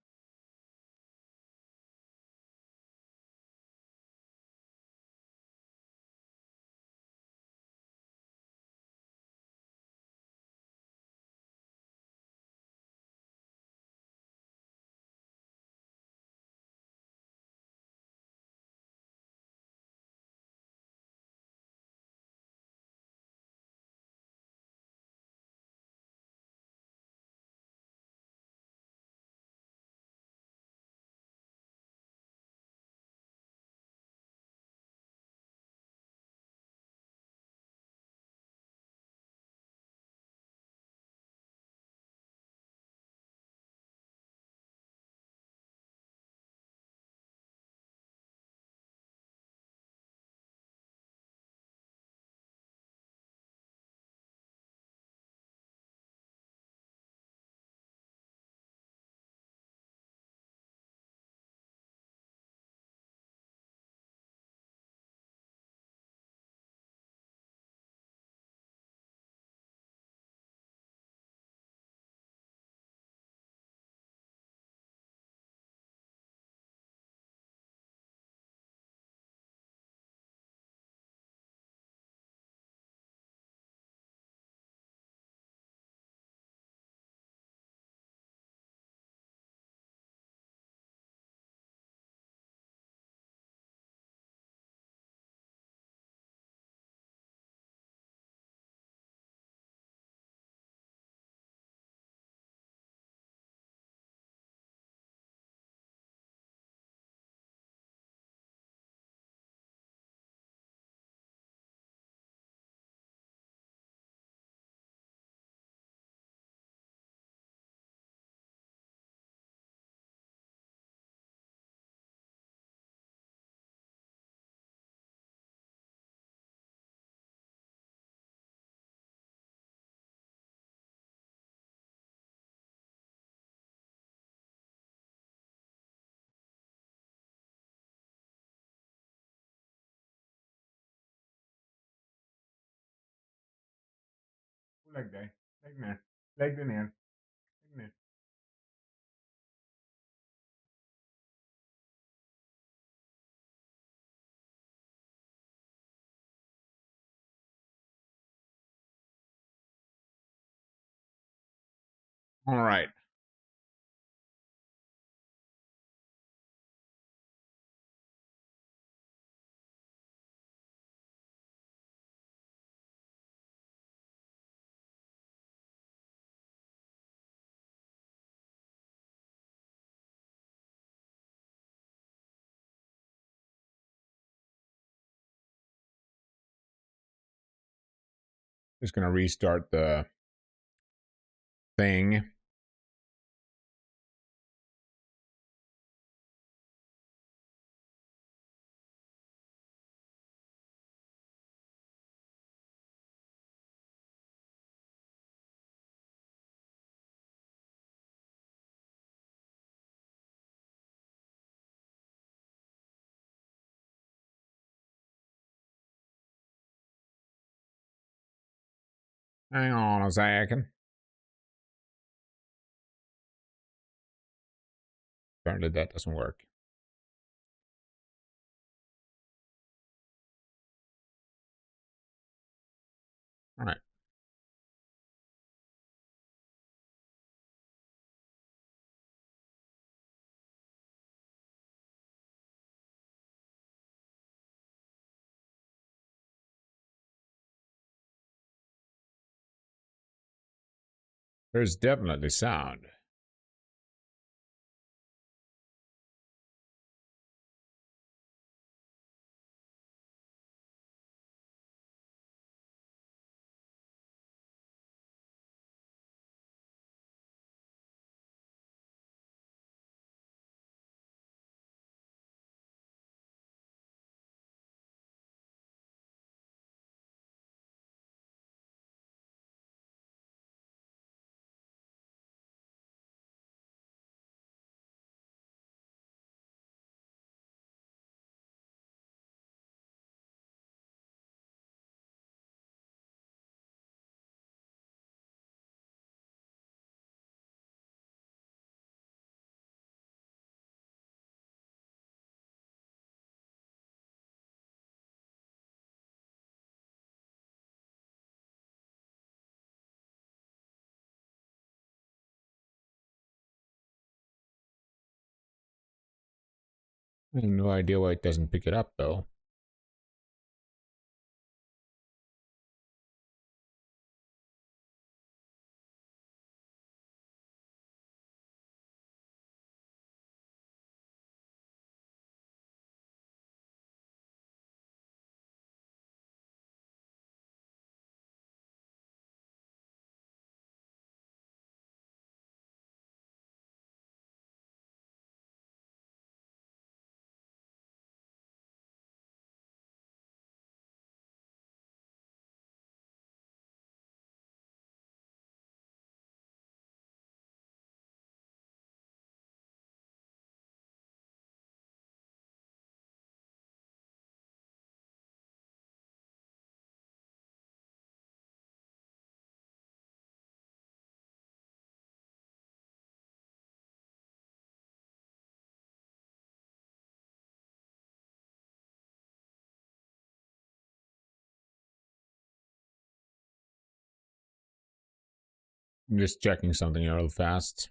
Lägg dig. Lägg ner. Lägg dig ner. Lägg ner. All right. Just gonna restart the thing. Hang on a second. Apparently that doesn't work. All right. There's definitely sound. I have no idea why it doesn't pick it up, though. I'm just checking something real fast.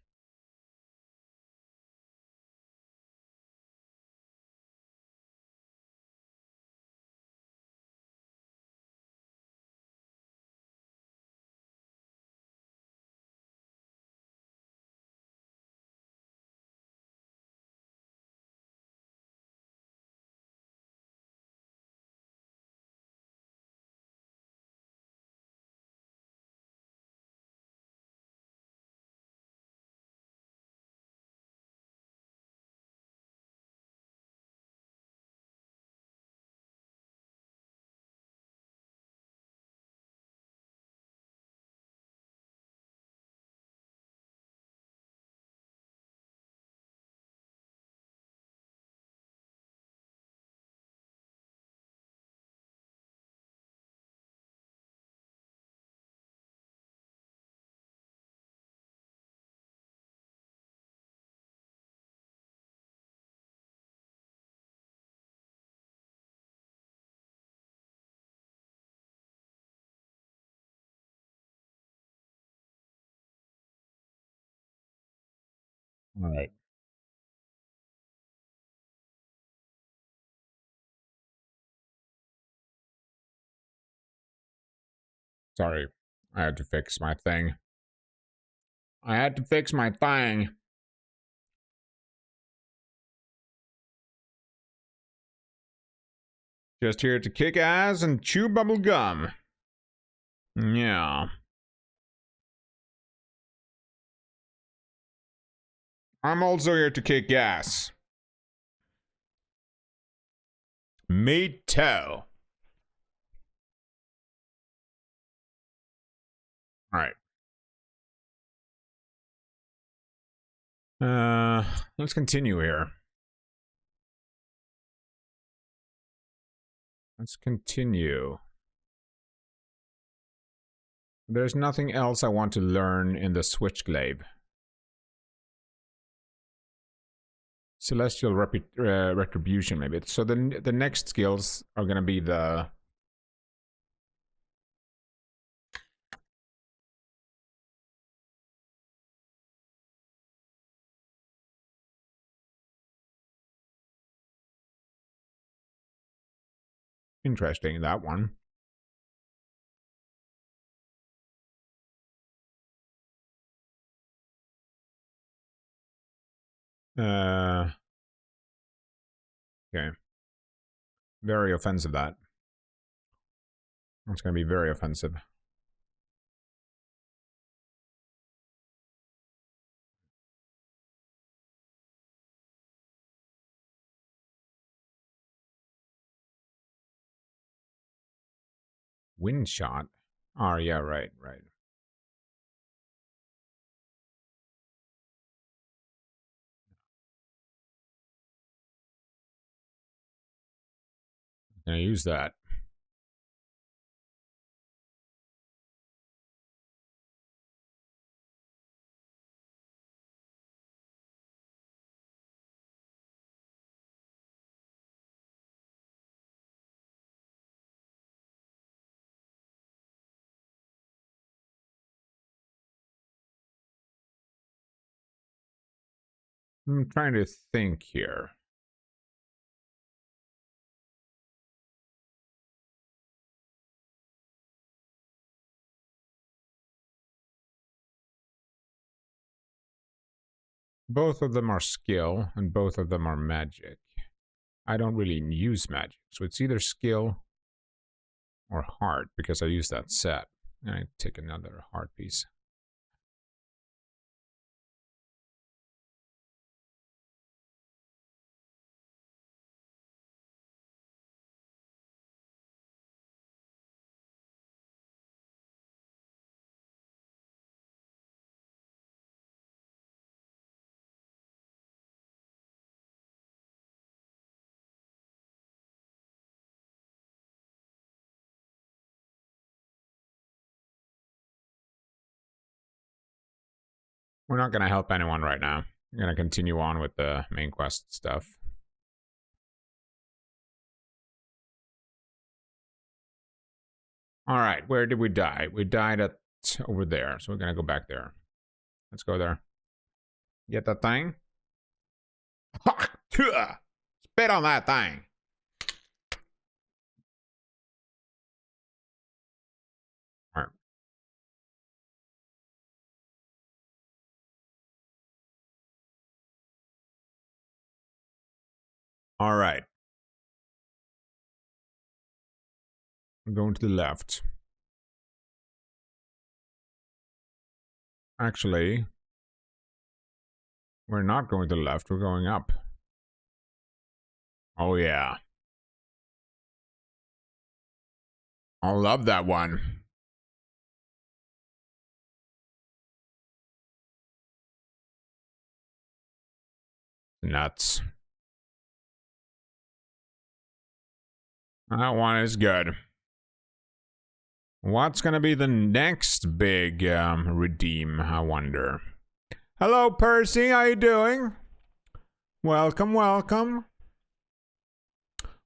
All right. Sorry. I had to fix my thing. I had to fix my thing. Just here to kick ass and chew bubble gum. Yeah. I'm also here to kick ass. Me too. Alright. Let's continue here. Let's continue. There's nothing else I want to learn in the switchglaive. Celestial retribution, maybe. So the next skills are gonna be the... Interesting, that one. Okay. Very offensive, that. It's gonna be very offensive. Wind shot? Oh, yeah, right. Gonna use that. I'm trying to think here. Both of them are skill, and both of them are magic. I don't really use magic, so it's either skill or heart, because I use that set. And I take another heart piece. We're not going to help anyone right now. We're going to continue on with the main quest stuff. All right, where did we die? We died at over there, so we're going to go back there. Let's go there. Get that thing. Spit on that thing. All right. All right. I'm going to the left. Actually, we're not going to the left. We're going up. Oh, yeah. I love that one. Nuts. That one is good. What's gonna be the next big redeem, I wonder? Hello, Percy. How you doing? Welcome, welcome.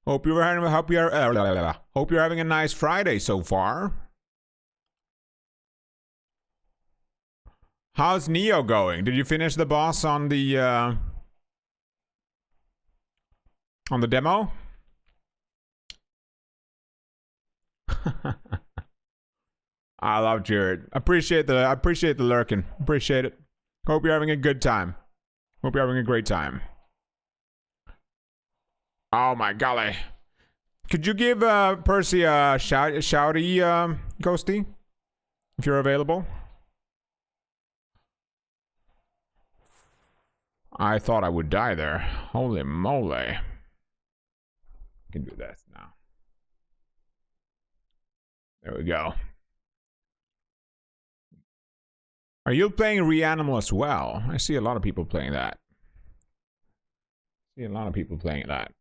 Hope you're having a nice Friday so far. How's Nioh going? Did you finish the boss on the demo? I love Jared. Appreciate the lurking. Appreciate it. Hope you're having a good time. Hope you're having a great time. Oh my golly. Could you give Percy a shouty, Ghosty? If you're available. I thought I would die there. Holy moly. I can do this now. There we go. Are you playing Reanimal as well? I see a lot of people playing that. See a lot of people playing that.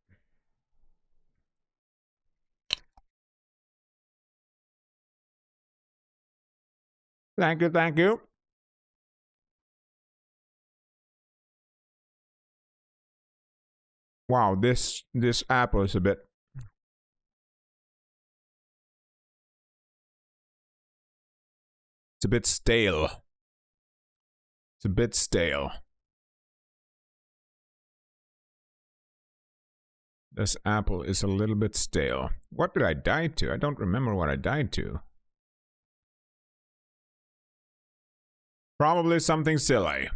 Thank you, thank you. Wow, this apple is a bit stale. It's a bit stale. This apple is a little bit stale. What did I die to? I don't remember what I died to. Probably something silly.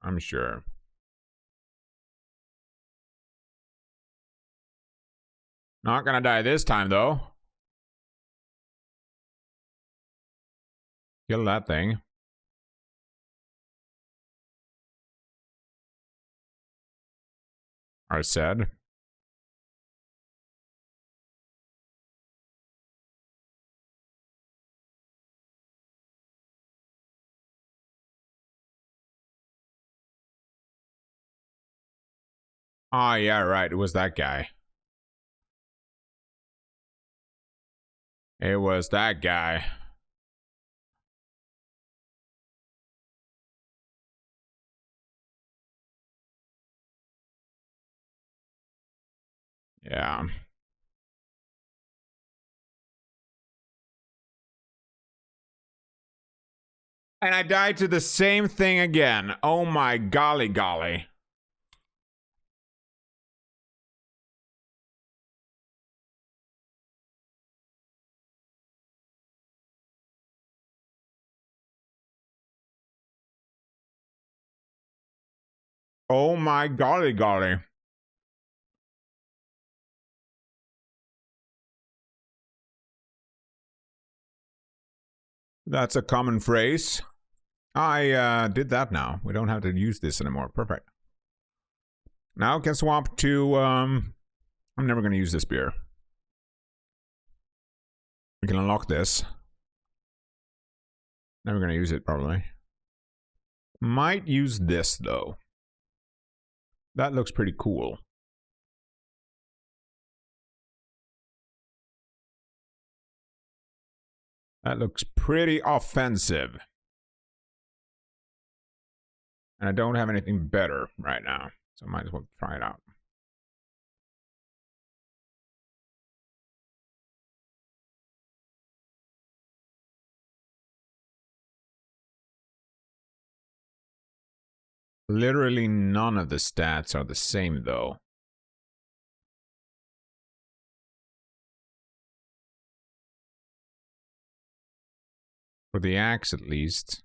I'm sure. Not gonna die this time, though. Kill that thing. I said. Oh, yeah, right. It was that guy. It was that guy. Yeah. And I died to the same thing again. Oh my golly golly. Oh my golly. That's a common phrase. I did that now. We don't have to use this anymore. Perfect. Now can swap to, I'm never going to use this beer. We can unlock this. Never going to use it, probably. Might use this, though. That looks pretty cool. That looks pretty offensive. And I don't have anything better right now, so I might as well try it out. Literally none of the stats are the same, though. For the axe, at least.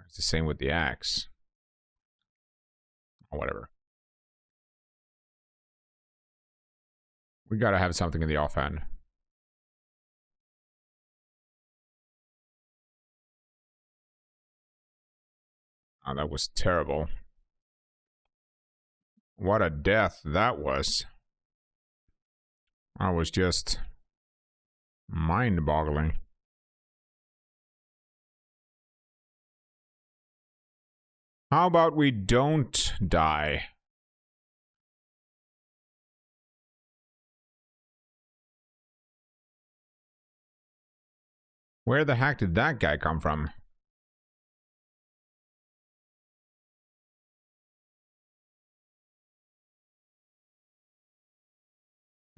It's the same with the axe. Or whatever. We gotta have something in the offhand. Oh, that was terrible. What a death that was. I was just mind-boggling. How about we don't die? Where the heck did that guy come from?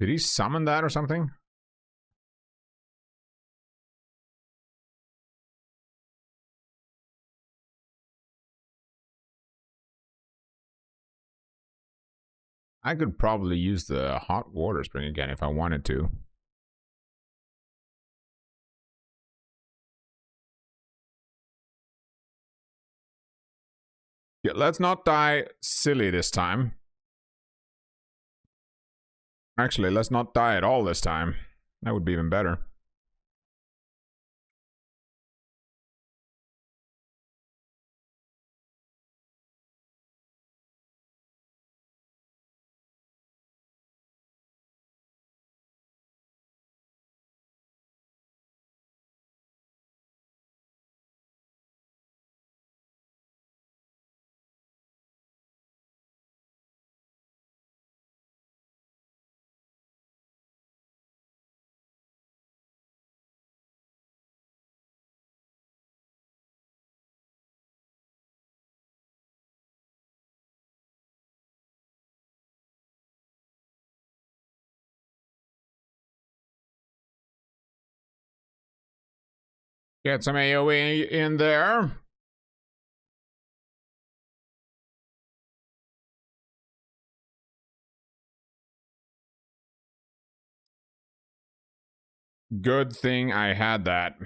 Did he summon that or something? I could probably use the hot water spring again if I wanted to. Yeah, let's not die silly this time. Actually, let's not die at all this time. That would be even better. Get some AoE in there. Good thing I had that.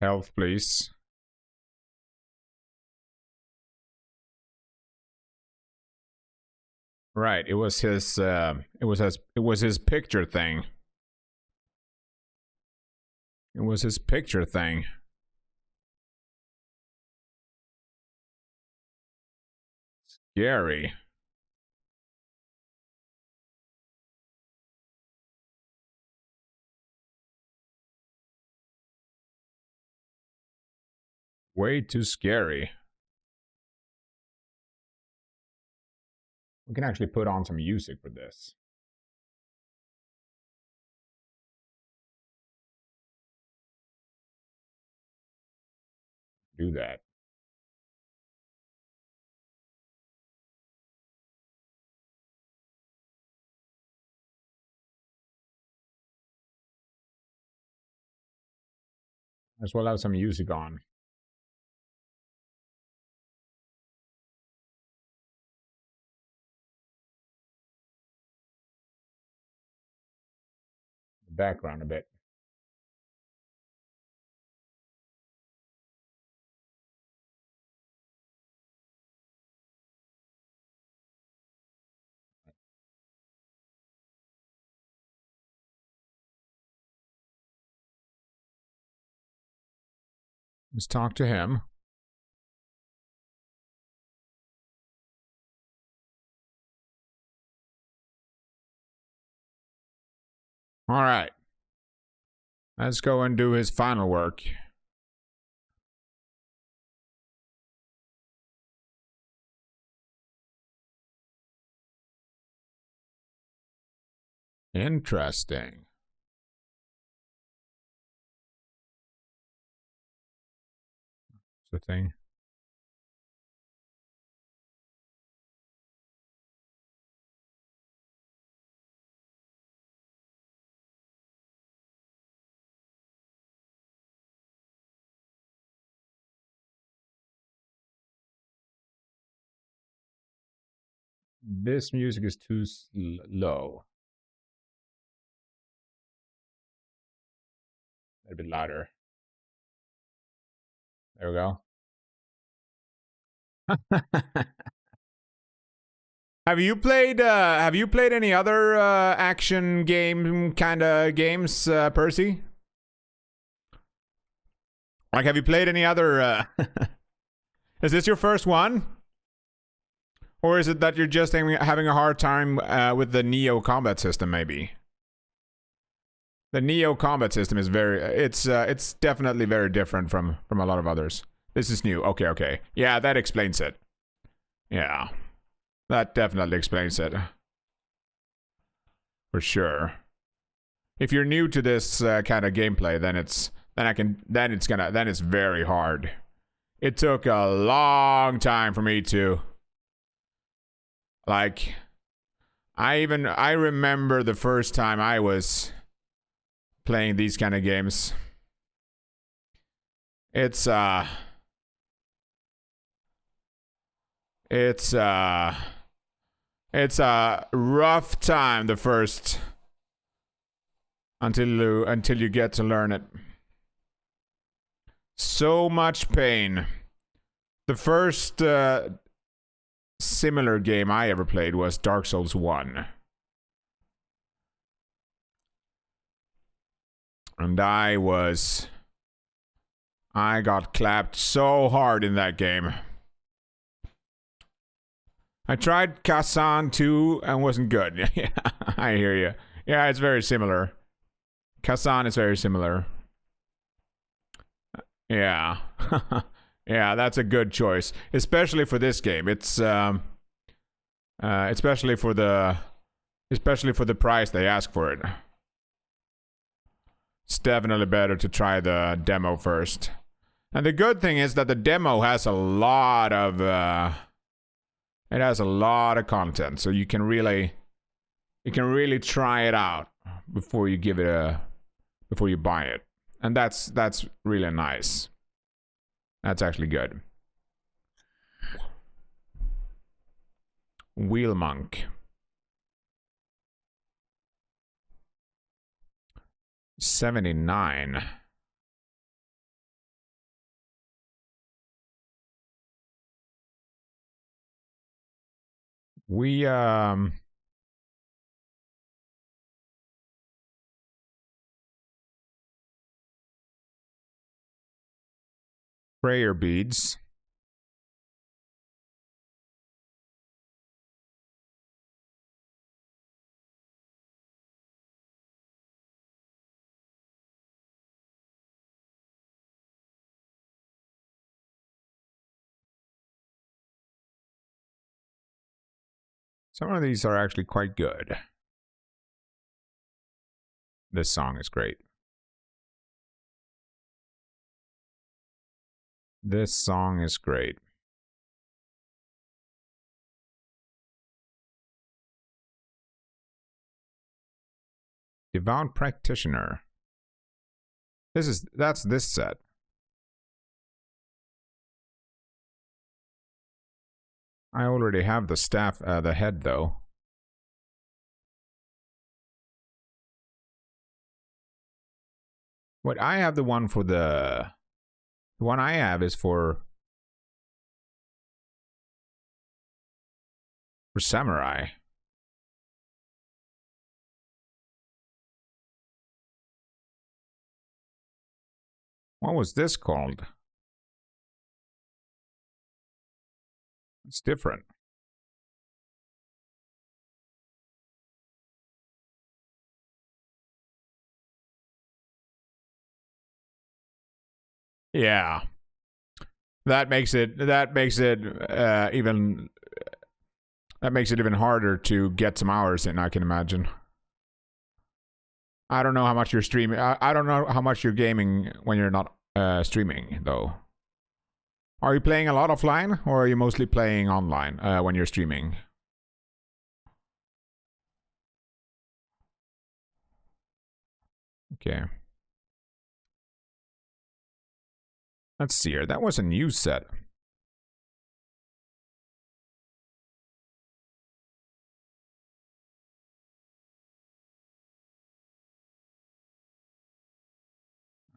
Health, please. Right, it was his picture thing. It was his picture thing. Scary. Way too scary. We can actually put on some music for this. Do that. As well have some music on. background a bit. Let's talk to him. All right. Let's go and do his final work. Interesting. The thing. This music is too low. A bit louder. There we go. Have you played any other action game kind of games, Percy? Like, have you played any other is this your first one? Or is it that you're just having a hard time with the Nioh combat system, maybe? The Nioh combat system is it's definitely very different from a lot of others. This is new. Okay. Yeah, that explains it. Yeah. That definitely explains it. For sure. If you're new to this kind of gameplay, then it's very hard. It took a long time for me to, like, I remember the first time I was playing these kind of games. It's a rough time the first until you get to learn it. So much pain. The first similar game I ever played was Dark Souls 1. And I got clapped so hard in that game. I tried Kazan 2 and wasn't good. Yeah, I hear you. Yeah, it's very similar. Kazan is very similar. Yeah. Yeah, that's a good choice, especially for this game. It's especially for the price they ask for it. It's definitely better to try the demo first. And the good thing is that the demo has a lot of content, so you can really try it out before you before you buy it. And that's really nice. That's actually good. Wheel Monk. 79. We prayer beads. Some of these are actually quite good. This song is great. This song is great. Devout Practitioner. That's this set. I already have the staff, the head though. What I have the one for the one I have is for samurai. What was this called? It's different. Yeah. That makes it even harder to get some hours in, I can imagine. I don't know how much you're streaming. I don't know how much you're gaming when you're not streaming, though. Are you playing a lot offline, or are you mostly playing online when you're streaming? Okay. Let's see here. That was a new set.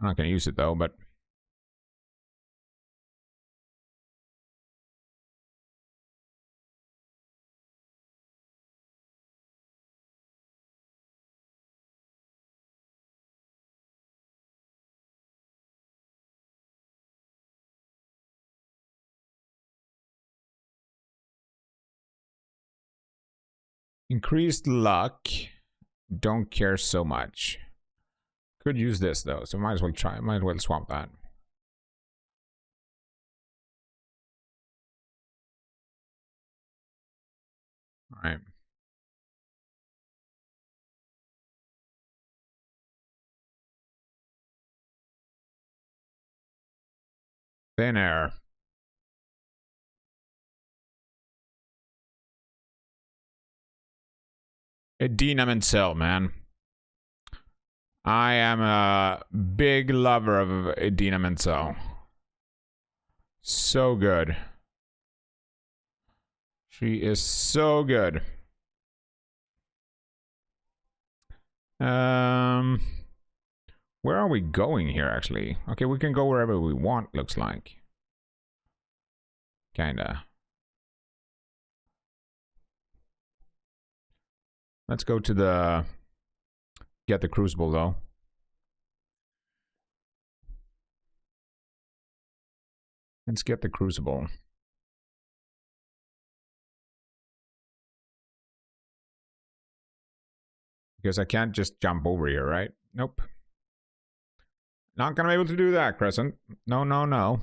I'm not going to use it, though, but... Increased luck. Don't care so much. Could use this, though, so might as well try. Might as well swap that. Alright. Thin air. 𝐿𝐴𝐷𝐼𝐴, man. I am a big lover of 𝐿𝐴𝐷𝐼𝐴. So good. She is so good. Where are we going here, actually? Okay, we can go wherever we want, looks like. Kinda. Let's go to the... Get the Crucible, though. Let's get the Crucible. Because I can't just jump over here, right? Nope. Not gonna be able to do that, Crescent. No, no, no.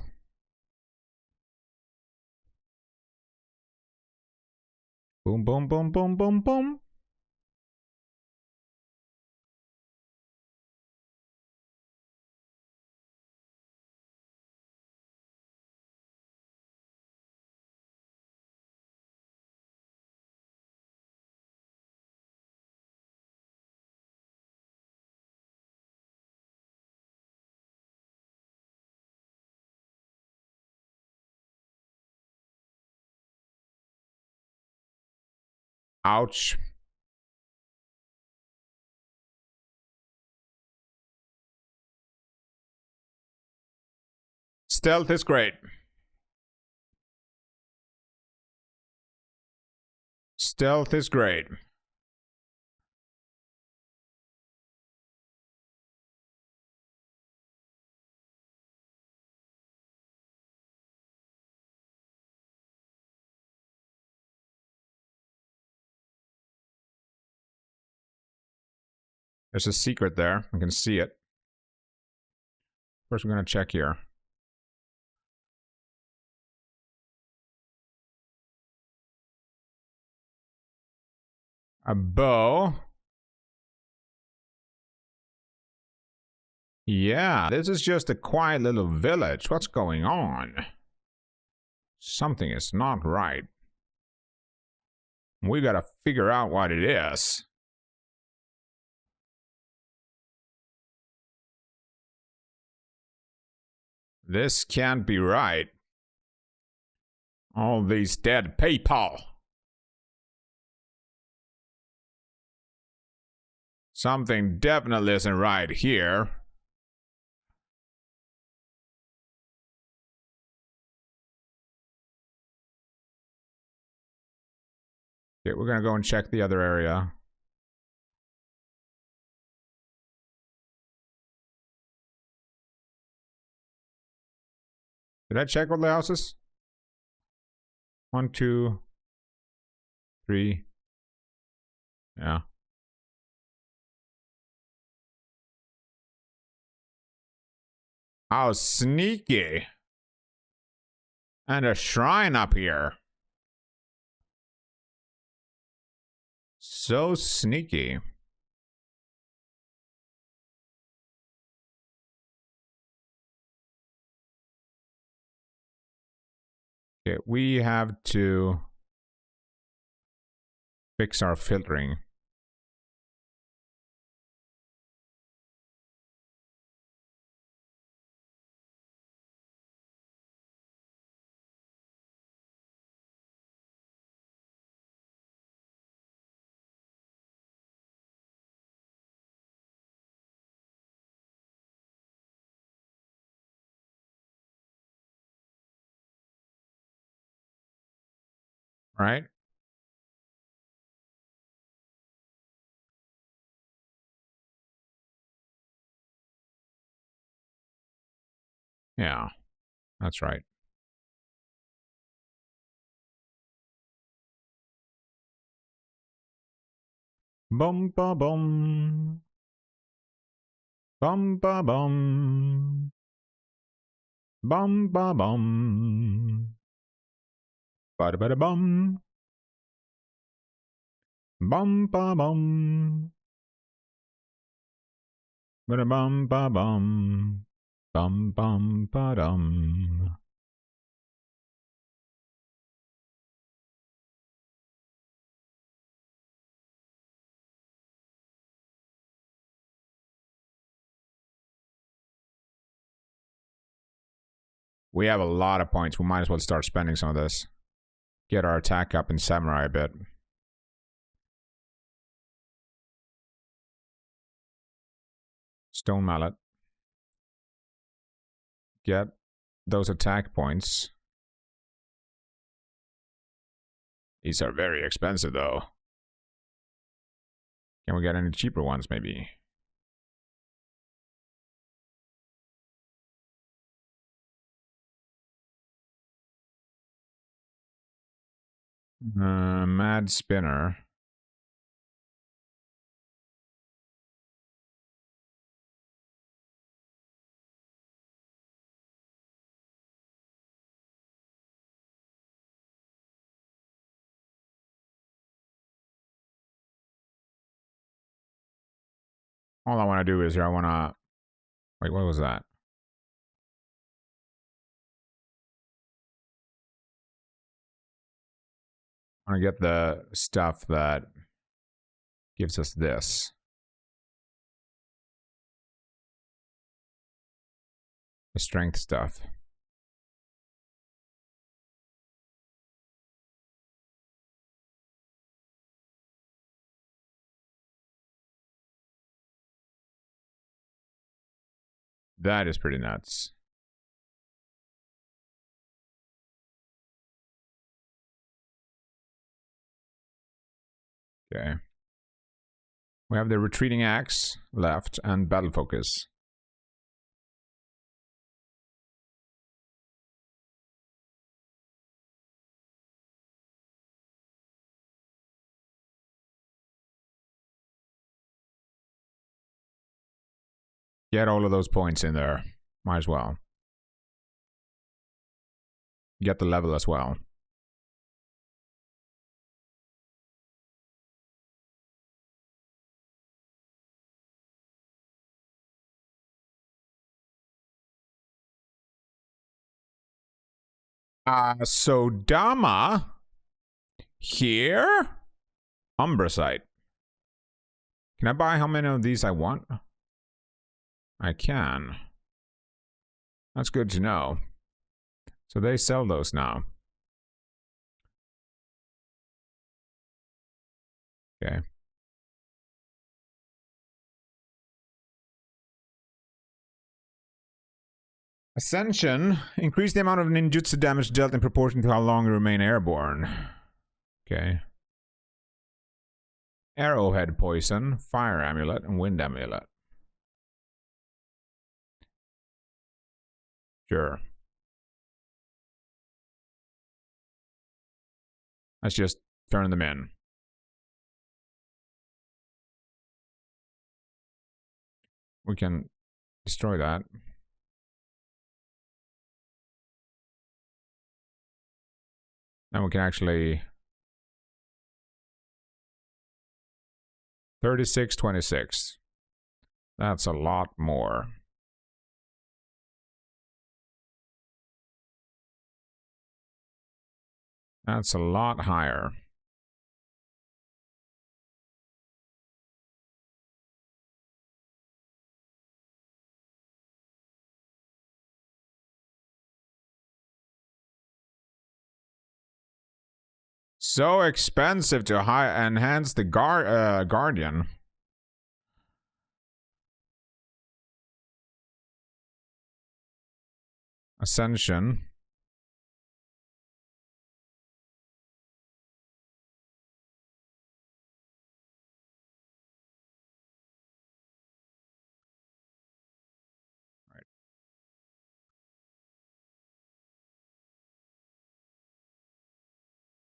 Boom, boom, boom, boom, boom, boom. Ouch. Stealth is great. Stealth is great. There's a secret there. I can see it. First, we're gonna check here. A bow. Yeah, this is just a quiet little village. What's going on? Something is not right. We gotta figure out what it is. This can't be right. All these dead people. Something definitely isn't right here. Okay, we're gonna go and check the other area. Did I check all the houses? 1, 2, 3. Yeah. Oh, sneaky. And a shrine up here. So sneaky. Okay, we have to fix our filtering. Right? Yeah, that's right. Bum ba bum. Bum ba bum. Bum ba bum. Ba da bum. Bum ba bum. Ba da bum ba bum. Bum bum ba dum. We have a lot of points. We might as well start spending some of this. Get our attack up in samurai a bit. Stone mallet. Get those attack points. These are very expensive though. Can we get any cheaper ones maybe? Mad spinner. All I want to do is here, I want to... Wait, what was that? I want to get the stuff that gives us this. The strength stuff. That is pretty nuts. Okay. We have the retreating axe left and battle focus. Get all of those points in there. Might as well. Get the level as well. So Dama here? Umbrasite. Can I buy how many of these I want? I can. That's good to know. So they sell those now. Okay. Ascension. Increase the amount of ninjutsu damage dealt in proportion to how long you remain airborne. Okay. Arrowhead poison, fire amulet, and wind amulet. Sure. Let's just turn them in. We can destroy that. Now we can actually 3626. That's a lot more. That's a lot higher. So expensive to enhance the guardian. Ascension. Right.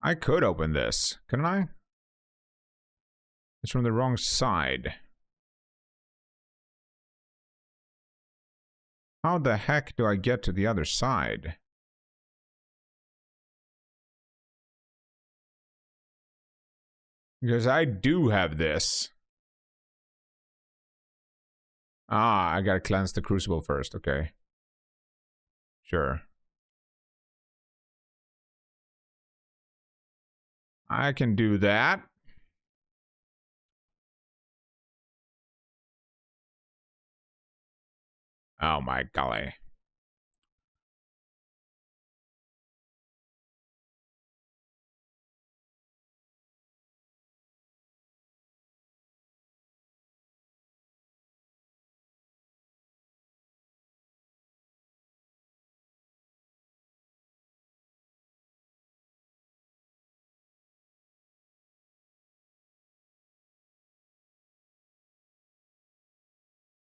I could open this, couldn't I? It's from the wrong side. How the heck do I get to the other side? Because I do have this. Ah, I gotta cleanse the crucible first, okay. Sure. I can do that. Oh my golly.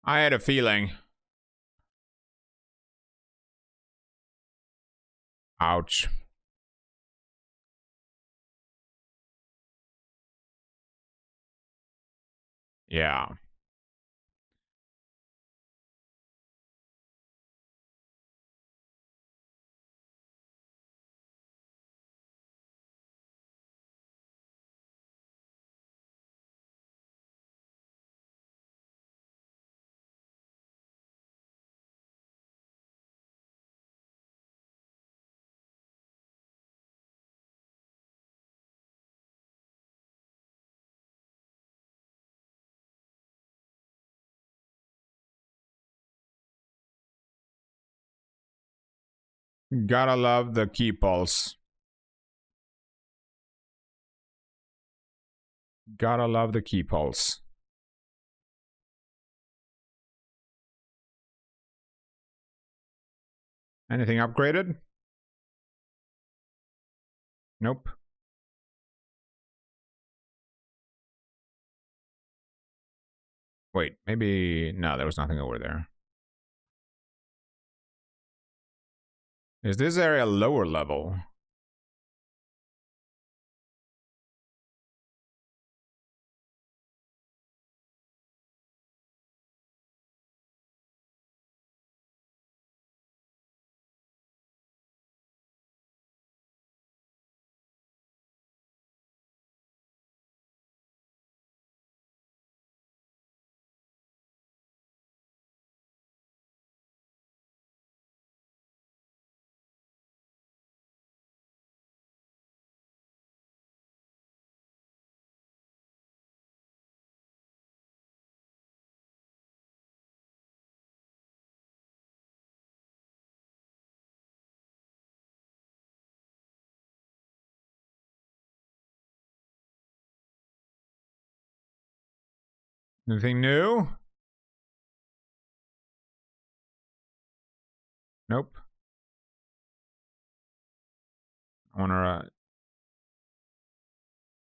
I had a feeling. Ouch. Yeah. Gotta love the key pulse. Gotta love the key pulse. Anything upgraded? Nope. Wait, maybe... No, there was nothing over there. Is this area lower level? Anything new? Nope. I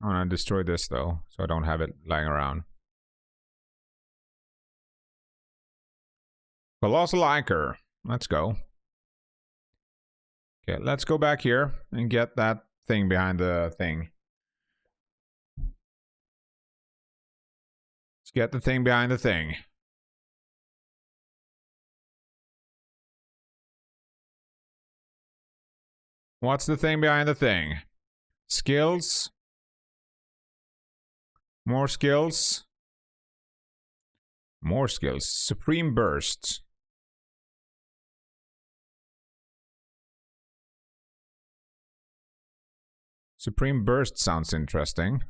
I want to destroy this though, so I don't have it lying around. Colossal Anchor. Let's go. Okay, let's go back here and get that thing behind the thing. Let's get the thing behind the thing. What's the thing behind the thing? Skills? More skills? More skills. Supreme Burst. Supreme Burst sounds interesting.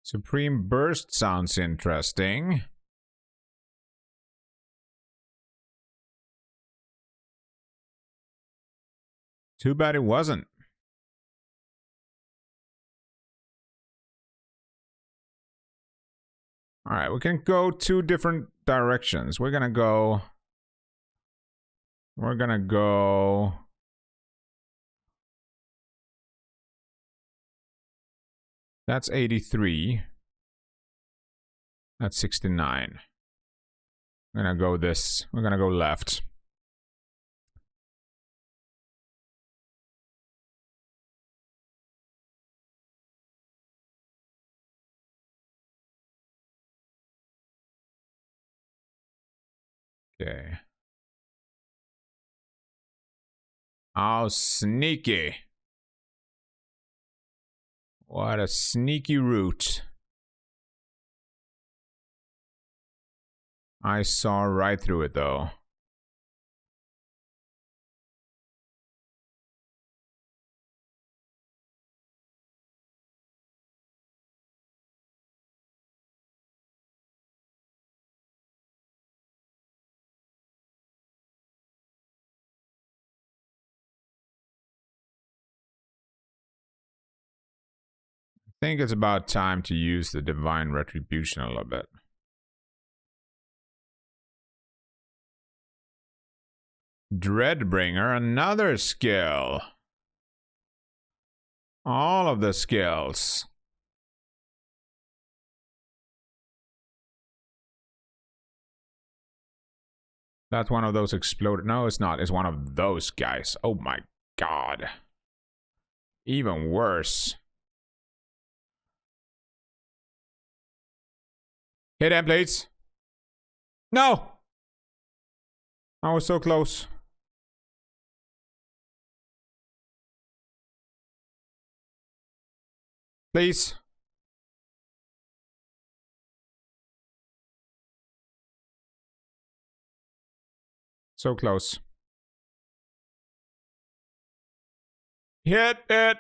Supreme Burst sounds interesting. Too bad it wasn't. Alright, we can go two different directions. We're gonna go... That's 83. That's 69. We're gonna go this. We're gonna go left. Okay. Oh, sneaky. What a sneaky route. I saw right through it, though. I think it's about time to use the Divine Retribution a little bit. Dreadbringer, another skill. All of the skills. That's one of those exploded. No, it's not. It's one of those guys. Oh my god. Even worse. Hit him, please. No! I was so close. Please. So close. Hit it.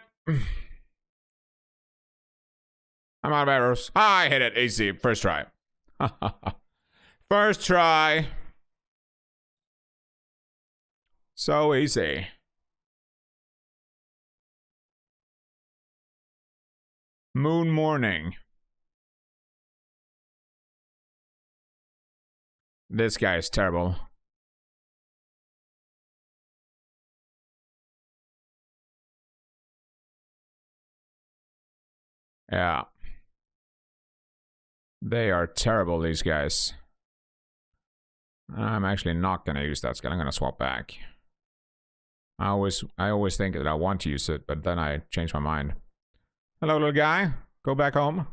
I'm out of arrows. Ah, I hit it. Easy. First try. First try. So easy. Moon Morning. This guy is terrible. Yeah. They are terrible, these guys. I'm actually not gonna use that skill. I'm gonna swap back. I always think that I want to use it, but then I change my mind. Hello, little guy. Go back home.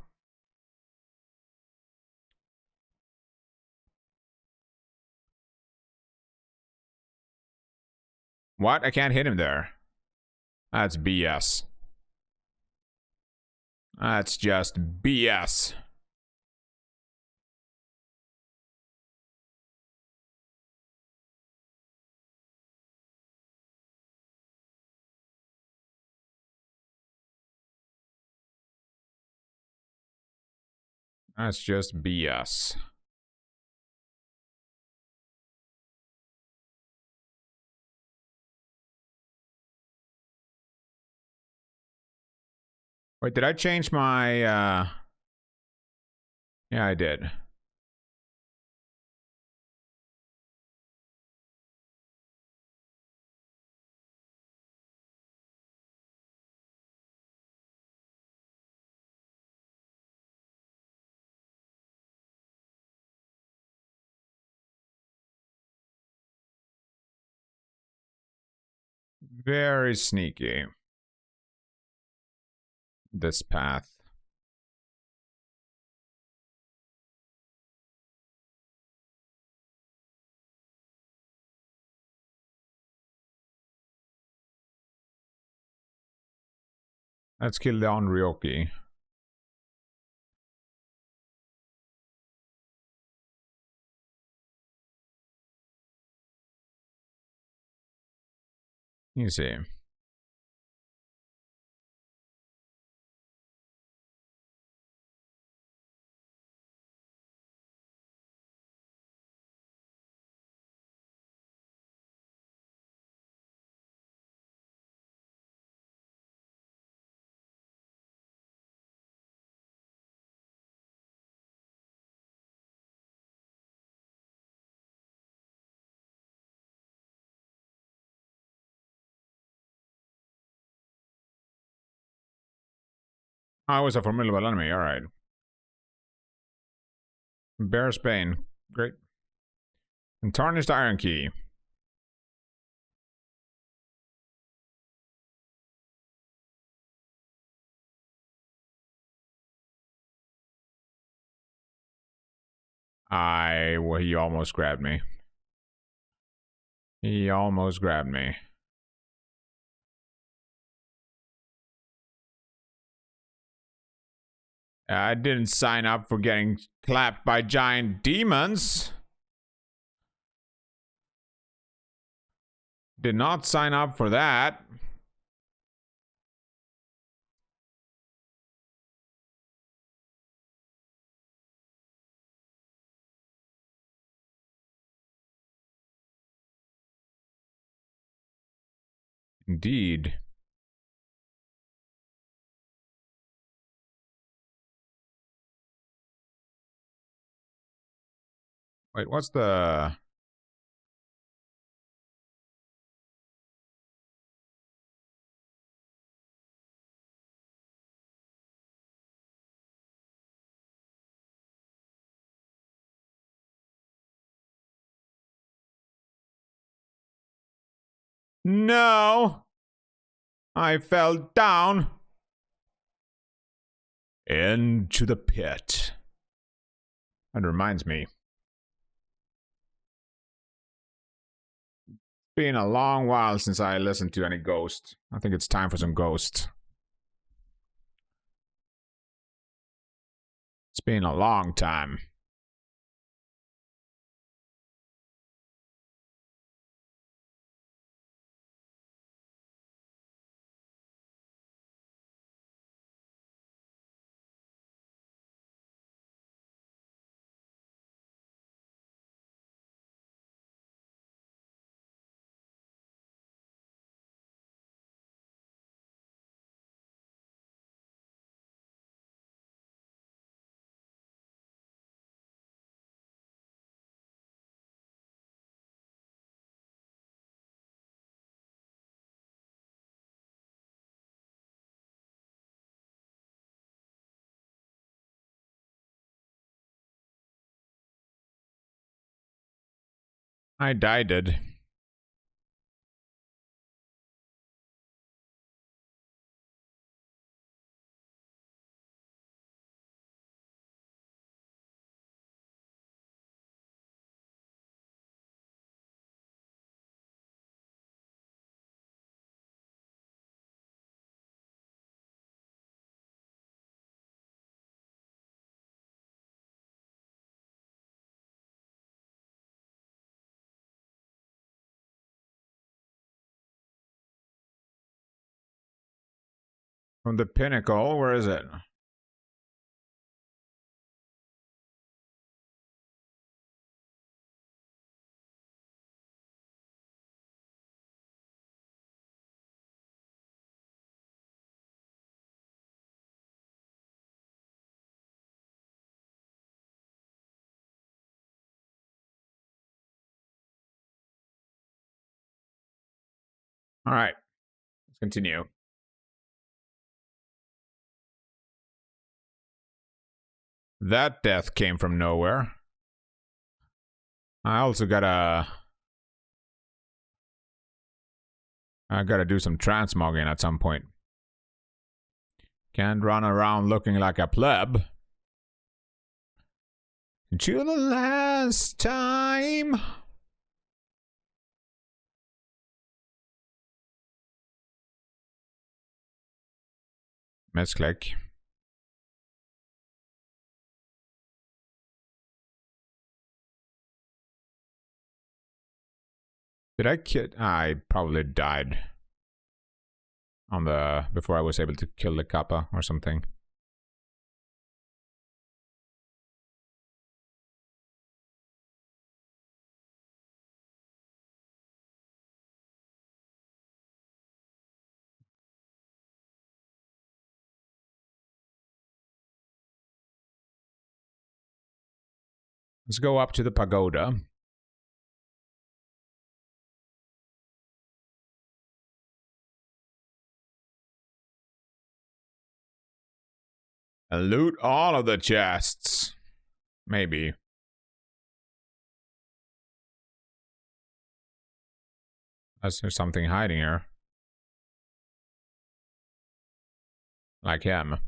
What? I can't hit him there. That's BS. That's just BS. That's just BS. Wait, did I change my, Yeah, I did. Very sneaky. This path. Let's kill the Onryoki. You see. I was a formidable enemy, alright. Bear's Bane. Great. And Tarnished Iron Key. Well, he almost grabbed me. He almost grabbed me. I didn't sign up for getting clapped by giant demons. Did not sign up for that. Indeed. Wait, what's the... No! I fell down! Into the pit. That reminds me. Been a long while since I listened to any Ghost. I think it's time for some Ghost. It's been a long time. I died. From the pinnacle, where is it? Alright. Let's continue. That death came from nowhere. I also gotta do some transmogging at some point. Can't run around looking like a pleb. To the last time. Misclick. Did I kill? I probably died on the before I was able to kill the kappa or something. Let's go up to the pagoda. And loot all of the chests. Maybe. Unless there's something hiding here. Like him.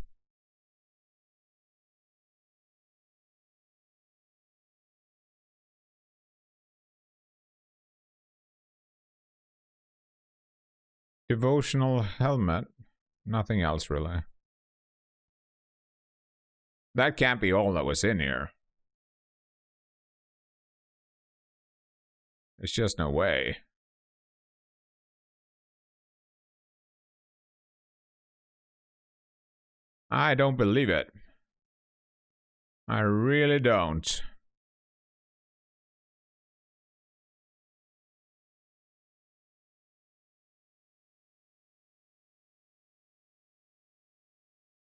Devotional helmet. Nothing else really. That can't be all that was in here. There's just no way. I don't believe it. I really don't.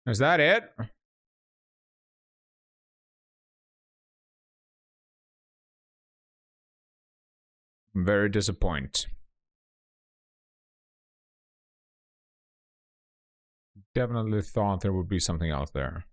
Is that it? I'm very disappointed. Definitely thought there would be something else there.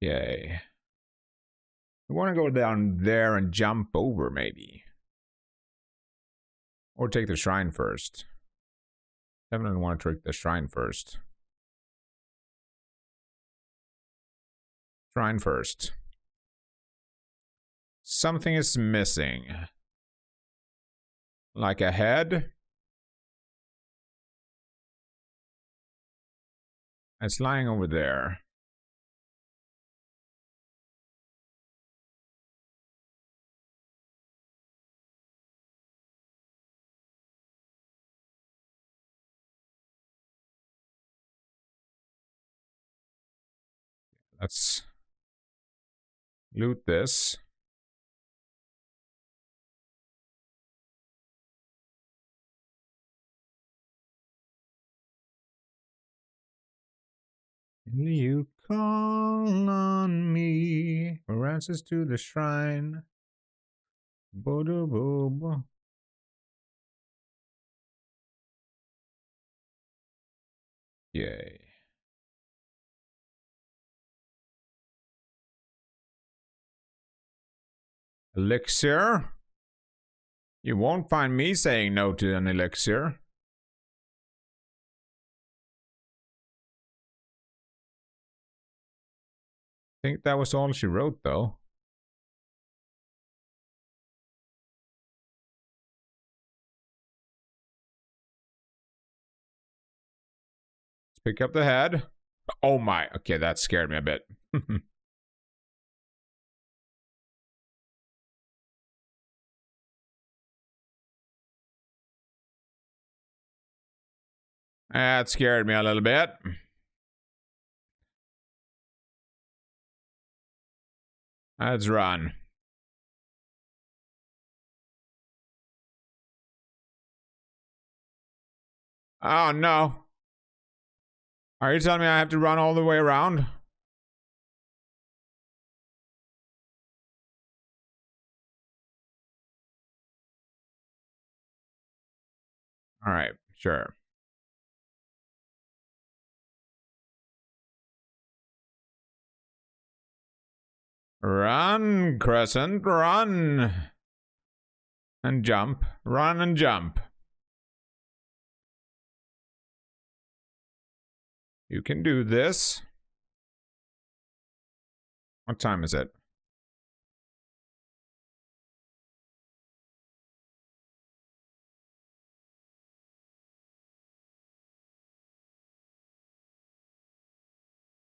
Yay. I want to go down there and jump over, maybe. Or take the shrine first. Definitely want to take the shrine first. Shrine first. Something is missing. Like a head? It's lying over there. Let's loot this. You call on me for answers to the shrine. Bo-do-bo-bo. Yay. Elixir? You won't find me saying no to an elixir. I think that was all she wrote, though. pick up the head. Oh my. Okay, that scared me a bit. That scared me a little bit. Let's run. Oh no. Are you telling me I have to run all the way around? Alright, sure. Run, Crescent, run. And jump. Run and jump. You can do this. What time is it?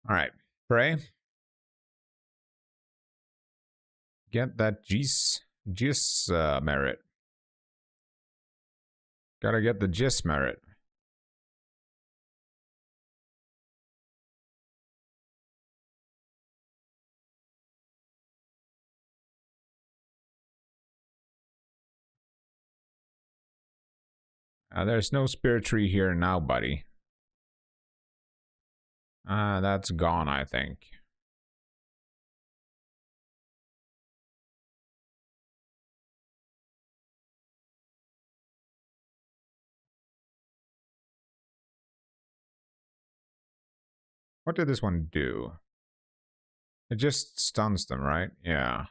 Alright, pray. Get that Gis merit. Gotta get the Gis merit. There's no spirit tree here now, buddy. That's gone, I think. What did this one do? It just stuns them, right? Yeah.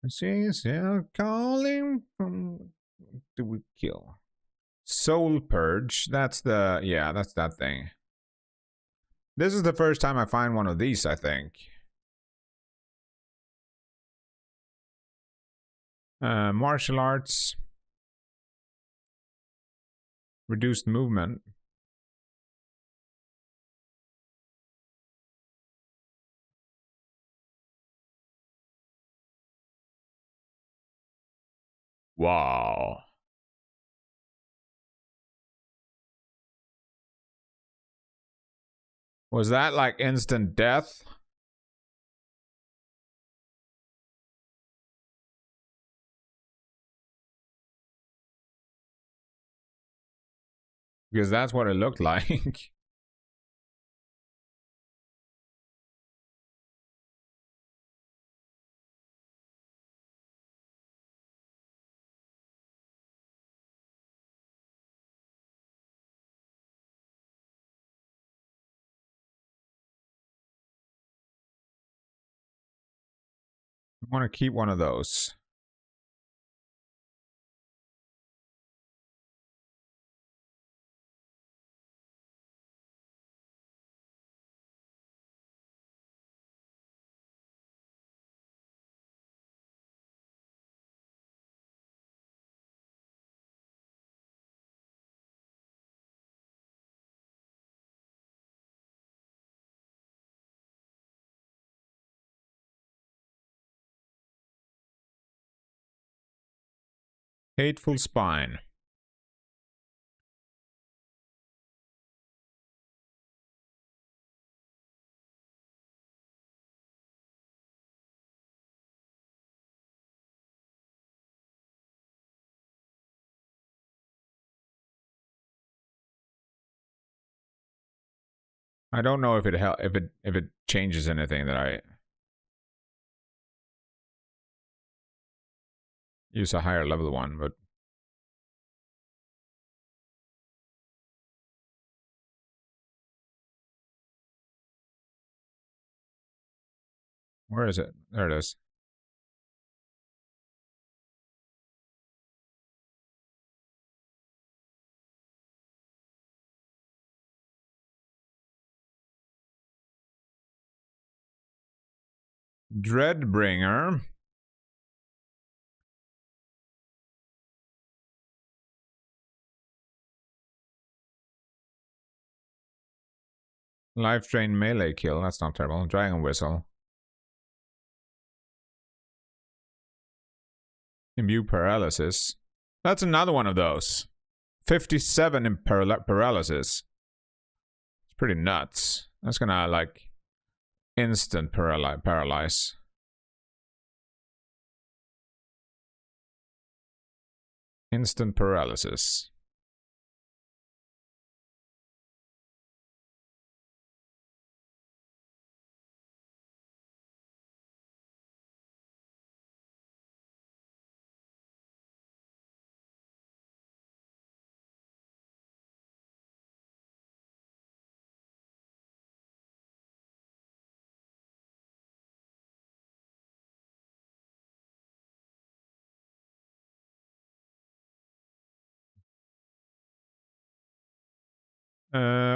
She's calling from... Do we kill? Soul Purge. That's the... Yeah, that's that thing. This is the first time I find one of these, I think. Martial arts. Reduced movement. Wow. Was that like instant death? Because that's what it looked like. I want to keep one of those. Hateful Spine. I don't know if it changes anything that I use a higher level one, but where is it? There it is. Dreadbringer. Life drain melee kill. That's not terrible. Dragon whistle. Imbue paralysis. That's another one of those. 57 in paralysis. It's pretty nuts. That's gonna like instant paralyze. Instant paralysis.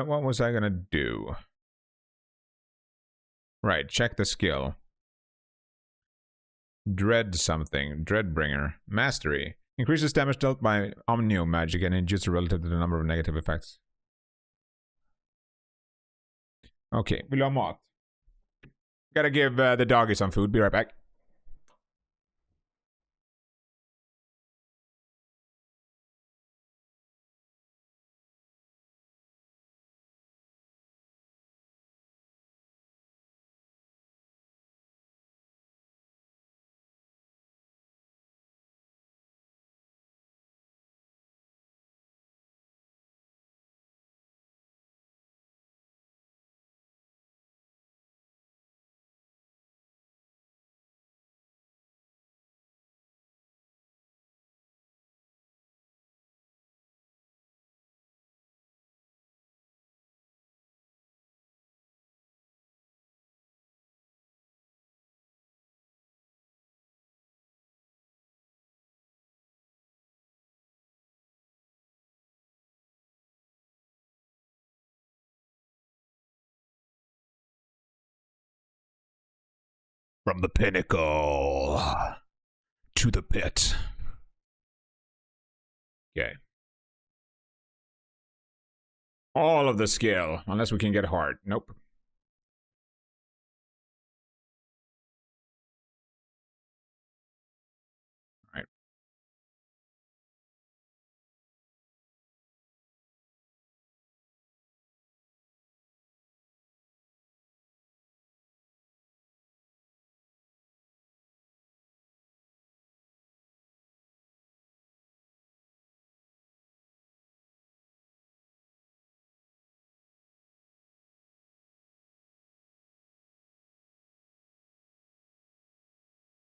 What was I gonna do? Right, check the skill. Dread something. Dreadbringer. Mastery. Increases damage dealt by Nioh magic and injures relative to the number of negative effects. Okay, vill du ha mat? Gotta give the doggy some food. Be right back. From the pinnacle to the pit. Okay. All of the skill, unless we can get hard. Nope. Alright.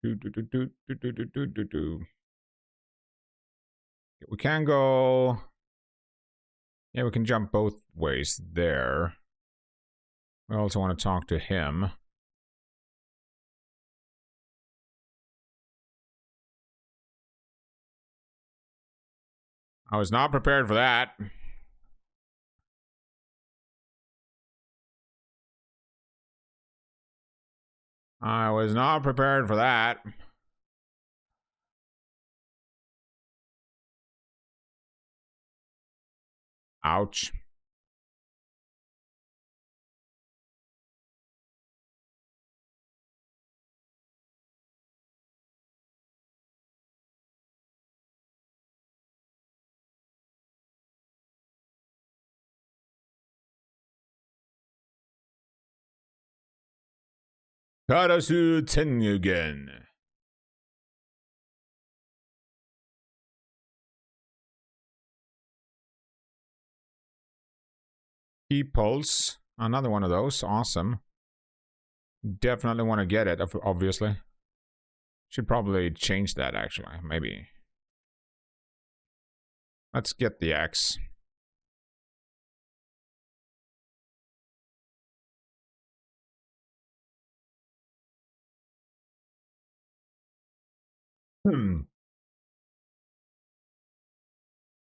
We can go. Yeah, we can jump both ways there. We also want to talk to him. I was not prepared for that. I was not prepared for that. Ouch. 𝐂𝐫𝐞𝐳𝐞. Key pulse. Another one of those. Awesome. Definitely want to get it, obviously. Should probably change that, actually. Maybe. Let's get the axe.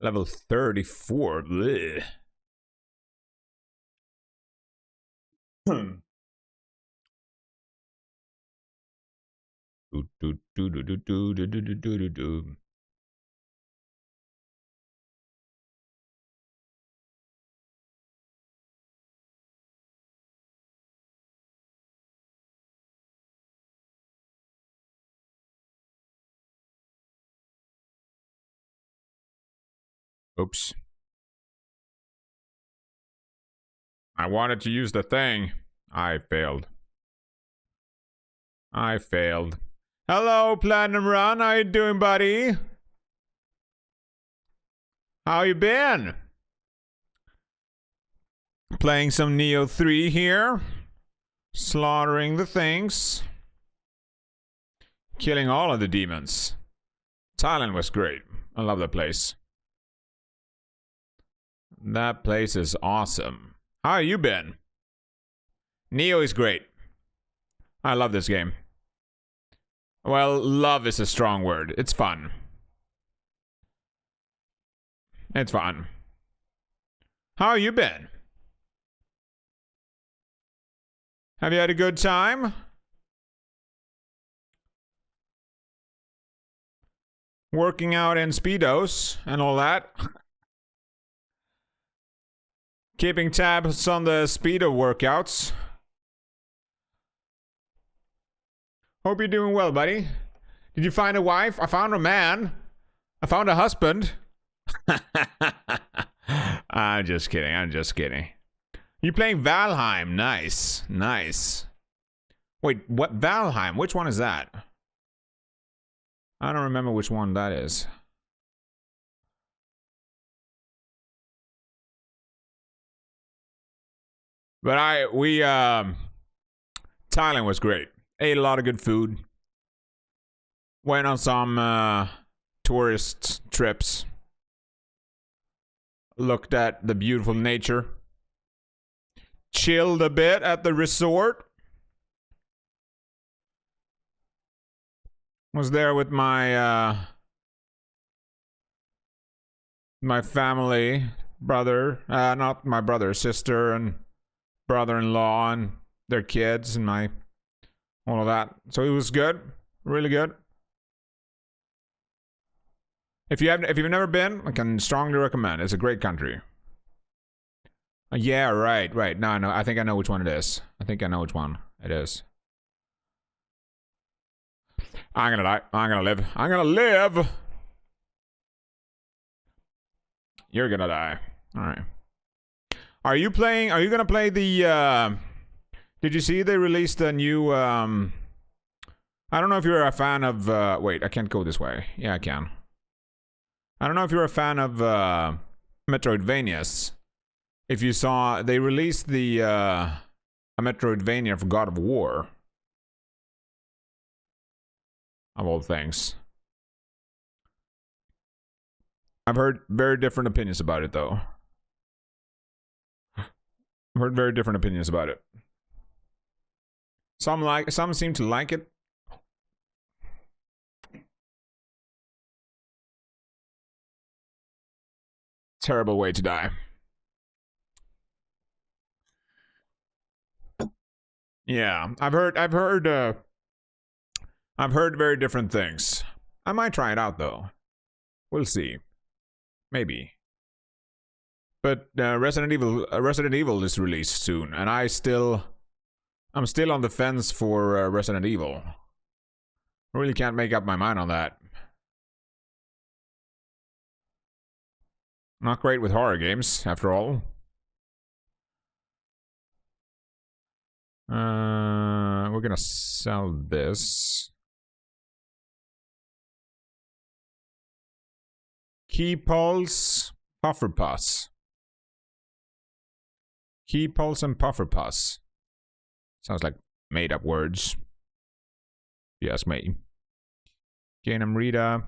Level 34. Blech. Oops. I wanted to use the thing. I failed. I failed. Hello, Platinum Run. How you doing, buddy? How you been? Playing some Nioh 3 here. Slaughtering the things. Killing all of the demons. Thailand was great. I love that place. That place is awesome. How you been? Nioh is great. I love this game. Well, love is a strong word. It's fun. It's fun. How you been? Have you had a good time? Working out in Speedos and all that. Keeping tabs on the Speedo workouts. Hope you're doing well, buddy. Did you find a wife? I found a man. I found a husband. I'm just kidding. I'm just kidding. You playing Valheim? Nice. Nice. Wait, what? Valheim? Which one is that? I don't remember which one that is. But Thailand was great. Ate a lot of good food. Went on some tourist trips. Looked at the beautiful nature. Chilled a bit at the resort. Was there with my my family, brother, not my brother, sister, and brother-in-law, and their kids, and all of that. So it was good, really good. If you've never been, I can strongly recommend. It's a great country. Yeah, right. No, I think I know which one it is. I think I know which one it is. I'm gonna die. I'm gonna live. I'm gonna live. You're gonna die. All right. Are you gonna play the? Did you see they released a new? I don't know if you're a fan of. Wait, I can't go this way. Yeah, I can. I don't know if you're a fan of Metroidvanias. If you saw, they released the a Metroidvania for God of War. Of all things. I've heard very different opinions about it, though. I've heard very different opinions about it. Some seem to like it. Terrible way to die. Yeah, I've heard very different things. I might try it out though. We'll see. Maybe. But Resident Evil is released soon, and I'm still on the fence for Resident Evil. I really can't make up my mind on that. Not great with horror games, after all. We're gonna sell this. Key pulse, puffer pus. Key pulse and puffer pus. Sounds like made up words. Yes, mate. Gainham Rita.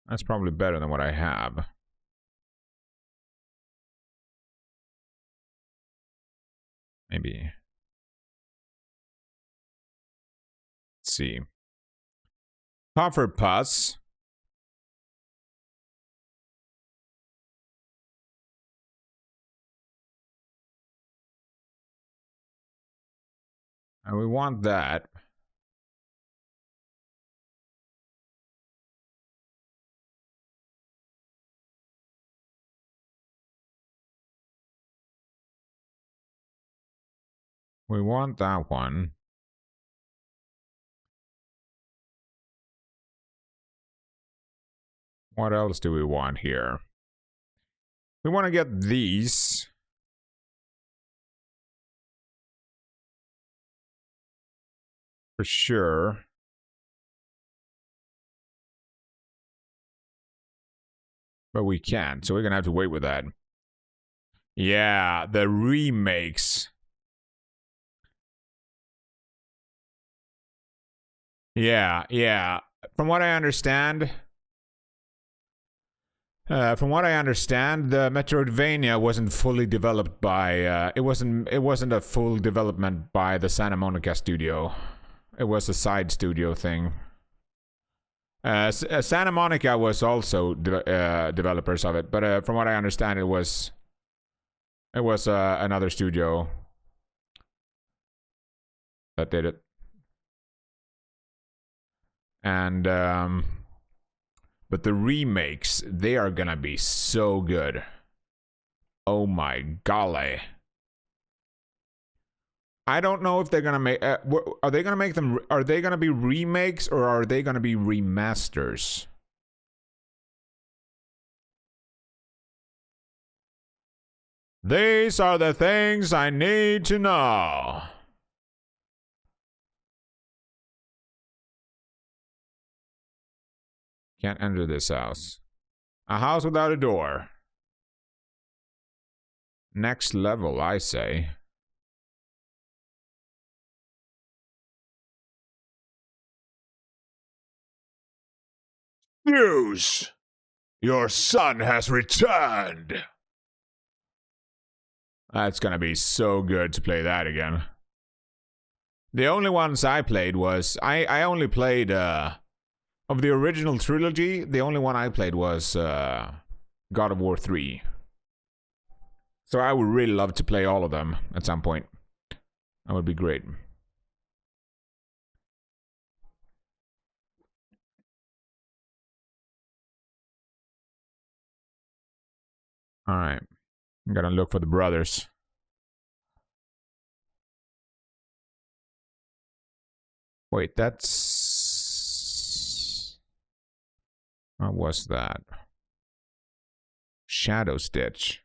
That's probably better than what I have. Maybe. Let's see. Puffer pus. And we want that. We want that one. What else do we want here? We want to get these. For sure. But we can't, so we're gonna have to wait with that. Yeah, the remakes. Yeah, yeah. From what I understand, the Metroidvania wasn't fully developed by. It wasn't a full development by the Santa Monica studio. It was a side studio thing. Santa Monica was also developers of it, but from what I understand, it was another studio that did it. And but the remakes, they are gonna be so good. Oh my golly. I don't know if they're gonna make. Are they gonna make them? Are they gonna be remakes or are they gonna be remasters? These are the things I need to know. Can't enter this house. A house without a door. Next level, I say. News! Your son has returned! That's gonna be so good to play that again. The only ones I played was... I only played, of the original trilogy, the only one I played was, God of War 3. So I would really love to play all of them at some point. That would be great. Alright. I'm gonna look for the brothers. Wait, that's... What was that? Shadow Stitch.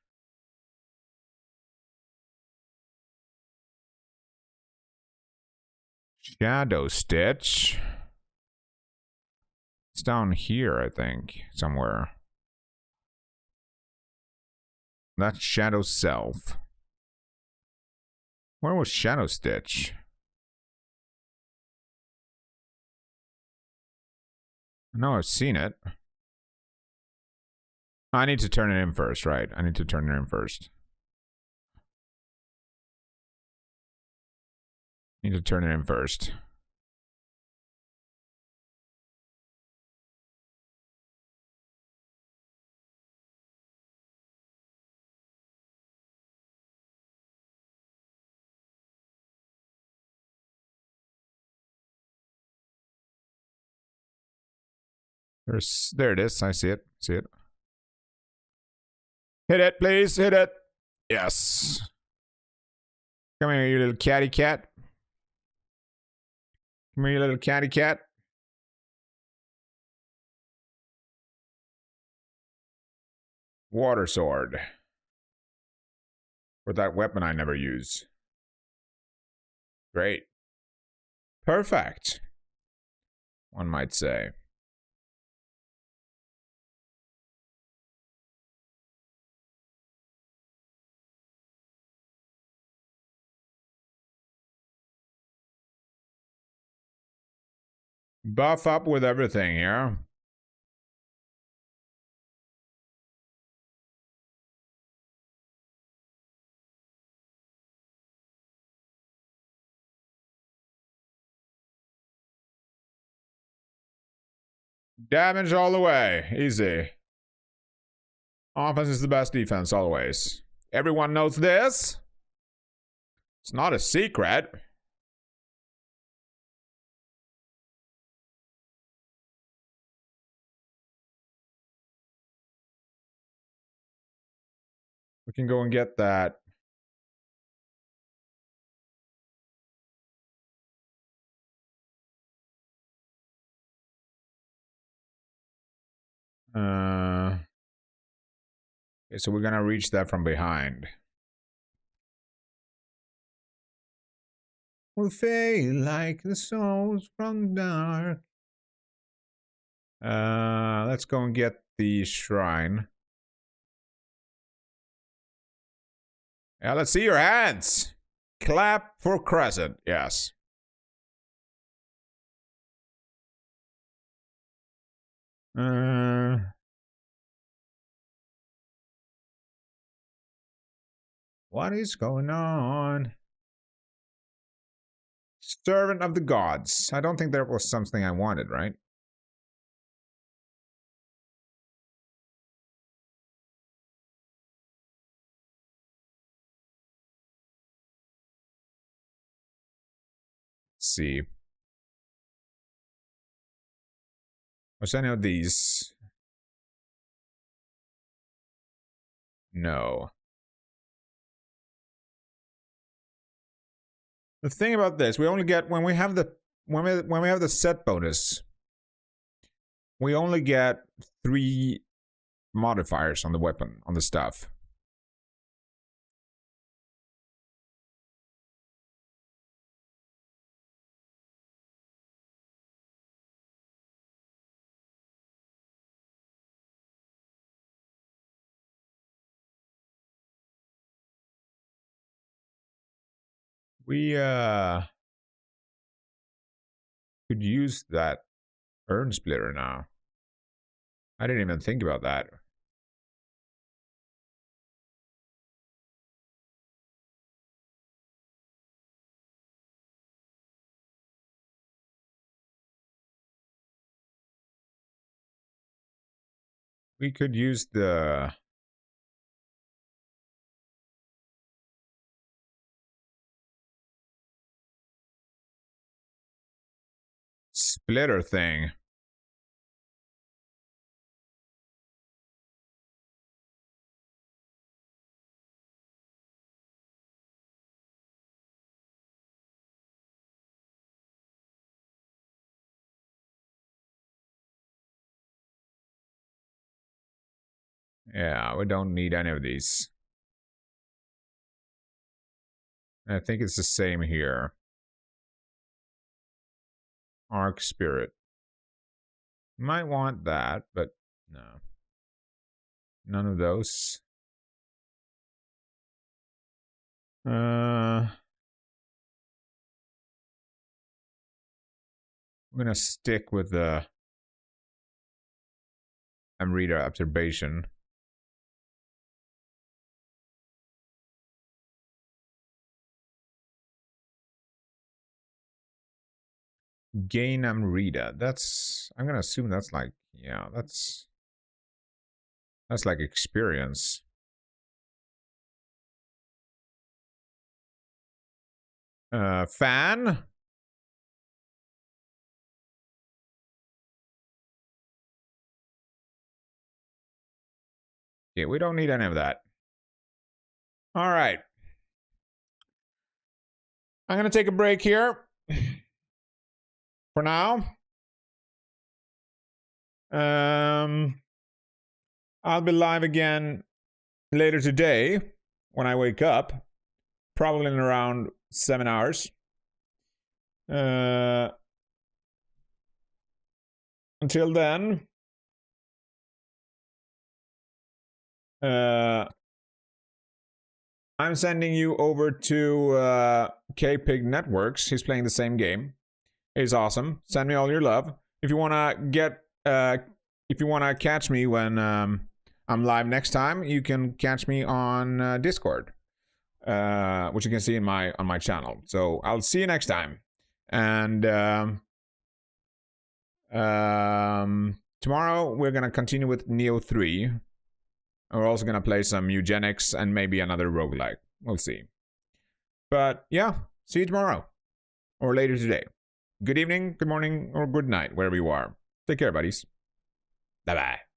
Shadow Stitch. It's down here, I think, somewhere. That's Shadow Self. Where was Shadow Stitch? I know I've seen it. I need to turn it in first, right? I need to turn it in first. Need to turn it in first. There it is. I see it. See it. Hit it, please. Hit it. Yes. Come here, you little catty cat. Come here, you little catty cat. Water sword. For that weapon I never use. Great. Perfect. One might say. Buff up with everything here. Damage all the way. Easy. Offense is the best defense always. Everyone knows this. It's not a secret. We can go and get that. Okay, so we're gonna reach that from behind. We'll fade like the souls from dark. Let's go and get the shrine. Yeah, let's see your hands. Clap for Crescent, yes. What is going on? Servant of the gods. I don't think that was something I wanted, right? Let's see. Was any of these? No. The thing about this, we only get when we have the when we have the set bonus, we only get 3 modifiers on the weapon, on the stuff. We could use that urn splitter now. I didn't even think about that. We could use the splitter thing. Yeah, we don't need any of these. I think it's the same here. Arc Spirit. Might want that, but no. None of those. I'm gonna stick with the Amrita Observation. Gain Amrita. That's, I'm gonna assume that's like, yeah, that's like experience. Fan. Yeah, we don't need any of that. All right. I'm gonna take a break here for now. I'll be live again later today when I wake up, probably in around 7 hours. Until then, I'm sending you over to K-Pig Networks. He's playing the same game. He's awesome. Send me all your love. If you wanna get, if you wanna catch me when I'm live next time, you can catch me on Discord, which you can see in on my channel. So I'll see you next time. And tomorrow we're gonna continue with Nioh 3. We're also gonna play some eugenics and maybe another roguelike. We'll see. But yeah, see you tomorrow or later today. Good evening, good morning, or good night, wherever you are. Take care, buddies. Bye-bye.